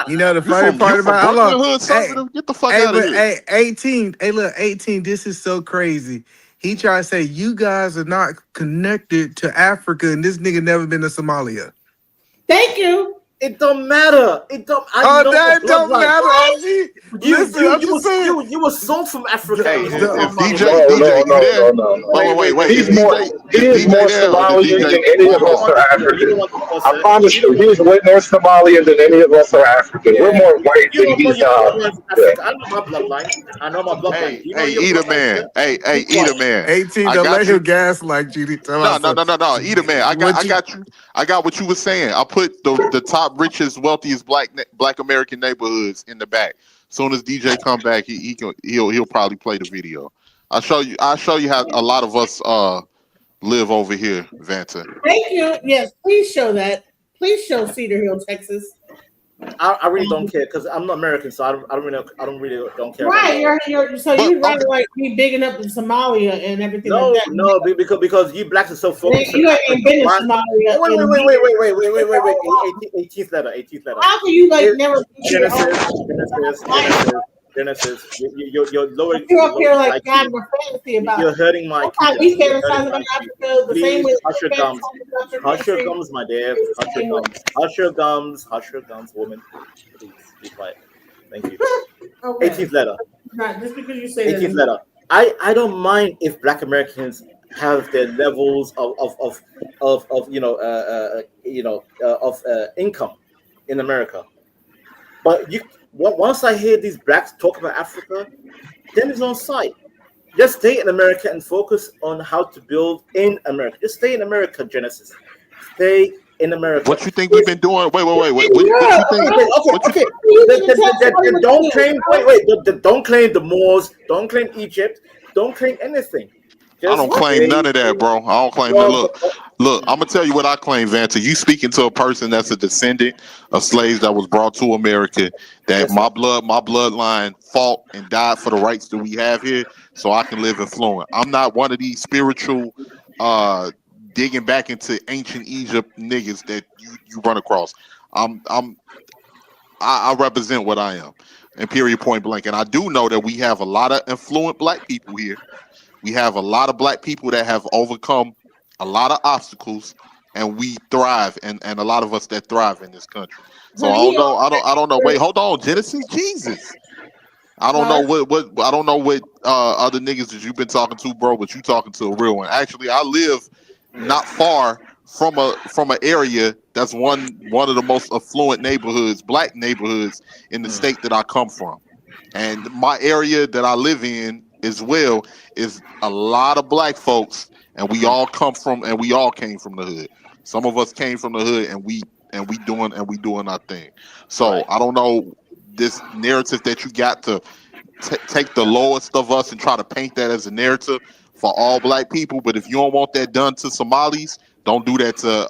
You know the funny part about Brooklyn Hood, Southern? Get the fuck out of here. Hey, 18. Hey, look, 18. This is so crazy. He tried to say you guys are not connected to Africa, and this nigga never been to Somalia. Thank you. It don't matter. It don't. That don't matter. You were sold from Africa. Hey, if DJ, wait. He is more Somalian than any of us are African. I promise you, he's way more Somalian than any of us are African. We're more white than he's. I know my bloodline. Hey, eat a man. Hey, eat a man. 18. Don't let him gas like GD. No. Eat a man. I got you. I got what you were saying. I put the top richest, wealthiest black American neighborhoods in the back. Soon as DJ come back, he'll probably play the video. I'll show you how a lot of us live over here, Vanta. Thank you. Yes, please show that. Please show Cedar Hill, Texas. I really don't care because I'm not American, so I don't really care. Right, you'd rather like be bigging up in Somalia and everything like that. No, because you blacks are so focused. You ain't been in Somalia. Wait. 18th letter. How can you like never? Genesis. You're lowering. You're up here like God, we're fantasy about. You're hurting my. We fantasize about Africa the same way. Hush your gums. Hush your gums, my dear. Hush your gums, woman. Please be quiet. Thank you. Okay. 18th letter. Not just because you say 18th letter. I don't mind if Black Americans have their levels of income in America, but once I hear these blacks talk about Africa, then it's on site. Just stay in America and focus on how to build in America. Just stay in America, Genesis. Stay in America. What you think we've been doing? Wait. What you think? Okay. Don't claim. Wait. Don't claim the Moors. Don't claim Egypt. Don't claim anything. I don't claim none of that, bro. I don't claim that. Look, I'm gonna tell you what I claim, Vanta. You speaking to a person that's a descendant of slaves that was brought to America, that my bloodline fought and died for the rights that we have here, so I can live in Fluent. I'm not one of these spiritual digging back into ancient Egypt niggas that you run across. I represent what I am, and period, point blank. And I do know that we have a lot of affluent black people here. We have a lot of black people that have overcome a lot of obstacles, and we thrive, and a lot of us that thrive in this country. So I don't know. Wait, hold on, Genesis, Jesus. I don't know what other niggas that you've been talking to, bro, but you talking to a real one. Actually, I live not far from an area that's one of the most affluent neighborhoods, black neighborhoods in the state that I come from, and my area that I live in as well is a lot of black folks, and we all came from the hood. Some of us came from the hood, and we doing our thing. So I don't know this narrative that you got to take the lowest of us and try to paint that as a narrative for all black people. But if you don't want that done to Somalis, don't do that to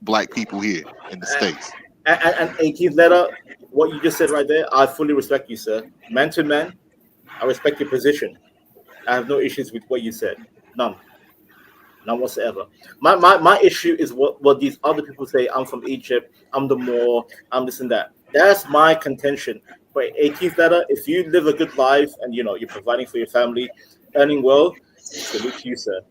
black people here in the States. And 18th letter, what you just said right there, I fully respect you, sir. Man to man, I respect your position. I have no issues with what you said. None whatsoever. My issue is what these other people say. I'm from Egypt. I'm the Moor. I'm this and that. That's my contention. But 18th letter, if you live a good life and you're providing for your family, earning well, salute to you, sir.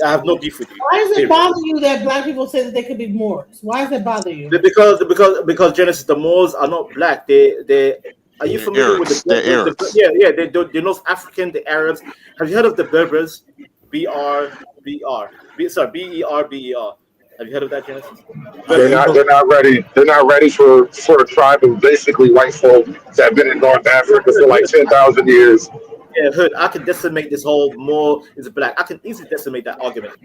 I have no beef with you. Why does it bother you that black people say that they could be Moors? Why does it bother you? Because Genesis, the Moors are not black. They are you familiar with the Arabs? They're North African, the Arabs. Have you heard of the Berbers? BERBER. Have you heard of that, Genesis? They're not ready. They're not ready for a tribe of basically white folk that have been in North Africa for like 10,000 years. Yeah, Hood, I can decimate this whole Moor is black. I can easily decimate that argument,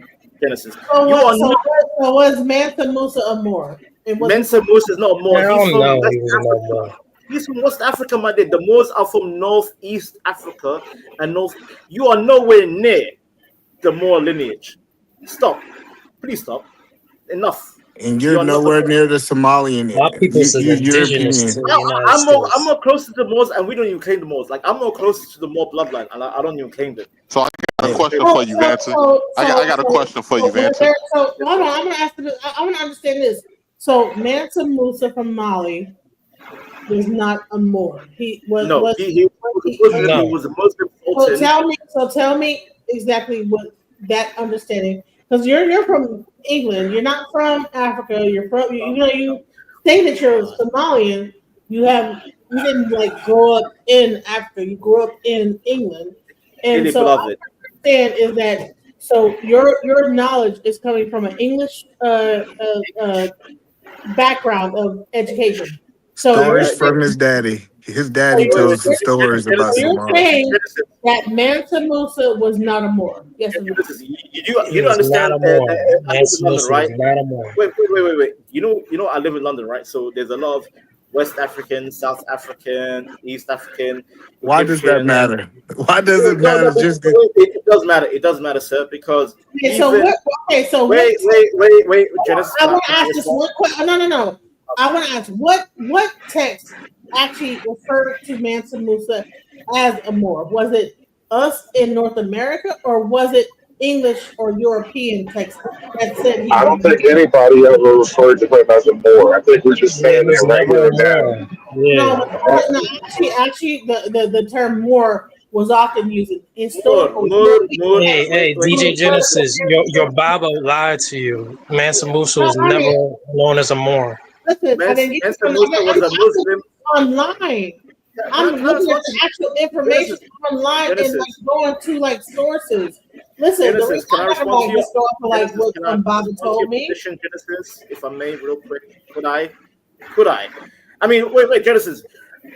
Genesis. So was Mansa Musa a Moor? Mansa Musa is not Moor. I don't know. He's from West Africa, my dear. The Moors are from Northeast Africa and North. You are nowhere near the Moor lineage. Stop. Please stop. Enough. And you're nowhere near the Somalian. Our people's You're indigenous to European. the United I'm States. more closer to the Moors, and we don't even claim the Moors. Like, I'm more closer to the Moor bloodline, and I don't even claim them. So I got a question for you, Vanson. I got a question for you, Vanson. So hold on, I'm gonna ask you. I want to understand this. So Mansa Musa from Mali was not a Moor. He was. No, was he was a Muslim. So tell me exactly what that understanding. Because you're from England, you're not from Africa. You're from you say that you're Somalian. You didn't like grow up in Africa. You grew up in England, and so what I understand is that so your knowledge is coming from an English background of education. So Stories from his daddy. His daddy told some stories about you're Somalia. saying that Mansa Musa was not a Moor. Yes, or no? You don't understand. I live in London, right? Not a Moor. Wait. You know, I live in London, right? So there's a lot of West African, South African, East African. Why does that matter? Why does it matter? It does matter. It does matter, sir, because Okay, so wait, Genesis. I want to ask this one question. No. I want to ask what text actually referred to Mansa Musa as a Moor? Was it us in North America, or was it English or European text that said he I don't think anybody ever referred to him as a Moor. I think we're just saying it regular now. No, actually, the term Moor was often used historically. Hey, DJ Genesis, your Baba lied to you. Mansa Musa was never known as a Moor. Listen, I didn't get online. I'm looking at the actual information online and like going to like sources. Listen, the reason I'm not like just go for like what Bobby told me. Genesis, if I may, real quick, could I? I mean, wait, Genesis.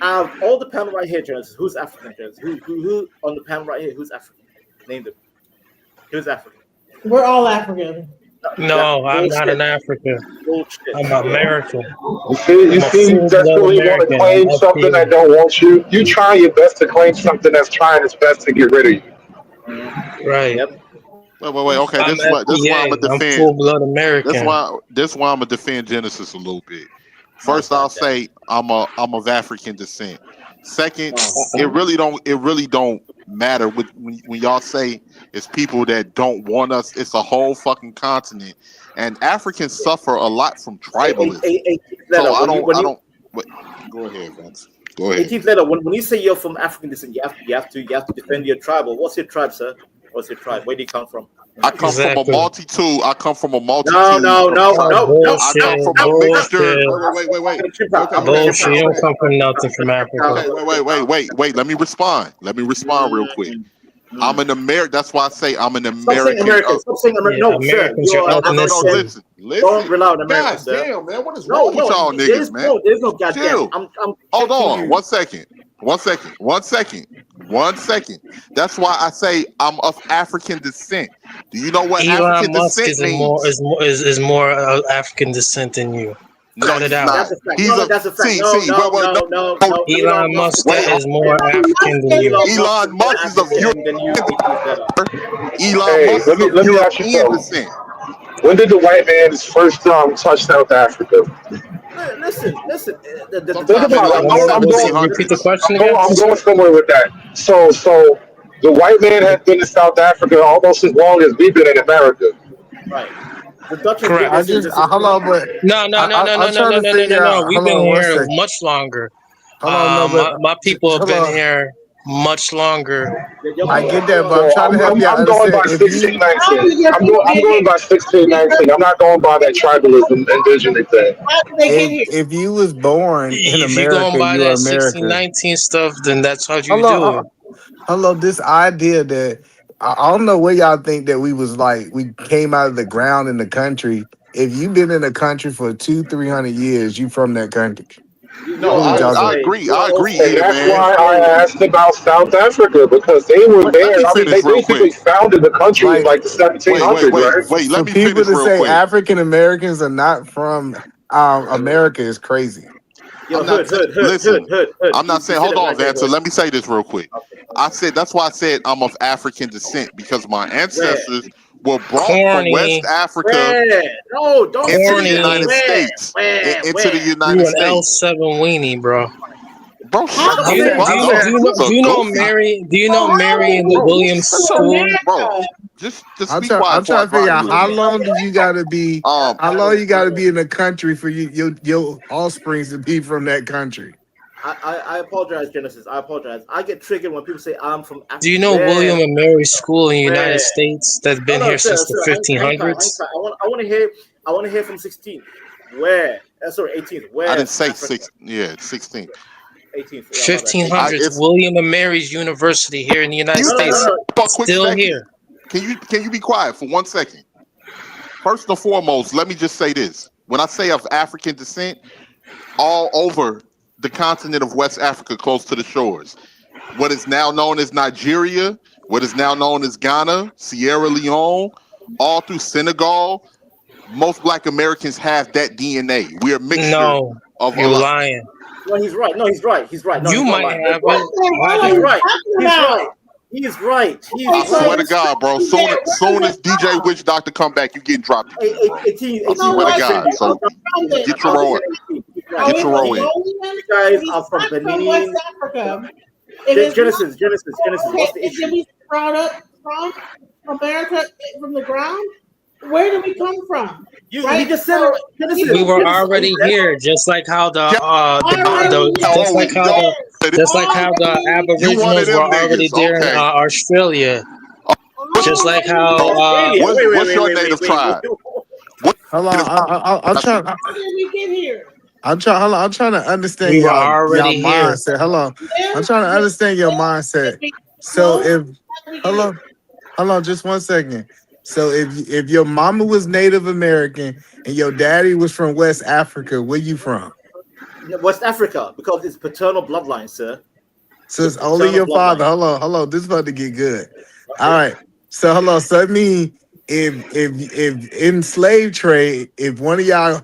All the panel right here, Genesis. Who's African, Genesis? Who on the panel right here? Who's African? Name them. Who's African? We're all African. No, I'm not an African. I'm American. You see, you desperately want to claim something that don't want you. You try your best to claim something that's trying its best to get rid of you. Right. Yep. Wait. Okay, this is why I'm gonna defend. I'm full-blood American. This is why I'm gonna defend Genesis a little bit. First, I'll say I'm of African descent. Second, it really don't matter when y'all say it's people that don't want us. It's a whole fucking continent, and Africans suffer a lot from tribalism. So I don't. Wait, go ahead, Vince. Go ahead. 18th letter. When you say you're from African descent, you have to defend your tribe. What's your tribe, sir? What's your tribe? Where do you come from? I come from a multitude. No. I come from a Bullshit. Wait. Bullshit. You don't come from nothing from Africa. Wait. Let me respond real quick. I'm an American. That's why I say I'm an American. Stop saying American. No, sir. Listen. Don't rely on America, God damn, man. What is wrong with y'all niggas, man? There's no goddamn. Hold on. 1 second. That's why I say I'm of African descent. Do you know what African Musk descent means? is more African descent than you. No, it out. That's a fact. That's a fact. No. Elon Musk is more African than you. Elon Musk is of European Let me ask you something. When did the white man first touch South Africa? Listen. Think about it. Repeat the question again. I'm going somewhere with that. So the white man has been in South Africa almost as long as we've been in America. Right. The Dutch correct. No. We've been here much longer. My people have been here much longer. I get that, but I'm trying to help you. I'm going by 1619. I'm going by 1619. I'm not going by that tribalism indigenous thing. If you was born in If America, you're going by you're that American. 1619 stuff, then that's how you do it. Hello, this idea that I don't know where y'all think that we came out of the ground in the country. If you've been in the country for 200-300 years, you from that country. No, I agree. And that's why I asked about South Africa, because they were there. They basically founded the country in like the 1700s, right? Wait, let me people finish to real say quick. African Americans are not from America is crazy. Yo, I'm not hood, saying, hood, hood, listen, hood, hood. I'm not You saying, said hold it on, right there, Vanessa. hood. Let me say this real quick. I said, that's why I said I'm of African descent, because my Where? ancestors were brought from West Corny. Africa Where? No, don't into say the that. United Corny. Where? States. Where? Into the Where? United You an States. L7 weenie, bro. Bro, How shut Do up, you dare know? Do fuck you you? know? up. Do you know? You's a Do you know goofy. Mary? Do you So know how Mary did in the Bro, you Williams come to School? bro, America? just be quiet I'm before I trying to figure drive out you how away. long do you gotta be Um, how long you gotta be in the country for your offsprings to be from that country. I apologize, Genesis. I apologize. I get triggered when people say I'm from Do Africa. you know Where? William and Mary School in the United Where? States that's No, been no, here sir, since the sir. Hang tight, hang 1500s? tight. I want to hear from 16. Where? Sorry, 18th. I Where? didn't say Africa. 16. 18th. Yeah, my bad. 1500s. It's William and Mary's University here in the United you No, no, no, States, no. for a quick still second. here. Can you be quiet for 1 second? First and foremost, let me just say this. When I say of African descent, all over the continent of West Africa, close to the shores, what is now known as Nigeria, what is now known as Ghana, Sierra Leone, all through Senegal, most Black Americans have that DNA. We're a mixture No, of a you're lot. lying. No, he's right. No, he's right. He's right. No, You he's not might lying. have He's right. it. What I are He's you do. right. talking He's about? right. He's right. He's Okay, I so swear right. to God, bro. yeah, Soon where as is it DJ from? Witch Doctor come back, you getting dropped again, bro. 18, I swear to I'll God. defend you. So From the, get I'll your roll. defend 18. He's oh, right. Get it's your from roll in. Lowland? You guys It's are from not from Benin. West Africa. If it's Genesis. not, What's the okay, issue? did we sprout up from America from the ground? Where did we come from? He Right? just said So it. Genesis. We people were Genesis. already here, just like how already just like how the just like how the You one of Aboriginals them were already niggas. there in Okay. Australia. Just like how Australia. What's your Wait. native tribe? What Hold native on, I'm trying. How did we get here? Hold on, I'm trying to understand we were y'all already here. mindset. Hold on, Where I'm trying to did understand your mindset. So if hold on, just 1 second. So if your mama was Native American and your daddy was from West Africa, where you from? West Africa, because it's paternal bloodline, sir. So it's only your father. Hold on. This is about to get good. All right. So hold on. So I mean, if in slave trade, if one of y'all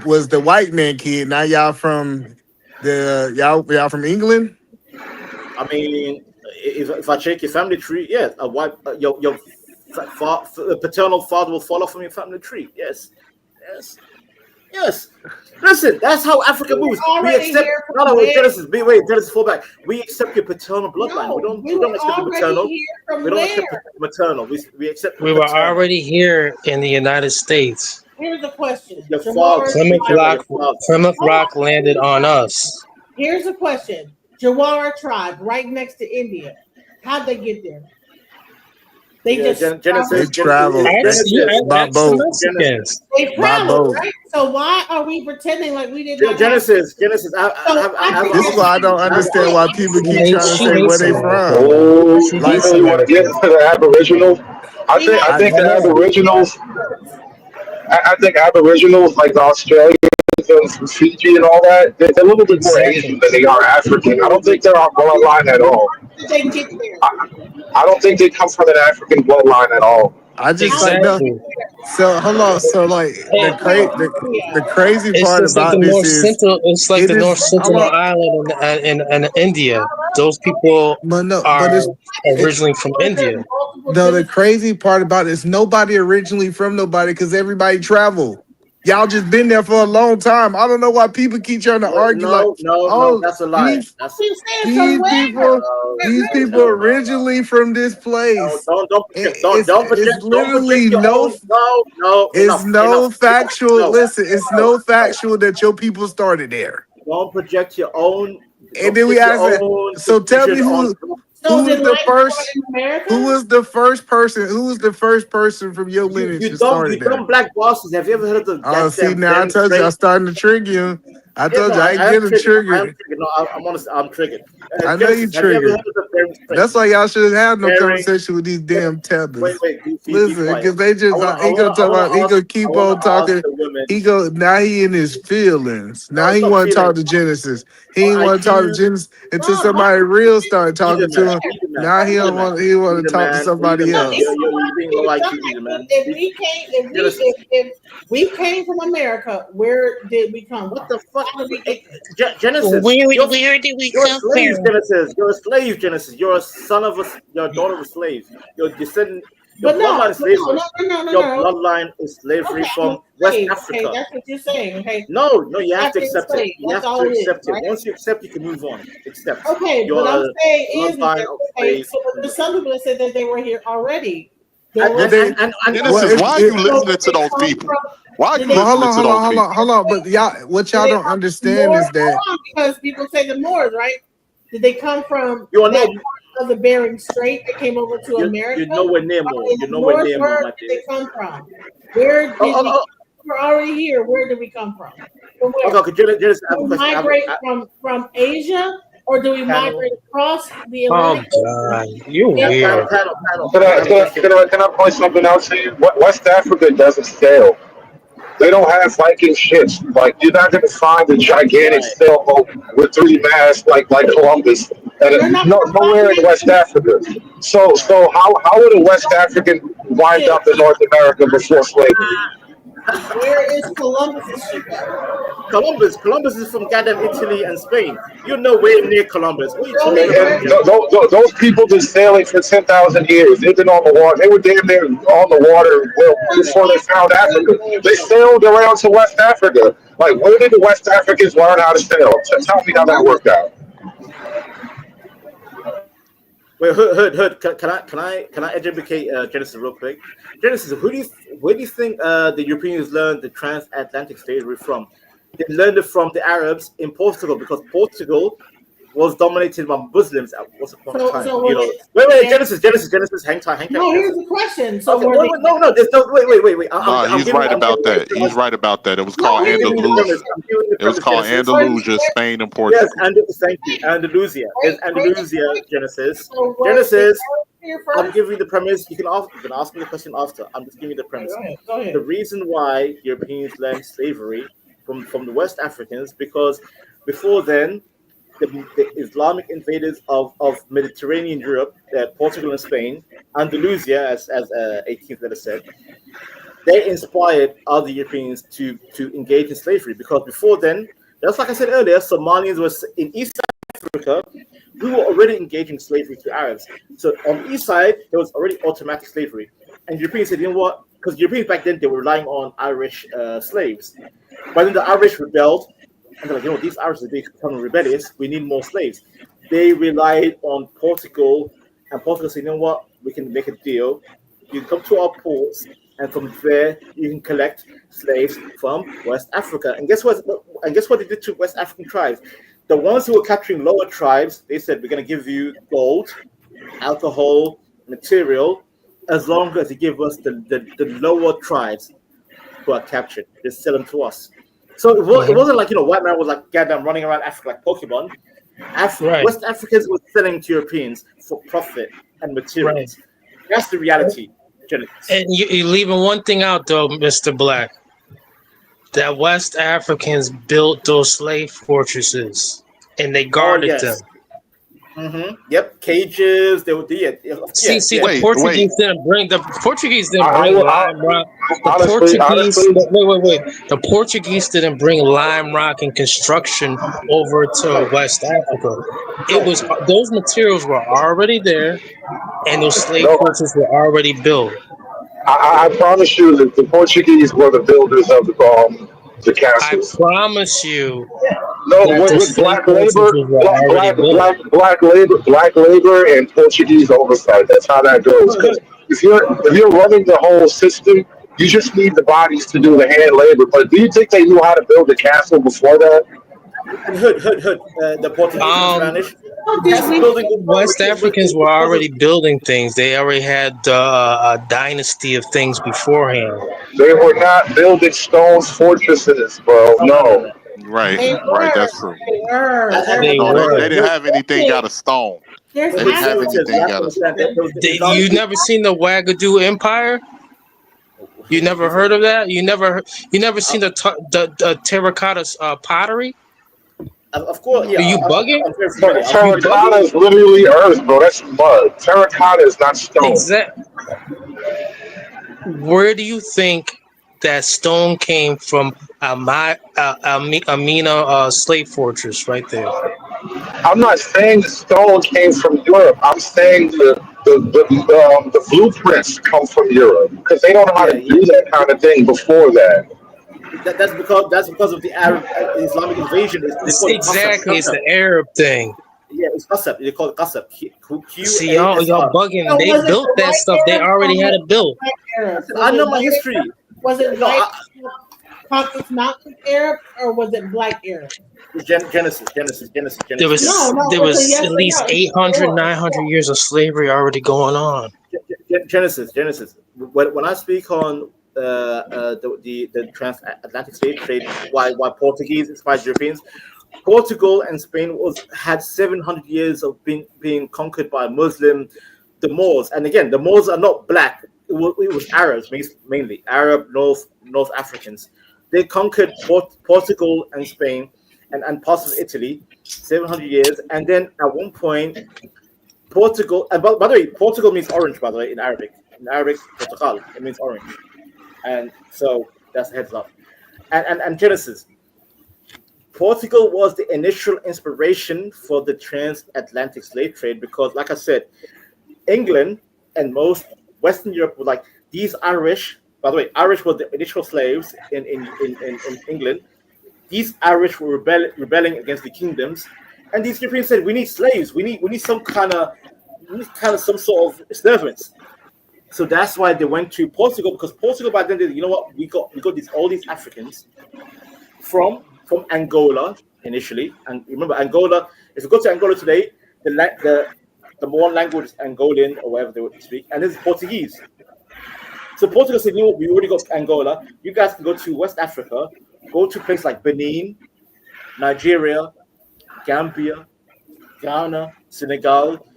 was the white man kid, now y'all from y'all from England? I mean, if I check your family tree, yeah, a white your paternal father will follow from your family tree. Yes. Listen, that's how Africa moves. We accept. Genesis, fall back. We accept your paternal bloodline. We don't accept the maternal. We don't accept the maternal. We accept. We were already here in the United States. Here's the question. Your father. Plymouth Rock landed on us. Here's the question. Jawara tribe, right next to India. How'd they get there? They traveled by boat. They traveled, right? So why are we pretending like we did not? Genesis. This is why I don't understand why people keep trying to say where they from. Oh, you really want to get into the Aboriginals? I think the Aboriginals. I think Aboriginals, like the Australians and Fiji and all that, they're a little bit more Asian than they are African. I don't think they're our bloodline at all. They get there. I don't think they come from an African bloodline at all. I just like no. So hold on. So like the crazy It's part just like about the this North is Central. It's like the is- North Sentinel hold on. Island in India. Those people are originally from India. No, the crazy part about it is nobody originally from nobody because everybody traveled. Y'all just been there for a long time. I don't know why people keep trying to argue No, that's a lie. These people originally from this place. It's literally no factual. Listen, it's no factual that your people started there. Don't project your own. And then we ask that. So tell me who was the first person from your lineage You that started there? dumb black bosses. Have you ever heard of the? Oh, see, now I told you I'm starting to trigger you. I told you I ain't getting triggered. No, I'm honest. I'm triggered. I know you triggered. That's why y'all should have no conversation with these damn tablets. Listen, because they just he gonna talk about he gonna keep on talking. Now he in his feelings. Now he want to talk to Genesis. He ain't want to talk to Genesis until somebody real start talking to him. Now he don't want. He want to talk to somebody else. You're being low IQ, man. If we came from America, where did we come? What the fuck? Genesis. Where did we You're a come slave, from? Genesis. You're a slave, Genesis. You're a son of a. You're a daughter of a slave. You're descendant. Your bloodline is slavery. Your bloodline is slavery from West Africa. Okay, that's what you're saying. Okay. No, you have to accept it. Slave. You That's have all to it is, accept it. right? Once you accept, you can move on. Accept. Okay, You're what I'm a saying is, bloodline of okay, slaves. so there's some people that said that they were here already. Genesis, why are you listening to those people? Why are you Well, listening to those people? hold on. But y'all, what y'all don't understand is that because people say the Moors, right? Did they come from You are that no- part of the Bering Strait that came over to America? You're nowhere near more. You're nowhere near more, Where my did dear. they come from? Where did we? We're already here. Where did we come from? From where? Okay, Genesis, I have a Do we question. migrate from Asia, or do we migrate across the Atlantic? God, you're Yeah. weird. Can I point something out to you? West Africa doesn't sail. They don't have Viking ships. Like you're not going to find a gigantic sailboat with 3 masts like Columbus, and nowhere in West Africa. So how would a West African wind up in North America before slavery? Where is Columbus' ship at? Columbus is from goddamn Italy and Spain. You're nowhere near Columbus. What are you talking And about? those people been sailing for 10,000 years. They've been on the water. They were damn near on the water before they found Africa. They sailed around to West Africa. Like, where did the West Africans learn how to sail? Tell me how that worked out. Wait, Hood. Can I educate Genesis real quick? Genesis, where do you think the Europeans learned the transatlantic slavery from? They learned it from the Arabs in Portugal because Portugal was dominated by Muslims at once upon a time. Wait, Genesis, hang tight. No, here's the question. So Okay, were there's no. Wait. He's right about that. He's right about that. It was called Andalusia. It was called Andalusia, Spain, and Portugal. Yes, thank you. Andalusia. There's Andalusia, Genesis. Genesis. I'm giving you the premise. You can ask me the question after. I'm just giving you the premise. Go ahead. The reason why Europeans learned slavery from the West Africans because before then, the Islamic invaders of Mediterranean Europe, Portugal and Spain, Andalusia, as 18th letter said, they inspired other Europeans to engage in slavery because before then, just like I said earlier, Somalians were in East Africa. We were already engaging slavery to Arabs. So on the east side, there was already automatic slavery. And Europeans said, you know what? Because Europeans back then, they were relying on Irish slaves. But then the Irish rebelled. And they're like, you know, these Irish are becoming rebellious. We need more slaves. They relied on Portugal. And Portugal said, you know what? We can make a deal. You can come to our ports. And from there, you can collect slaves from West Africa. And guess what? They did to West African tribes? The ones who were capturing lower tribes, they said, we're going to give you gold, alcohol, material, as long as you give us the lower tribes who are captured. They sell them to us. So it wasn't like, you know, white man was like goddamn running around Africa like Pokemon. West Africans were selling to Europeans for profit and materials. That's the reality, Genesis. And you're leaving one thing out, though, Mr. Black. That West Africans built those slave fortresses, and they guarded them. Mm-hmm. Yep, cages. They would do it. The Portuguese didn't bring lime rock. The Portuguese didn't bring lime rock and construction over to West Africa. It was those materials were already there, and those slave fortresses were already built. I promise you that the Portuguese were the builders of the castles. I promise you. No, with black labor, and Portuguese oversight. That's how that goes. Because if you're running the whole system, you just need the bodies to do the hand labor. But do you think they knew how to build a castle before that? Hood. The Portuguese and Spanish. West Africans were already building things. They already had a dynasty of things beforehand. They were not building stone fortresses, bro. No. Right. That's true. They didn't have anything out of stone. They didn't have anything out of stone. You never seen the Wagadu Empire? You never heard of that? You never seen the terracotta pottery? Of course, yeah. Are you bugging? I'm very familiar. Terracotta is literally earth, bro. That's mud. Terracotta is not stone. Exactly. Where do you think that stone came from? Amina slave fortress, right there. I'm not saying the stone came from Europe. I'm saying the blueprints come from Europe because they don't know how to do that kind of thing before that. That's because of the Arab Islamic invasion. Exactly, it's the Arab thing. Yeah, it's Qasab. They call it Qasab. See, y'all bugging. They built that stuff. They already had it built. I know my history. Was it white Caucasus Mountain Arab or was it black Arab? Genesis. There was at least 800, 900 years of slavery already going on. Genesis. When I speak on the transatlantic slave trade, why Portuguese inspired Europeans, Portugal and Spain had 700 years of being conquered by Muslim, the Moors, and again the Moors are not black. It was Arabs, mainly Arab North Africans. They conquered Portugal and Spain and parts of Italy, 700 years, and then at one point, Portugal. And by the way, Portugal means orange. By the way, in Arabic, Portugal, it means orange, and so that's a heads up. And Genesis. Portugal was the initial inspiration for the transatlantic slave trade because, like I said, England and most Western Europe were like, these Irish, by the way, Irish were the initial slaves in England. These Irish were rebelling against the kingdoms, and these Europeans said, "We need slaves. We need some kind of some sort of servants." So that's why they went to Portugal because Portugal back then, you know what? We got all these Africans from Angola initially, and remember Angola. If you go to Angola today, the one language is Angolan or whatever they would speak, and this is Portuguese. So Portugal said, "You know what? We already got Angola. You guys can go to West Africa, go to places like Benin, Nigeria, Gambia, Ghana, Senegal."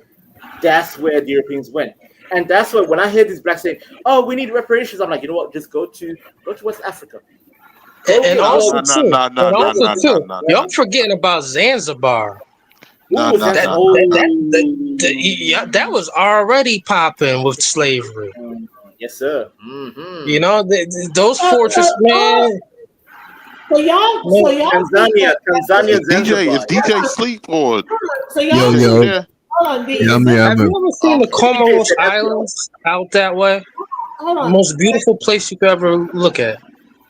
That's where the Europeans went, and that's why when I hear these blacks saying, "Oh, we need reparations," I'm like, you know what? Just go to West Africa. And also too, y'all forgetting about Zanzibar. That was already popping with slavery. Yes, sir. Mm-hmm. You know, those fortresses, man. So y'all Tanzania, DJ, is DJ sleep or? So y'all Yo. Have you ever seen the Comoros Islands out that way? Hold on. Most beautiful place you could ever look at.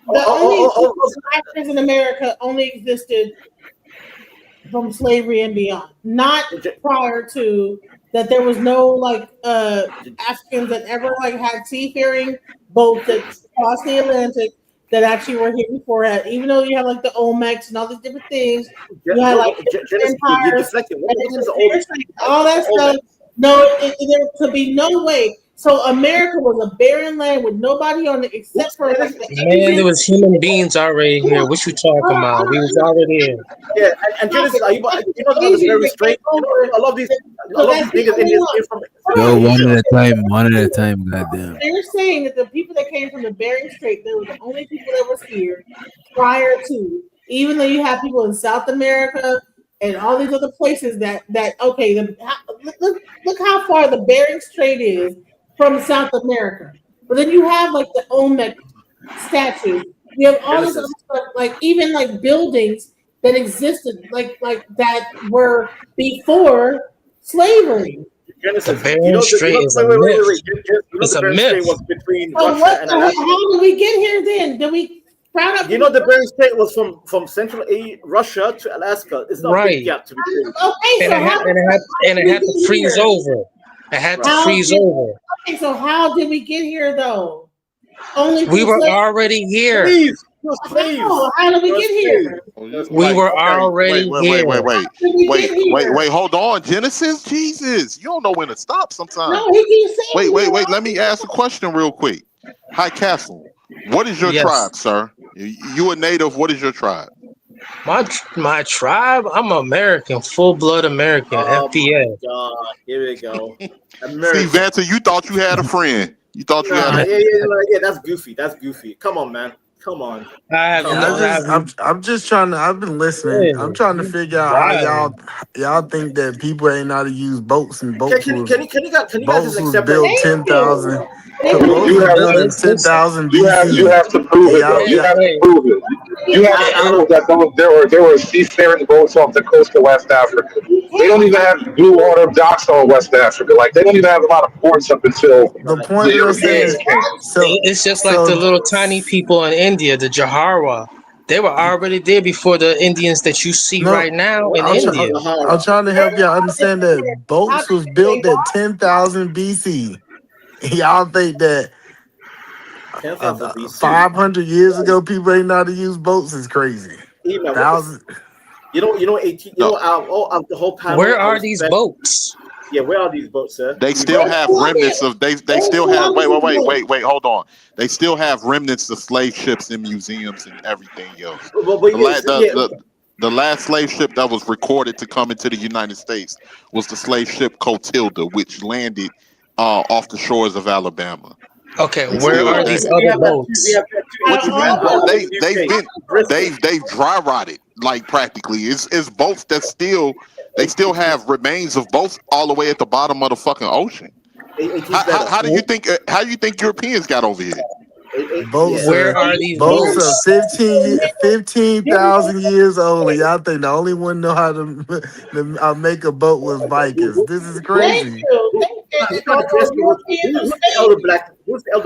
The only Africans in America only existed from slavery and beyond, not prior to that. There was no Africans that ever had seafaring boats that crossed the Atlantic that actually were here before that. Even though you have the Olmecs and all these different things, you had empires, all that stuff. No, there could be no way. So America was a barren land with nobody on it except for Man, there was human beings already here. What you talking about? We was already here. Yeah, and Genesis, you know it's very strange. I love these niggas in this from. Yo, one at a time, goddamn. They're saying that the people that came from the Bering Strait, they were the only people that was here prior to. Even though you have people in South America and all these other places look how far the Bering Strait is from South America. But then you have the Olmec statues. You have all this other stuff, even buildings that existed that were before slavery. The Bering Strait is a myth. It's a myth. Was between so Russia and Alaska. How did we get here then? Did we round up? You know the Bering Strait was from Central Russia to Alaska. It's not a big gap to be true. Okay, and it had to freeze over. It had to freeze over. Okay, so how did we get here though? We were already here. How did we get here? We were already here. Wait, hold on. Genesis? Jesus. You don't know when to stop sometimes. No, he keeps saying Wait. Let me ask a question real quick. High Castle, what is your tribe, sir? You a native. What is your tribe? My tribe? I'm American, full-blood American, FBA. God, here we go. See, Vanta, you thought you had a friend. You thought you had a yeah, that's goofy. Come on, man. Come on. I'm just trying to. I've been listening. I'm trying to figure out how y'all think that people ain't know how to use boats and boats Can you was guys just accept built that? 10,000. You Boats was built in 10,000 BC. You have to prove it. Though. You have to prove it. You have to prove that there were seafaring boats off the coast of West Africa. They don't even have blue water docks on West Africa. Like they don't even have a lot of ports up until the point the Europeans came. It's just like the little tiny people in India, the Jahara. They were already there before the Indians that you see right now in India. I'm trying to help y'all understand that boats was built at 10,000 BC. Y'all think that 500 years ago people ain't know how to use boats is crazy. You know, 18. The whole panel. Where are these boats? Yeah, where are these boats, sir? They still have remnants of they still have wait, hold on. They still have remnants of slave ships in museums and everything else. The last slave ship that was recorded to come into the United States was the slave ship Clotilda, which landed off the shores of Alabama. Okay, where are these other boats? What you mean, bro? They've dry rotted, like practically. It's boats that still have remains of boats all the way at the bottom of the fucking ocean. How do you think Europeans got over here? Boats Where are these boats boats? are 15,000 years old. And y'all think the only one know how to make a boat was Vikings. This is crazy.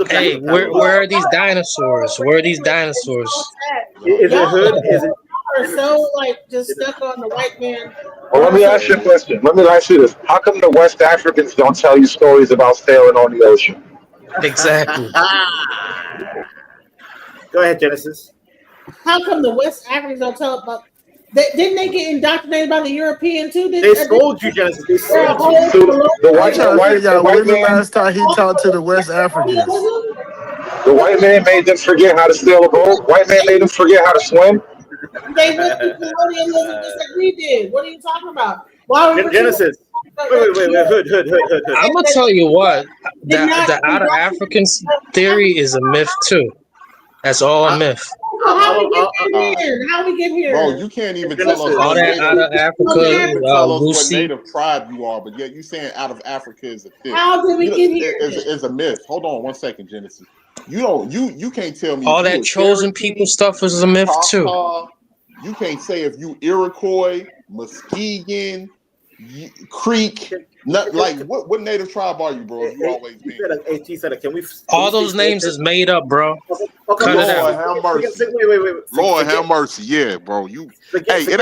Hey, where are these dinosaurs? Where are these dinosaurs? Is it hood? Is it? Are so like just stuck on the white man. Well, let me ask you a question. Let me ask you this: how come the West Africans don't tell you stories about sailing on the ocean? Exactly. Go ahead, Genesis. How come the West Africans don't tell about? Didn't they get indoctrinated by the European too? They sold you, Genesis. They sold you. The white man. Last time he talked to the West Africans. The white man made them forget how to sail a boat. White man made them forget how to swim. They went to colonialism just like we did. What are you talking about? Why Genesis. Wait. Hood. I'm gonna tell you what. The out of Africans theory is a myth too. That's all a myth. How we get here? Bro, you can't even tell us all that out of Africa. Tell us what native tribe you are, but yet you saying out of Africa is a myth. How did we get here? It's a myth. Hold on 1 second, Genesis. You can't tell me all that chosen people stuff is a myth too. You can't say if you Iroquois, Muskegon, Creek, what native tribe are you, bro? You always been. All those names is made up, bro. Cut it out. Have mercy. Wait. Lord have mercy. Yeah, bro. It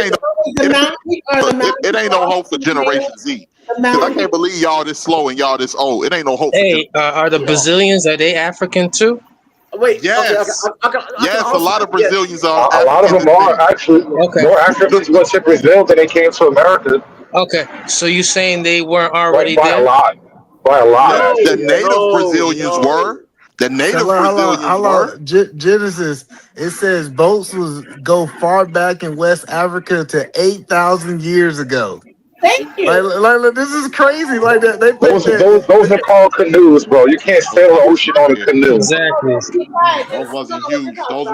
ain't no hope for Generation Z. Because I can't believe y'all this slow and y'all this old. It ain't no hope. Hey, are the Brazilians, are they African too? Wait, yes, yes. A lot of Brazilians are. A lot of them are actually. Okay. More Africans went to Brazil than they came to America. Okay, so you saying they weren't already by there? a lot. By a lot. The native Brazilians were. The native Brazilians were. Genesis. It says boats go far back in West Africa to 8,000 years ago. Thank you. Like, this is crazy. Like that. Those are called canoes, bro. You can't sail the ocean on a canoe. Exactly. Those wasn't huge. boats.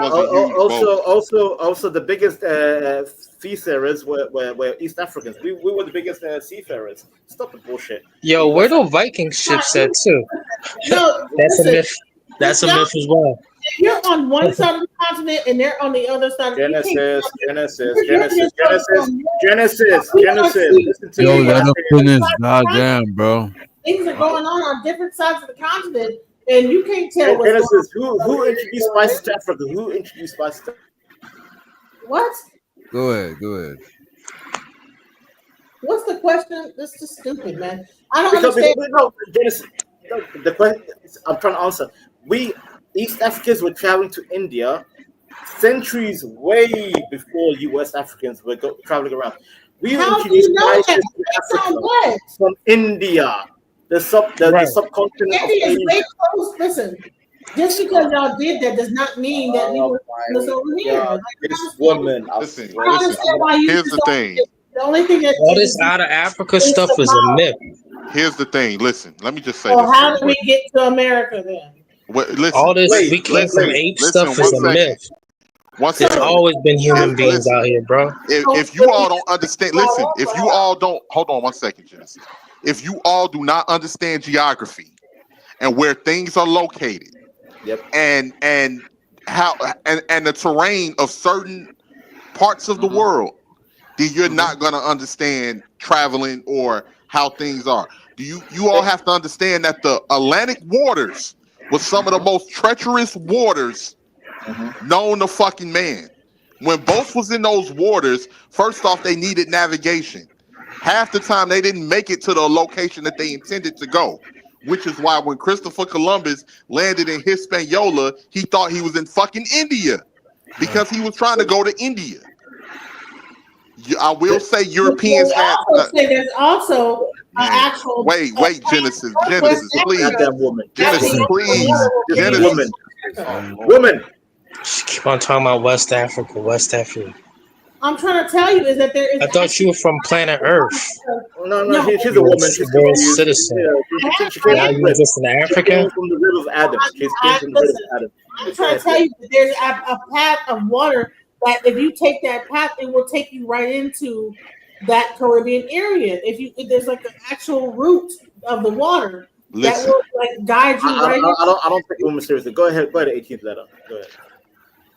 Also, the biggest seafarers were East Africans. We were the biggest seafarers. Stop the bullshit. Yo, where the Viking ships at too? No, that's a myth. That's a myth as well. If you're on one side of the continent and they're on the other side. Genesis. Listen to Yo, let us finish. Goddamn, bro. Things are going on different sides of the continent, and you can't tell. Genesis, who introduced spices to Africa? Who introduced spices to What? Go ahead. What's the question? This is just stupid, man. I don't understand. Genesis. The question I'm trying to answer. We East Africans were traveling to India centuries way before you West Africans were traveling around. We introduced spices to Africa from India, the subcontinent of Asia. Listen, just because y'all did that does not mean that we were over here. This woman. Listen. Here's the thing. The only thing that all this out of Africa stuff is a myth. Here's the thing. Listen, let me just say this. this. How did we get to America then? Listen, All this we came from ape stuff is a myth. There's always been human beings out here, bro. If you all don't understand, listen. If you all don't, hold on 1 second, Genesis. If you all do not understand geography and where things are located, and how and the terrain of certain parts of the world, then you're not gonna understand traveling or how things are. You all have to understand that the Atlantic waters was some of the most treacherous waters known to fucking man. When boats was in those waters, first off, they needed navigation. Half the time they didn't make it to the location that they intended to go, which is why when Christopher Columbus landed in Hispaniola, he thought he was in fucking India because he was trying to go to India. I will say Europeans had. There's also an actual. Wait, Genesis, please. Genesis, please. Genesis. Woman. Just keep on talking about West Africa. I'm trying to tell you is that there is. I thought you were from planet Earth. No, she's a woman. She's a world citizen. Now you're just an African. From the river of Adam. She's from the river of Adam. I'm trying to tell you that there's a path of water that if you take that path, it will take you right into that Caribbean area. If there's like an actual route of the water that will like guide you right. I don't take women seriously. Go ahead, 18th letter. Go ahead.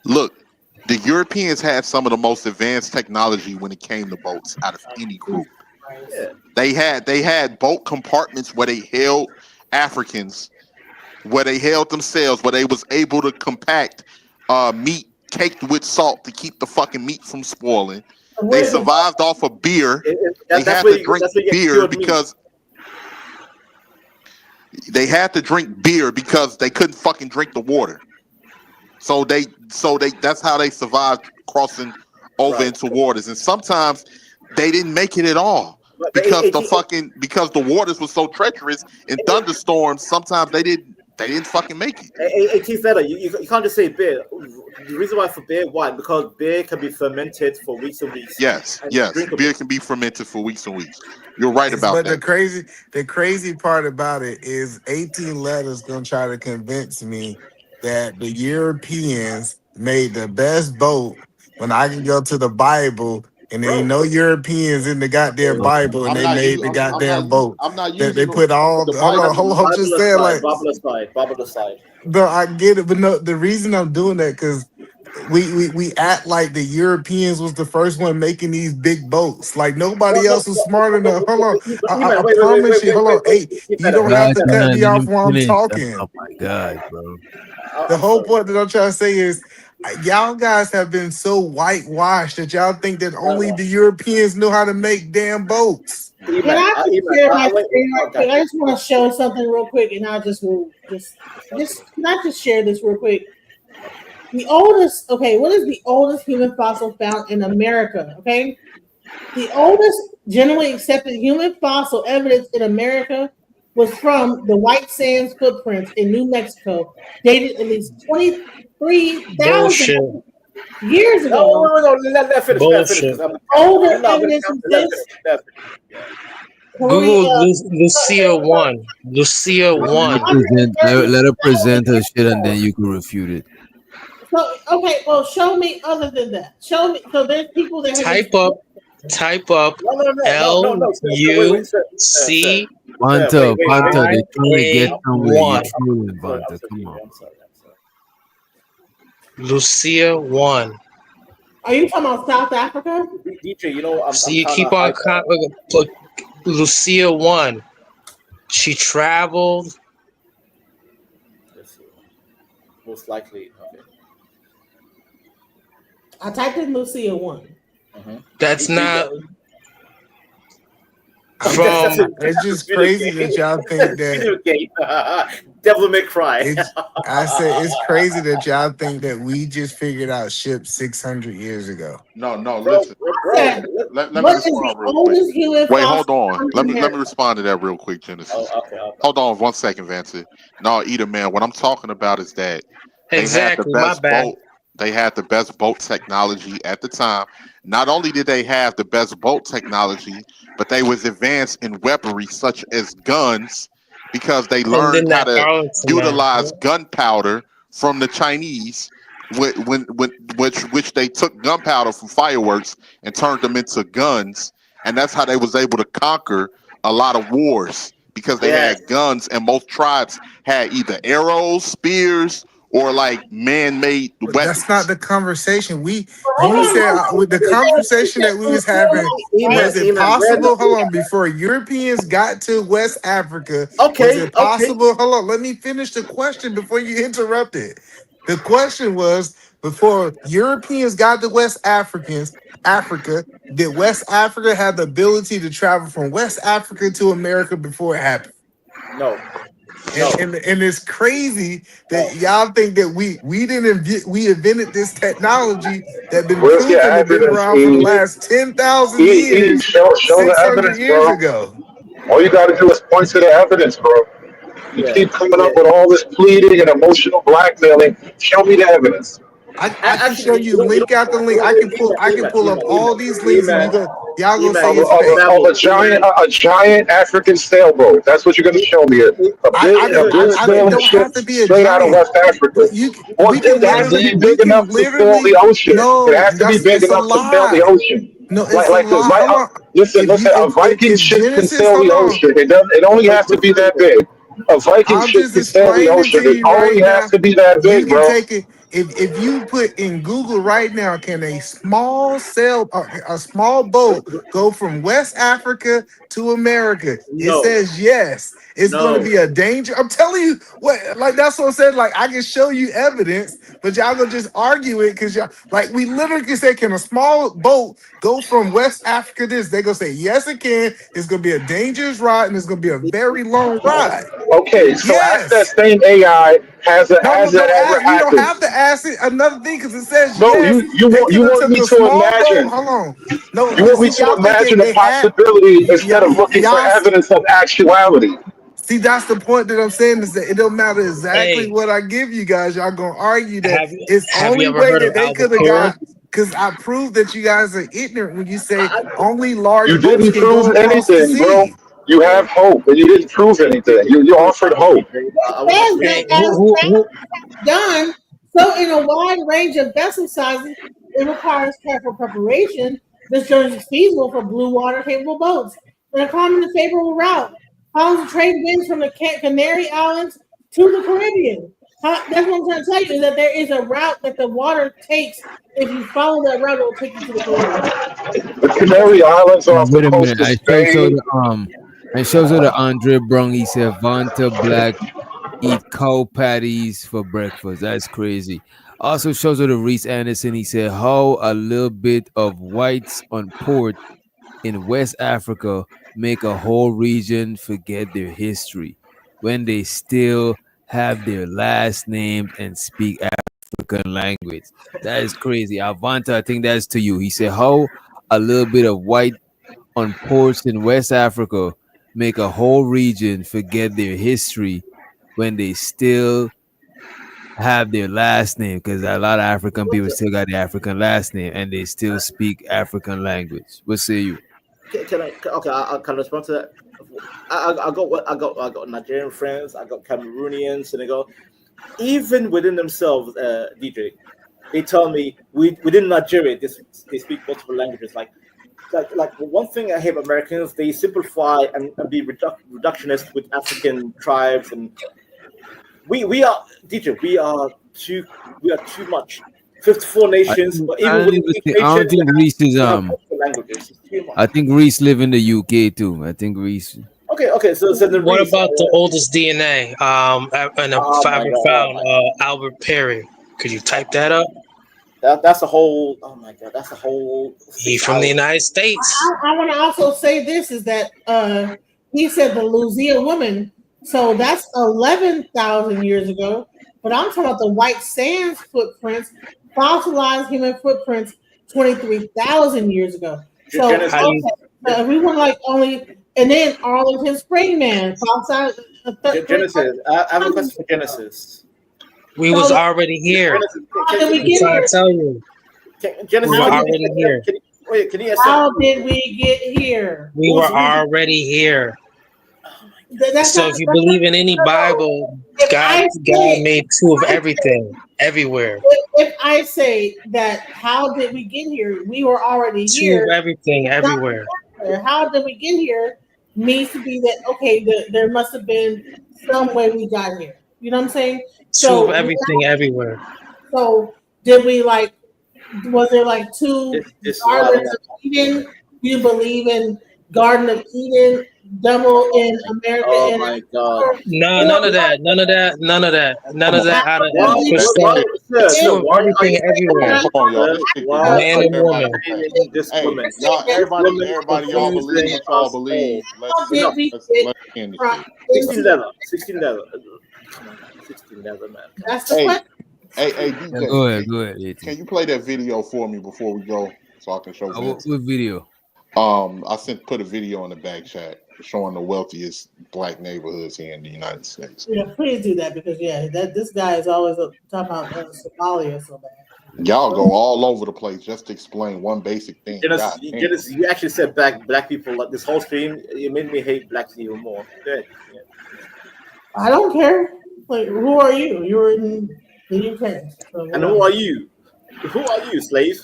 Look, the Europeans had some of the most advanced technology when it came to boats out of any group. They had boat compartments where they held Africans, where they held themselves, where they was able to compact meat caked with salt to keep the fucking meat from spoiling. They survived off of beer. They had to drink beer because they couldn't fucking drink the water. So that's how they survived crossing over into waters. And sometimes they didn't make it at all because the waters were so treacherous in thunderstorms. Sometimes they didn't fucking make it. Hey, Feta, you can't just say beer. The reason why for beer, why? Because beer can be fermented for weeks and weeks. Yes. Beer can be fermented for weeks and weeks. You're right about that. But the crazy part about it is 18 letters gonna try to convince me that the Europeans made the best boat when I can go to the Bible and there ain't no Europeans in the goddamn Bible and they made the goddamn boat. They put all. Hold on, just saying like. Bible aside. No, I get it, but no. The reason I'm doing that because we act like the Europeans was the first one making these big boats. Like nobody else was smart enough. Hold on, I promise you. Hold on, hey, you don't have to cut me off while I'm talking. Oh my god, bro. The whole point that I'm trying to say is y'all guys have been so whitewashed that y'all think that only the Europeans know how to make damn boats. Can I share my screen real quick? I just want to show something real quick, and I just will can I just share this real quick? What is the oldest human fossil found in America? Okay, the oldest generally accepted human fossil evidence in America was from the White Sands footprints in New Mexico, dated at least 23,000 years ago. Let finish. Older evidence exists. Google Lucia 1. Lucia 1. Let her present her shit and then you can refute it. So, okay, well, show me other than that. Show me. So there's people that type up LUC. Vanta, they're trying to get somewhere. Vanta, come on. Lucia 1. Are you talking about South Africa? DJ, you know, you keep on Lucia 1. She traveled. Let's see. Most likely. Okay. I typed in Lucia 1. That's not. It's just crazy that y'all think that Devil May Cry. I said it's crazy that y'all think that we just figured out ships 600 years ago. No, listen. Let me respond real quick. Wait, hold on. Let me respond to that real quick, Genesis. Okay. Hold on 1 second, Vincent. No, Eda, man. What I'm talking about is that they had the best boat technology at the time. Not only did they have the best boat technology, but they was advanced in weaponry such as guns because they And learned then how that to Arlington man. utilize gunpowder from the Chinese, which they took gunpowder from fireworks and turned them into guns, and that's how they was able to conquer a lot of wars because they had guns, and most tribes had either arrows, spears, or like man-made But weapons. that's not the conversation. You said with the conversation that we was having, was it possible? Hold on, before Europeans got to West Africa, was it possible? Hold on, let me finish the question before you interrupt it. The question was, before Europeans got to Africa, did West Africa have the ability to travel from West Africa to America before it happened? No. And it's crazy that y'all think that we invented this technology that been Where's proven your to been evidence, around for the E? last 10,000 years, Show the 600 evidence, years bro. ago. All you got to do is point to the evidence, bro. You keep coming up with all this pleading and emotional blackmailing. Show me the evidence. I can show you link after link. I can pull up all these links and y'all gonna say it's fake. A giant African sailboat. That's what you're gonna show me. A big sailing ship straight out of West Africa. It has to be big enough to sail the ocean. It has to be big enough to sail the ocean. No, it's like a this. lie. Listen. A Viking ship can sail the ocean. It only has to be that big. A Viking ship can sail the ocean. It only has to be that big, bro. Take it. If you put in Google right now, can a small boat go from West Africa to America? It says yes. It's going to be a danger. I'm telling you that's what I'm saying. Like, I can show you evidence, but y'all gonna just argue it because y'all we literally can say, can a small boat go from West Africa to this? They gonna say yes, it can. It's gonna be a dangerous ride and it's gonna be a very long ride. Okay, so ask that same AI has that ever happened? You don't have to ask it another thing because it says no. Yes. You want me to imagine? Hold on. No, you want me to imagine a possibility instead of looking for evidence of actuality. See, that's the point that I'm saying is that it don't matter exactly what I give you guys. Y'all gonna argue that it's only way that they could have got. Because I proved that you guys are ignorant when you say only large. You didn't prove anything, bro. You have hope, but you didn't prove anything. You offered hope. Done. So, in a wide range of vessel sizes, it requires careful preparation. This journey is feasible for blue water capable boats. In a common and favorable route, follows the trade winds from the Canary Islands to the Caribbean. That's what I'm trying to tell you, is that there is a route that the water takes. If you follow that route, it will take you to the Caribbean. The Canary Islands are off the coast of Spain. It shows her the Andre Brung. He said Vanta Black eat cow patties for breakfast. That's crazy. Also shows her the Reese Anderson. He said how a little bit of whites on port in West Africa make a whole region forget their history when they still have their last names and speak African language. That is crazy. Avanta, I think that's to you. He said how a little bit of white on ports in West Africa make a whole region forget their history when they still have their last name, because a lot of African people still got the African last name and they still speak African language. What say you? Can I respond to that? I got Nigerian friends, I got Cameroonians, Senegal. Even within themselves, DJ, they tell me within Nigeria they speak multiple languages. Like one thing I hate about Americans, they simplify and be reductionist with African tribes, and we are too much. 54 nations, but even with I don't think Reese is I think Reese live in the UK too. I think Reese. Okay. So then what about the oldest DNA? And found Albert Perry. Could you type that up? That's a whole. Oh my God, that's a whole. He's from the United States. I want to also say this is that he said the Lucia woman, so that's 11,000 years ago. But I'm talking about the white sands footprints, fossilized human footprints 23,000 years ago. So we were like only, and then Arlington Spring Man, fossilized. Genesis. I have a question for Genesis. We was already here. How did we get here? Tell you. Genesis, we were already here. How did we get here? We were already here. Oh my That's So not, if you that's not, believe in any no, no. Bible, If God I say, made two of everything, everywhere. if I say that, how did we get here? We were already Two of here. everything, It's not everywhere. there. How did we get here? Means to be that okay. There must have been some way we got here. You know what I'm saying? Two of So everything, everywhere. so did we like? Was there like two This is why I don't Gardens like of Eden? Do you believe in Garden of Eden, double in America Oh and my God. No, none of that. None of that. None of that. None of that out of Why, percent. Two of why are everything, you everywhere. Hold on, y'all. why Man are and you woman. blaming this Hey, woman? y'all, This everybody, woman is y'all believe confusing what y'all us all. believe. Let's Did we let's get let's end this from shit. 16 leather. 16 leather. Come on, 16 leather, man. That's the Hey, question. hey, Yeah, DJ, go ahead, can 18. you play that video for me before we go so I can show Vince? What video? I put a video in the back chat showing the wealthiest black neighborhoods here in the United States. Yeah, please do that because this guy is always talking about Somalia so bad. Y'all go all over the place just to explain one basic thing. God damn. Dennis, you actually said black people like this whole stream. You made me hate blacks even more. Good. Yeah. I don't care. Like, who are you? You're in the UK. So And who are you? Who are you, slave?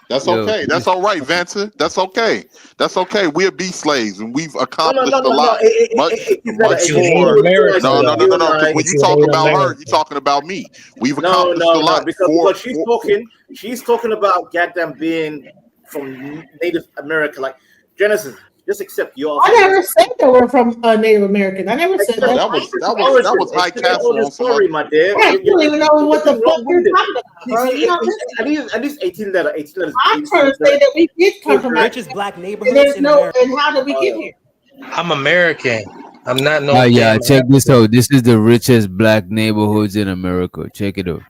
That's Yo, okay. That's all right, Vanta. That's okay. That's okay. We'll be slaves, and we've accomplished a No. lot. Much But you hate more. America, No. though. Because when But you you talk hate about her, America. you're talking about me. We've No, accomplished a lot. because she's talking about goddamn being from Native America. Like Genesis, just accept you. I never said that we're from Native American. I never said that. That was high castle on some Sorry, my dear. Yeah, you don't even know what the fuck you're talking about, bro. You know, At least 18 letters. 18 letters. I'm trying to say that we did come from that. Richest black And neighborhoods there's in no, America. and how did we get here? I'm American. I'm not no yeah, damn check this African. out. This is the richest black neighborhoods in America. Check it out.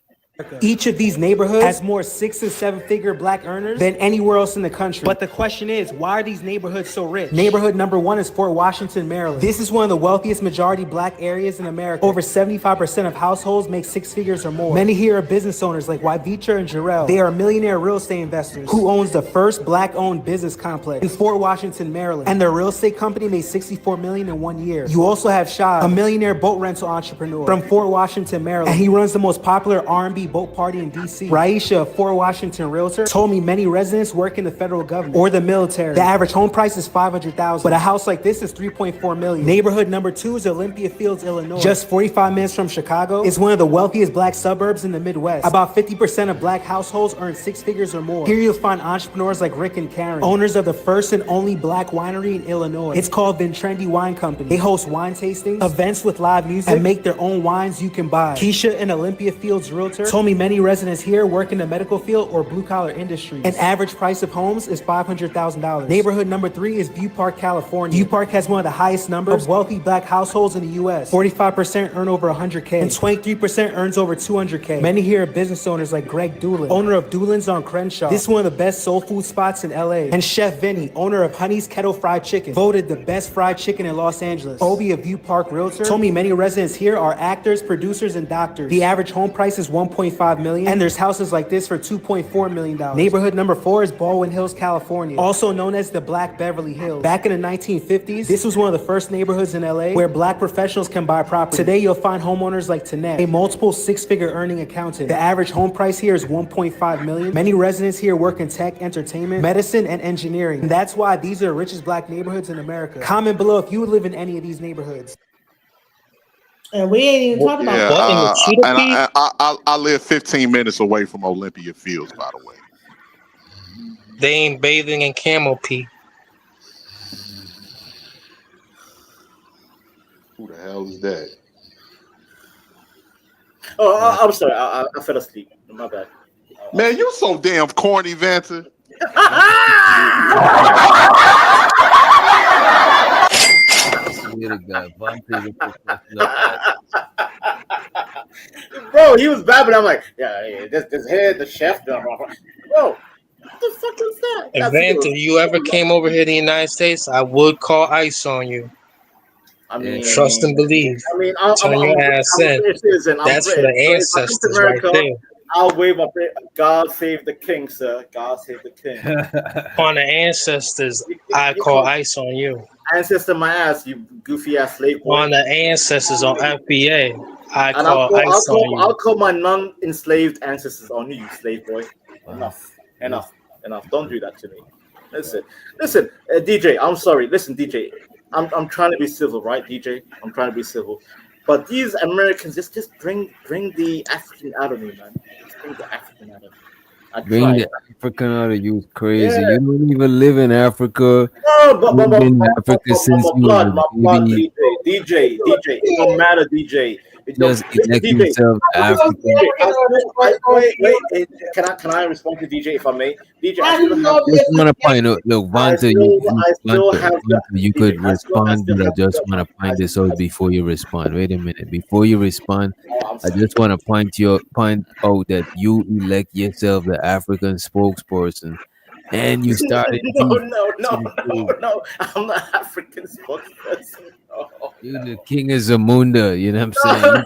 Each of these neighborhoods has more 6- and 7-figure black earners than anywhere else in the country. But the question is, why are these neighborhoods so rich? Neighborhood number 1 is Fort Washington, Maryland. This is one of the wealthiest majority black areas in America. Over 75% of households make 6 figures or more. Many here are business owners like Wyvitra and Jarrell. They are millionaire real estate investors who owns the first black-owned business complex in Fort Washington, Maryland. And their real estate company made $64 million in 1 year. You also have Shah, a millionaire boat rental entrepreneur from Fort Washington, Maryland. And he runs the most popular R&B boat party in DC. Raisha, a Fort Washington realtor, told me many residents work in the federal government or the military. The average home price is $500,000, but a house like this is $3.4 million. Neighborhood number 2 is Olympia Fields, Illinois. Just 45 minutes from Chicago. It's one of the wealthiest black suburbs in the Midwest. About 50% of black households earn 6 figures or more. Here you'll find entrepreneurs like Rick and Karen, owners of the first and only black winery in Illinois. It's called Vintrendi Wine Company. They host wine tastings, events with live music, and make their own wines you can buy. Keisha, an Olympia Fields realtor, told me many residents here work in the medical field or blue-collar industries. An average price of homes is $500,000. Neighborhood number 3 is View Park, California. View Park has one of the highest numbers of wealthy black households in the U.S. 45% earn over $100K, and 23% earns over $200K. Many here are business owners like Greg Doolin, owner of Doolin's on Crenshaw. This is one of the best soul food spots in L.A. And Chef Vinny, owner of Honey's Kettle Fried Chicken, voted the best fried chicken in Los Angeles. Obi, a View Park realtor, told me many residents here are actors, producers, and doctors. The average home price is $1.5 million, and there's houses like this for $2.4 million. Neighborhood number 4 is Baldwin Hills, California, also known as the Black Beverly Hills. Back in the 1950s, this was one of the first neighborhoods in LA where black professionals can buy property. Today, you'll find homeowners like Tanet, a multiple 6-figure earning accountant. The average home price here is $1.5 million. Many residents here work in tech, entertainment, medicine, and engineering. And that's why these are the richest black neighborhoods in America. Comment below if you would live in any of these neighborhoods. And we ain't even talking about I live 15 minutes away from Olympia Fields, by the way. They ain't bathing in camel pee. Who the hell is that? Oh, I'm sorry. I fell asleep. My bad. Man, you so damn corny, Vanta. Bro, he was babbling. I'm like, yeah, this head, the chef. Bro, what the fuck is that? If Vanta, you ever came over here to the United States, I would call ICE on you. I mean, trust and believe. I mean, Turn your ass in. That's for the ancestors right there. I'll wave up. God save the king, sir. God save the king. On the ancestors, I call ICE on you. ancestor my ass, you goofy ass slave boy. On the ancestors on FBA, I And call ICE on you. I'll call my non-enslaved ancestors on you, slave boy. Enough. Don't do that to me. Listen, DJ. I'm sorry. Listen, DJ. I'm trying to be civil, right, DJ? I'm trying to be civil, but these Americans just bring the African out of me, man. Just bring the African out of me. Bring the African out of you, crazy. You don't even live in Africa. No, but You've been in Africa since you my were blood, a baby. DJ. It don't matter, DJ. Just elect yourself African. Wait. Can I respond to DJ if I may? DJ, I still have. Just want to point out, look, Vanta, you could I respond, but I just want to point this out before you respond. Wait a minute, before you respond, I just want to point out that you elect yourself the African spokesperson, and you started. No. I'm not African spokesperson. No. You're the king of Zamunda. You know what I'm saying?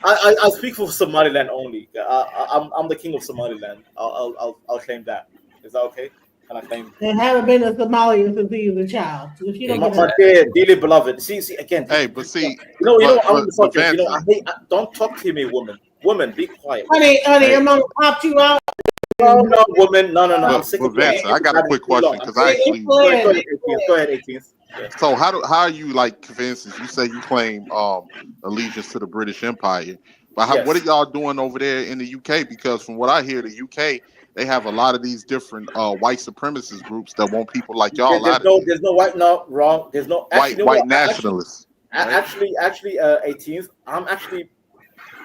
I speak for Somaliland only. I'm the king of Somaliland. I'll claim that. Is that okay? Can I claim? And haven't been to Somalia since he was a child. So if you don't My dearly beloved. See again. Hey, but see, I'm on the subject. Don't talk to me, woman. Woman, be quiet. Honey, your mom popped you out. No, woman. No. I'm sick of Vance, I got a quick question because I actually go ahead, 18th. Yeah. So how are you like convinced? You say you claim allegiance to the British Empire, but what are y'all doing over there in the UK? Because from what I hear, the UK they have a lot of these different white supremacist groups that want people like y'all out. There's no white, no wrong. There's no white nationalists. Actually, 18th.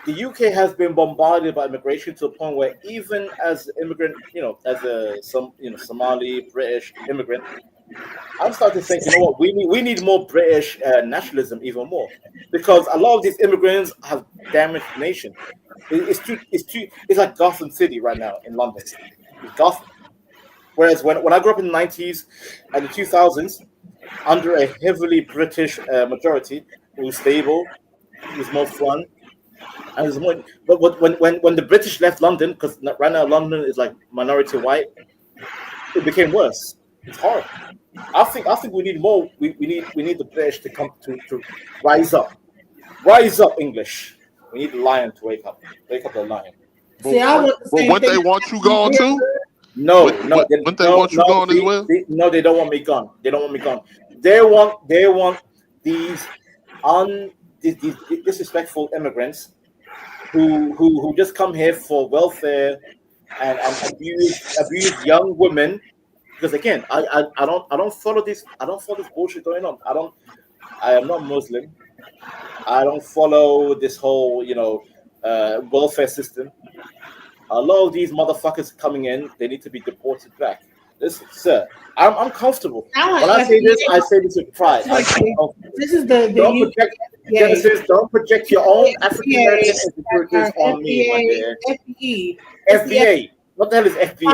The UK has been bombarded by immigration to a point where even as immigrant, as a Somali British immigrant, I'm starting to think, you know what, we need more British nationalism even more, because a lot of these immigrants have damaged the nation. It's like Gotham City right now in London. It's Gotham. Whereas when I grew up in the 90s and the 2000s, under a heavily British majority, it was stable, it was more fun. And it was more, but when the British left London, because right now London is like minority white, it became worse. It's horrible. I think we need more. We need the British to come to rise up. Rise up, English. We need the lion to wake up. Wake up the lion. See, I want the same what thing. they want you gone to? No, Wouldn't they want you gone as well? No, they don't want me gone. They don't want me gone. They want these disrespectful immigrants who just come here for welfare and abuse young women. Because again, I don't follow this. I don't follow this bullshit going on. I am not Muslim. I don't follow this whole welfare system. A lot of these motherfuckers coming in, they need to be deported back. Listen, sir, I'm comfortable. When I say this with pride. This is the Genesis, don't project your own African American insecurities on me, my dear. FBA. What the hell is FBA?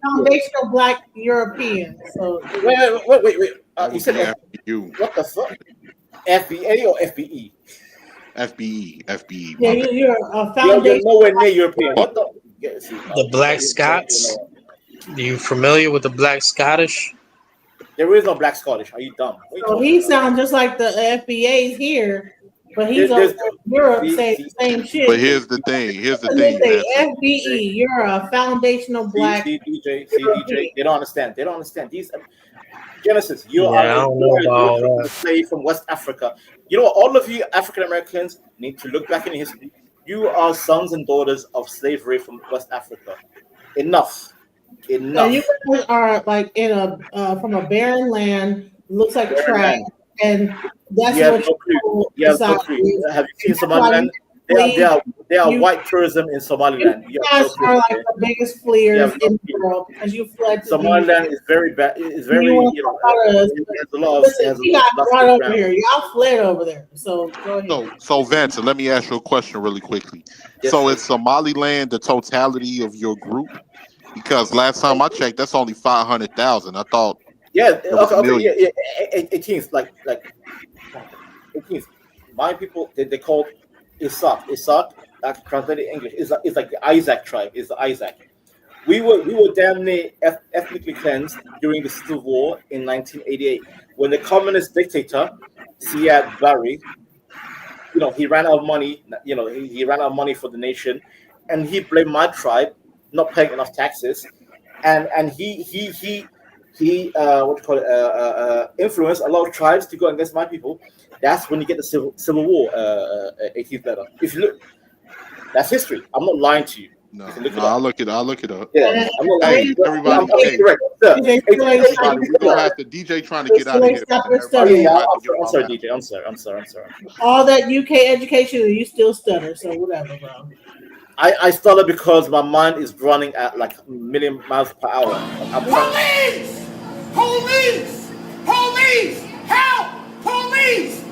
Foundational Black European. So wait. You said FBU. What the fuck? FBA or FBE? FBE. Yeah, you're a foundation. You're nowhere near European. What the Black Scots? Are you familiar with the Black Scottish? There is no Black Scottish. Are you dumb? So he sounds just like the FBA's here, but he's over Europe saying the same shit. But here's the thing. FBE, you're a foundational black. DJ. They don't understand. These Genesis, you are a slave from West Africa. You know what? All of you African Americans need to look back in history. You are sons and daughters of slavery from West Africa. Enough. And you guys are like in from a barren land, looks like trash, and that's what you have you seen Somaliland? They are white tourism in Somaliland. You guys are like the biggest fleers in the world because you fled. Somaliland is very bad. It's very you got brought over here. Y'all fled over there. So go ahead. So Vance, let me ask you a question really quickly. Yes, so is Somaliland the totality of your group? Because last time I checked, that's only 500,000. I thought. Yeah. Okay. 18th, like 18th. My people, they called Isak. Isak, translated English, is like the Isaac tribe. Is the Isaac. We were damn near ethnically cleansed during the Civil War in 1988 when the communist dictator Siad Barre, he ran out of money. He ran out of money for the nation, and he blamed my tribe not paying enough taxes, and he influenced a lot of tribes to go against my people. That's when you get the Civil War, 18th letter. If you look, that's history. I'm not lying to you. No, I'll look it up. Yeah, I'm not Hey, lying. everybody, I'm correct. Sir, everybody, we're gonna have to DJ trying to get out of here. I'm sorry, DJ. I'm sorry. All that UK education, and you still stutter. So whatever, bro. I stutter because my mind is running at like a million miles per hour. Police! Police! Police! Help! Police!